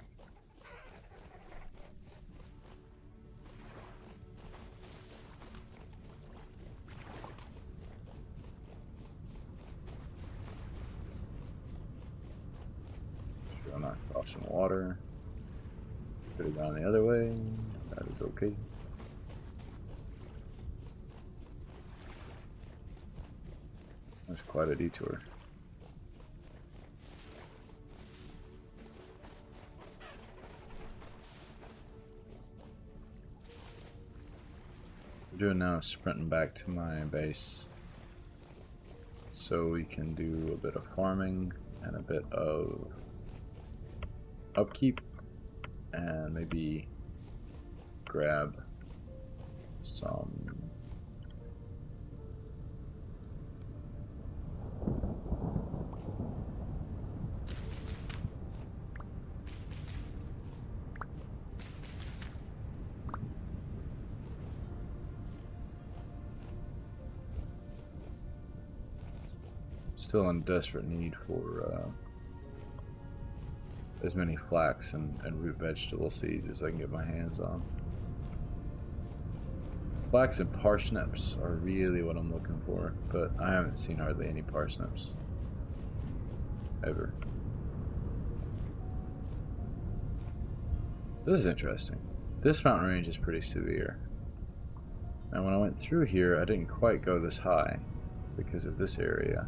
I'm not crossing water. Put it down the other way. That is okay. That's quite a detour. What we're doing now is sprinting back to my base so we can do a bit of farming and a bit of upkeep, and maybe grab some still in desperate need for as many flax and root vegetable seeds as I can get my hands on. Flax and parsnips are really what I'm looking for, but I haven't seen hardly any parsnips. Ever. This is interesting. This mountain range is pretty severe. And when I went through here, I didn't quite go this high because of this area.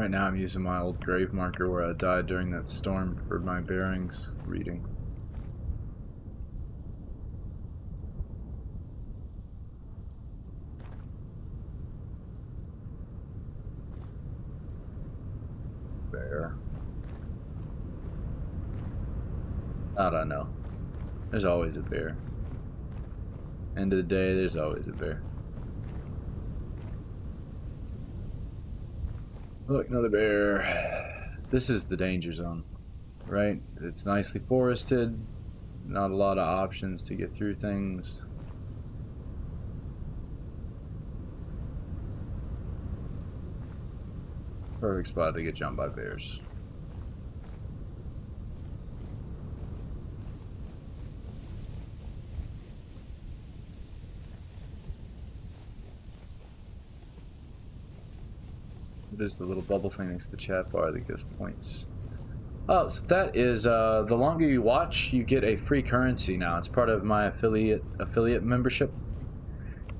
Right now I'm using my old grave marker where I died during that storm for my bearings reading. Bear. I don't know. There's always a bear. End of the day, there's always a bear. Look, another bear. This is the danger zone, right? It's nicely forested. Not a lot of options to get through things. Perfect spot to get jumped by bears. What is the little bubble thing next to the chat bar that gives points? Oh, so that is, the longer you watch, you get a free currency now. It's part of my affiliate membership.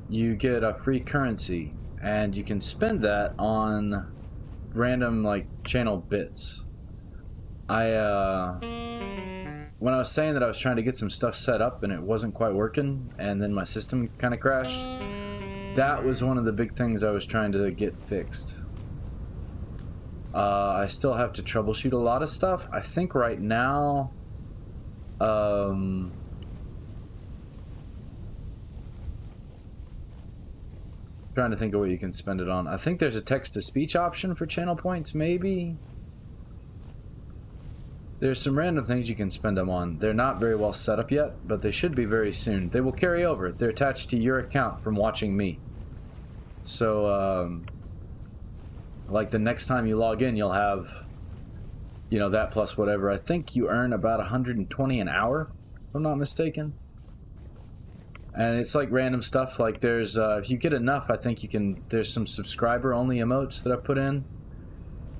You get a free currency, and you can spend that on random, like, channel bits. When I was saying that I was trying to get some stuff set up and it wasn't quite working, and then my system kind of crashed, that was one of the big things I was trying to get fixed. I still have to troubleshoot a lot of stuff. I think right now, trying to think of what you can spend it on. I think there's a text-to-speech option for channel points, maybe? There's some random things you can spend them on. They're not very well set up yet, but they should be very soon. They will carry over. They're attached to your account from watching me. So, like the next time you log in, you'll have, you know, that plus whatever. I think you earn about 120 an hour, if I'm not mistaken. And it's like random stuff. Like there's, if you get enough, I think you can, there's some subscriber-only emotes that I put in.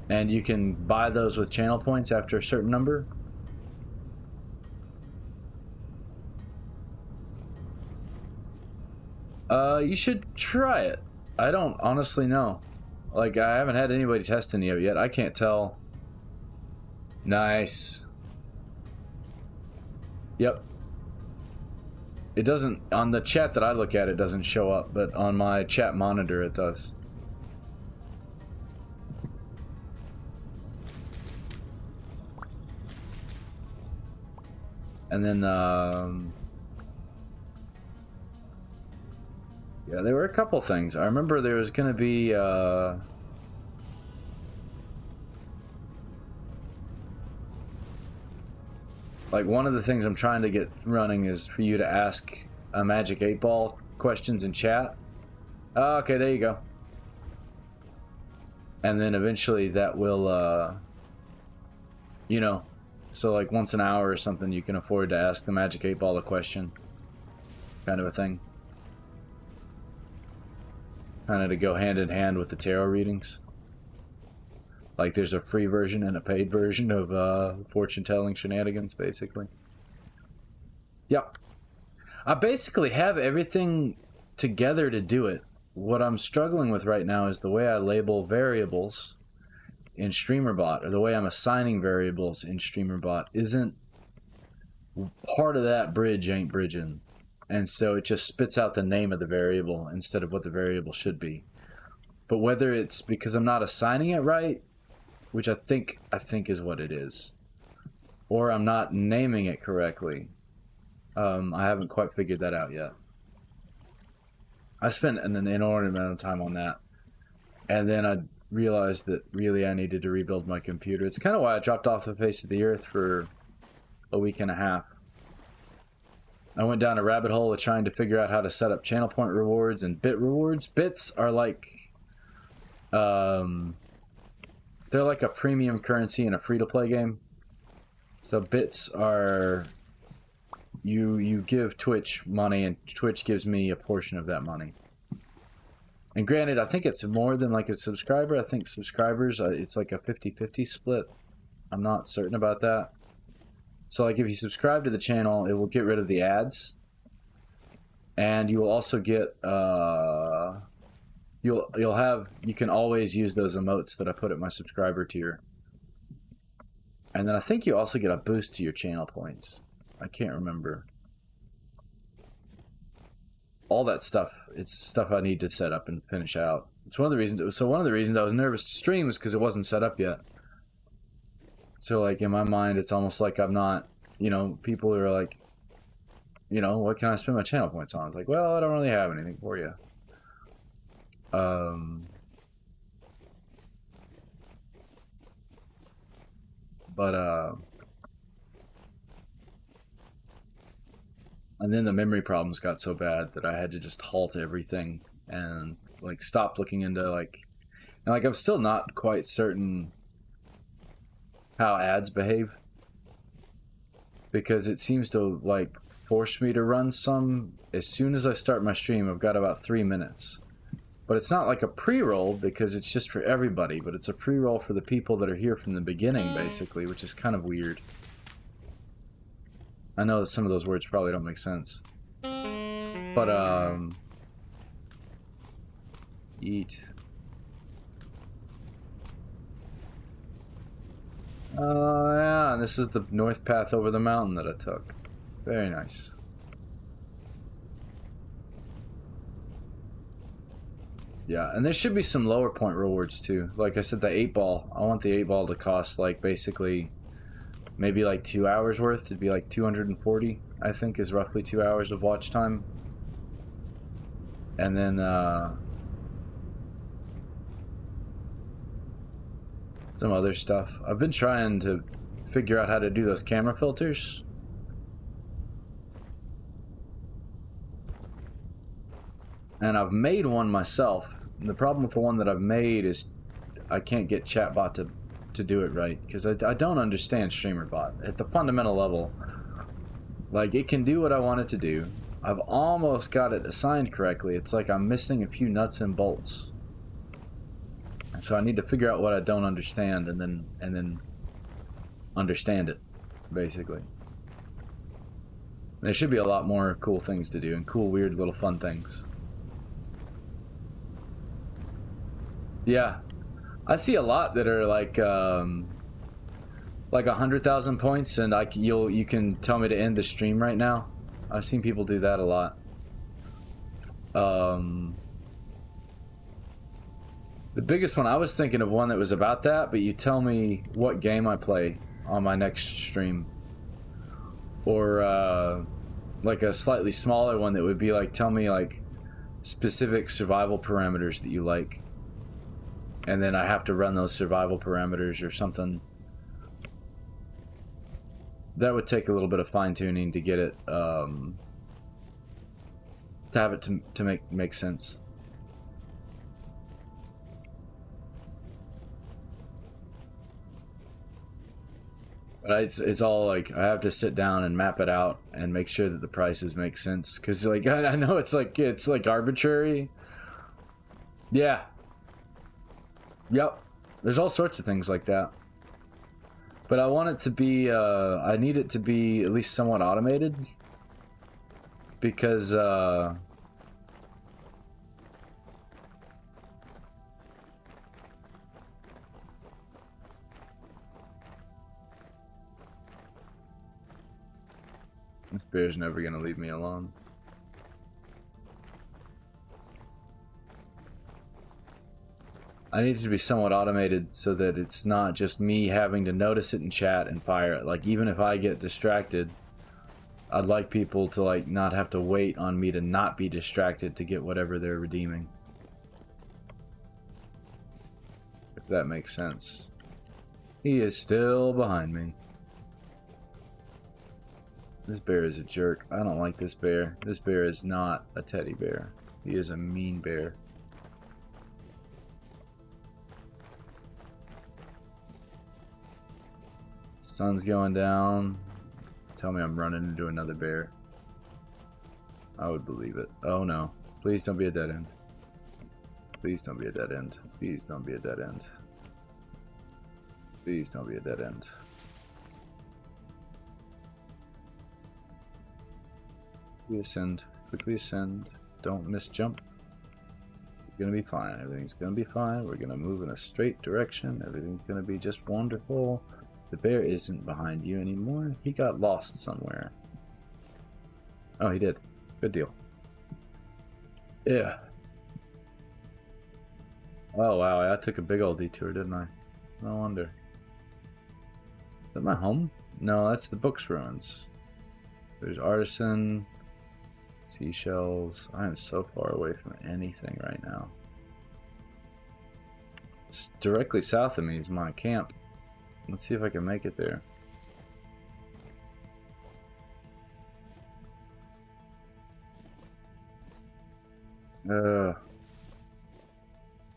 And you can buy those with channel points after a certain number. You should try it. I don't honestly know. Like, I haven't had anybody testing it yet. I can't tell. Nice. Yep. It doesn't, on the chat that I look at, it doesn't show up, but on my chat monitor it does. And then, yeah, there were a couple things. I remember there was going to be, like, one of the things I'm trying to get running is for you to ask a Magic 8-Ball questions in chat. Oh, okay, there you go. And then eventually that will, you know, so like once an hour or something, you can afford to ask the Magic 8-Ball a question. Kind of a thing. Kind of to go hand in hand with the tarot readings. Like there's a free version and a paid version of fortune-telling shenanigans, basically. Yep. I basically have everything together to do it. What I'm struggling with right now is the way I label variables in StreamerBot, or the way I'm assigning variables in StreamerBot isn't part of that bridge ain't bridging. And so it just spits out the name of the variable instead of what the variable should be. But whether it's because I'm not assigning it right, which I think is what it is, or I'm not naming it correctly, I haven't quite figured that out yet. I spent an inordinate amount of time on that, and then I realized that really I needed to rebuild my computer. It's kind of why I dropped off the face of the earth for a week and a half. I went down a rabbit hole of trying to figure out how to set up channel point rewards and bit rewards. Bits are like, they're like a premium currency in a free-to-play game. So bits are, you give Twitch money and Twitch gives me a portion of that money. And granted, I think it's more than like a subscriber. I think subscribers, it's like a 50-50 split. I'm not certain about that. So like if you subscribe to the channel, it will get rid of the ads. And you will also get, you can always use those emotes that I put at my subscriber tier. And then I think you also get a boost to your channel points. I can't remember. All that stuff, it's stuff I need to set up and finish out. It's one of the reasons, so one of the reasons I was nervous to stream is because it wasn't set up yet. So like in my mind, it's almost like I'm not, you know, people are like, you know, what can I spend my channel points on? It's like, well, I don't really have anything for you. And then the memory problems got so bad that I had to just halt everything and like stop looking into like, and like I'm still not quite certain how ads behave, because it seems to like force me to run some as soon as I start my stream. I've got about 3 minutes, but it's not like a pre-roll because it's just for everybody, but it's a pre-roll for the people that are here from the beginning basically, which is kind of weird. I know that some of those words probably don't make sense, but eat. Yeah, and this is the north path over the mountain that I took. Very nice. Yeah, and there should be some lower point rewards too. Like I said, the 8-ball. I want the 8-ball to cost like basically maybe like 2 hours worth. It'd be like 240, I think, is roughly 2 hours of watch time. And then some other stuff. I've been trying to figure out how to do those camera filters. And I've made one myself. And the problem with the one that I've made is I can't get chatbot to do it right, because I don't understand StreamerBot at the fundamental level. Like, it can do what I want it to do. I've almost got it assigned correctly. It's like I'm missing a few nuts and bolts. So I need to figure out what I don't understand and then understand it, basically. There should be a lot more cool things to do and cool, weird, little fun things. Yeah, I see a lot that are like 100,000 points, and you can tell me to end the stream right now. I've seen people do that a lot. The biggest one, I was thinking of one that was about that, but you tell me what game I play on my next stream, or like a slightly smaller one that would be like, tell me like specific survival parameters that you like, and then I have to run those survival parameters or something. That would take a little bit of fine-tuning to get it to have it to make sense. But it's all like I have to sit down and map it out and make sure that the prices make sense, because like I know it's like arbitrary. Yeah. Yep. There's all sorts of things like that. But I want it to be I need it to be at least somewhat automated, because this bear's never gonna leave me alone. I need it to be somewhat automated so that it's not just me having to notice it in chat and fire it. Like, even if I get distracted, I'd like people to like not have to wait on me to not be distracted to get whatever they're redeeming. If that makes sense. He is still behind me. This bear is a jerk. I don't like this bear. This bear is not a teddy bear. He is a mean bear. Sun's going down. Tell me I'm running into another bear. I would believe it. Oh no. Please don't be a dead end. Please don't be a dead end. Please don't be a dead end. Please don't be a dead end. Quickly ascend. Quickly ascend. Don't miss jump. gonna be fine. Everything's gonna be fine. We're gonna move in a straight direction. Everything's gonna be just wonderful. The bear isn't behind you anymore. He got lost somewhere. Oh, he did. Good deal. Yeah. Oh, wow. I took a big old detour, didn't I? No wonder. Is that my home? No, that's the book's ruins. There's artisan, seashells. I am so far away from anything right now. Just directly south of me is my camp. Let's see if I can make it there.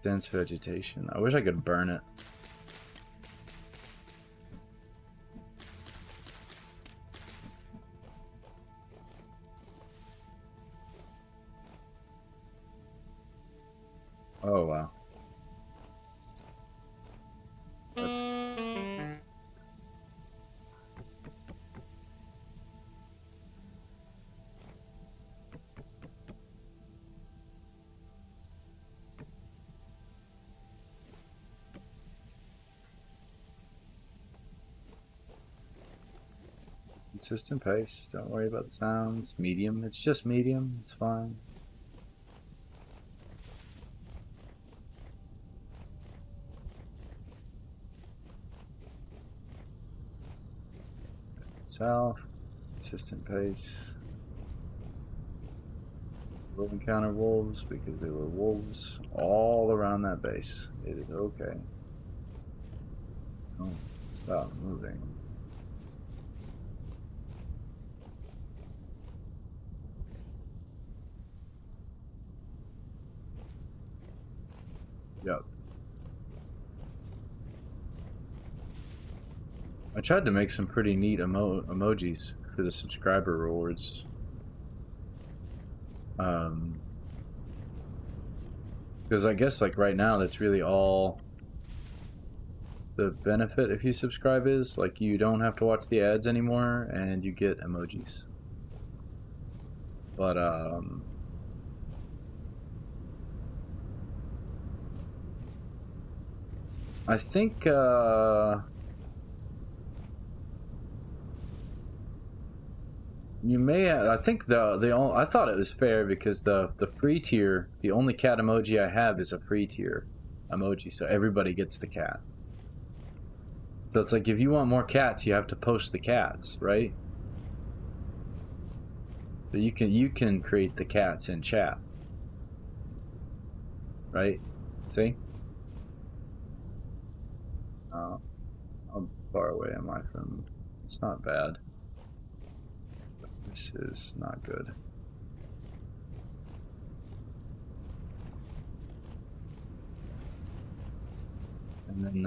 Dense vegetation. I wish I could burn it. Oh wow. That's... Consistent pace. Don't worry about the sounds. Medium. It's just medium. It's fine. South. Consistent pace. We'll encounter wolves because there were wolves all around that base. It is okay. Oh, stop moving. Yep. I tried to make some pretty neat emojis for the subscriber rewards. Because I guess like right now that's really all the benefit if you subscribe is like you don't have to watch the ads anymore and you get emojis. But I think you may have, I think I thought it was fair because the free tier, the only cat emoji I have is a free tier emoji, so everybody gets the cat. So it's like if you want more cats, you have to post the cats, right? So you can create the cats in chat. Right? See? How far away am I from? It's not bad. This is not good. And then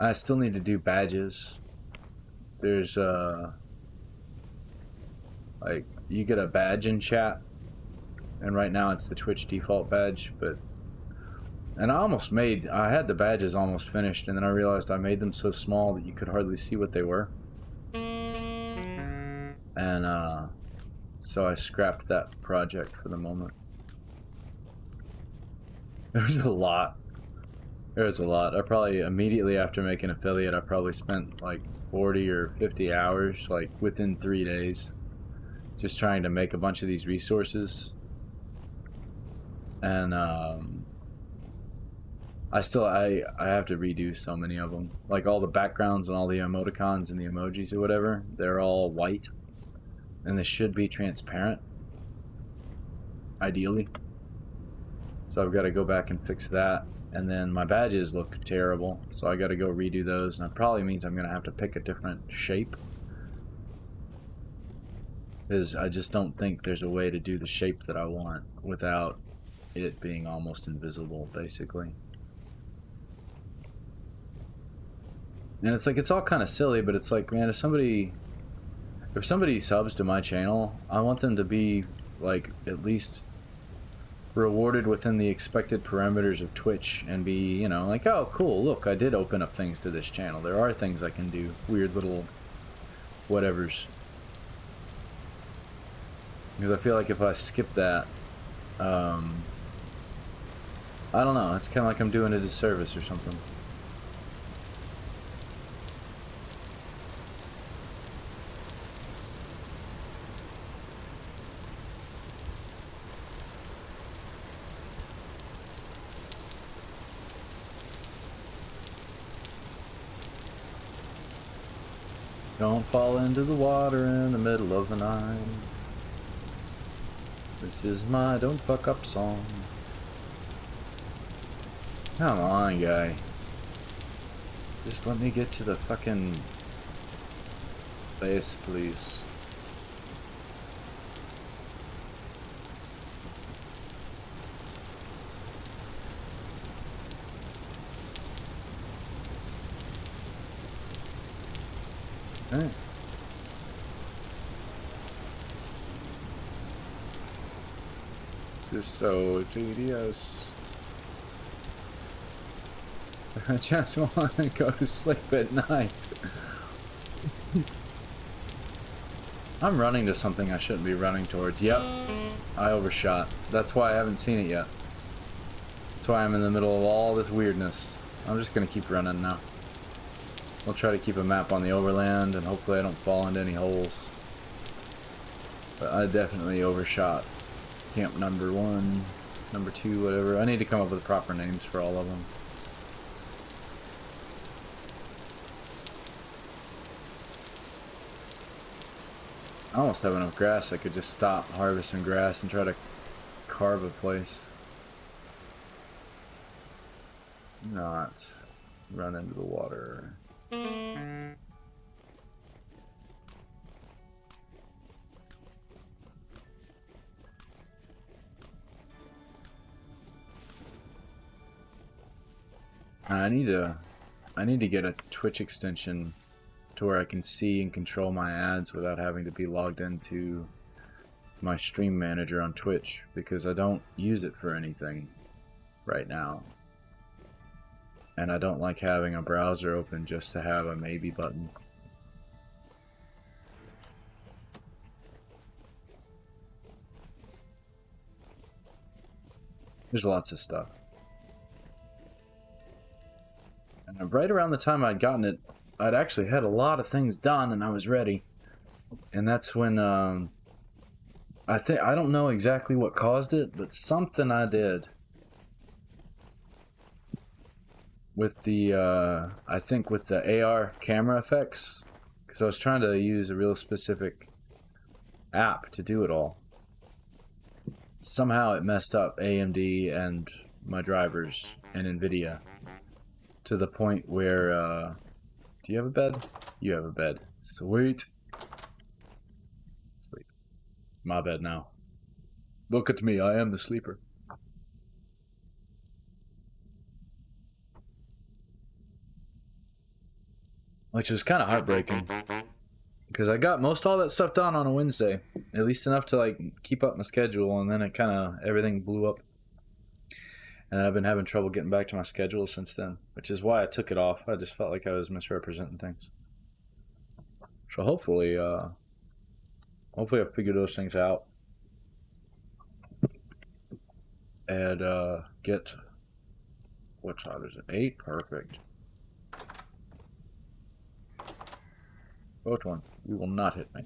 I still need to do badges. There's like you get a badge in chat, and right now it's the Twitch default badge, and I had the badges almost finished, and then I realized I made them so small that you could hardly see what they were. And so I scrapped that project for the moment. There's a lot. There's a lot. I probably, immediately after making affiliate, I probably spent like 40 or 50 hours, like within 3 days, just trying to make a bunch of these resources. And I have to redo so many of them. Like all the backgrounds and all the emoticons and the emojis or whatever, they're all white. And they should be transparent, ideally. So I've got to go back and fix that. And then my badges look terrible, so I got to go redo those. And it probably means I'm going to have to pick a different shape, because I just don't think there's a way to do the shape that I want without it being almost invisible, basically. And it's like, it's all kind of silly, but it's like, man, if somebody subs to my channel, I want them to be like at least rewarded within the expected parameters of Twitch and be, you know, like, oh, cool, look, I did open up things to this channel. There are things I can do. Weird little whatevers. Because I feel like if I skip that, I don't know, it's kind of like I'm doing a disservice or something. Don't fall into the water in the middle of the night. This is my don't fuck up song. Come on, guy. Just let me get to the fucking base, please. Alright. This is so tedious. I just want to go to sleep at night. I'm running to something I shouldn't be running towards. Yep, I overshot. That's why I haven't seen it yet. That's why I'm in the middle of all this weirdness. I'm just gonna keep running now. We'll try to keep a map on the overland, and hopefully I don't fall into any holes. But I definitely overshot. Camp number 1, number 2, whatever. I need to come up with proper names for all of them. I almost have enough grass. I could just stop, harvest some grass, and try to carve a place. Not run into the water. I need to get a Twitch extension to where I can see and control my ads without having to be logged into my stream manager on Twitch, because I don't use it for anything right now. And I don't like having a browser open just to have a maybe button. There's lots of stuff. And right around the time I'd gotten it, I'd actually had a lot of things done and I was ready. And that's when, I don't know exactly what caused it, but something I did with the, I think with the AR camera effects, because I was trying to use a real specific app to do it all. Somehow it messed up AMD and my drivers and NVIDIA to the point where, do you have a bed? You have a bed. Sweet. Sleep. My bed now. Look at me, I am the sleeper. Which was kind of heartbreaking, because I got most all that stuff done on a Wednesday, at least enough to like keep up my schedule, and then it kind of everything blew up, and then I've been having trouble getting back to my schedule since then, which is why I took it off. I just felt like I was misrepresenting things. So hopefully I figure those things out and get, what side is it? 8, perfect. Both one. You will not hit me.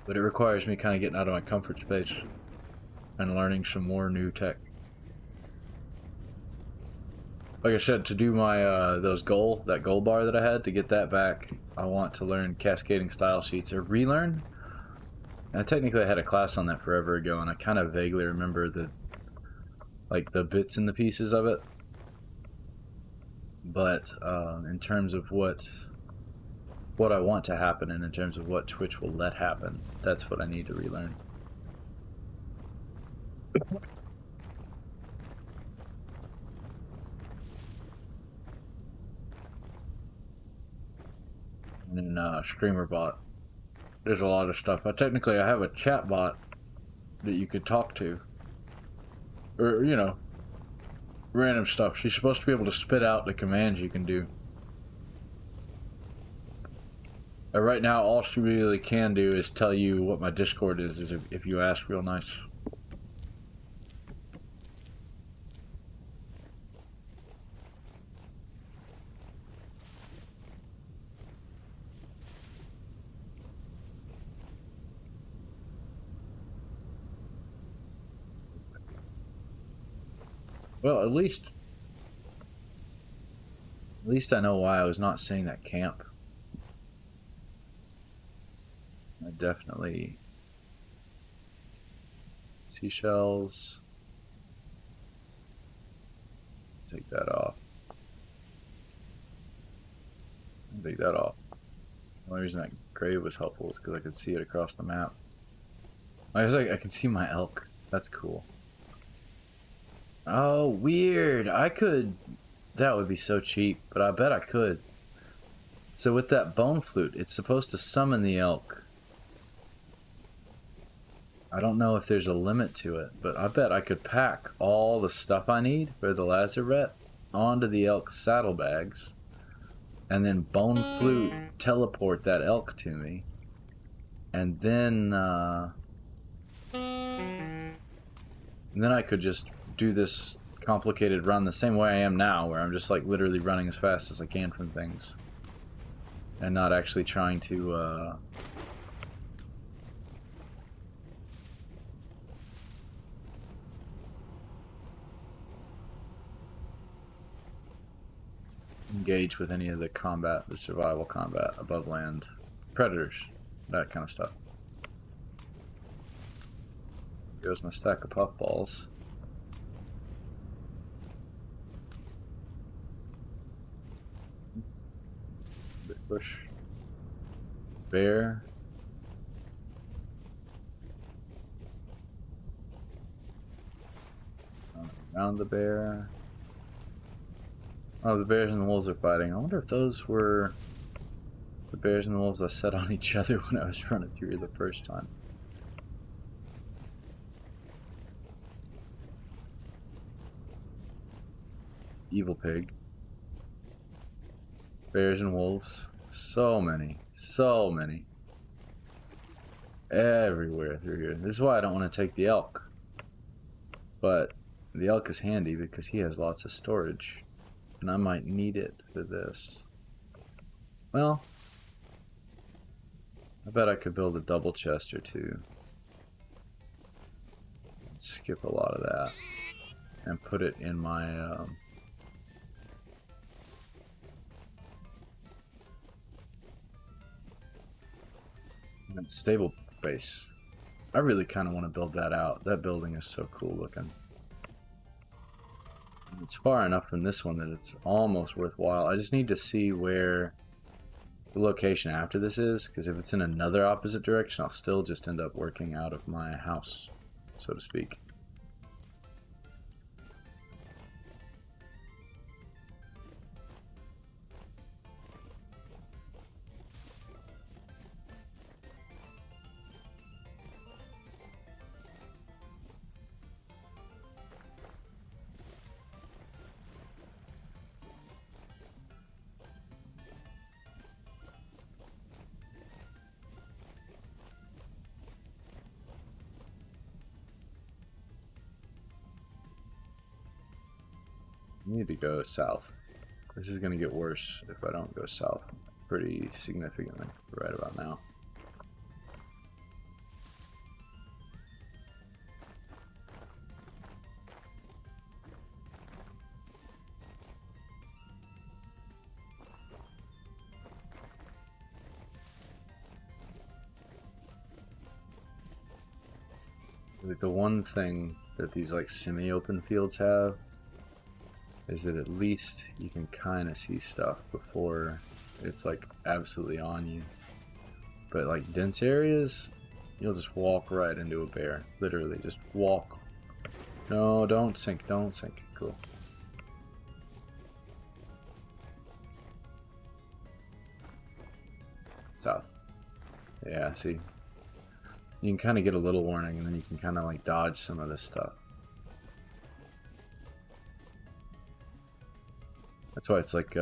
But it requires me kind of getting out of my comfort space and learning some more new tech. Like I said, to do my that goal bar that I had, to get that back, I want to learn cascading style sheets, or relearn. And technically I had a class on that forever ago, and I kind of vaguely remember the bits and the pieces of it. But in terms of what I want to happen, and in terms of what Twitch will let happen, that's what I need to relearn. and then streamer bot. There's a lot of stuff. Technically, I have a chat bot that you could talk to, or you know, random stuff. She's supposed to be able to spit out the commands you can do. Right now, all she really can do is tell you what my Discord is if you ask real nice. Well, at least I know why I was not seeing that camp. I definitely... Seashells. Take that off. Take that off. The only reason that grave was helpful is because I could see it across the map. I was like, I can see my elk. That's cool. Oh, weird. I could... That would be so cheap, but I bet I could. So with that bone flute, it's supposed to summon the elk. I don't know if there's a limit to it, but I bet I could pack all the stuff I need for the lazarette onto the elk's saddlebags, and then bone flute teleport that elk to me, and then I could just do this complicated run the same way I am now, where I'm just like literally running as fast as I can from things, and not actually trying to engage with any of the combat, the survival combat, above land, predators, that kind of stuff. Goes my stack of puffballs. Big bush. Bear. Around the bear. Oh, the bears and the wolves are fighting. I wonder if those were the bears and the wolves I set on each other when I was running through the first time. Evil pig. Bears and wolves. So many. So many. Everywhere through here. This is why I don't want to take the elk. But the elk is handy because he has lots of storage. And I might need it for this. Well, I bet I could build a double chest or two. Skip a lot of that. And put it in my... stable base. I really kind of want to build that out. That building is so cool looking. It's far enough from this one that it's almost worthwhile. I just need to see where the location after this is, because if it's in another opposite direction, I'll still just end up working out of my house, so to speak. I need to go south. This is going to get worse if I don't go south pretty significantly right about now. Like the one thing that these like semi-open fields have is that at least you can kind of see stuff before it's like absolutely on you. But like dense areas, you'll just walk right into a bear. Literally, just walk. No, don't sink, don't sink. Cool. South. Yeah, see? You can kind of get a little warning, and then you can kind of like dodge some of this stuff. That's why it's like,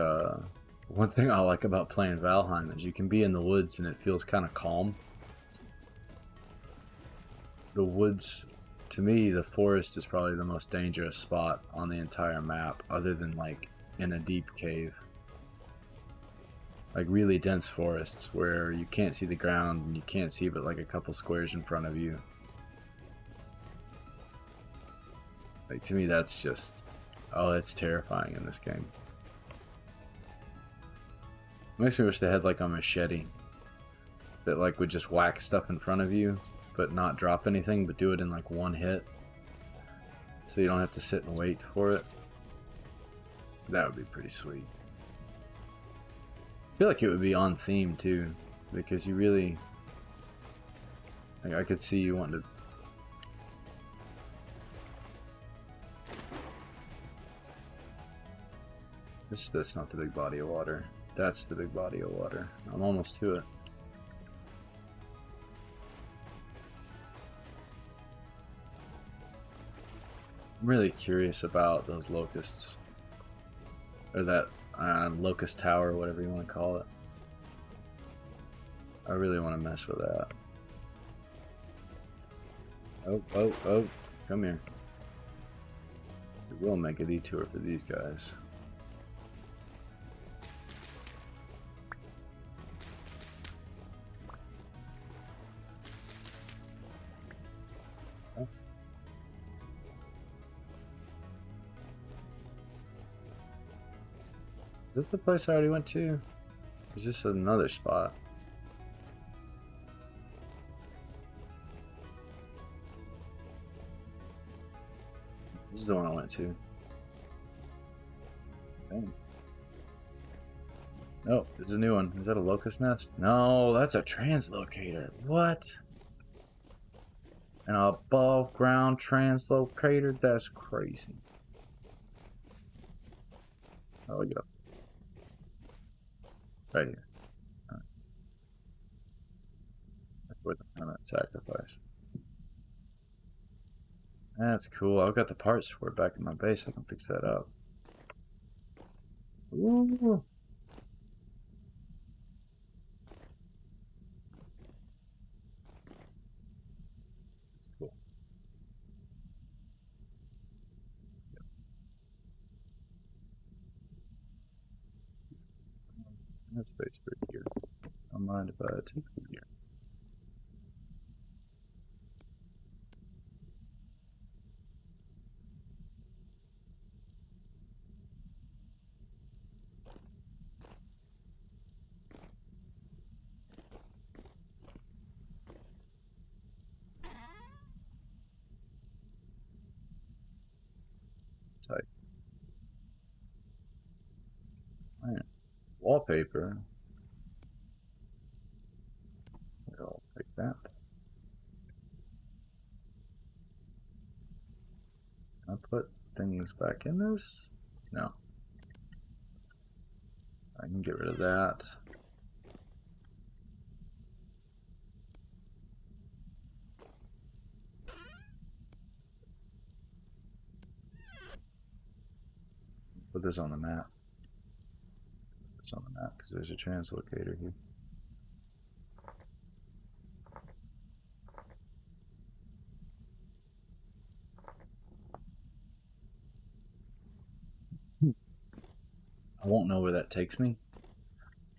one thing I like about playing Valheim is you can be in the woods and it feels kind of calm. The woods, to me, the forest is probably the most dangerous spot on the entire map, other than like in a deep cave. Like really dense forests where you can't see the ground and you can't see but like a couple squares in front of you. Like to me that's just, oh, it's terrifying in this game. It makes me wish they had like a machete that like would just whack stuff in front of you but not drop anything, but do it in like one hit so you don't have to sit and wait for it. That would be pretty sweet. I feel like it would be on theme too, because you really, like, I could see you wanting to. That's not the big body of water. That's the big body of water. I'm almost to it. I'm really curious about those locusts, or that locust tower, whatever you want to call it. I really want to mess with that. Oh, come here. We will make a detour for these guys. Oh. Is this the place I already went to? Is this another spot? This is the one I went to. Dang. No, this is a new one. Is that a locust nest? No, that's a translocator. What? An above ground translocator? That's crazy. Oh, we go. Right here. Right. That's worth a permanent sacrifice. That's cool. I've got the parts for it back in my base. I can fix that up. Ooh. That's cool. Yep. That's space for gear. I don't mind if I take the gear. Type. Man. Wallpaper. I'll take that. Can I put things back in this? No. I can get rid of that. Put this on the map. Put this on the map because there's a translocator here. I won't know where that takes me.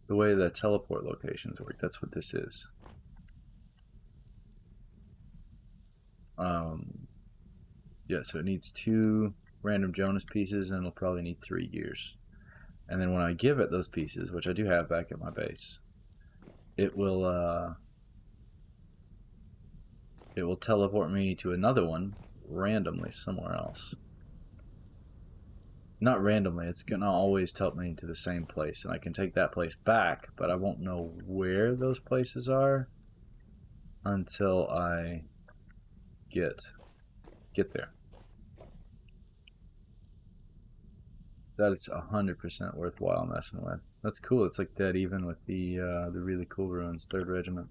The way the teleport locations work, that's what this is. Yeah, so it needs 2 random Jonas pieces, and it'll probably need 3 gears. And then when I give it those pieces, which I do have back at my base, it will teleport me to another one randomly somewhere else. Not randomly, it's gonna always tell me to the same place, and I can take that place back, but I won't know where those places are until I get there. that it's 100% worthwhile messing with. That's cool. It's like dead even with the really cool ruins. 3rd Regiment.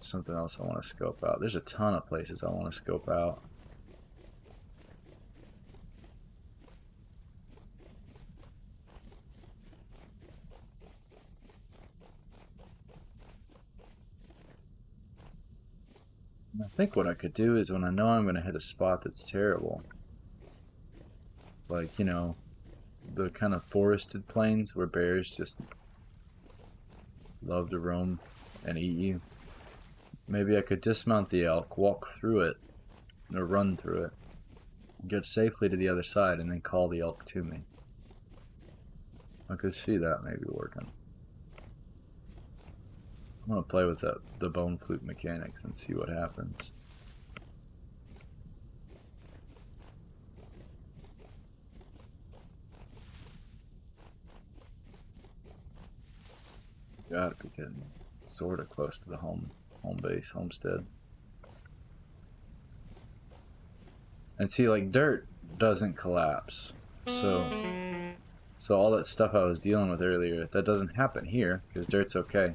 Something else I want to scope out. There's a ton of places I want to scope out. I think what I could do is when I know I'm going to hit a spot that's terrible, like, you know, the kind of forested plains where bears just love to roam and eat you. Maybe I could dismount the elk, walk through it, or run through it, get safely to the other side, and then call the elk to me. I could see that maybe working. I'm going to play with the bone flute mechanics and see what happens. Gotta be getting sort of close to the home base, homestead. And see, like, dirt doesn't collapse. So all that stuff I was dealing with earlier, that doesn't happen here, because dirt's okay.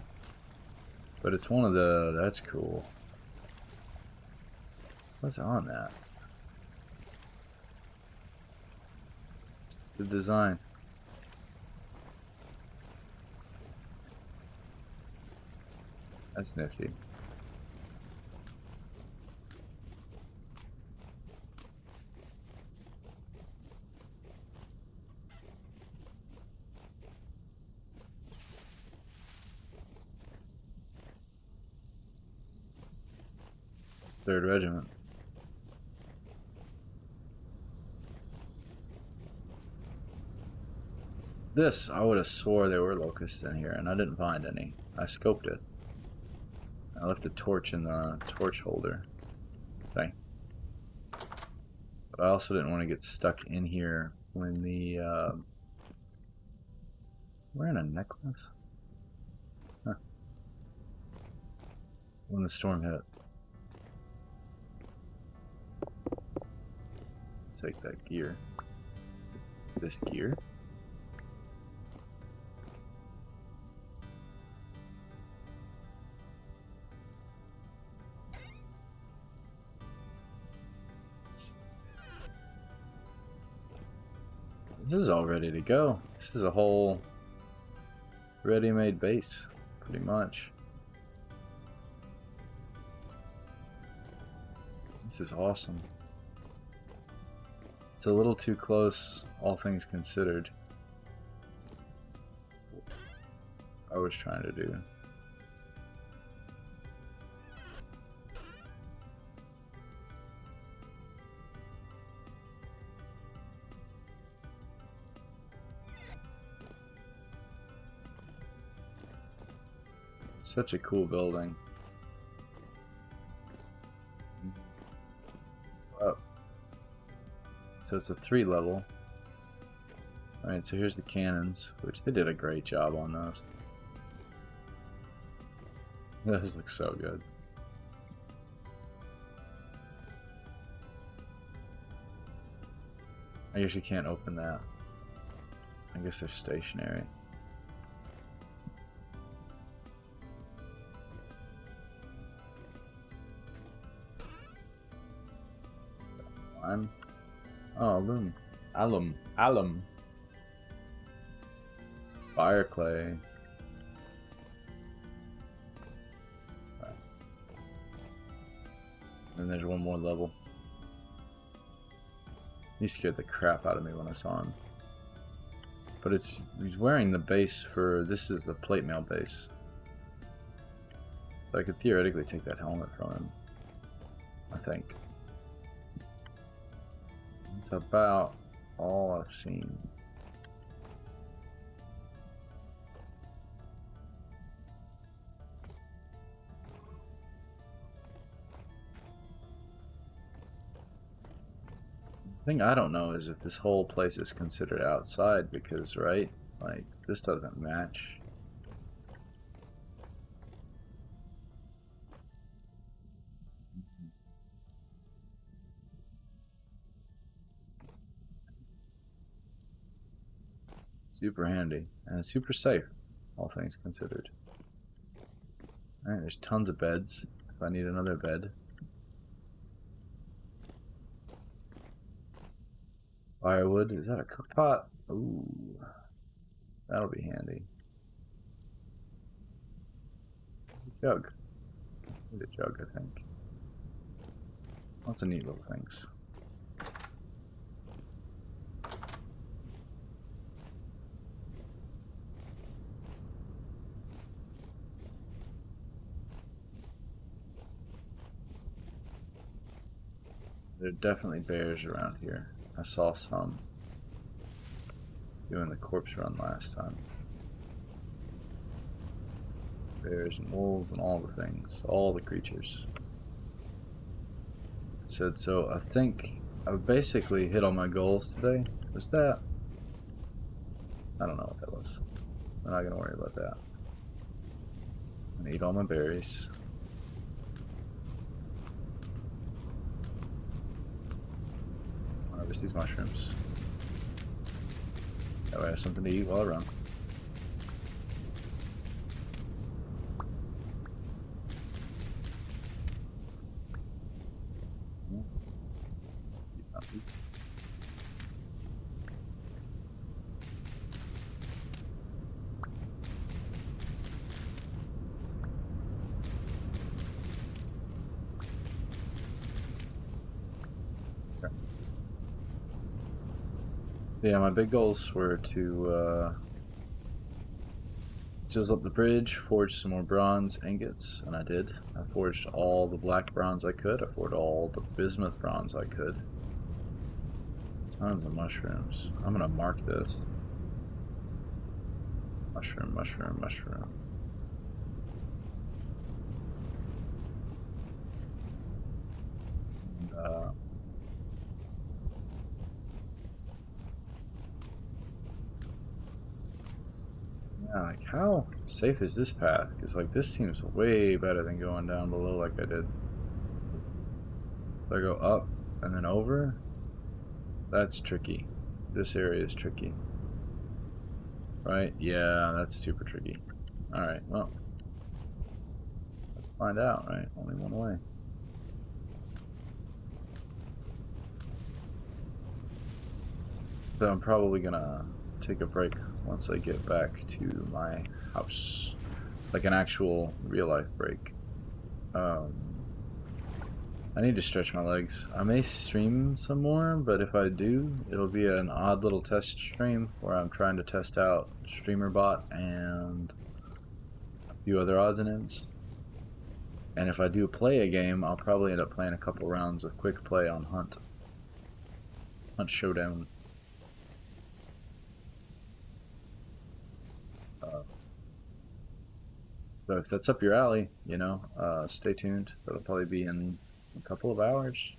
But it's one of the... that's cool. What's on that? It's the design. That's nifty. It's 3rd Regiment. This, I would have swore there were locusts in here, and I didn't find any. I scoped it. I left a torch in the torch holder thing. But I also didn't want to get stuck in here when the... wearing a necklace? Huh. When the storm hit. Take that gear. This gear? This is all ready to go. This is a whole ready-made base, pretty much. This is awesome. It's a little too close, all things considered. I was trying to do. Such a cool building. Up. So it's a 3-level. Alright, so here's the cannons, which they did a great job on those. Those look so good. I guess you can't open that. I guess they're stationary. Oh, alum. Fire clay. And there's one more level. He scared the crap out of me when I saw him. But he's wearing the base for... this is the plate mail base. So I could theoretically take that helmet from him. I think. It's about all I've seen. The thing I don't know is if this whole place is considered outside because, right? Like, this doesn't match. Super handy and super safe, all things considered. Alright, there's tons of beds if I need another bed. Firewood, is that a cook pot? Ooh, that'll be handy. Jug. Need a jug, I think. Lots of neat little things. There are definitely bears around here. I saw some doing the corpse run last time. Bears and wolves and all the things, all the creatures. I said so. I think I've basically hit all my goals today. Was that? I don't know what that was. I'm not gonna worry about that. I'm gonna eat all my berries. Harvest these mushrooms. That way I have something to eat while I run. Yeah, my big goals were to chisel up the bridge, forge some more bronze ingots, and I did. I forged all the black bronze I could. I forged all the bismuth bronze I could. Tons of mushrooms. I'm gonna mark this. Mushroom, mushroom, mushroom. And, yeah, like how safe is this path? Because like this seems way better than going down below like I did. If I go up and then over, that's tricky. This area is tricky. Right? Yeah, that's super tricky. Alright, well. Let's find out, right? Only one way. So I'm probably gonna take a break once I get back to my house. Like an actual real life break. I need to stretch my legs. I may stream some more, but if I do, it'll be an odd little test stream where I'm trying to test out StreamerBot and a few other odds and ends. And if I do play a game, I'll probably end up playing a couple rounds of quick play on Hunt Showdown. So if that's up your alley, you know, stay tuned. That'll probably be in a couple of hours.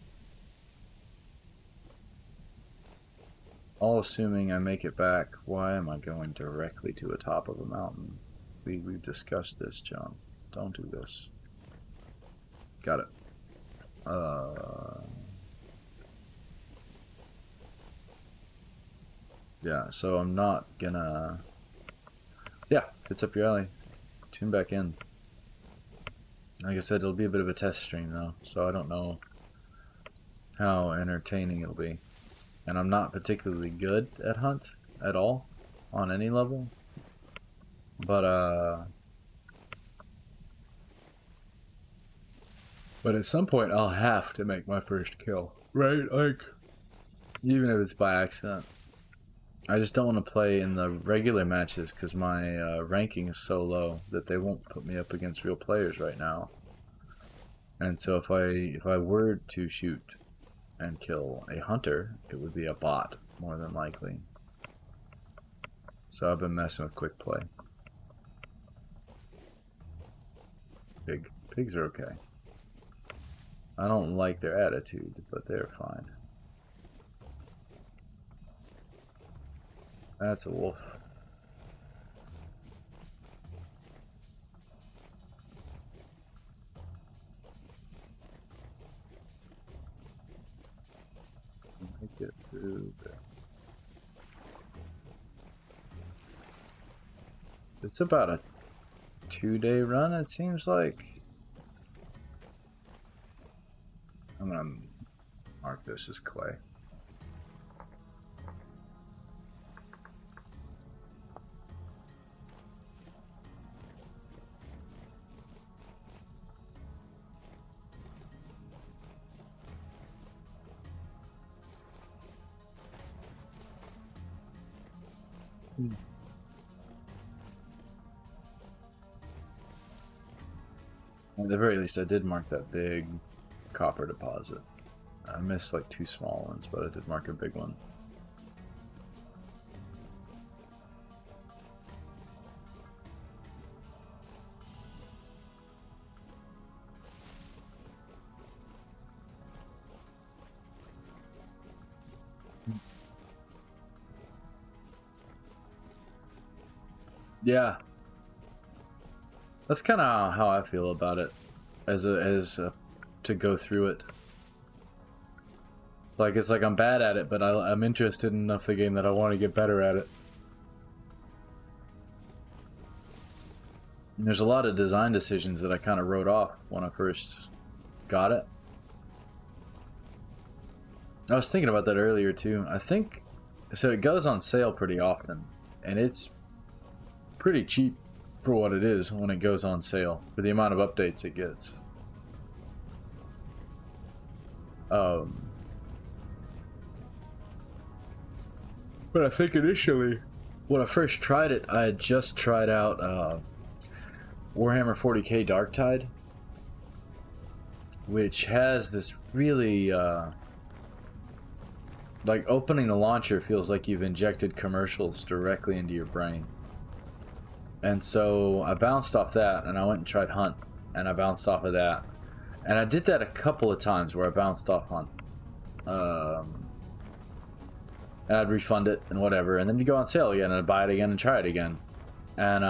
All assuming I make it back. Why am I going directly to the top of a mountain? We've discussed this, John. Don't do this. Got it. Yeah, so I'm not gonna... Yeah, if it's up your alley, tune back in. Like I said, it'll be a bit of a test stream though, so I don't know how entertaining it'll be. And I'm not particularly good at Hunt at all, on any level. But at some point I'll have to make my first kill. Right? Like, even if it's by accident. I just don't want to play in the regular matches because my ranking is so low that they won't put me up against real players right now. And so if I were to shoot and kill a hunter, it would be a bot more than likely. So I've been messing with quick play. Pigs are okay. I don't like their attitude, but they're fine. That's a wolf. Make it through there. It's about a 2-day run, it seems like. I'm gonna mark this as clay. At the very least, I did mark that big copper deposit. I missed like 2 small ones, but I did mark a big one. Yeah, that's kind of how I feel about it, to go through it. Like, it's like I'm bad at it, but I'm interested enough in the game that I want to get better at it. And there's a lot of design decisions that I kind of wrote off when I first got it. I was thinking about that earlier too. I think, so it goes on sale pretty often, and it's pretty cheap for what it is when it goes on sale, for the amount of updates it gets. But I think initially, when I first tried it, I had just tried out Warhammer 40k Darktide, which has this really, like, opening the launcher feels like you've injected commercials directly into your brain. And so I bounced off that, and I went and tried Hunt, and I bounced off of that. And I did that a couple of times where I bounced off Hunt. And I'd refund it and whatever, and then you go on sale again, and I'd buy it again and try it again. And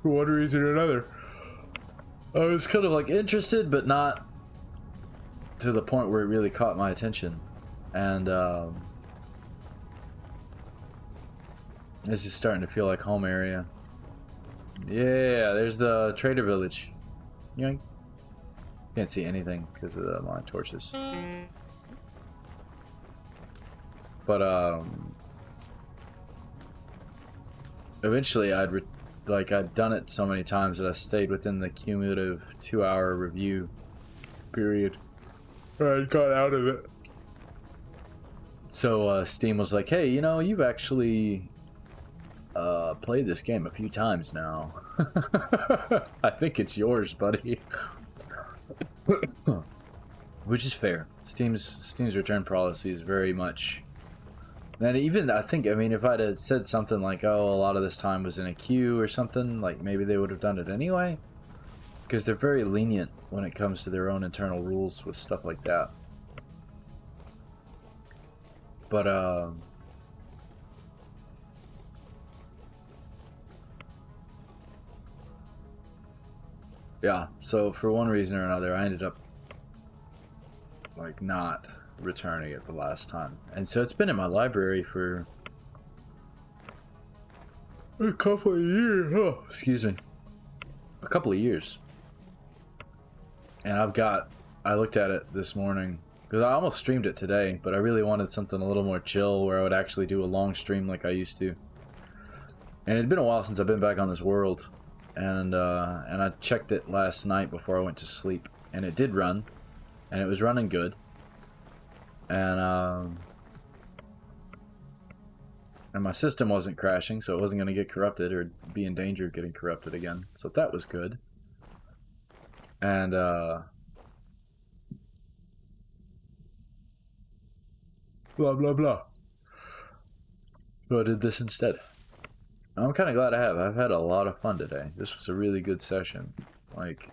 for one reason or another, I was kind of like interested, but not to the point where it really caught my attention. And this is starting to feel like home area. Yeah, there's the trader village. Yoink. Can't see anything because of my torches. But eventually I'd done it so many times that I stayed within the cumulative 2-hour review period. I'd got out of it. So Steam was like, hey, you know, you've actually played this game a few times now. I think it's yours, buddy. Which is fair. Steam's return policy is very much. And even, I think, I mean, if I'd have said something like, oh, a lot of this time was in a queue or something, like, maybe they would have done it anyway. Because they're very lenient when it comes to their own internal rules with stuff like that. But, yeah, so for one reason or another, I ended up, like, not returning it the last time. And so it's been in my library for a couple of years. Oh, excuse me. A couple of years. And I looked at it this morning, because I almost streamed it today, but I really wanted something a little more chill where I would actually do a long stream like I used to. And it'd been a while since I've been back on this world. And I checked it last night before I went to sleep. And it did run. And it was running good. And my system wasn't crashing, so it wasn't going to get corrupted or be in danger of getting corrupted again. So that was good. And blah blah blah. So I did this instead. I'm kind of glad I have. I've had a lot of fun today. This was a really good session. Like,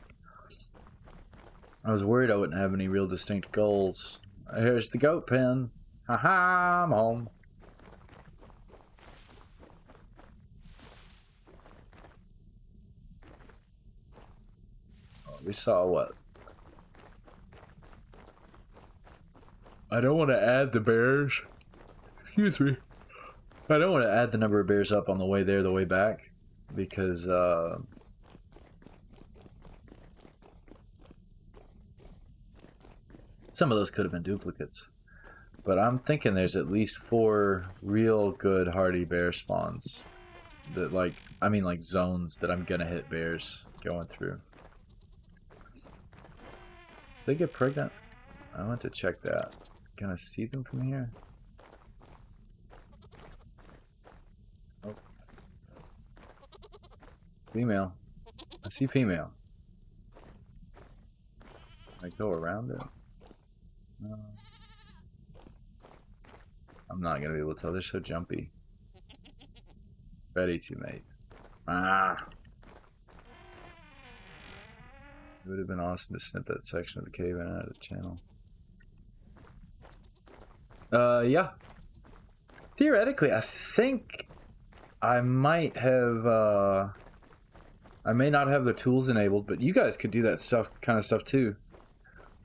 I was worried I wouldn't have any real distinct goals. Here's the goat pen. Haha, I'm home. Oh, we saw what? I don't want to add the bears. Excuse me. I don't want to add the number of bears up on the way there, the way back, because some of those could have been duplicates. But I'm thinking there's at least 4 real good hardy bear spawns. That like zones that I'm gonna hit bears going through. They get pregnant? I want to check that. Can I see them from here? Oh. Female. I see female. Can I go around it? No. I'm not gonna be able to tell. They're so jumpy. Ready to mate. Ah! It would have been awesome to snip that section of the cave in out of the channel. Yeah. Theoretically, I think I might have, I may not have the tools enabled, but you guys could do that kind of stuff too.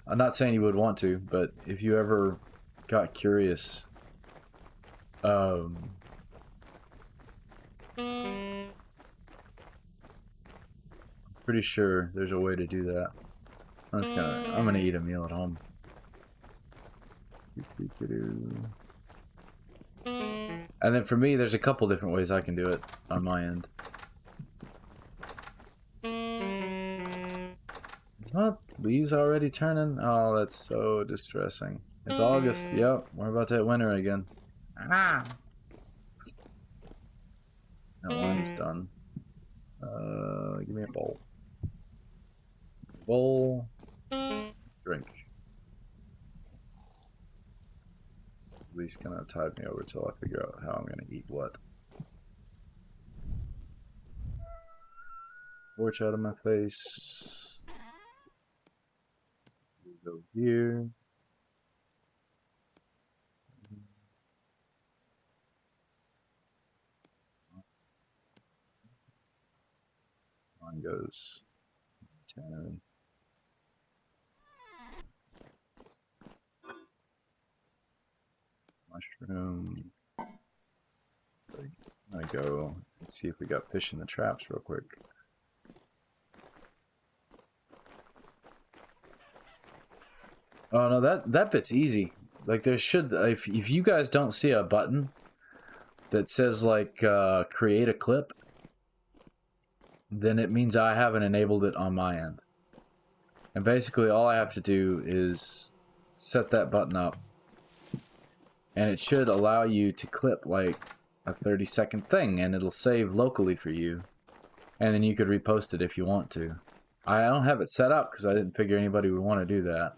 I'm not saying you would want to, but if you ever got curious, pretty sure there's a way to do that. I'm gonna eat a meal at home. And then for me, there's a couple different ways I can do it on my end. It's not leaves already turning. Oh, that's so distressing. It's August. Yep, we're about to hit winter again. Ah. That wine's done. Give me a bowl. Bowl. Drink. It's at least gonna tide me over till I figure out how I'm gonna eat what. Torch out of my face. Go here. On goes 10. Mushroom. I'm gonna go and see if we got fish in the traps real quick. Oh no, that bit's easy. Like there should, if you guys don't see a button that says like create a clip, then it means I haven't enabled it on my end. And basically all I have to do is set that button up, and it should allow you to clip like a 30-second thing, and it'll save locally for you, and then you could repost it if you want to. I don't have it set up because I didn't figure anybody would want to do that.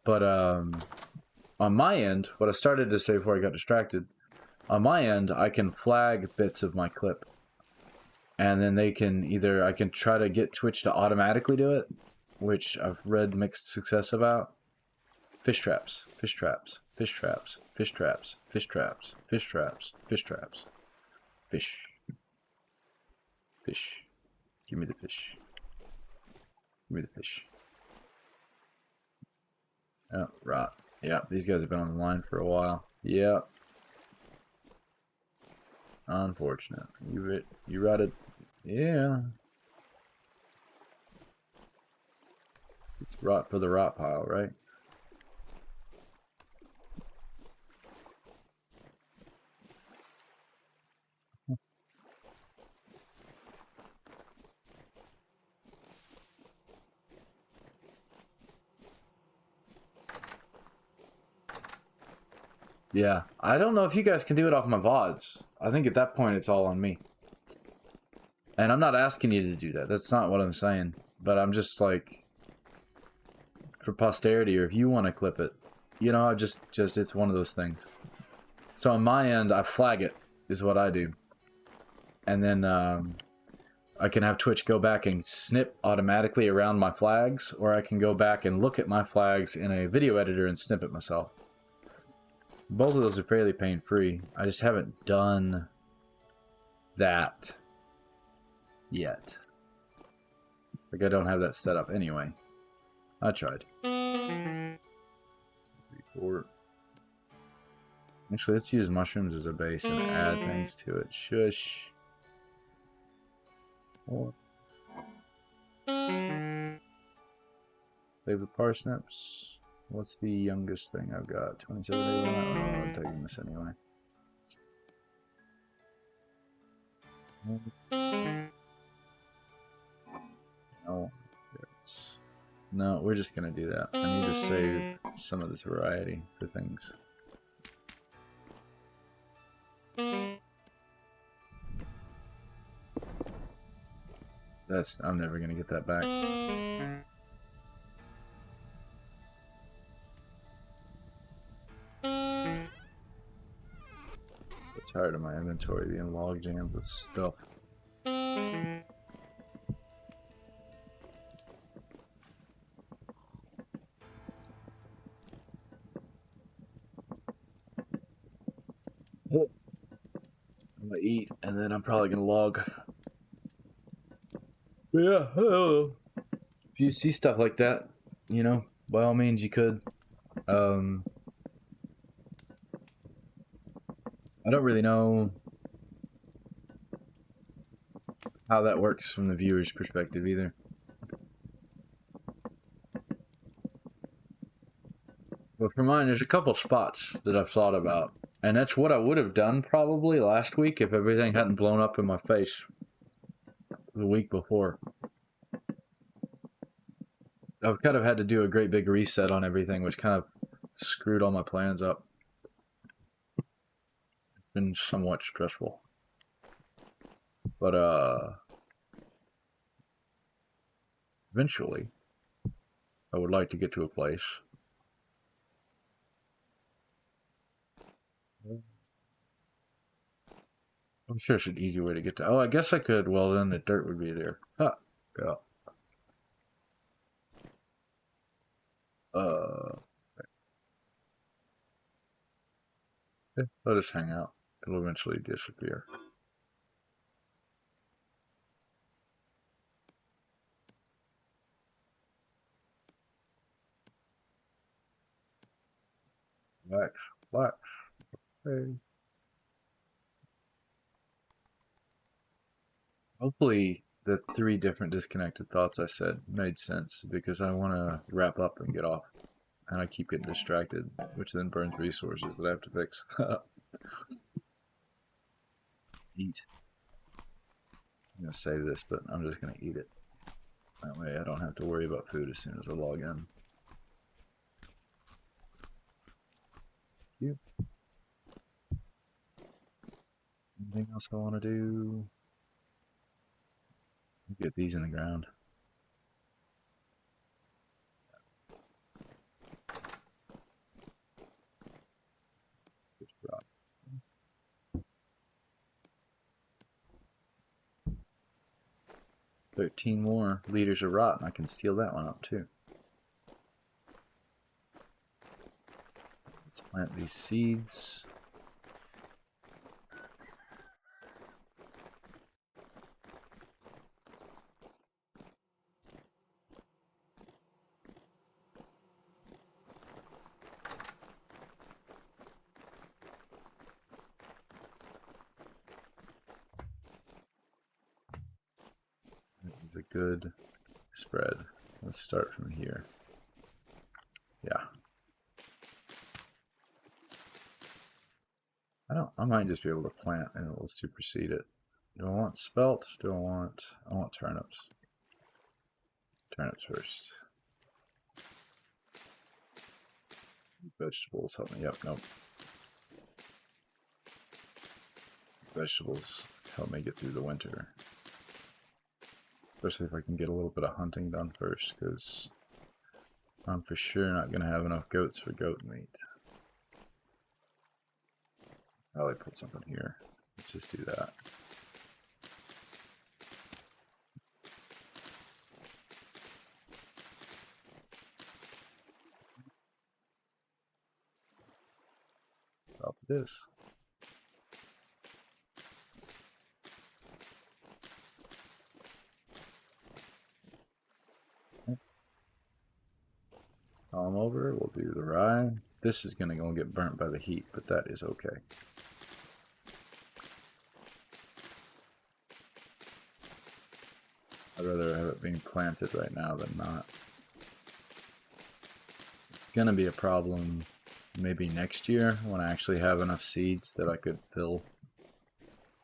But on my end, what I started to say before I got distracted, on my end, I can flag bits of my clip. And then they can either, I can try to get Twitch to automatically do it, which I've read mixed success about. Fish traps, fish traps, fish traps, fish traps, fish traps, fish traps, fish traps, fish. Fish. Give me the fish. Give me the fish. Oh, rot. Yeah, these guys have been on the line for a while. Yeah. Unfortunate. You rotted. Yeah. It's rot for the rot pile, right? Yeah, I don't know if you guys can do it off my VODs. I think at that point it's all on me. And I'm not asking you to do that. That's not what I'm saying. But I'm just like, for posterity, or if you want to clip it, you know, just it's one of those things. So on my end, I flag it, is what I do. And then I can have Twitch go back and snip automatically around my flags, or I can go back and look at my flags in a video editor and snip it myself. Both of those are fairly pain-free. I just haven't done that yet. Like, I don't have that set up anyway. I tried. 3, 4. Actually, let's use mushrooms as a base and add things to it. Shush. Oh. Favorite parsnips. What's the youngest thing I've got? 27 days on that? Oh, I'm taking this anyway. No. No, we're just gonna do that. I need to save some of this variety for things. I'm never gonna get that back. So tired of my inventory being log jammed with stuff. I'm gonna eat, and then I'm probably gonna log. But yeah, if you see stuff like that, you know, by all means you could. I don't really know how that works from the viewer's perspective either. But for mine, there's a couple spots that I've thought about. And that's what I would have done probably last week if everything hadn't blown up in my face the week before. I've kind of had to do a great big reset on everything, which kind of screwed all my plans up. It's been somewhat stressful. But, eventually, I would like to get to a place. I'm sure there's an easy way to get to. Oh, I guess I could. Well, then the dirt would be there. Huh. Yeah. Let us hang out. It'll eventually disappear. Relax. Relax. Hey. Hopefully, the 3 different disconnected thoughts I said made sense because I want to wrap up and get off. And I keep getting distracted, which then burns resources that I have to fix. Eat. I'm going to save this, but I'm just going to eat it. That way I don't have to worry about food as soon as I log in. Cute. Anything else I want to do? Get these in the ground. Just rot. 13 more liters of rot, and I can seal that one up too. Let's plant these seeds. This is a good spread. Let's start from here. Yeah. I might just be able to plant and it will supersede it. Do I want spelt? I want turnips. Turnips first. Vegetables help me. Yep, nope. Vegetables help me get through the winter. Especially if I can get a little bit of hunting done first, because I'm for sure not going to have enough goats for goat meat. I'll put something here. Let's just do that. About this. come over. We'll do the rye. This is going to go and get burnt by the heat, but that is okay. I'd rather have it being planted right now than not. It's going to be a problem maybe next year when I actually have enough seeds that I could fill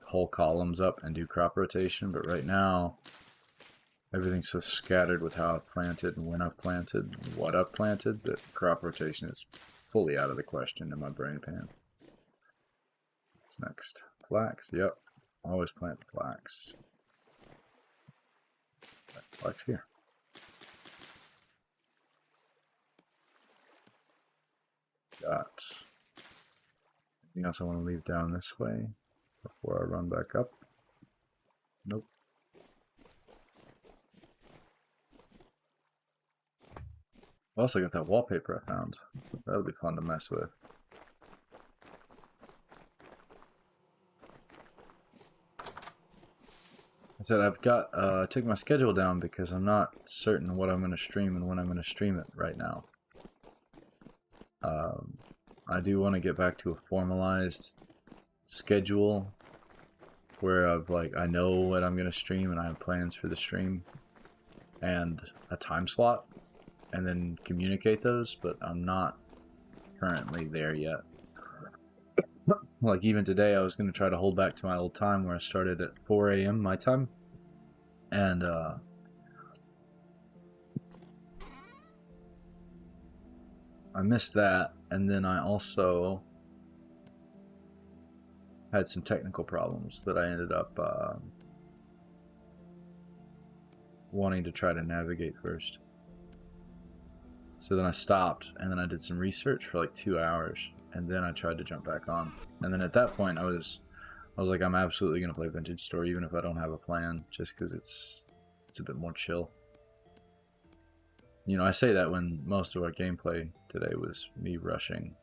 whole columns up and do crop rotation, but right now everything's so scattered with how I've planted and when I've planted and what I've planted that crop rotation is fully out of the question in my brain pan. What's next? Flax, yep. Always plant flax. Flax here. Got anything else I want to leave down this way before I run back up? Nope. I also got that wallpaper I found. That'll be fun to mess with. I said I've got took my schedule down because I'm not certain what I'm going to stream and when I'm going to stream it right now. I do want to get back to a formalized schedule where I know what I'm going to stream and I have plans for the stream and a time slot and then communicate those, but I'm not currently there yet. Like even today I was going to try to hold back to my old time where I started at 4 a.m. my time, and I missed that, and then I also had some technical problems that I ended up wanting to try to navigate first. So then I stopped, and then I did some research for like 2 hours, and then I tried to jump back on. And then at that point, I was like, I'm absolutely gonna play Vintage Story, even if I don't have a plan, just because it's a bit more chill. You know, I say that when most of our gameplay today was me rushing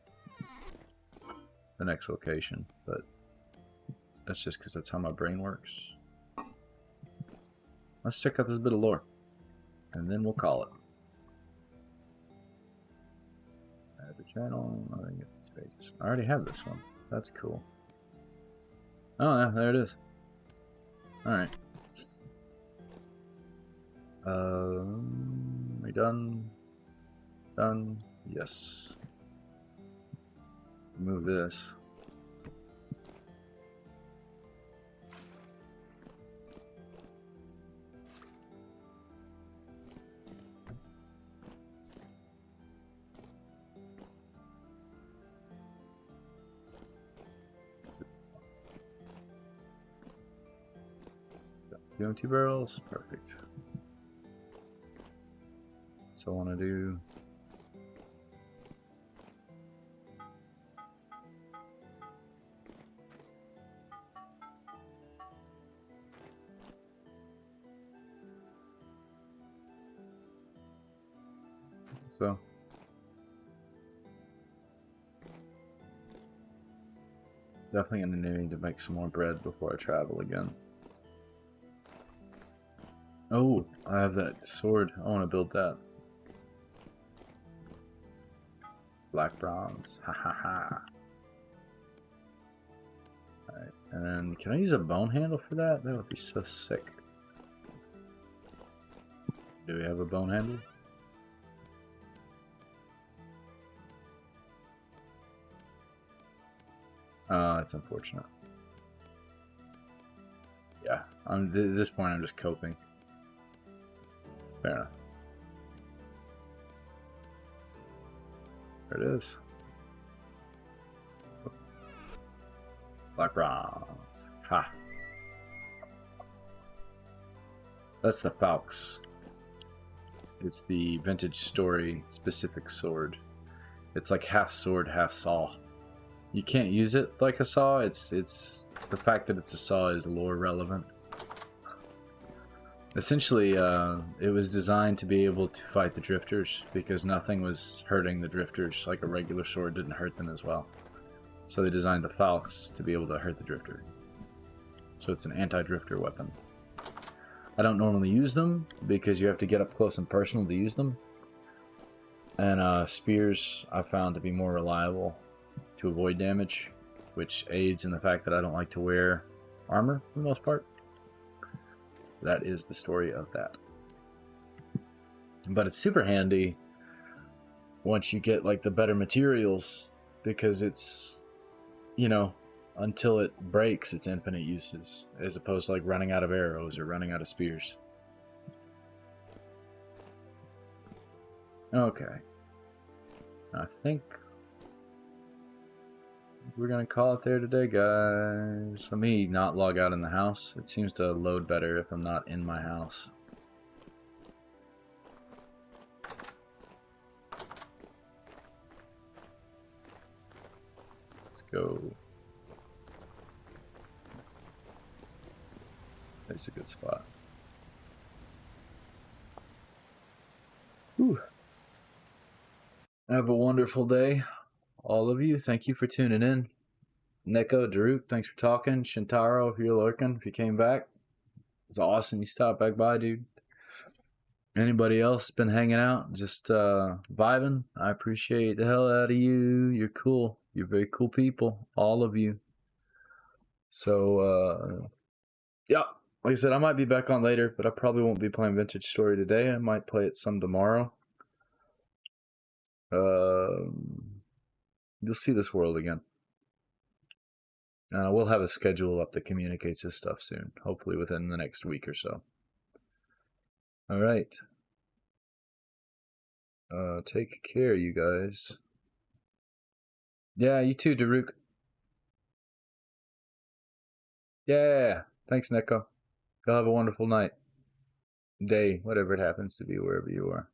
the next location, but that's just because that's how my brain works. Let's check out this bit of lore, and then we'll call it. Add the channel. I think it's pages. I already have this one. That's cool. Oh yeah, there it is. All right. We done? Done? Yes. Move this. Got 2 empty barrels. Perfect. So I want to do so. Definitely gonna need to make some more bread before I travel again. Oh, I have that sword. I want to build that. Black bronze. Ha ha ha. Alright, and then can I use a bone handle for that? That would be so sick. Do we have a bone handle? That's unfortunate. Yeah, at this point I'm just coping. Fair enough. There it is. Black bronze. Ha. That's the Falx. It's the Vintage Story specific sword. It's like half sword, half saw. You can't use it like a saw. It's the fact that it's a saw is lore relevant. Essentially, it was designed to be able to fight the drifters because nothing was hurting the drifters. Like a regular sword didn't hurt them as well. So they designed the Falx to be able to hurt the drifter. So it's an anti-drifter weapon. I don't normally use them because you have to get up close and personal to use them. And spears I found to be more reliable to avoid damage, which aids in the fact that I don't like to wear armor for the most part. That is the story of that. But it's super handy once you get like the better materials, because it's, you know, until it breaks, it's infinite uses, as opposed to like running out of arrows or running out of spears. Okay. I think we're gonna call it there today, guys. Let me not log out in the house. It seems to load better if I'm not in my house. Let's go. That's a good spot. Whew. Have a wonderful day, all of you. Thank you for tuning in. Neko, Daruk, thanks for talking. Shintaro, if you're lurking, if you came back, it's awesome you stopped back by, dude. Anybody else been hanging out, just vibing? I appreciate the hell out of you. You're cool. You're very cool people, all of you. So, yeah, like I said, I might be back on later, but I probably won't be playing Vintage Story today. I might play it some tomorrow. You'll see this world again. We'll have a schedule up that communicates this stuff soon, hopefully within the next week or so. All right. Take care, you guys. Yeah, you too, Daruk. Yeah, thanks, Neko. You'll have a wonderful night, day, whatever it happens to be, wherever you are.